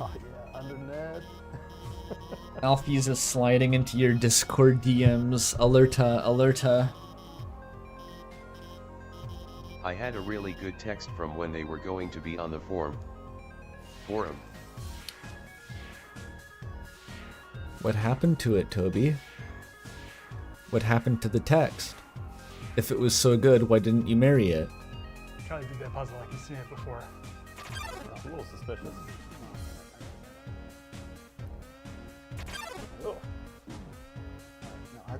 Oh yeah, under Ned. Alfie's is sliding into your Discord DMs. Alerta, alerta. I had a really good text from when they were going to be on the forum. What happened to it, Toby? What happened to the text? If it was so good, why didn't you marry it? Try to do that puzzle like you've seen it before. That's a little suspicious. Oh,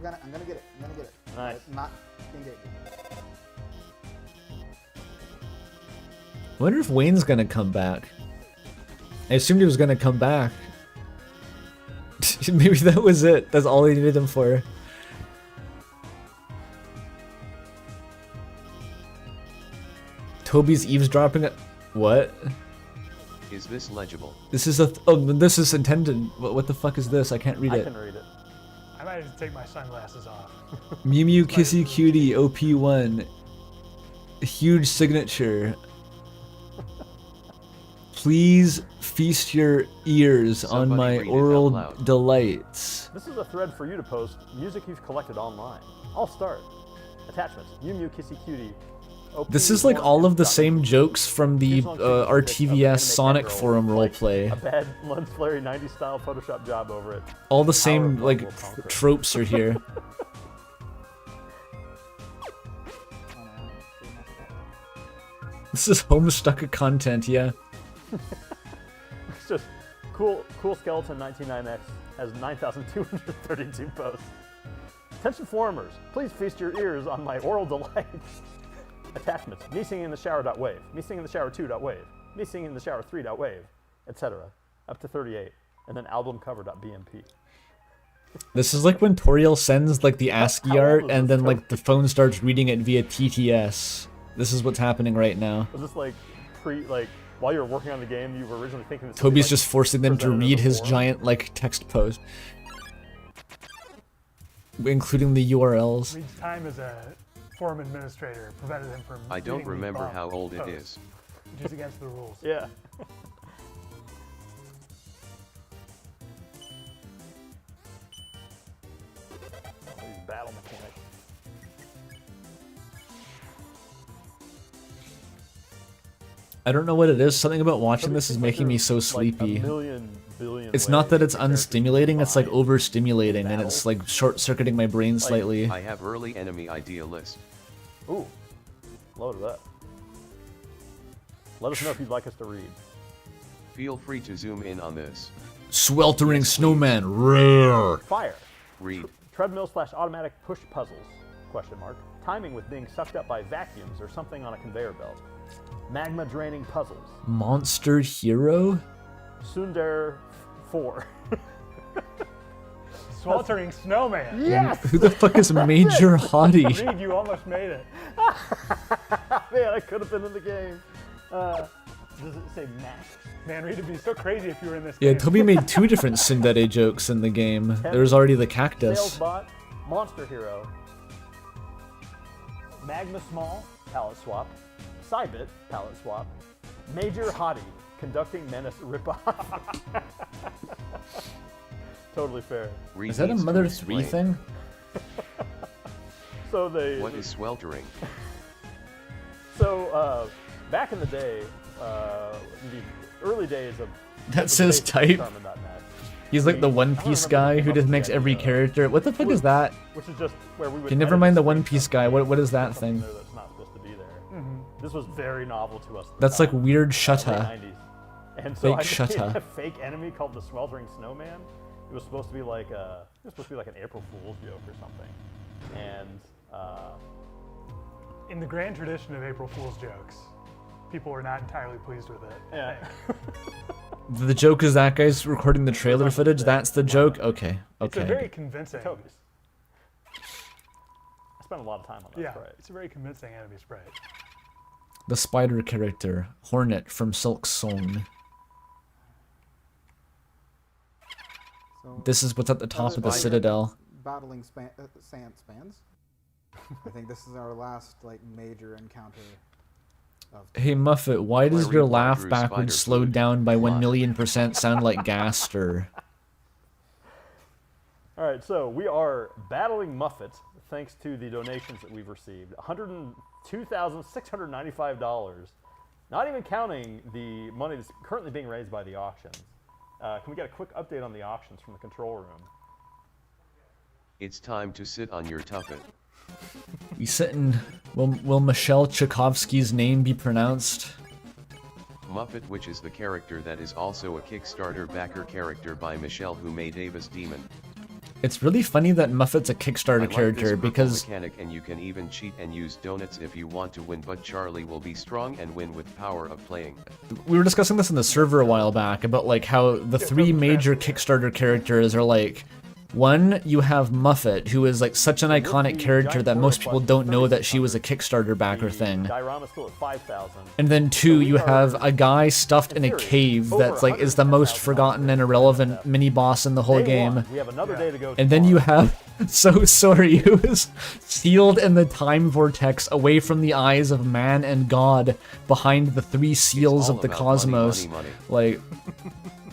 No, I'm gonna get it. I'm gonna get it. nice. Not engaging. I wonder if Wayne's gonna come back. I assumed he was gonna come back. Maybe that was it. That's all he needed him for. Toby's eavesdropping. What? Is this legible? This is this is intended. What the fuck is this? I can't read I it. can read it. I might have to take my sunglasses off. Mew Mew Kissy Cutie OP1. Huge signature. Please feast your ears on Somebody my read it oral out loud. delights. This is a thread for you to post music you've collected online. I'll start. Attachments. Mew Mew Kissy Cutie. This is like all of the same jokes from the RTVS Sonic forum roleplay. A bad lens flary 90s style Photoshop job over it. All the same Power like will conquer. tropes are here. This is Homestuck content, yeah. It's just cool skeleton 99X has 9,232 posts. Attention forumers, please feast your ears on my oral delights. Attachments, me singing in the shower.wave, me singing in the shower 2.wave, me singing in the shower 3.wave, etc. Up to 38, and then album cover.bmp. This is like when Toriel sends like the ASCII how old art is and this then like the phone starts reading it via TTS. This is what's happening right now. Was this like while you were working on the game, you were originally thinking this would be, Toby's like, just forcing them to presented as read a his forum? giant like text post. Including the URLs. Reed's time as a forum administrator prevented him from I don't reading the remember bomb how old it posts, is. which is against the rules. Yeah. These battle mechanics. I don't know what it is. Something about watching But this is seems like making me there's, so like, sleepy. a million, billion It's not that ways it's the characters unstimulating, it's like combine. overstimulating, and it's like short-circuiting my brain slightly. I have early enemy idea list. Ooh, load it up. Let us know if you'd like us to read. Feel free to zoom in on this. Sweltering Yes, please. snowman, rare. Fire. Read. Treadmill/automatic push puzzles? Question mark. Timing with being sucked up by vacuums or something on a conveyor belt. Magma draining puzzles. Monster hero? Sundar 4. Sweltering snowman. Yes! Who the fuck is Major Hottie? Reed, you almost made it. Man, I could have been in the game. Does it say max? Man, Reed, it'd be so crazy if you were in this Yeah, game. Toby made 2 different Sindade jokes in the game. There was already the cactus. Salesbot, Monster Hero, Magma Small, palette swap, Cybit, palette swap, Major Hottie, conducting menace ripoff. Totally fair. Read Is that a needs to Mother explain. 3 thing? So they. What is sweltering? So back in the day, in the early days of That says type. Charmin.net, He's like the One I don't Piece remember guy who who came just up makes with the every idea. character. What the fuck is that? which is just where we would. Okay, never edit mind the screenshots One Piece guy. What is that and something thing? there that's not supposed to be there. This was very novel to us. At the That's like time, weird late shutta. 90s. And so Fake I made shutta. a fake enemy called the Sweltering Snowman. It was supposed to be like an April Fool's joke or something. And In the grand tradition of April Fool's jokes, people were not entirely pleased with it. Yeah. The joke is that guy's recording the trailer footage. That's the joke. Okay. It's a Okay. very convincing. Toby's. I spent a lot of time on that Yeah, sprite. it's a very convincing enemy sprite. The spider character, Hornet from Silk Song. So This is what's at the top of the Spider Citadel. battling sand spans. I think this is our last like major encounter. Of Hey Muffet, why does Larry your laugh Brodrew's backwards spider slowed food. down by Lot. 1,000,000% sound like Gaster? All right, so we are battling Muffet thanks to the donations that we've received. $102,695. Not even counting the money that's currently being raised by the auctions. Can we get a quick update on the auctions from the control room? It's time to sit on your tuffet. We sitting. Will Michelle Tchaikovsky's name be pronounced? Muffet, which is the character that is also a Kickstarter backer character by Michelle, who made Ava's Demon. It's really funny that Muffet's a I Kickstarter like character this purple because mechanic, and you can even cheat and use donuts if you want to win, but Charlie will be strong and win with power of playing. we were discussing this in the server a while back about like how the three major Kickstarter characters are like, one, you have Muffet, who is like such an iconic character that most people don't know that she was a Kickstarter backer thing. Diorama's still at 5,000. And then two, you have a guy stuffed in a cave that's like is the most forgotten and irrelevant mini boss in the whole Day game. one, we have another day to go. And then you tomorrow. have So Sorry, who is sealed in the time vortex away from the eyes of man and God behind the three seals all of the about cosmos. money, money, Like,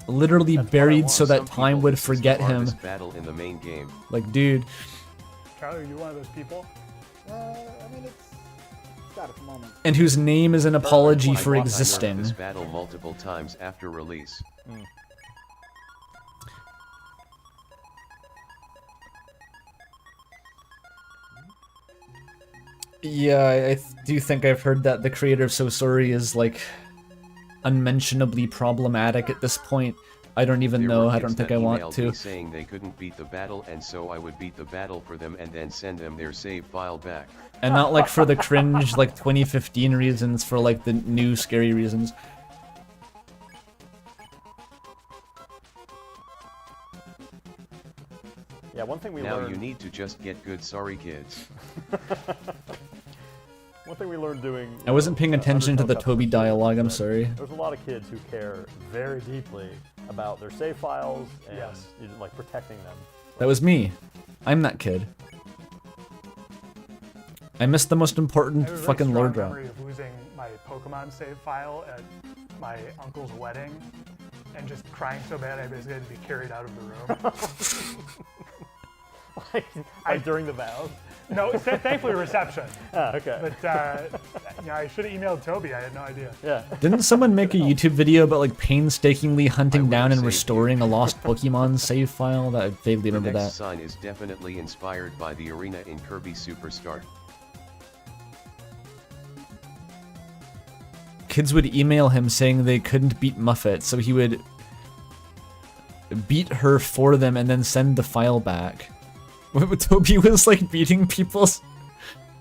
literally buried so that Some time people would this is the forget him. hardest battle in the main game. Like, dude, Charlie, are you one of those people? I mean, it's got its moments. and whose name is an apology for I learned existing. this battle multiple times after release. Yeah, I do think I've heard that the creator of So Sorry is like unmentionably problematic at this point. I don't even There know. were I kids don't think that I want emailed to. me saying they couldn't beat the battle, and so I would beat the battle for them and then send them their save file back. And not like for the cringe like 2015 reasons, for like the new scary reasons. Yeah, one thing we Now learned. you need to just get good. Sorry, kids. One thing we learned doing. I wasn't paying attention to the Undertale Toby customers dialogue, I'm that sorry. There's a lot of kids who care very deeply about their save files and Yes. like protecting them. That was me. I'm that kid. I missed the most I important have a very fucking strong lord drop. memory of losing my Pokemon save file at my uncle's wedding and just crying so bad I basically had to be carried out of the room. like during the vows. No, thankfully reception. Ah, okay. But I should have emailed Toby. I had no idea. Yeah. Didn't someone make a YouTube video about like painstakingly hunting would've down and saved restoring a lost Pokemon save file? That I vaguely The remember next that. sign is definitely inspired by the arena in Kirby Superstar. Kids would email him saying they couldn't beat Muffet, so he would beat her for them and then send the file back. Toby was like beating people's.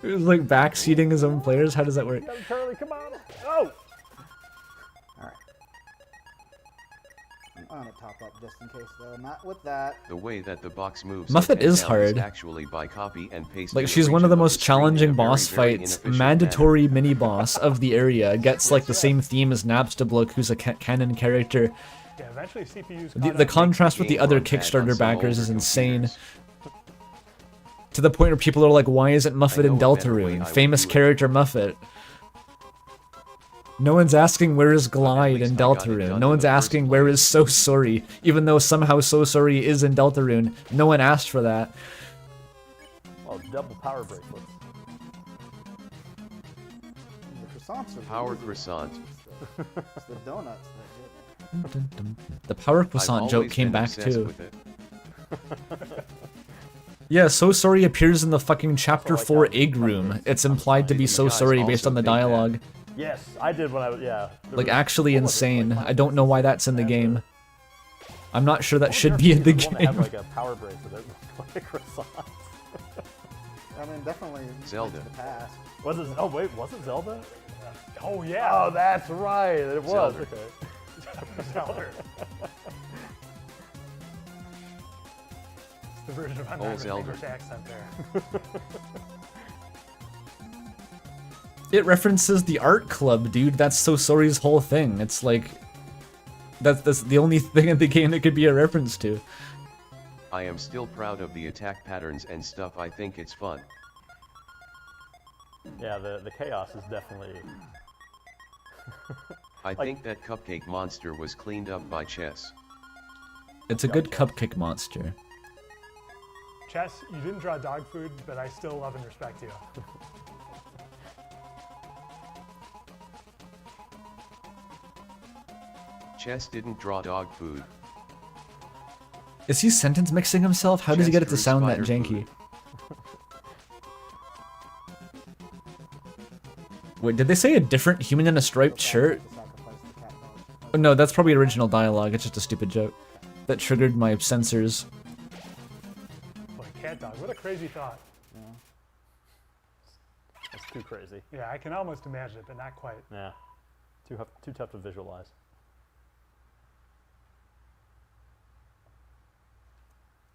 It was like backseating his own players. How does that work? Come, Charlie, come on. Oh! Alright. I'm gonna top up just in case, though. Not with that. The way that the box moves Muffet up and is down hard. actually by copy and paste. Like, in she's the one of the region most screen in a challenging very, boss very fights. inefficient Mandatory manner. mini boss of the area. Gets like the same theme as Napstablook, who's a canon character. Yeah, eventually CPUs. The contrast with the game other run bad on Kickstarter some backers older is insane. computers. To the point where people are like, why isn't Muffet in know a better way I Deltarune? would Famous do it. character Muffet. No one's asking where is Glide least in I got it Deltarune. done No in one's the first asking where place. is So Sorry, even though somehow So Sorry is in Deltarune. No one asked for that. Oh, double power bracelets. The croissants are Power easy. croissant. It's the donuts that get me. The power I've croissant joke always came been back obsessed too. with it. Yeah, So Sorry appears in the fucking Chapter like 4 how Egg Room. It's implied to be The So guys Sorry based also on the think that. dialogue. Yes, I did when I was, yeah. There Like, was- actually what was it, insane. like I don't know why that's in the game. I'm not sure that I should wonder be if in the there's one that had game. like a power bracelet that looked like a croissant. I mean, definitely Zelda. The past. Was it? Oh wait, was it Zelda? Oh yeah. Oh, that's right. It was. Zelda. Okay. Zelda. It's the version of I'm not Old with an Zelda. English accent there. It references the art club, dude. That's So Sorry's whole thing. It's like that's the only thing in the game that could be a reference to. I am still proud of the attack patterns and stuff. I think it's fun. Yeah, the chaos is definitely. I think that cupcake monster was cleaned up by Chess. It's a good cupcake monster. Chess, you didn't draw dog food, but I still love and respect you. Chess didn't draw dog food. Is he sentence mixing himself? How does he Chess get it to drew sound that spider janky? food. Wait, did they say a different human in a striped shirt? Oh, no, that's probably original dialogue. It's just a stupid joke that triggered my sensors. Boy, cat dog, what a crazy thought. That's too crazy. Yeah, I can almost imagine it, but not quite. Yeah. Too tough to visualize.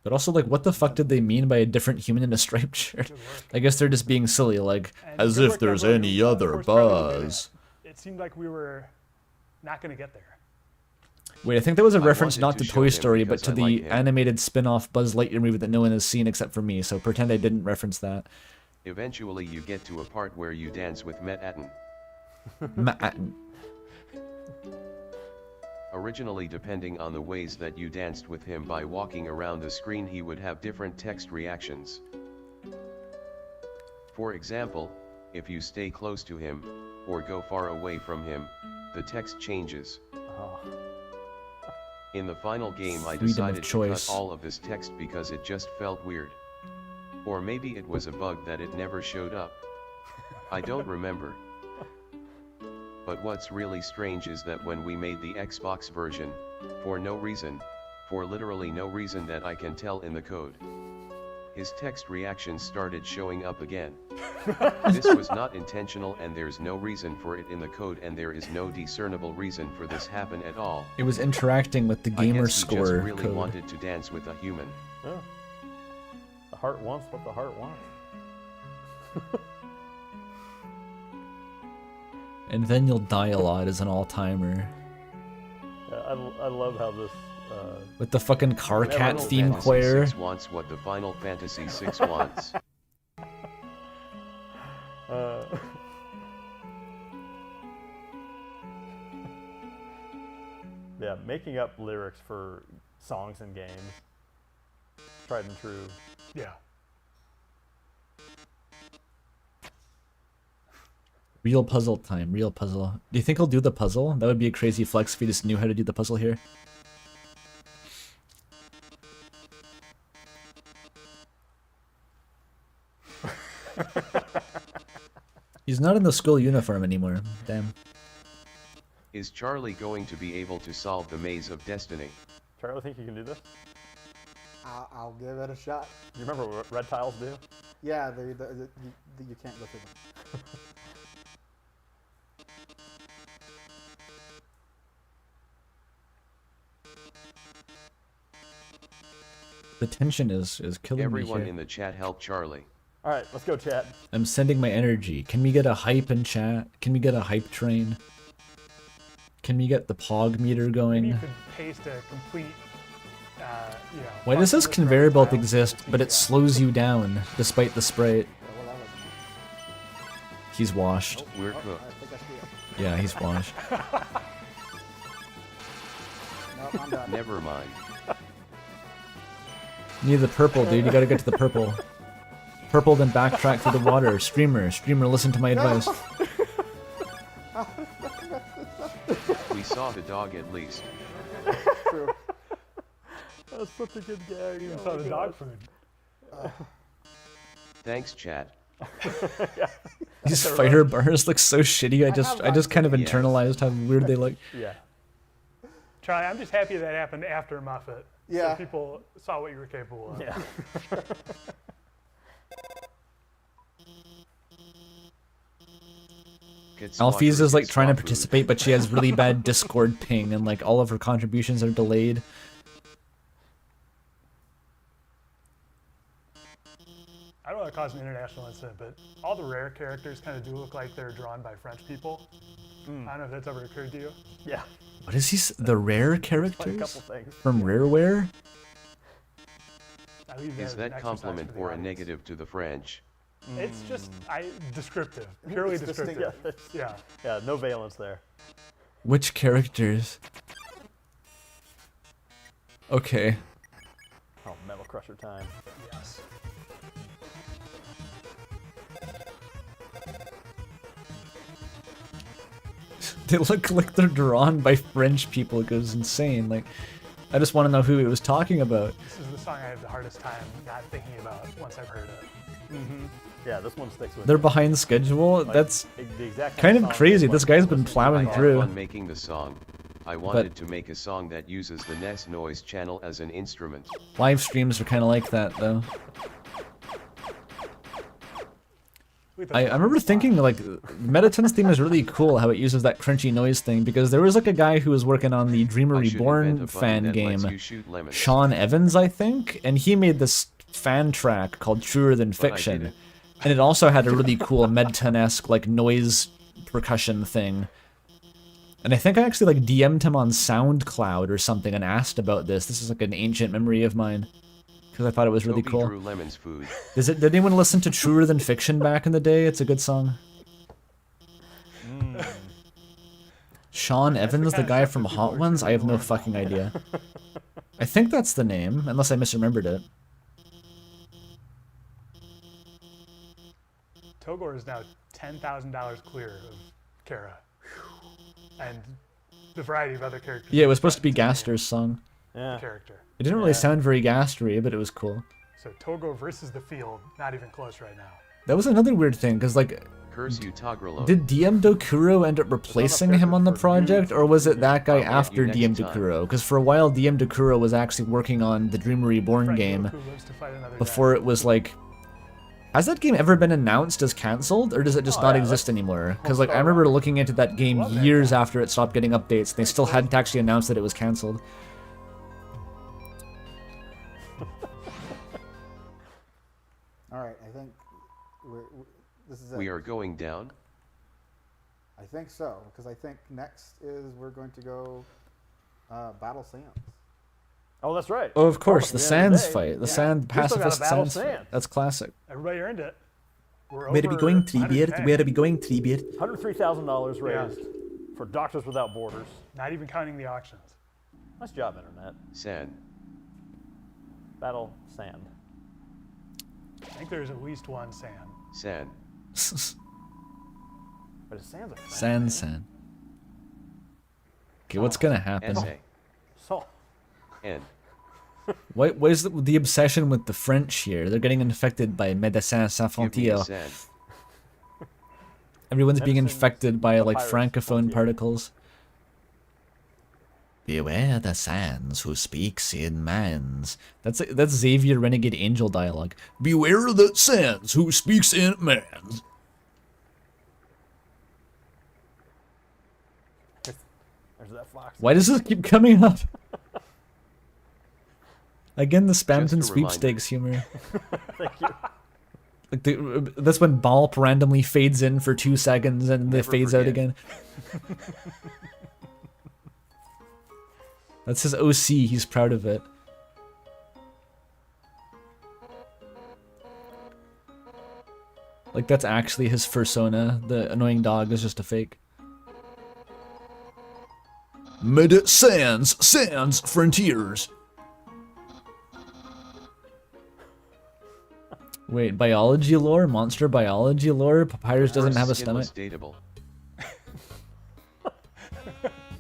But also, like, what the fuck did they mean by a different human in a striped shirt? Good work. I guess they're just being silly, like, And as good if work, there's everyone any who, of other course, probably looked at Buzz. It seemed like we were not going to get there. Wait, I think that was a I reference wanted not to to show Toy him Story, but because to I the like him. animated spin-off Buzz Lightyear movie that no one has seen except for me, so pretend I didn't reference that. Eventually you get to a part where you dance with Met Atten. Originally, depending on the ways that you danced with him by walking around the screen, he would have different text reactions. For example, if you stay close to him, or go far away from him, the text changes. Oh. In the final game I Freedom of decided to choice. cut all of this text because it just felt weird. Or maybe it was a bug that it never showed up. I don't remember. But what's really strange is that when we made the Xbox version, for literally no reason that I can tell in the code, his text reactions started showing up again. This was not intentional and there's no reason for it in the code, and there is no discernible reason for this happen at all. It was interacting with the I gamer guess he score just really code. wanted to dance with a human. Yeah. The heart wants what the heart wants. And then you'll die a lot as an all-timer. Yeah, I love how this. With the fucking car Never cat know. theme Fantasy choir. 6 wants what the Final Fantasy 6 wants. Yeah, making up lyrics for songs and games. Tried and true. Yeah. Real puzzle time, real puzzle. Do you think he'll do the puzzle? That would be a crazy flex if he just knew how to do the puzzle here. He's not in the school uniform anymore. Damn. Is Charlie going to be able to solve the maze of destiny? Charlie, think you can do this? I'll give it a shot. Do you remember what red tiles do? Yeah, you can't go through them. The tension is killing Everyone me in here. the chat help Charlie. All right, let's go, chat. I'm sending my energy. Can we get a hype in chat? Can we get a hype train? Can we get the pog meter Maybe going? you could paste a complete, you know. Why does this functionless conveyor belt tile exist, into, but it slows you down despite the sprite? He's washed. We're cooked. I think I see it. Yeah, he's washed. Nope, I'm done. Never mind. You need the purple, dude. You gotta get to the purple. Purple, then backtrack through the water. Streamer, listen to my advice. We saw the dog at least. True. That's such a good gag. even Oh saw my the God. dog food. Thanks, chat. These fighter bars look so shitty. I just kind of Yes. internalized how weird they look. Yeah. Charlie, I'm just happy that happened after Muffet. Yeah. So people saw what you were capable of. Yeah. Alphys is like trying to participate, but she has really bad Discord ping, and like all of her contributions are delayed. I don't want to cause an international incident, but all the rare characters kind of do look like they're drawn by French people. I don't know if that's ever occurred to you. Yeah. What is he? The rare Like a characters couple things. from Rareware? I leave that Is as an that exercise compliment for the or a audience. negative to the French? It's just descriptive, purely It's distinct, descriptive. yeah, Yeah. Yeah, no valence there. Which characters? Okay. Oh, Metal Crusher time. Yes. They look like they're drawn by French people. It goes insane. Like, I just want to know who he was talking about. This is the song I have the hardest time not thinking about once I've heard it. Yeah, this one sticks with They're me. behind schedule. Like, That's the exact kind of song crazy. that, This like, guy's been listening to plowing my I through. had fun making the song. I wanted to make a song that uses the NES noise channel as an instrument. live streams are kind of like that, though. I remember thinking, like, Mettaton's theme is really cool, how it uses that crunchy noise thing, because there was, like, a guy who was working on the Dreamer I should invent Reborn a button fan that lets game, you shoot lemons. Sean Evans, I think, and he made this fan track called Truer Than But I Fiction, didn't. and it also had a really cool Medton-esque, like, noise percussion thing. And I think I actually, like, DM'd him on SoundCloud or something and asked about this. This is, like, an ancient memory of mine, because I thought it was really Toby cool. drew lemons food. Did anyone listen to Truer Than Fiction back in the day? It's a good song. Sean Evans, the guy from Hot Ones? I have no fucking idea. I think that's the name, unless I misremembered it. Togor is now $10,000 clear of Kara. And the variety of other characters. Yeah, it was supposed to be Gaster's song. Yeah. Character. It didn't really sound very Gastery, but it was cool. So Togor versus the field, not even close right now. That was another weird thing, because, like, Curse you, Togrelo. did DM Dokuro end up replacing him on the project, or was it that guy I'll get after you next DM time. Dokuro? Because for a while, DM Dokuro was actually working on the Dreamer Reborn Frank game Goku lives to fight another before day. it was like... Has that game ever been announced as cancelled, or does it just Oh, not yeah, exist anymore? Because, Well, like, I remember looking into that game Love that years game. after it stopped getting updates, and they still hadn't actually announced that it was cancelled. All right, I think this is it. We are going down. I think so, because I think next is we're going to go Battle Sands. Oh, that's right. Oh, of course, the At the end of Sands day, fight. The yeah. Sand We still gotta pacifist battle Sands fight. Sands. That's classic. Everybody earned it. We're Where are we over going, Treebeard? 100K. Where are we going, Treebeard? $103,000 Yeah. raised for Doctors Without Borders. Not even counting the auctions. Nice job, Internet. Sand. Battle Sand. I think there's at least one Sand. Sand. But it sounds like Sand. Okay, what's gonna happen? Essay. So, N. What is the obsession with the French here? They're getting infected by Médecins Sans Give me a Frontières. sand. Everyone's being Medicines, infected by, like, papyrus, francophone frontier. particles. Beware the Sans who speaks in mans. That's Xavier Renegade Angel dialogue. Beware the Sans who speaks in mans. there's that fox. Why does this keep coming up? Again, the Spamton Just a sweepstakes humor. Thank you. Like that's when Balp randomly fades in for 2 seconds and then Never fades out forget. again. That's his OC, he's proud of it. Like, that's actually his persona. The annoying dog is just a fake. Sans Frontiers. Wait, biology lore? Monster biology lore? Papyrus doesn't have a stomach? Skinless dateable.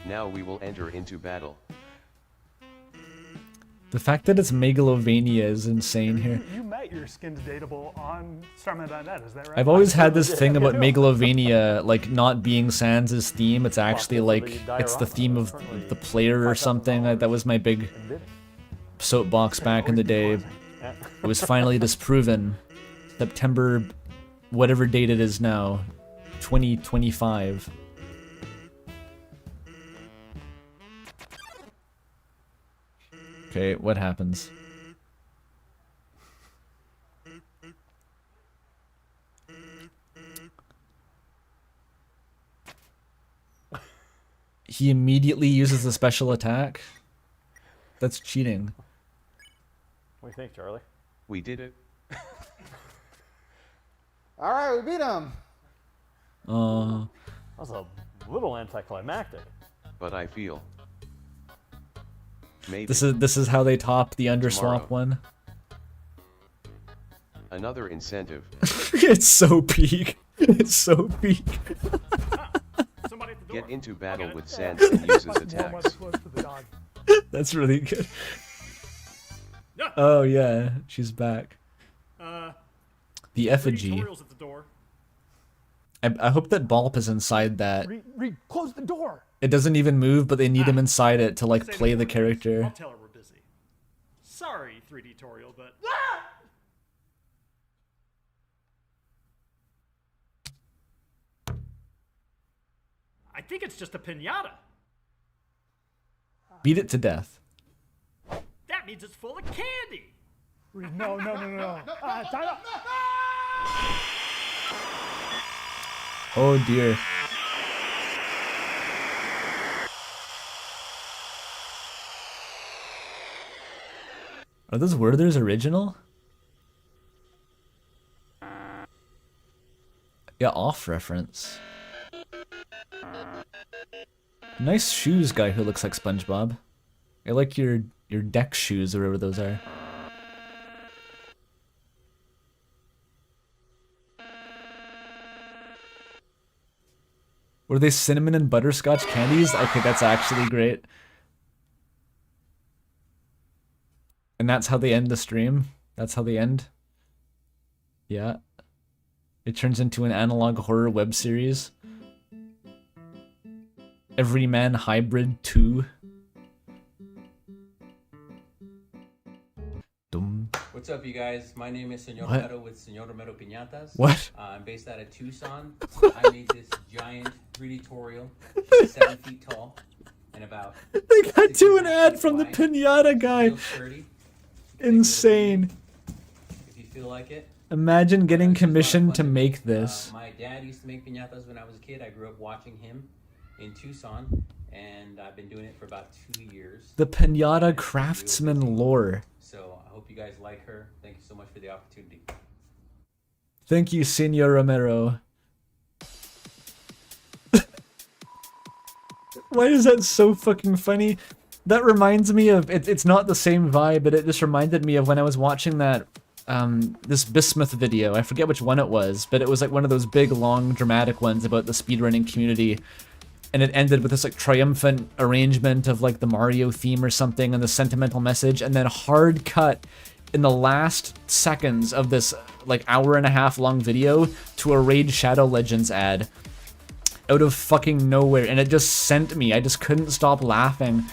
Now we will enter into battle. The fact that it's Megalovania is insane here. You met your skinned dateable on Starman.net, is that right? I've always had this thing about Megalovania, like, not being Sans' theme. It's actually, like, it's the theme of the player or something. That was my big soapbox back in the day. It was finally disproven. September, whatever date it is now, 2025. Okay, what happens? He immediately uses the special attack? That's cheating. What do you think, Charlie? We did it. All right, we beat him. That was a little anticlimactic. But I feel. Maybe. This is how they top the Underswap Tomorrow. one. Another incentive. It's so peak. It's so peak. Somebody at the door. Get into battle with Sans and uses Warm up attacks. close to the dog. That's really good. Yeah. Oh yeah, she's back. The effigy. Tutorials at the door. I hope that Balp is inside that. Reed, close the door. It doesn't even move, but they need him inside it to like play the character. I'll tell her we're busy. Sorry, 3D tutorial, but I think it's just a pinata. Beat it to death. That means it's full of candy. Reed, no. Time out. Oh dear. Are those Werther's original? Yeah, off reference. Nice shoes, guy who looks like SpongeBob. I like your deck shoes, or whatever those are. Were they cinnamon and butterscotch candies? I think that's actually great. And that's how they end the stream? That's how they end? Yeah. It turns into an analog horror web series. Everyman Hybrid 2. Dum. What's up, you guys? My name is Senor What? Romero with Senor Romero Piñatas. What? I'm based out of Tucson. I made this giant 3D tutorial. She's 7 feet tall and about. They got to an 6.5 ad feet from the wide. pinata guy. Real sturdy. Insane. If you feel like it. Imagine getting It's just a lot of commissioned to fun. make this. My dad used to make piñatas when I was a kid. I grew up watching him in Tucson, and I've been doing it for about 2 years. The pinata craftsman lore. So I hope you guys like her. Thank you so much for the opportunity. Thank you, Senor Romero. Why is that so fucking funny? That reminds me of it's not the same vibe, but it just reminded me of when I was watching that this Bismuth video. I forget which one it was, but it was like one of those big, long, dramatic ones about the speedrunning community. And it ended with this like triumphant arrangement of like the Mario theme or something and the sentimental message, and then hard cut in the last seconds of this like hour-and-a-half long video to a Raid Shadow Legends ad out of fucking nowhere, and it just sent me. I just couldn't stop laughing.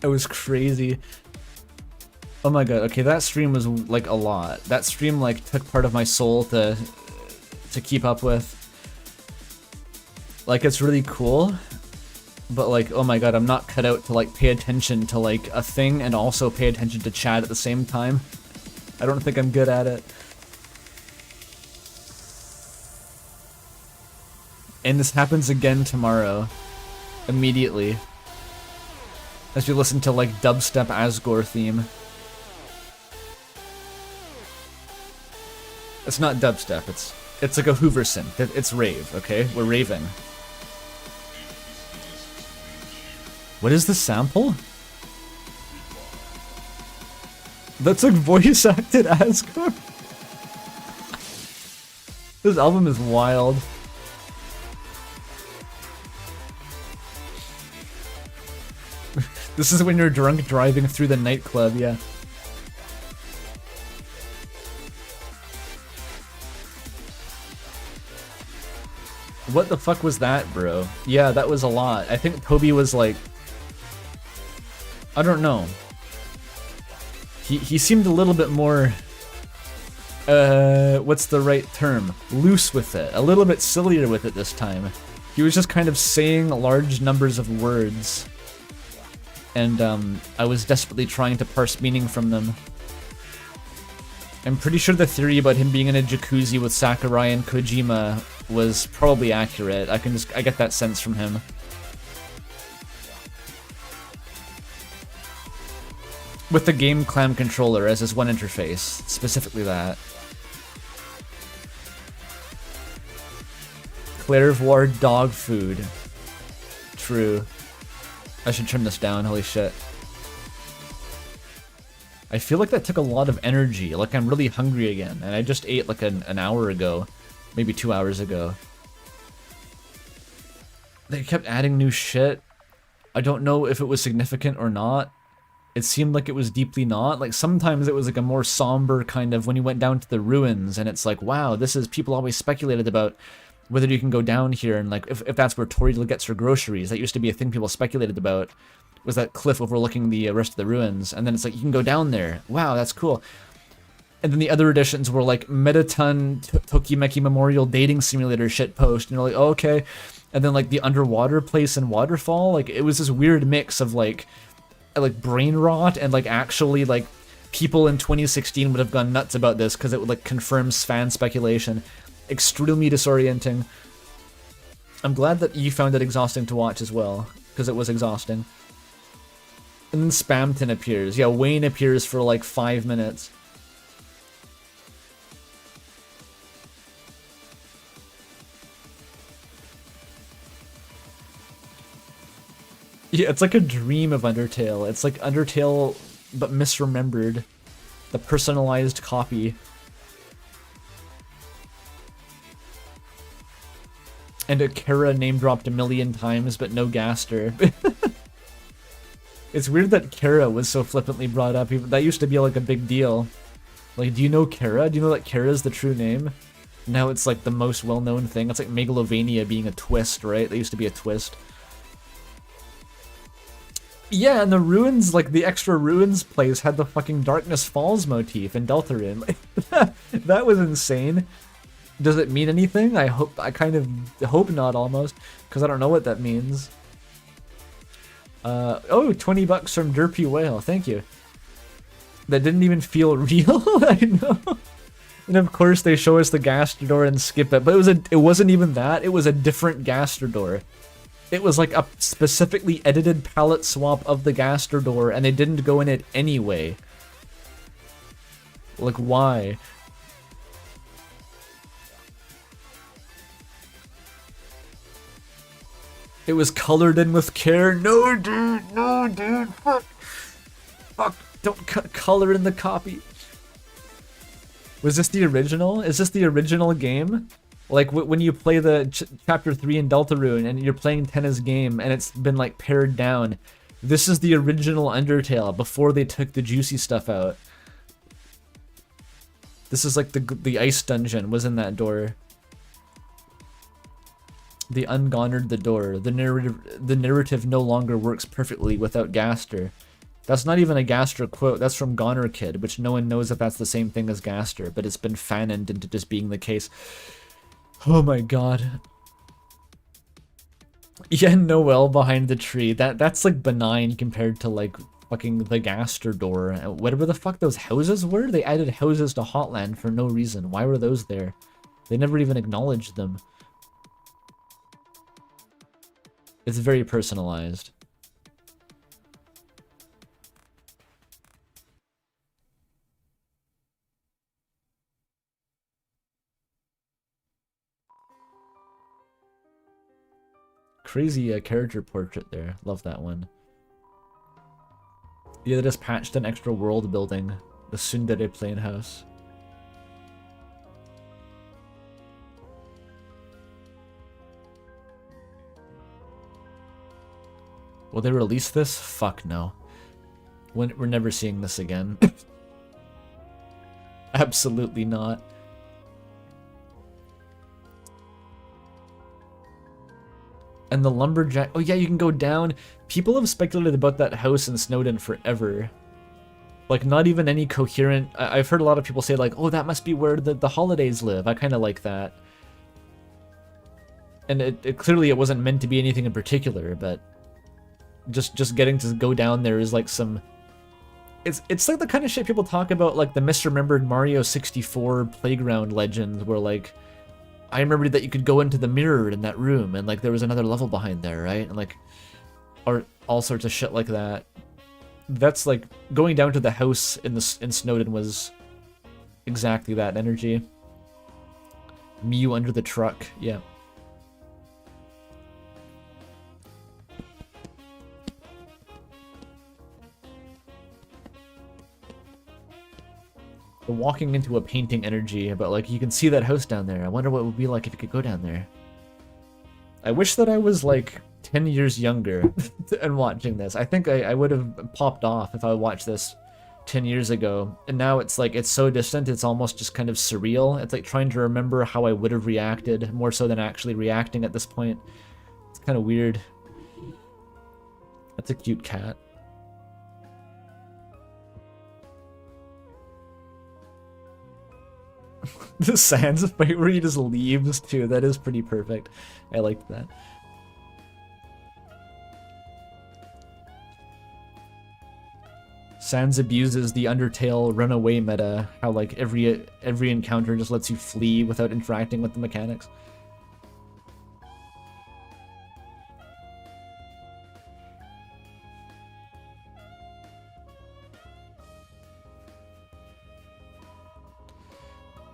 It was crazy. Oh my god, okay, that stream was like a lot. That stream like took part of my soul to keep up with. Like, it's really cool, but like, oh my god, I'm not cut out to like pay attention to like a thing and also pay attention to chat at the same time. I don't think I'm good at it. And this happens again tomorrow. Immediately. As you listen to like dubstep Asgore theme. It's not dubstep, it's like a Hoover synth. It's rave, okay? We're raving. What is the sample? That's like voice acted Asgore. This album is wild. This is when you're drunk driving through the nightclub, yeah. What the fuck was that, bro? Yeah, that was a lot. I think Toby was like... I don't know. He seemed a little bit more what's the right term? Loose with it. A little bit sillier with it this time. He was just kind of saying large numbers of words. And I was desperately trying to parse meaning from them. I'm pretty sure the theory about him being in a jacuzzi with Sakurai and Kojima was probably accurate. I get that sense from him. With the game clam controller as his one interface, specifically that. Clairvoire dog food. True. I should turn this down, holy shit. I feel like that took a lot of energy, like I'm really hungry again, and I just ate like an hour ago, maybe 2 hours ago. They kept adding new shit. I don't know if it was significant or not. It seemed like it was deeply not. Like sometimes it was like a more somber kind of when you went down to the ruins and it's like, wow, this is, people always speculated about whether you can go down here and like if that's where Toriel gets her groceries. That used to be a thing people speculated about, was that cliff overlooking the rest of the ruins. And then it's like, you can go down there. Wow, that's cool. And then the other editions were like Metaton Tokimeki Memorial Dating Simulator shitpost. And you're like, oh, okay. And then like the underwater place in Waterfall. Like it was this weird mix of like brain rot and like actually like people in 2016 would have gone nuts about this because it would like confirms fan speculation. Extremely disorienting. I'm glad that you found it exhausting to watch as well, because it was exhausting. And then Spamton appears. Yeah, Wayne appears for like 5 minutes. Yeah, it's like a dream of Undertale. It's like Undertale, but misremembered. The personalized copy. And a Kara name dropped a million times, but no Gaster. It's weird that Kara was so flippantly brought up. That used to be like a big deal. Like, do you know Kara? Do you know that Kara is the true name? Now it's like the most well-known thing. It's like Megalovania being a twist, right? That used to be a twist. Yeah, and the ruins, like the extra ruins place had the fucking Darkness Falls motif in Deltarune. Like, that was insane. Does it mean anything? I kind of hope not almost, because I don't know what that means. Oh, 20 bucks from Derpy Whale, thank you. That didn't even feel real, I know. And of course they show us the Gaster door and skip it, but it wasn't even that, it was a different Gaster door. It was like a specifically edited palette swap of the Gaster door, and they didn't go in it anyway. Like, why? It was colored in with care. No, dude, fuck. Fuck, don't color in the copy. Was this the original? Is this the original game? Like, when you play the Chapter 3 in Deltarune and you're playing Tenna's game and it's been, like, pared down. This is the original Undertale before they took the juicy stuff out. This is, like, the ice dungeon was in that door. They ungarnered the door. The narrative no longer works perfectly without Gaster. That's not even a Gaster quote. That's from Goner Kid, which no one knows if that's the same thing as Gaster, but it's been fanned into just being the case. Oh my god. Yeah, Noel behind the tree. That's like benign compared to like fucking the Gaster door. Whatever the fuck those houses were, they added houses to Hotland for no reason. Why were those there? They never even acknowledged them. It's very personalized. Crazy character portrait there. Love that one. Yeah, they just patched an extra world building. The Tsundere Plain House. Will they release this? Fuck no. We're never seeing this again. Absolutely not. And the lumberjack. Oh yeah, you can go down. People have speculated about that house in Snowdon forever. Like, not even any coherent... I've heard a lot of people say, like, oh, that must be where the holidays live. I kind of like that. And it clearly it wasn't meant to be anything in particular, but just getting to go down there is like some... It's like the kind of shit people talk about, like the misremembered Mario 64 playground legends, where like, I remembered that you could go into the mirror in that room, and like there was another level behind there, right? And like, or all sorts of shit like that. That's like, going down to the house in Snowdon was exactly that energy. Mew under the truck, yeah. The walking into a painting energy, but like, you can see that house down there. I wonder what it would be like if you could go down there. I wish that I was like 10 years younger and watching this. I think I would have popped off if I watched this 10 years ago. And now it's like, it's so distant, it's almost just kind of surreal. It's like trying to remember how I would have reacted, more so than actually reacting at this point. It's kind of weird. That's a cute cat. The Sans fight where he just leaves too, that is pretty perfect. I liked that. Sans abuses the Undertale runaway meta, how like every encounter just lets you flee without interacting with the mechanics.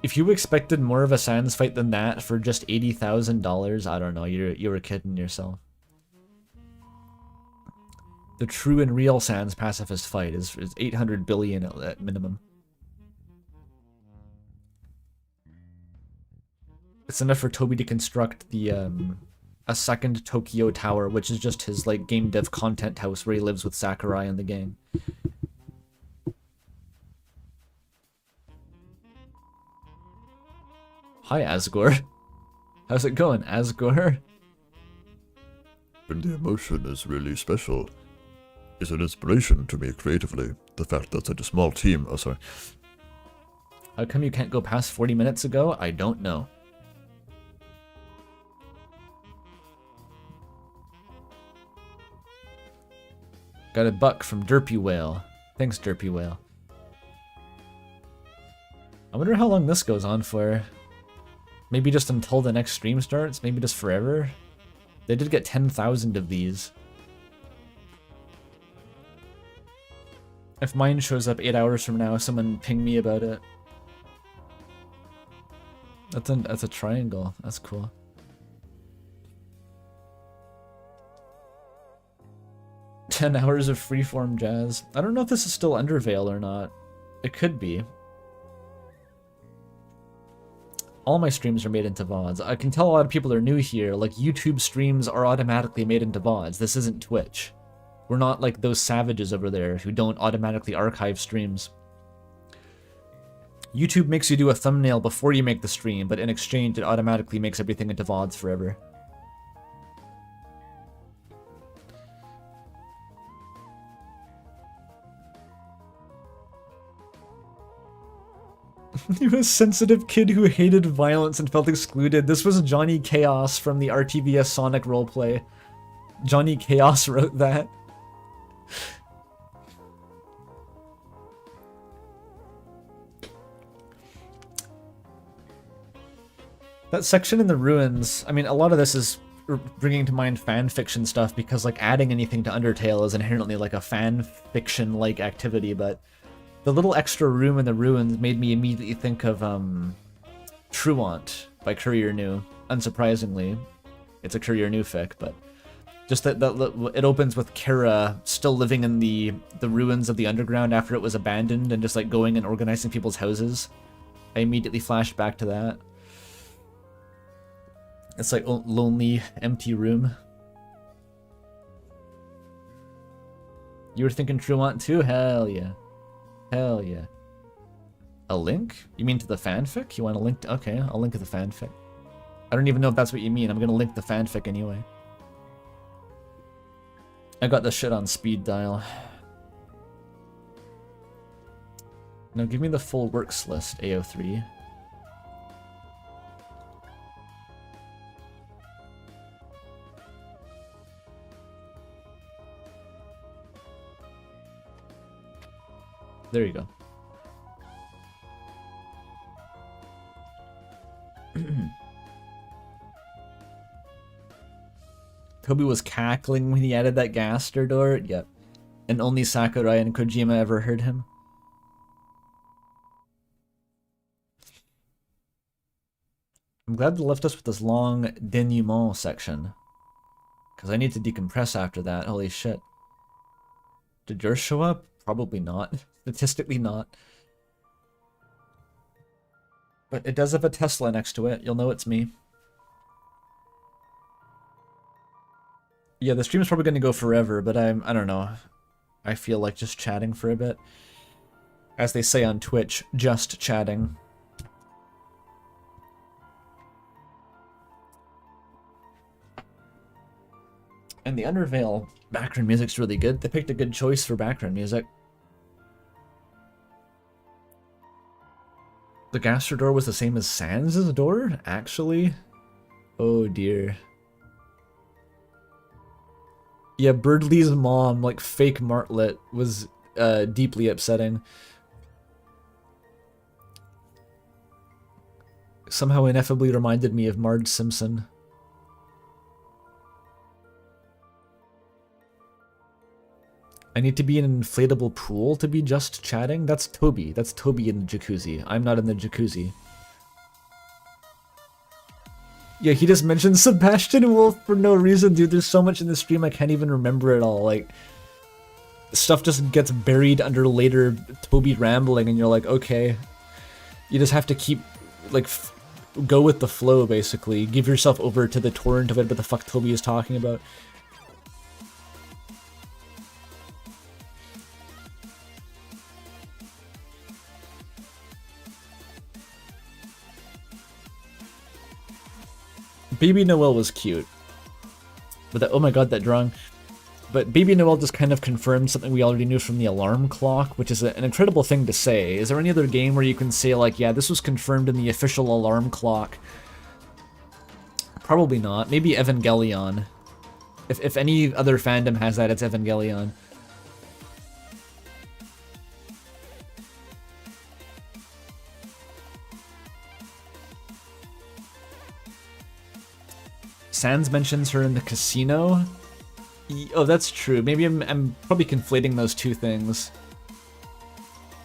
If you expected more of a Sans fight than that for just $80,000, I don't know, you were kidding yourself. The true and real Sans pacifist fight is 800 billion at minimum. It's enough for Toby to construct the a second Tokyo Tower, which is just his like game dev content house where he lives with Sakurai and the gang. Hi, Asgore. How's it going, Asgore? And the emotion is really special. It's an inspiration to me creatively. The fact that such a small team... Oh, sorry. How come you can't go past 40 minutes ago? I don't know. Got a buck from Derpy Whale. Thanks, Derpy Whale. I wonder how long this goes on for. Maybe just until the next stream starts? Maybe just forever? They did get 10,000 of these. If mine shows up 8 hours from now, someone ping me about it. That's a triangle. That's cool. "10 hours of freeform jazz." I don't know if this is still Undertale or not. It could be. All my streams are made into VODs. I can tell a lot of people are new here, like YouTube streams are automatically made into VODs. This isn't Twitch. We're not like those savages over there who don't automatically archive streams. YouTube makes you do a thumbnail before you make the stream, but in exchange it automatically makes everything into VODs forever. He was a sensitive kid who hated violence and felt excluded. This was Johnny Chaos from the RTVS Sonic roleplay. Johnny Chaos wrote that. That section in the ruins, I mean, a lot of this is bringing to mind fan fiction stuff because, like, adding anything to Undertale is inherently like a fan fiction-like activity, but the little extra room in the ruins made me immediately think of Truant by Courier New. Unsurprisingly, it's a Courier New fic, but just that it opens with Kara still living in the ruins of the underground after it was abandoned and just like going and organizing people's houses. I immediately flashed back to that. It's like a lonely, empty room. You were thinking Truant too? Hell yeah. Hell yeah. A link? You mean to the fanfic? You want a link to... Okay, I'll link to the fanfic. I don't even know if that's what you mean. I'm gonna link the fanfic anyway. I got the shit on speed dial. No, give me the full works list, AO3. There you go. Toby was cackling when he added that Gaster door. Yep. And only Sakurai and Kojima ever heard him. I'm glad they left us with this long denouement section. Because I need to decompress after that. Holy shit. Did yours show up? Probably not. Statistically not. But it does have a Tesla next to it. You'll know it's me. Yeah, the stream's probably going to go forever, but I don't know. I feel like just chatting for a bit. As they say on Twitch, just chatting. And the Undertale background music's really good. They picked a good choice for background music. The Gaster door was the same as Sans' door, actually? Oh dear. Yeah, Birdley's mom, like fake Martlet, was deeply upsetting. Somehow ineffably reminded me of Marge Simpson. I need to be in an inflatable pool to be just chatting? That's Toby. That's Toby in the jacuzzi. I'm not in the jacuzzi. Yeah, he just mentioned Sebastian Wolf for no reason, dude. There's so much in the stream I can't even remember it all. Like, stuff just gets buried under later Toby rambling, and you're like, okay. You just have to keep, like, go with the flow, basically. Give yourself over to the torrent of whatever the fuck Toby is talking about. Baby Noel was cute. But that, oh my god, that drawing. But Baby Noel just kind of confirmed something we already knew from the alarm clock, which is an incredible thing to say. Is there any other game where you can say, like, yeah, this was confirmed in the official alarm clock? Probably not. Maybe Evangelion. If any other fandom has that, it's Evangelion. Sans mentions her in the casino. Oh, that's true. Maybe I'm probably conflating those two things.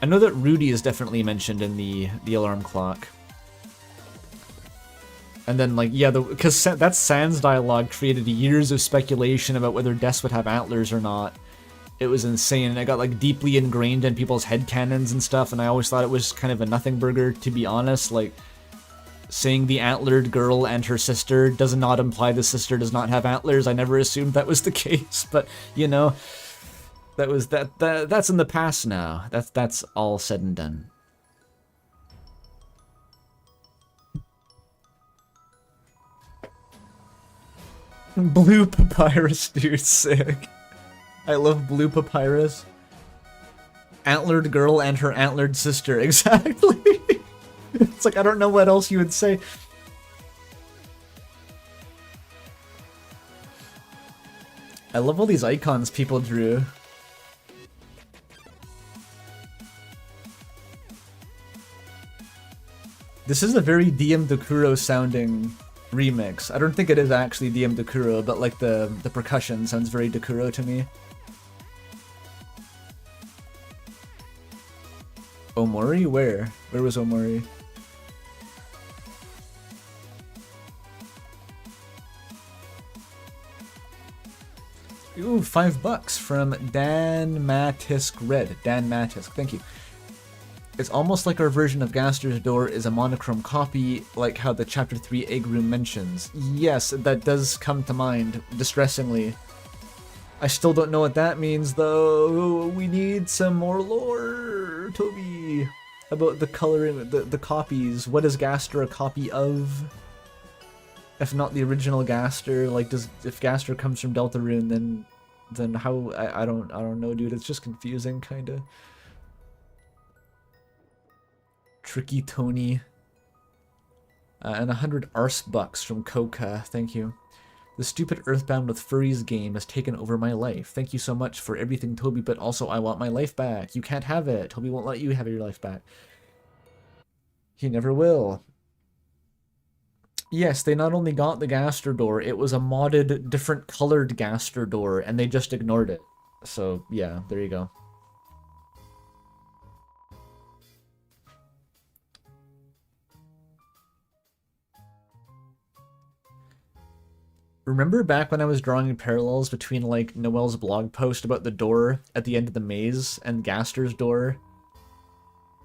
I know that Rudy is definitely mentioned in the alarm clock. And then, like, yeah, because that Sans dialogue created years of speculation about whether Des would have antlers or not. It was insane, and it got, like, deeply ingrained in people's headcanons and stuff, and I always thought it was kind of a nothing burger, to be honest. Like, saying the antlered girl and her sister does not imply the sister does not have antlers. I never assumed that was the case, but, you know, that's in the past now. That's all said and done. Blue papyrus, dude, sick. I love blue papyrus. Antlered girl and her antlered sister, exactly. It's like, I don't know what else you would say. I love all these icons people drew. This is a very DM Dokuro sounding remix. I don't think it is actually DM Dokuro, but like the percussion sounds very Dokuro to me. Omori? Where? Where was Omori? Ooh, $5 from Dan Matisk Red. Dan Matisk, thank you. It's almost like our version of Gaster's Door is a monochrome copy, like how the Chapter 3 Egg Room mentions. Yes, that does come to mind, distressingly. I still don't know what that means, though. We need some more lore, Toby, about the coloring, the copies. What is Gaster a copy of? If not the original Gaster, like, if Gaster comes from Deltarune, then how? I don't know, dude. It's just confusing, kinda. Tricky Tony. And 100 arse bucks from Coca. Thank you. The stupid Earthbound with Furries game has taken over my life. Thank you so much for everything, Toby, but also I want my life back. You can't have it. Toby won't let you have your life back. He never will. Yes, they not only got the Gaster door, it was a modded, different colored Gaster door, and they just ignored it. So, yeah, there you go. Remember back when I was drawing parallels between, like, Noelle's blog post about the door at the end of the maze and Gaster's door?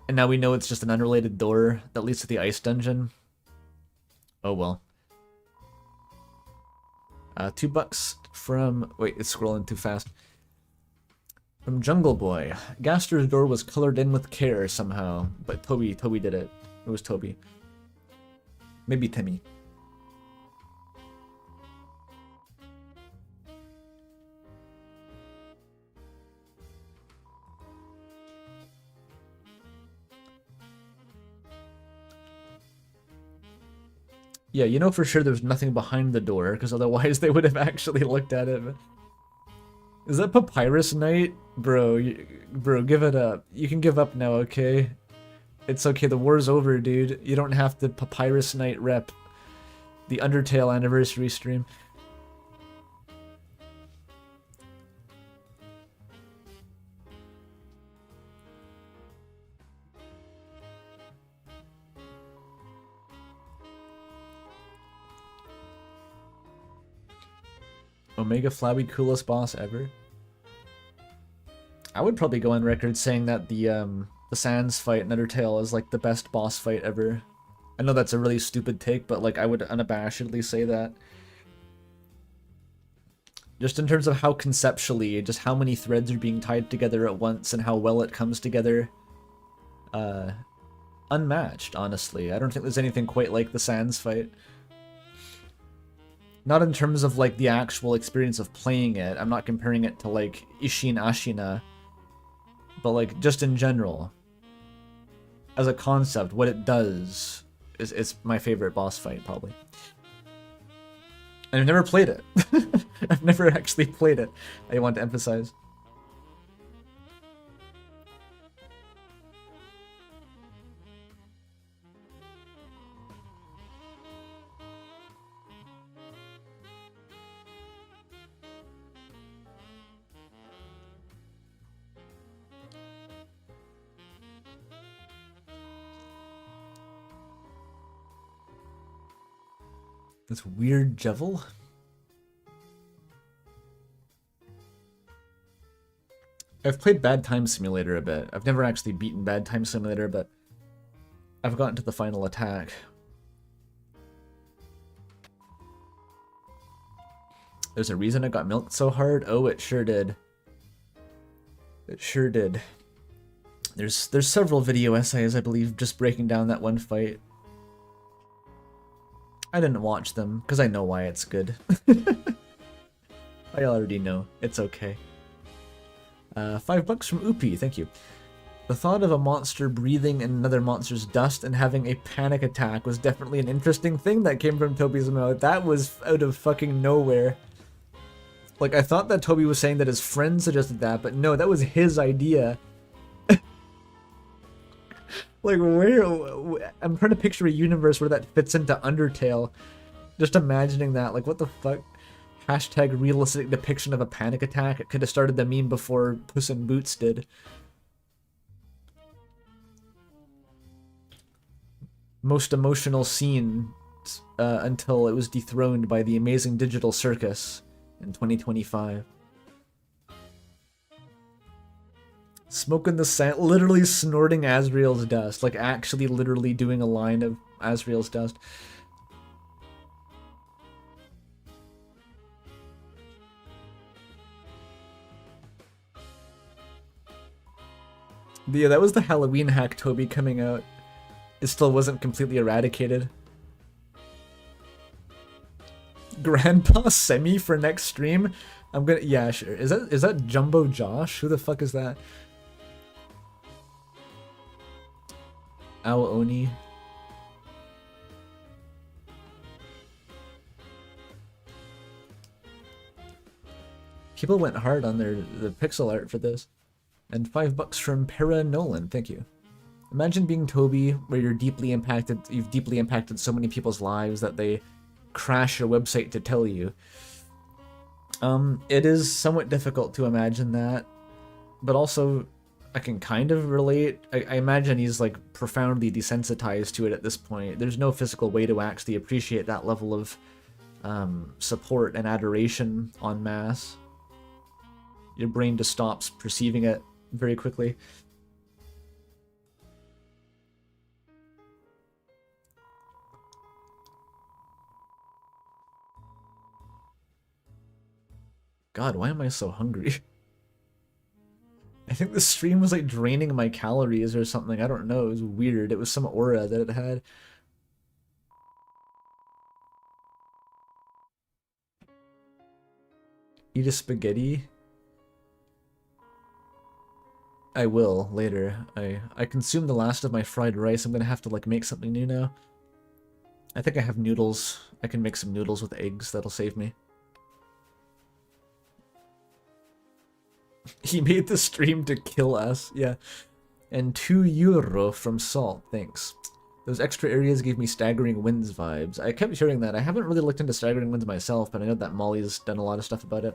And now we know it's just an unrelated door that leads to the ice dungeon? Oh well. $2 from... Wait, it's scrolling too fast. From Jungle Boy. Gaster's door was colored in with care somehow, but Toby did it. It was Toby. Maybe Timmy. Yeah, you know for sure there's nothing behind the door, because otherwise they would have actually looked at it. Is that Papyrus Knight? Bro, bro, give it up. You can give up now, okay? It's okay, the war's over, dude. You don't have to Papyrus Knight rep the Undertale anniversary stream. Omega Flabby, coolest boss ever. I would probably go on record saying that the Sans fight in Undertale is like the best boss fight ever. I know that's a really stupid take, but like I would unabashedly say that. Just in terms of how conceptually, just how many threads are being tied together at once and how well it comes together. Unmatched, honestly. I don't think there's anything quite like the Sans fight. Not in terms of, like, the actual experience of playing it. I'm not comparing it to, like, Ishin Ashina. But, like, just in general. As a concept, what it does is my favorite boss fight, probably. And I've never played it. I've never actually played it, I want to emphasize. This weird Jevil? I've played Bad Time Simulator a bit. I've never actually beaten Bad Time Simulator, but I've gotten to the final attack. There's a reason it got milked so hard? Oh, it sure did. It sure did. There's several video essays, I believe, just breaking down that one fight. I didn't watch them, because I know why it's good. I already know. It's okay. $5 from Oopie, thank you. The thought of a monster breathing in another monster's dust and having a panic attack was definitely an interesting thing that came from Toby's mouth. That was out of fucking nowhere. Like, I thought that Toby was saying that his friend suggested that, but no, that was his idea. Like, where... I'm trying to picture a universe where that fits into Undertale. Just imagining that, like, what the fuck? Hashtag realistic depiction of a panic attack. It could have started the meme before Puss in Boots did. Most emotional scene until it was dethroned by the amazing digital circus in 2025. Smoking the sand, literally snorting Asriel's dust, like actually literally doing a line of Asriel's dust. But yeah, that was the Halloween hack Toby coming out. It still wasn't completely eradicated. Grandpa Semi for next stream? I'm gonna, yeah, sure. Is that Jumbo Josh? Who the fuck is that? Ao Oni. People went hard on the pixel art for this. And $5 from Para Nolan, thank you. Imagine being Toby, where you've deeply impacted so many people's lives that they crash your website to tell you. It is somewhat difficult to imagine that, but also I can kind of relate. I imagine he's like profoundly desensitized to it at this point. There's no physical way to actually appreciate that level of support and adoration en masse. Your brain just stops perceiving it very quickly. God, why am I so hungry? I think the stream was like draining my calories or something. I don't know. It was weird. It was some aura that it had. Eat a spaghetti? I will later. I consumed the last of my fried rice. I'm gonna have to like make something new now. I think I have noodles. I can make some noodles with eggs. That'll save me. He made the stream to kill us, yeah. And €2 from Salt, thanks. Those extra areas gave me Staggering Winds vibes. I kept hearing that. I haven't really looked into Staggering Winds myself, but I know that Molly's done a lot of stuff about it.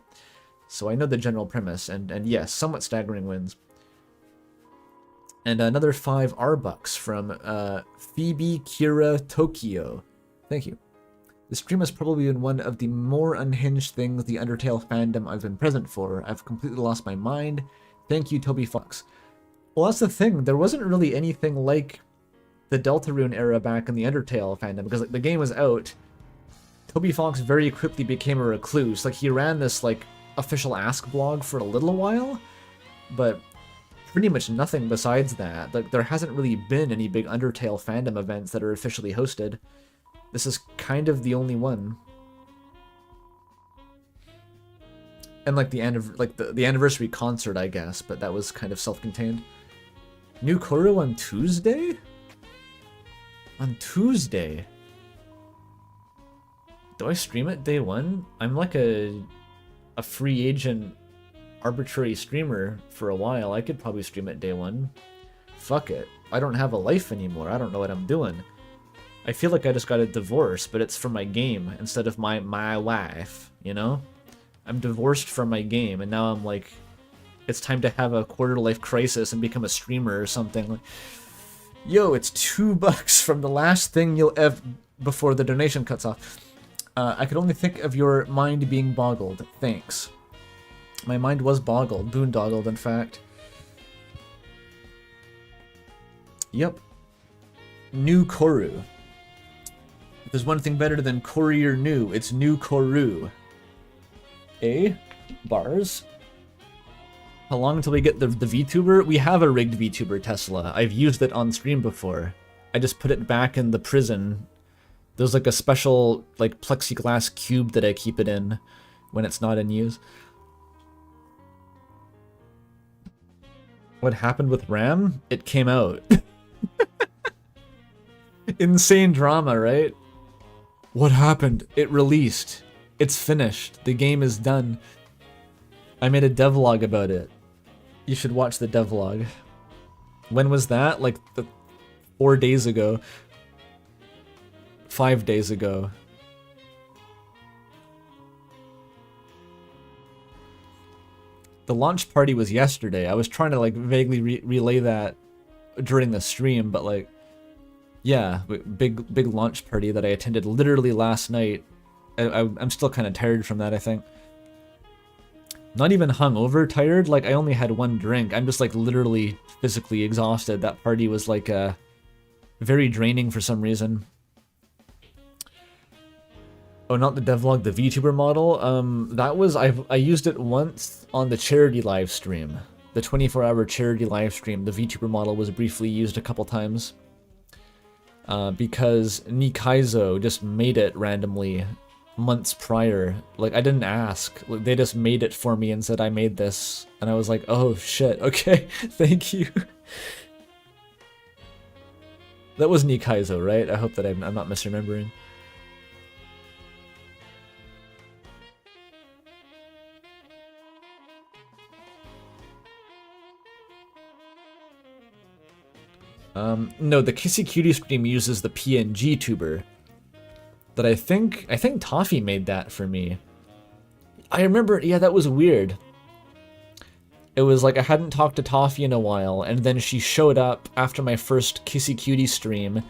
So I know the general premise, and yes, somewhat Staggering Winds. And another $5 from Phoebe Kira Tokyo. Thank you. The stream has probably been one of the more unhinged things the Undertale fandom I've been present for. I've completely lost my mind. Thank you, Toby Fox. Well, that's the thing. There wasn't really anything like the Deltarune era back in the Undertale fandom, because like, the game was out. Toby Fox very quickly became a recluse. Like, he ran this like official Ask blog for a little while, but pretty much nothing besides that. Like, there hasn't really been any big Undertale fandom events that are officially hosted. This is kind of the only one. And like the anniversary concert, I guess, but that was kind of self-contained. New Koro on Tuesday? On Tuesday? Do I stream it day one? I'm like a free agent arbitrary streamer for a while. I could probably stream it day one. Fuck it. I don't have a life anymore. I don't know what I'm doing. I feel like I just got a divorce, but it's from my game instead of my wife, you know? I'm divorced from my game, and now I'm like, it's time to have a quarter-life crisis and become a streamer or something. Like, yo, it's $2 from the last thing you'll ever before the donation cuts off. I could only think of your mind being boggled. Thanks. My mind was boggled, boondoggled, in fact. Yep. New Koru. If there's one thing better than Courier New, it's New Koru. Bars. How long until we get the VTuber? We have a rigged VTuber Tesla. I've used it on stream before. I just put it back in the prison. There's like a special like plexiglass cube that I keep it in when it's not in use. What happened with RAM? It came out. Insane drama, right? What happened? It released. It's finished. The game is done. I made a devlog about it. You should watch the devlog. When was that? Like 4 days ago. 5 days ago. The launch party was yesterday. I was trying to like vaguely relay that during the stream, but like, yeah, big launch party that I attended literally last night. I'm still kind of tired from that, I think. Not even hungover tired, like I only had one drink. I'm just like literally physically exhausted. That party was like very draining for some reason. Oh, not the devlog, the VTuber model. That was, I used it once on the charity live stream. The 24-hour charity live stream. The VTuber model was briefly used a couple times. Because Nikaizo just made it randomly months prior. Like, I didn't ask. Like, they just made it for me and said I made this. And I was like, oh shit, okay, thank you. That was Nikaizo, right? I hope that I'm not misremembering. No, the Kissy Cutie stream uses the PNG tuber. That I think Toffee made that for me. I remember, yeah, that was weird. It was like I hadn't talked to Toffee in a while, and then she showed up after my first Kissy Cutie stream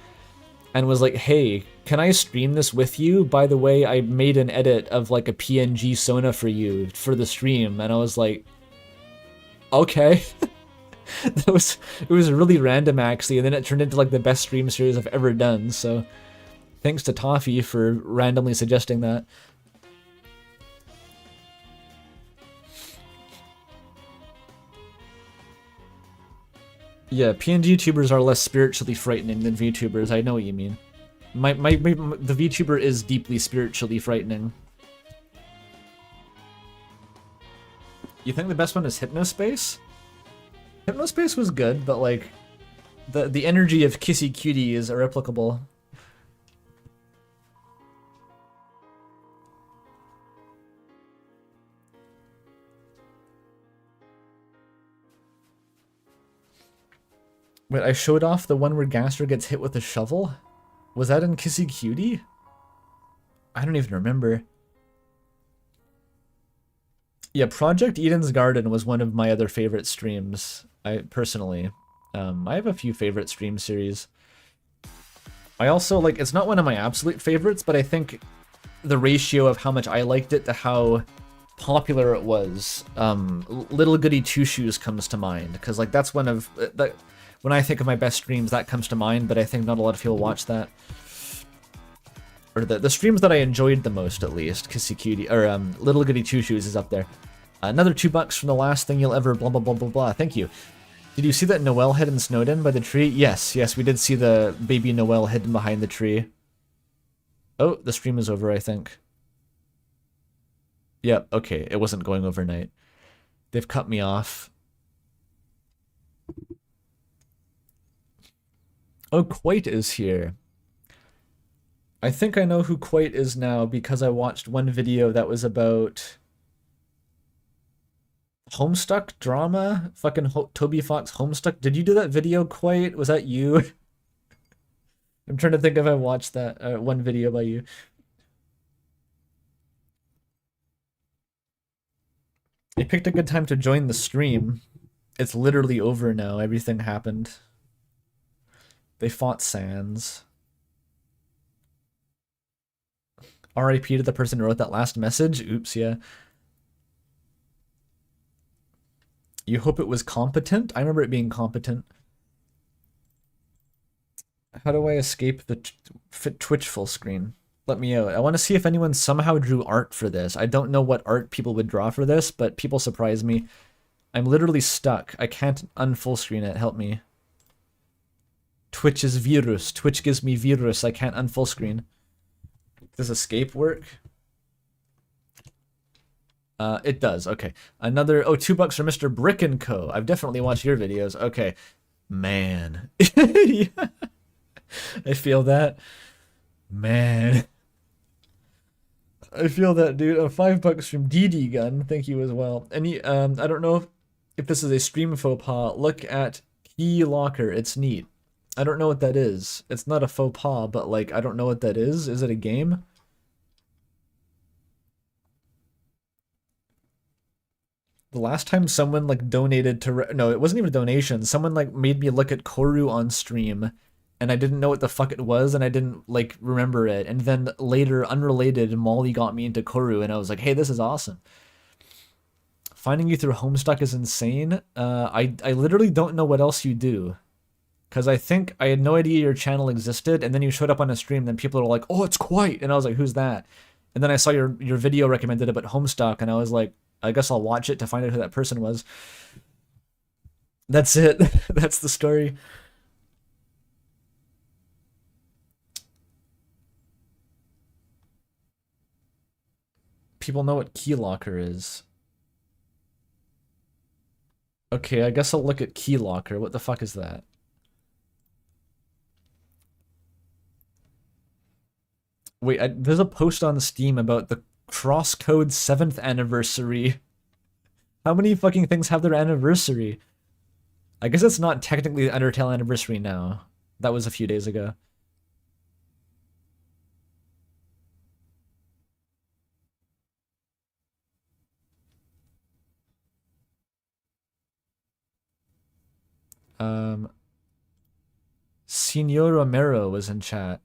and was like, hey, can I stream this with you? By the way, I made an edit of like a PNG Sona for you for the stream, and I was like, okay. It was really random actually, and then it turned into like the best stream series I've ever done, so thanks to Toffee for randomly suggesting that. Yeah, PNG tubers are less spiritually frightening than VTubers, I know what you mean. The VTuber is deeply spiritually frightening. You think the best one is Hypnospace? Hypnospace was good, but like, the energy of Kissy Cutie is irreplicable. Wait, I showed off the one where Gaster gets hit with a shovel? Was that in Kissy Cutie? I don't even remember. Yeah, Project Eden's Garden was one of my other favorite streams. I have a few favorite stream series. I also, like, it's not one of my absolute favorites, but I think the ratio of how much I liked it to how popular it was, Little Goody Two Shoes comes to mind, because, like, that's one of... when I think of my best streams, that comes to mind, but I think not a lot of people watch that. Or the streams that I enjoyed the most, at least. Kissy Cutie, or Little Goody Two Shoes is up there. Another $2 from the last thing you'll ever blah blah blah blah blah. Thank you. Did you see that Noelle hidden Snowden by the tree? Yes, we did see the baby Noelle hidden behind the tree. Oh, the stream is over, I think. Yep, okay, it wasn't going overnight. They've cut me off. Oh, Quite is here. I think I know who Quite is now because I watched one video that was about Homestuck drama? Fucking Toby Fox Homestuck. Did you do that video, Quite? Was that you? I'm trying to think if I watched that one video by you. You picked a good time to join the stream. It's literally over now. Everything happened. They fought Sans. R.I.P. to the person who wrote that last message. Oops, yeah. You hope it was competent? I remember it being competent. How do I escape the Twitch full screen? Let me out. I want to see if anyone somehow drew art for this. I don't know what art people would draw for this, but people surprise me. I'm literally stuck. I can't unfull screen it. Help me. Twitch is virus. Twitch gives me virus. I can't unfull screen. Does escape work? It does. Okay. Another... Oh, $2 for Mr. Brick & Co. I've definitely watched your videos. Okay. Man. Yeah. I feel that. Man. I feel that, dude. $5 from DD Gun. Thank you as well. Any, I don't know if this is a stream faux pas. Look at Key Locker. It's neat. I don't know what that is. It's not a faux pas, but, like, I don't know what that is. Is it a game? The last time someone, like, donated to... No, it wasn't even a donation. Someone, like, made me look at Koru on stream, and I didn't know what the fuck it was, and I didn't, like, remember it. And then later, unrelated, Molly got me into Koru, and I was like, hey, this is awesome. Finding you through Homestuck is insane. I literally don't know what else you do. Because I think I had no idea your channel existed, and then you showed up on a stream, then people were like, oh, it's Quite! And I was like, who's that? And then I saw your video recommended about Homestuck, and I was like, I guess I'll watch it to find out who that person was. That's it. That's the story. People know what Key Locker is. Okay, I guess I'll look at Key Locker. What the fuck is that? Wait, there's a post on Steam about the Crosscode 7th anniversary. How many fucking things have their anniversary? I guess it's not technically the Undertale anniversary now. That was a few days ago. Senor Romero was in chat.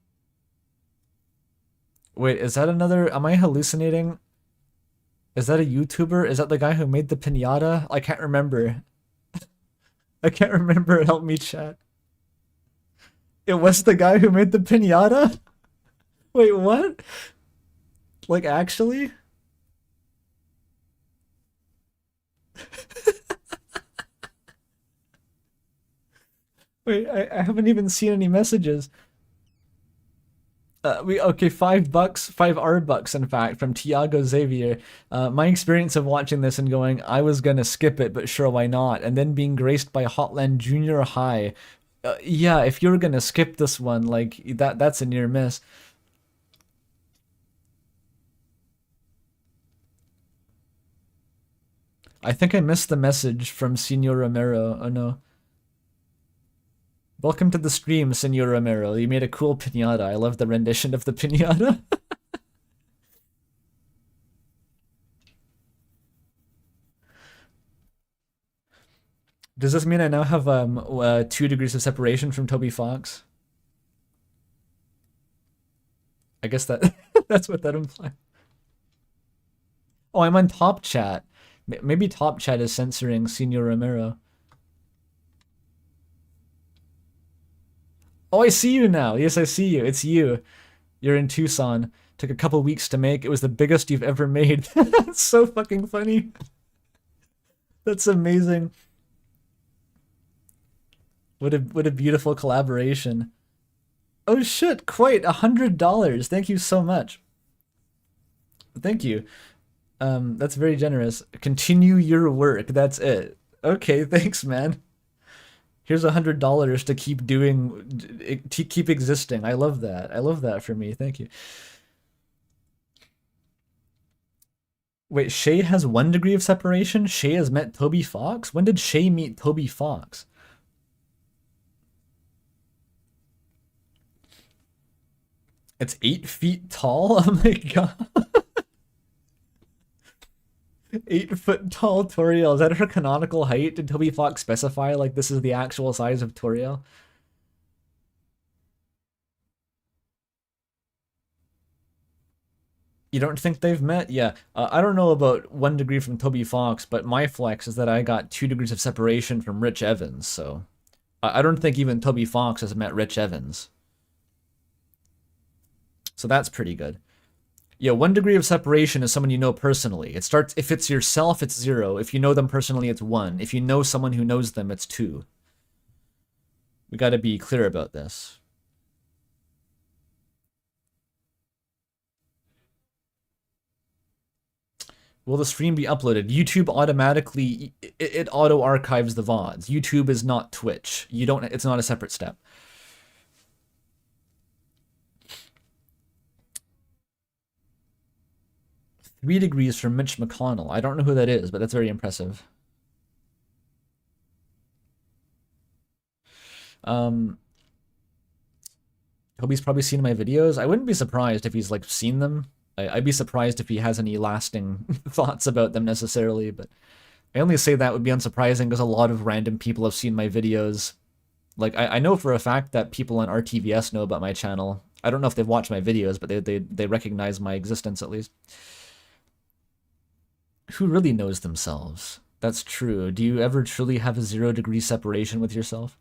Wait, is that another... Am I hallucinating? Is that a YouTuber? Is that the guy who made the piñata? I can't remember. I can't remember. Help me, chat. It was the guy who made the piñata? Wait, what? Like, actually? Wait, I haven't even seen any messages. Okay, $5, 5 bucks in fact, from Tiago Xavier. My experience of watching this and going, I was gonna skip it, but sure, why not? And then being graced by Hotland Junior High. Yeah, if you're gonna skip this one, like, that's a near miss. I think I missed the message from Senor Romero. Oh no. Welcome to the stream, Senor Romero. You made a cool piñata. I love the rendition of the piñata. Does this mean I now have 2 degrees of separation from Toby Fox? I guess that that's what that implies. Oh, I'm on Top Chat. Maybe Top Chat is censoring Senor Romero. Oh, I see you now. Yes, I see you. It's you. You're in Tucson. Took a couple weeks to make. It was the biggest you've ever made. That's so fucking funny. That's amazing. What a beautiful collaboration. Oh shit, quite $100. Thank you so much. Thank you. That's very generous. Continue your work. That's it. Okay, thanks, man. Here's $100 to keep doing, to keep existing. I love that. I love that for me. Thank you. Wait, Shay has 1 degree of separation? Shay has met Toby Fox? When did Shay meet Toby Fox? It's 8 feet tall? Oh my god. 8-foot tall Toriel. Is that her canonical height? Did Toby Fox specify, like, this is the actual size of Toriel? You don't think they've met? Yeah. I don't know about 1 degree from Toby Fox, but my flex is that I got 2 degrees of separation from Rich Evans, so... I don't think even Toby Fox has met Rich Evans. So that's pretty good. Yeah, 1 degree of separation is someone you know personally. It starts, if it's yourself, it's 0. If you know them personally, it's 1. If you know someone who knows them, it's 2. We gotta be clear about this. Will the stream be uploaded? YouTube automatically, it auto-archives the VODs. YouTube is not Twitch. It's not a separate step. Three degrees from Mitch McConnell. I don't know who that is, but that's very impressive. Toby's probably seen my videos. I wouldn't be surprised if he's, like, seen them. I'd be surprised if he has any lasting thoughts about them necessarily, but I only say that would be unsurprising because a lot of random people have seen my videos. Like, I know for a fact that people on RTVS know about my channel. I don't know if they've watched my videos, but they recognize my existence at least. Who really knows themselves? That's true. Do you ever truly have a 0 degree separation with yourself?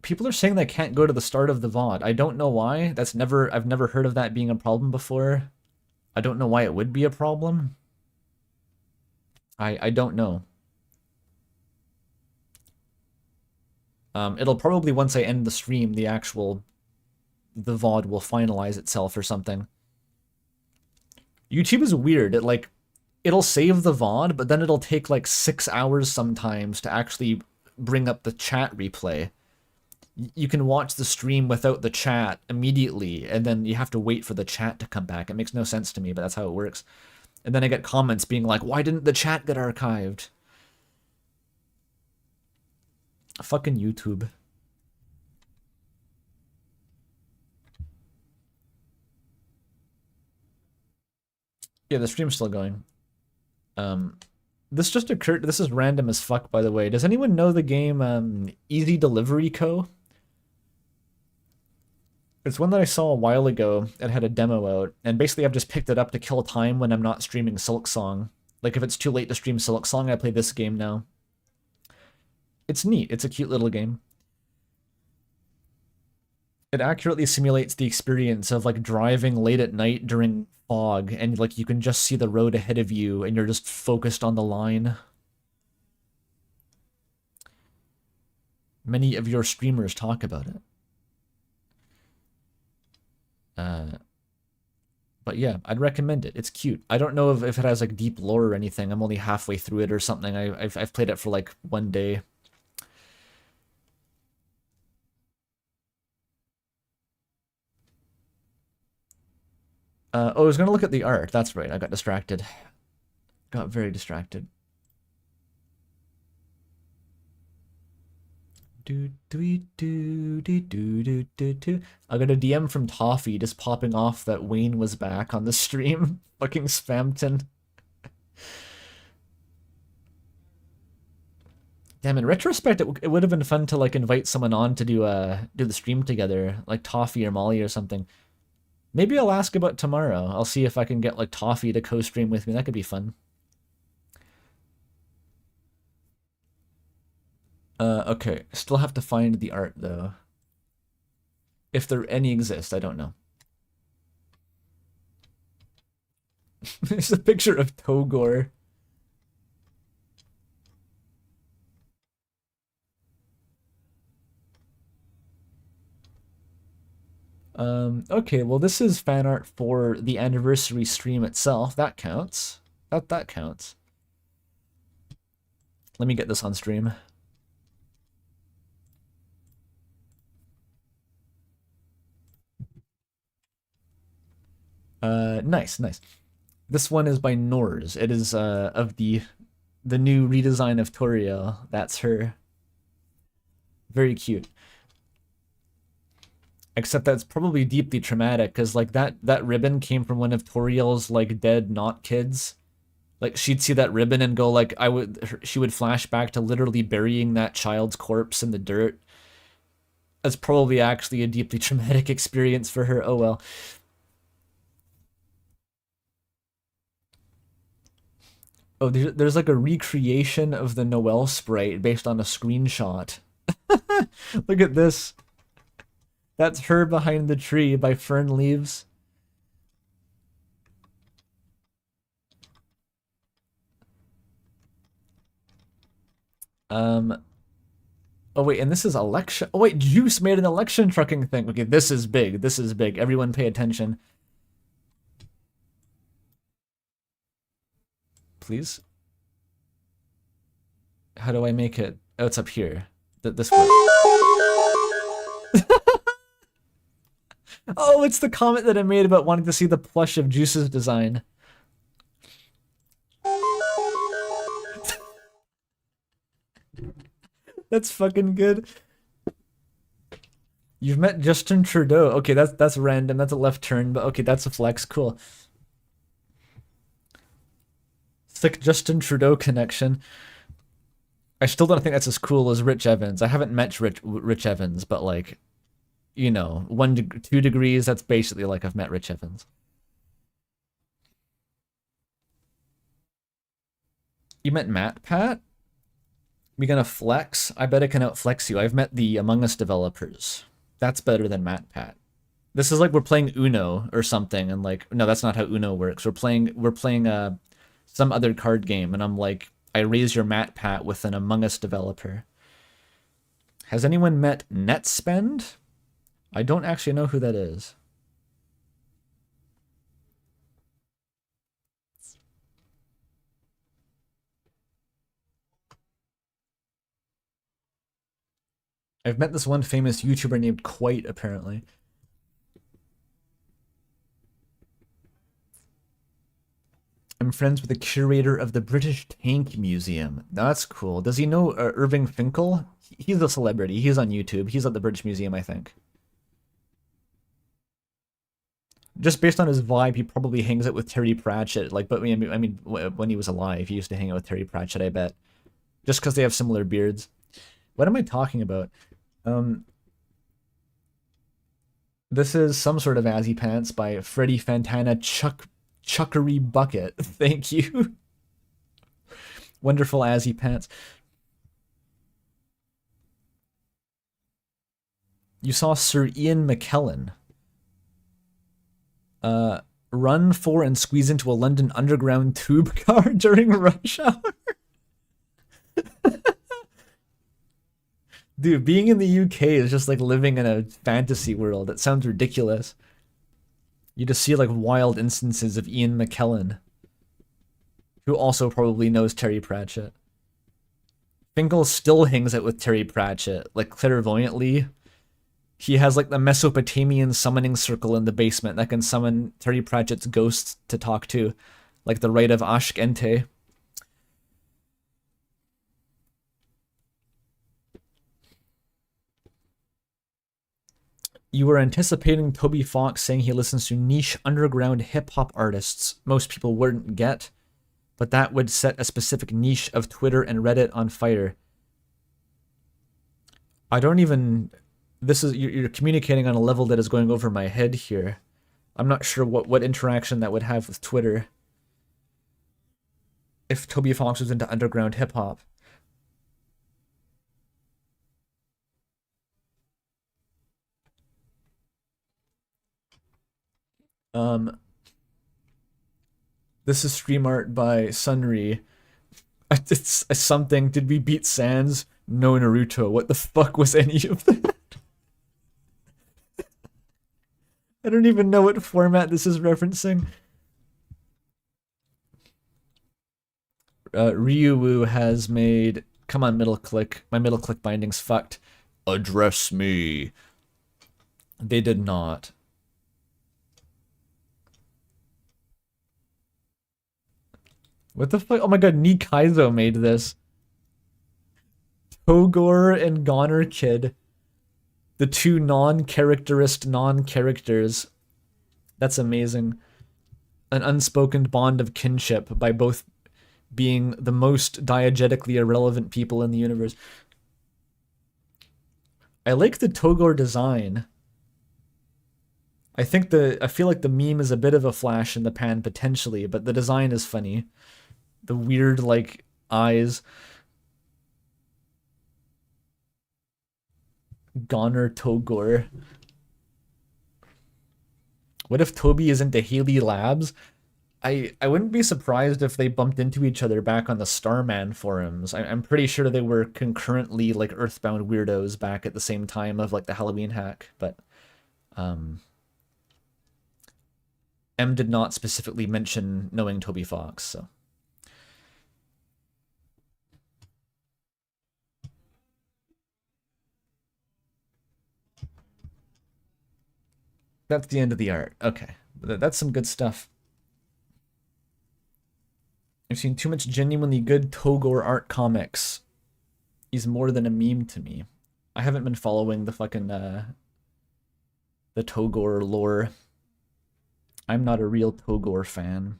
People are saying they can't go to the start of the VOD. I don't know why. I've never heard of that being a problem before. I don't know why it would be a problem. I don't know. It'll probably, once I end the stream, the VOD will finalize itself or something. YouTube is weird. it'll save the VOD, but then it'll take like 6 hours sometimes to actually bring up the chat replay. You can watch the stream without the chat immediately, and then you have to wait for the chat to come back. It makes no sense to me, but that's how it works. And then I get comments being like, why didn't the chat get archived? Fucking YouTube. Yeah, the stream's still going. This just occurred, this is random as fuck, by the way. Does anyone know the game Easy Delivery Co? It's one that I saw a while ago. It had a demo out, and basically I've just picked it up to kill time when I'm not streaming Silksong. Like if it's too late to stream Silksong, I play this game now. It's neat. It's a cute little game. It accurately simulates the experience of like driving late at night during fog, and like you can just see the road ahead of you and you're just focused on the line. Many of your streamers talk about it. But yeah, I'd recommend it. It's cute. I don't know if it has like deep lore or anything. I'm only halfway through it or something. I've played it for like 1 day. Oh, I was gonna look at the art. That's right. I got distracted. Got very distracted. I got a DM from Toffee just popping off that Wayne was back on the stream. Fucking Spamton. Damn, in retrospect, it would have been fun to like invite someone on to do the stream together, like Toffee or Molly or something. Maybe I'll ask about tomorrow. I'll see if I can get like Toffee to co-stream with me. That could be fun. Okay. Still have to find the art though. If there any exist, I don't know. There's a picture of Togor. Okay, well this is fan art for the anniversary stream itself. That counts. That counts. Let me get this on stream. Nice. This one is by Nors. It is of the new redesign of Toriel. That's her. Very cute. Except that's probably deeply traumatic, because like that ribbon came from one of Toriel's like dead not kids. Like she'd see that ribbon and go like she would flash back to literally burying that child's corpse in the dirt. That's probably actually a deeply traumatic experience for her. Oh well. Oh, there's like a recreation of the Noelle sprite based on a screenshot. Look at this. That's her behind the tree by Fern Leaves. Oh wait, and this is election. Oh wait, Juice made an election trucking thing. Okay, this is big. This is big. Everyone pay attention. Please. How do I make it? Oh, it's up here. This works. Oh, it's the comment that I made about wanting to see the plush of Juice's design. That's fucking good. You've met Justin Trudeau. Okay, that's random. That's a left turn, but okay, that's a flex. Cool. Thick Justin Trudeau connection. I still don't think that's as cool as Rich Evans. I haven't met Rich Evans, but like, you know, 2 degrees, that's basically like I've met Rich Evans. You met Matt Pat? We gonna flex? I bet I can outflex you. I've met the Among Us developers. That's better than Matt Pat. This is like we're playing Uno or something, and like, no, that's not how Uno works. We're playing some other card game, and I'm like, I raise your Matt Pat with an Among Us developer. Has anyone met NetSpend? I don't actually know who that is. I've met this one famous YouTuber named Quite, apparently. I'm friends with the curator of the British Tank Museum. That's cool. Does he know Irving Finkel? He's a celebrity. He's on YouTube. He's at the British Museum, I think. Just based on his vibe, he probably hangs out with Terry Pratchett. Like, but I mean, when he was alive, he used to hang out with Terry Pratchett, I bet. Just because they have similar beards. What am I talking about? This is some sort of Azzy Pants by Freddie Fantana Chuckery Bucket. Thank you. Wonderful Azzy Pants. You saw Sir Ian McKellen run for and squeeze into a London Underground tube car during rush hour. Dude, being in the UK is just like living in a fantasy world. It sounds ridiculous. You just see like wild instances of Ian McKellen, who also probably knows Terry Pratchett. Finkel still hangs out with Terry Pratchett, like clairvoyantly. He has like the Mesopotamian summoning circle in the basement that can summon Terry Pratchett's ghosts to talk to, like the Rite of Ashkente. You were anticipating Toby Fox saying he listens to niche underground hip-hop artists most people wouldn't get, but that would set a specific niche of Twitter and Reddit on fire. I don't even... This is... You're communicating on a level that is going over my head here. I'm not sure what interaction that would have with Twitter. If Toby Fox was into underground hip-hop. This is stream art by Sunri. It's something. Did we beat Sans? No, Naruto. What the fuck was any of that? I don't even know what format this is referencing. Ryuwu has made... Come on, middle click. My middle click binding's fucked. Address me. They did not. What the fuck? Oh my god, Nikaizo made this. Togor and Goner Kid. The two non-characterist non-characters. That's amazing. An unspoken bond of kinship by both being the most diegetically irrelevant people in the universe. I like the Togor design. I feel like the meme is a bit of a flash in the pan potentially, but the design is funny. The weird, like, eyes. Goner Togor. What if Toby is into Haley Labs? I wouldn't be surprised if they bumped into each other back on the Starman forums. I'm pretty sure they were concurrently, like, Earthbound weirdos back at the same time of, like, the Halloween hack, but... M did not specifically mention knowing Toby Fox, so... That's the end of the art. Okay. That's some good stuff. I've seen too much genuinely good Togor art comics. He's more than a meme to me. I haven't been following the fucking, the Togor lore. I'm not a real Togor fan.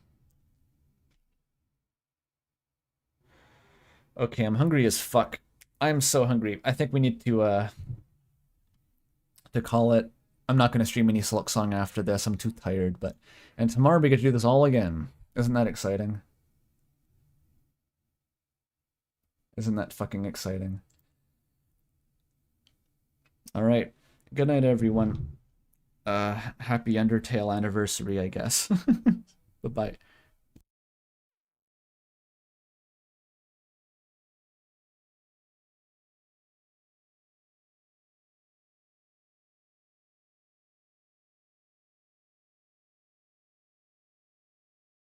Okay, I'm hungry as fuck. I'm so hungry. I think we need to call it. I'm not going to stream any Silk Song after this. I'm too tired, but... And tomorrow we get to do this all again. Isn't that exciting? Isn't that fucking exciting? Alright. Good night, everyone. Happy Undertale anniversary, I guess. Bye-bye.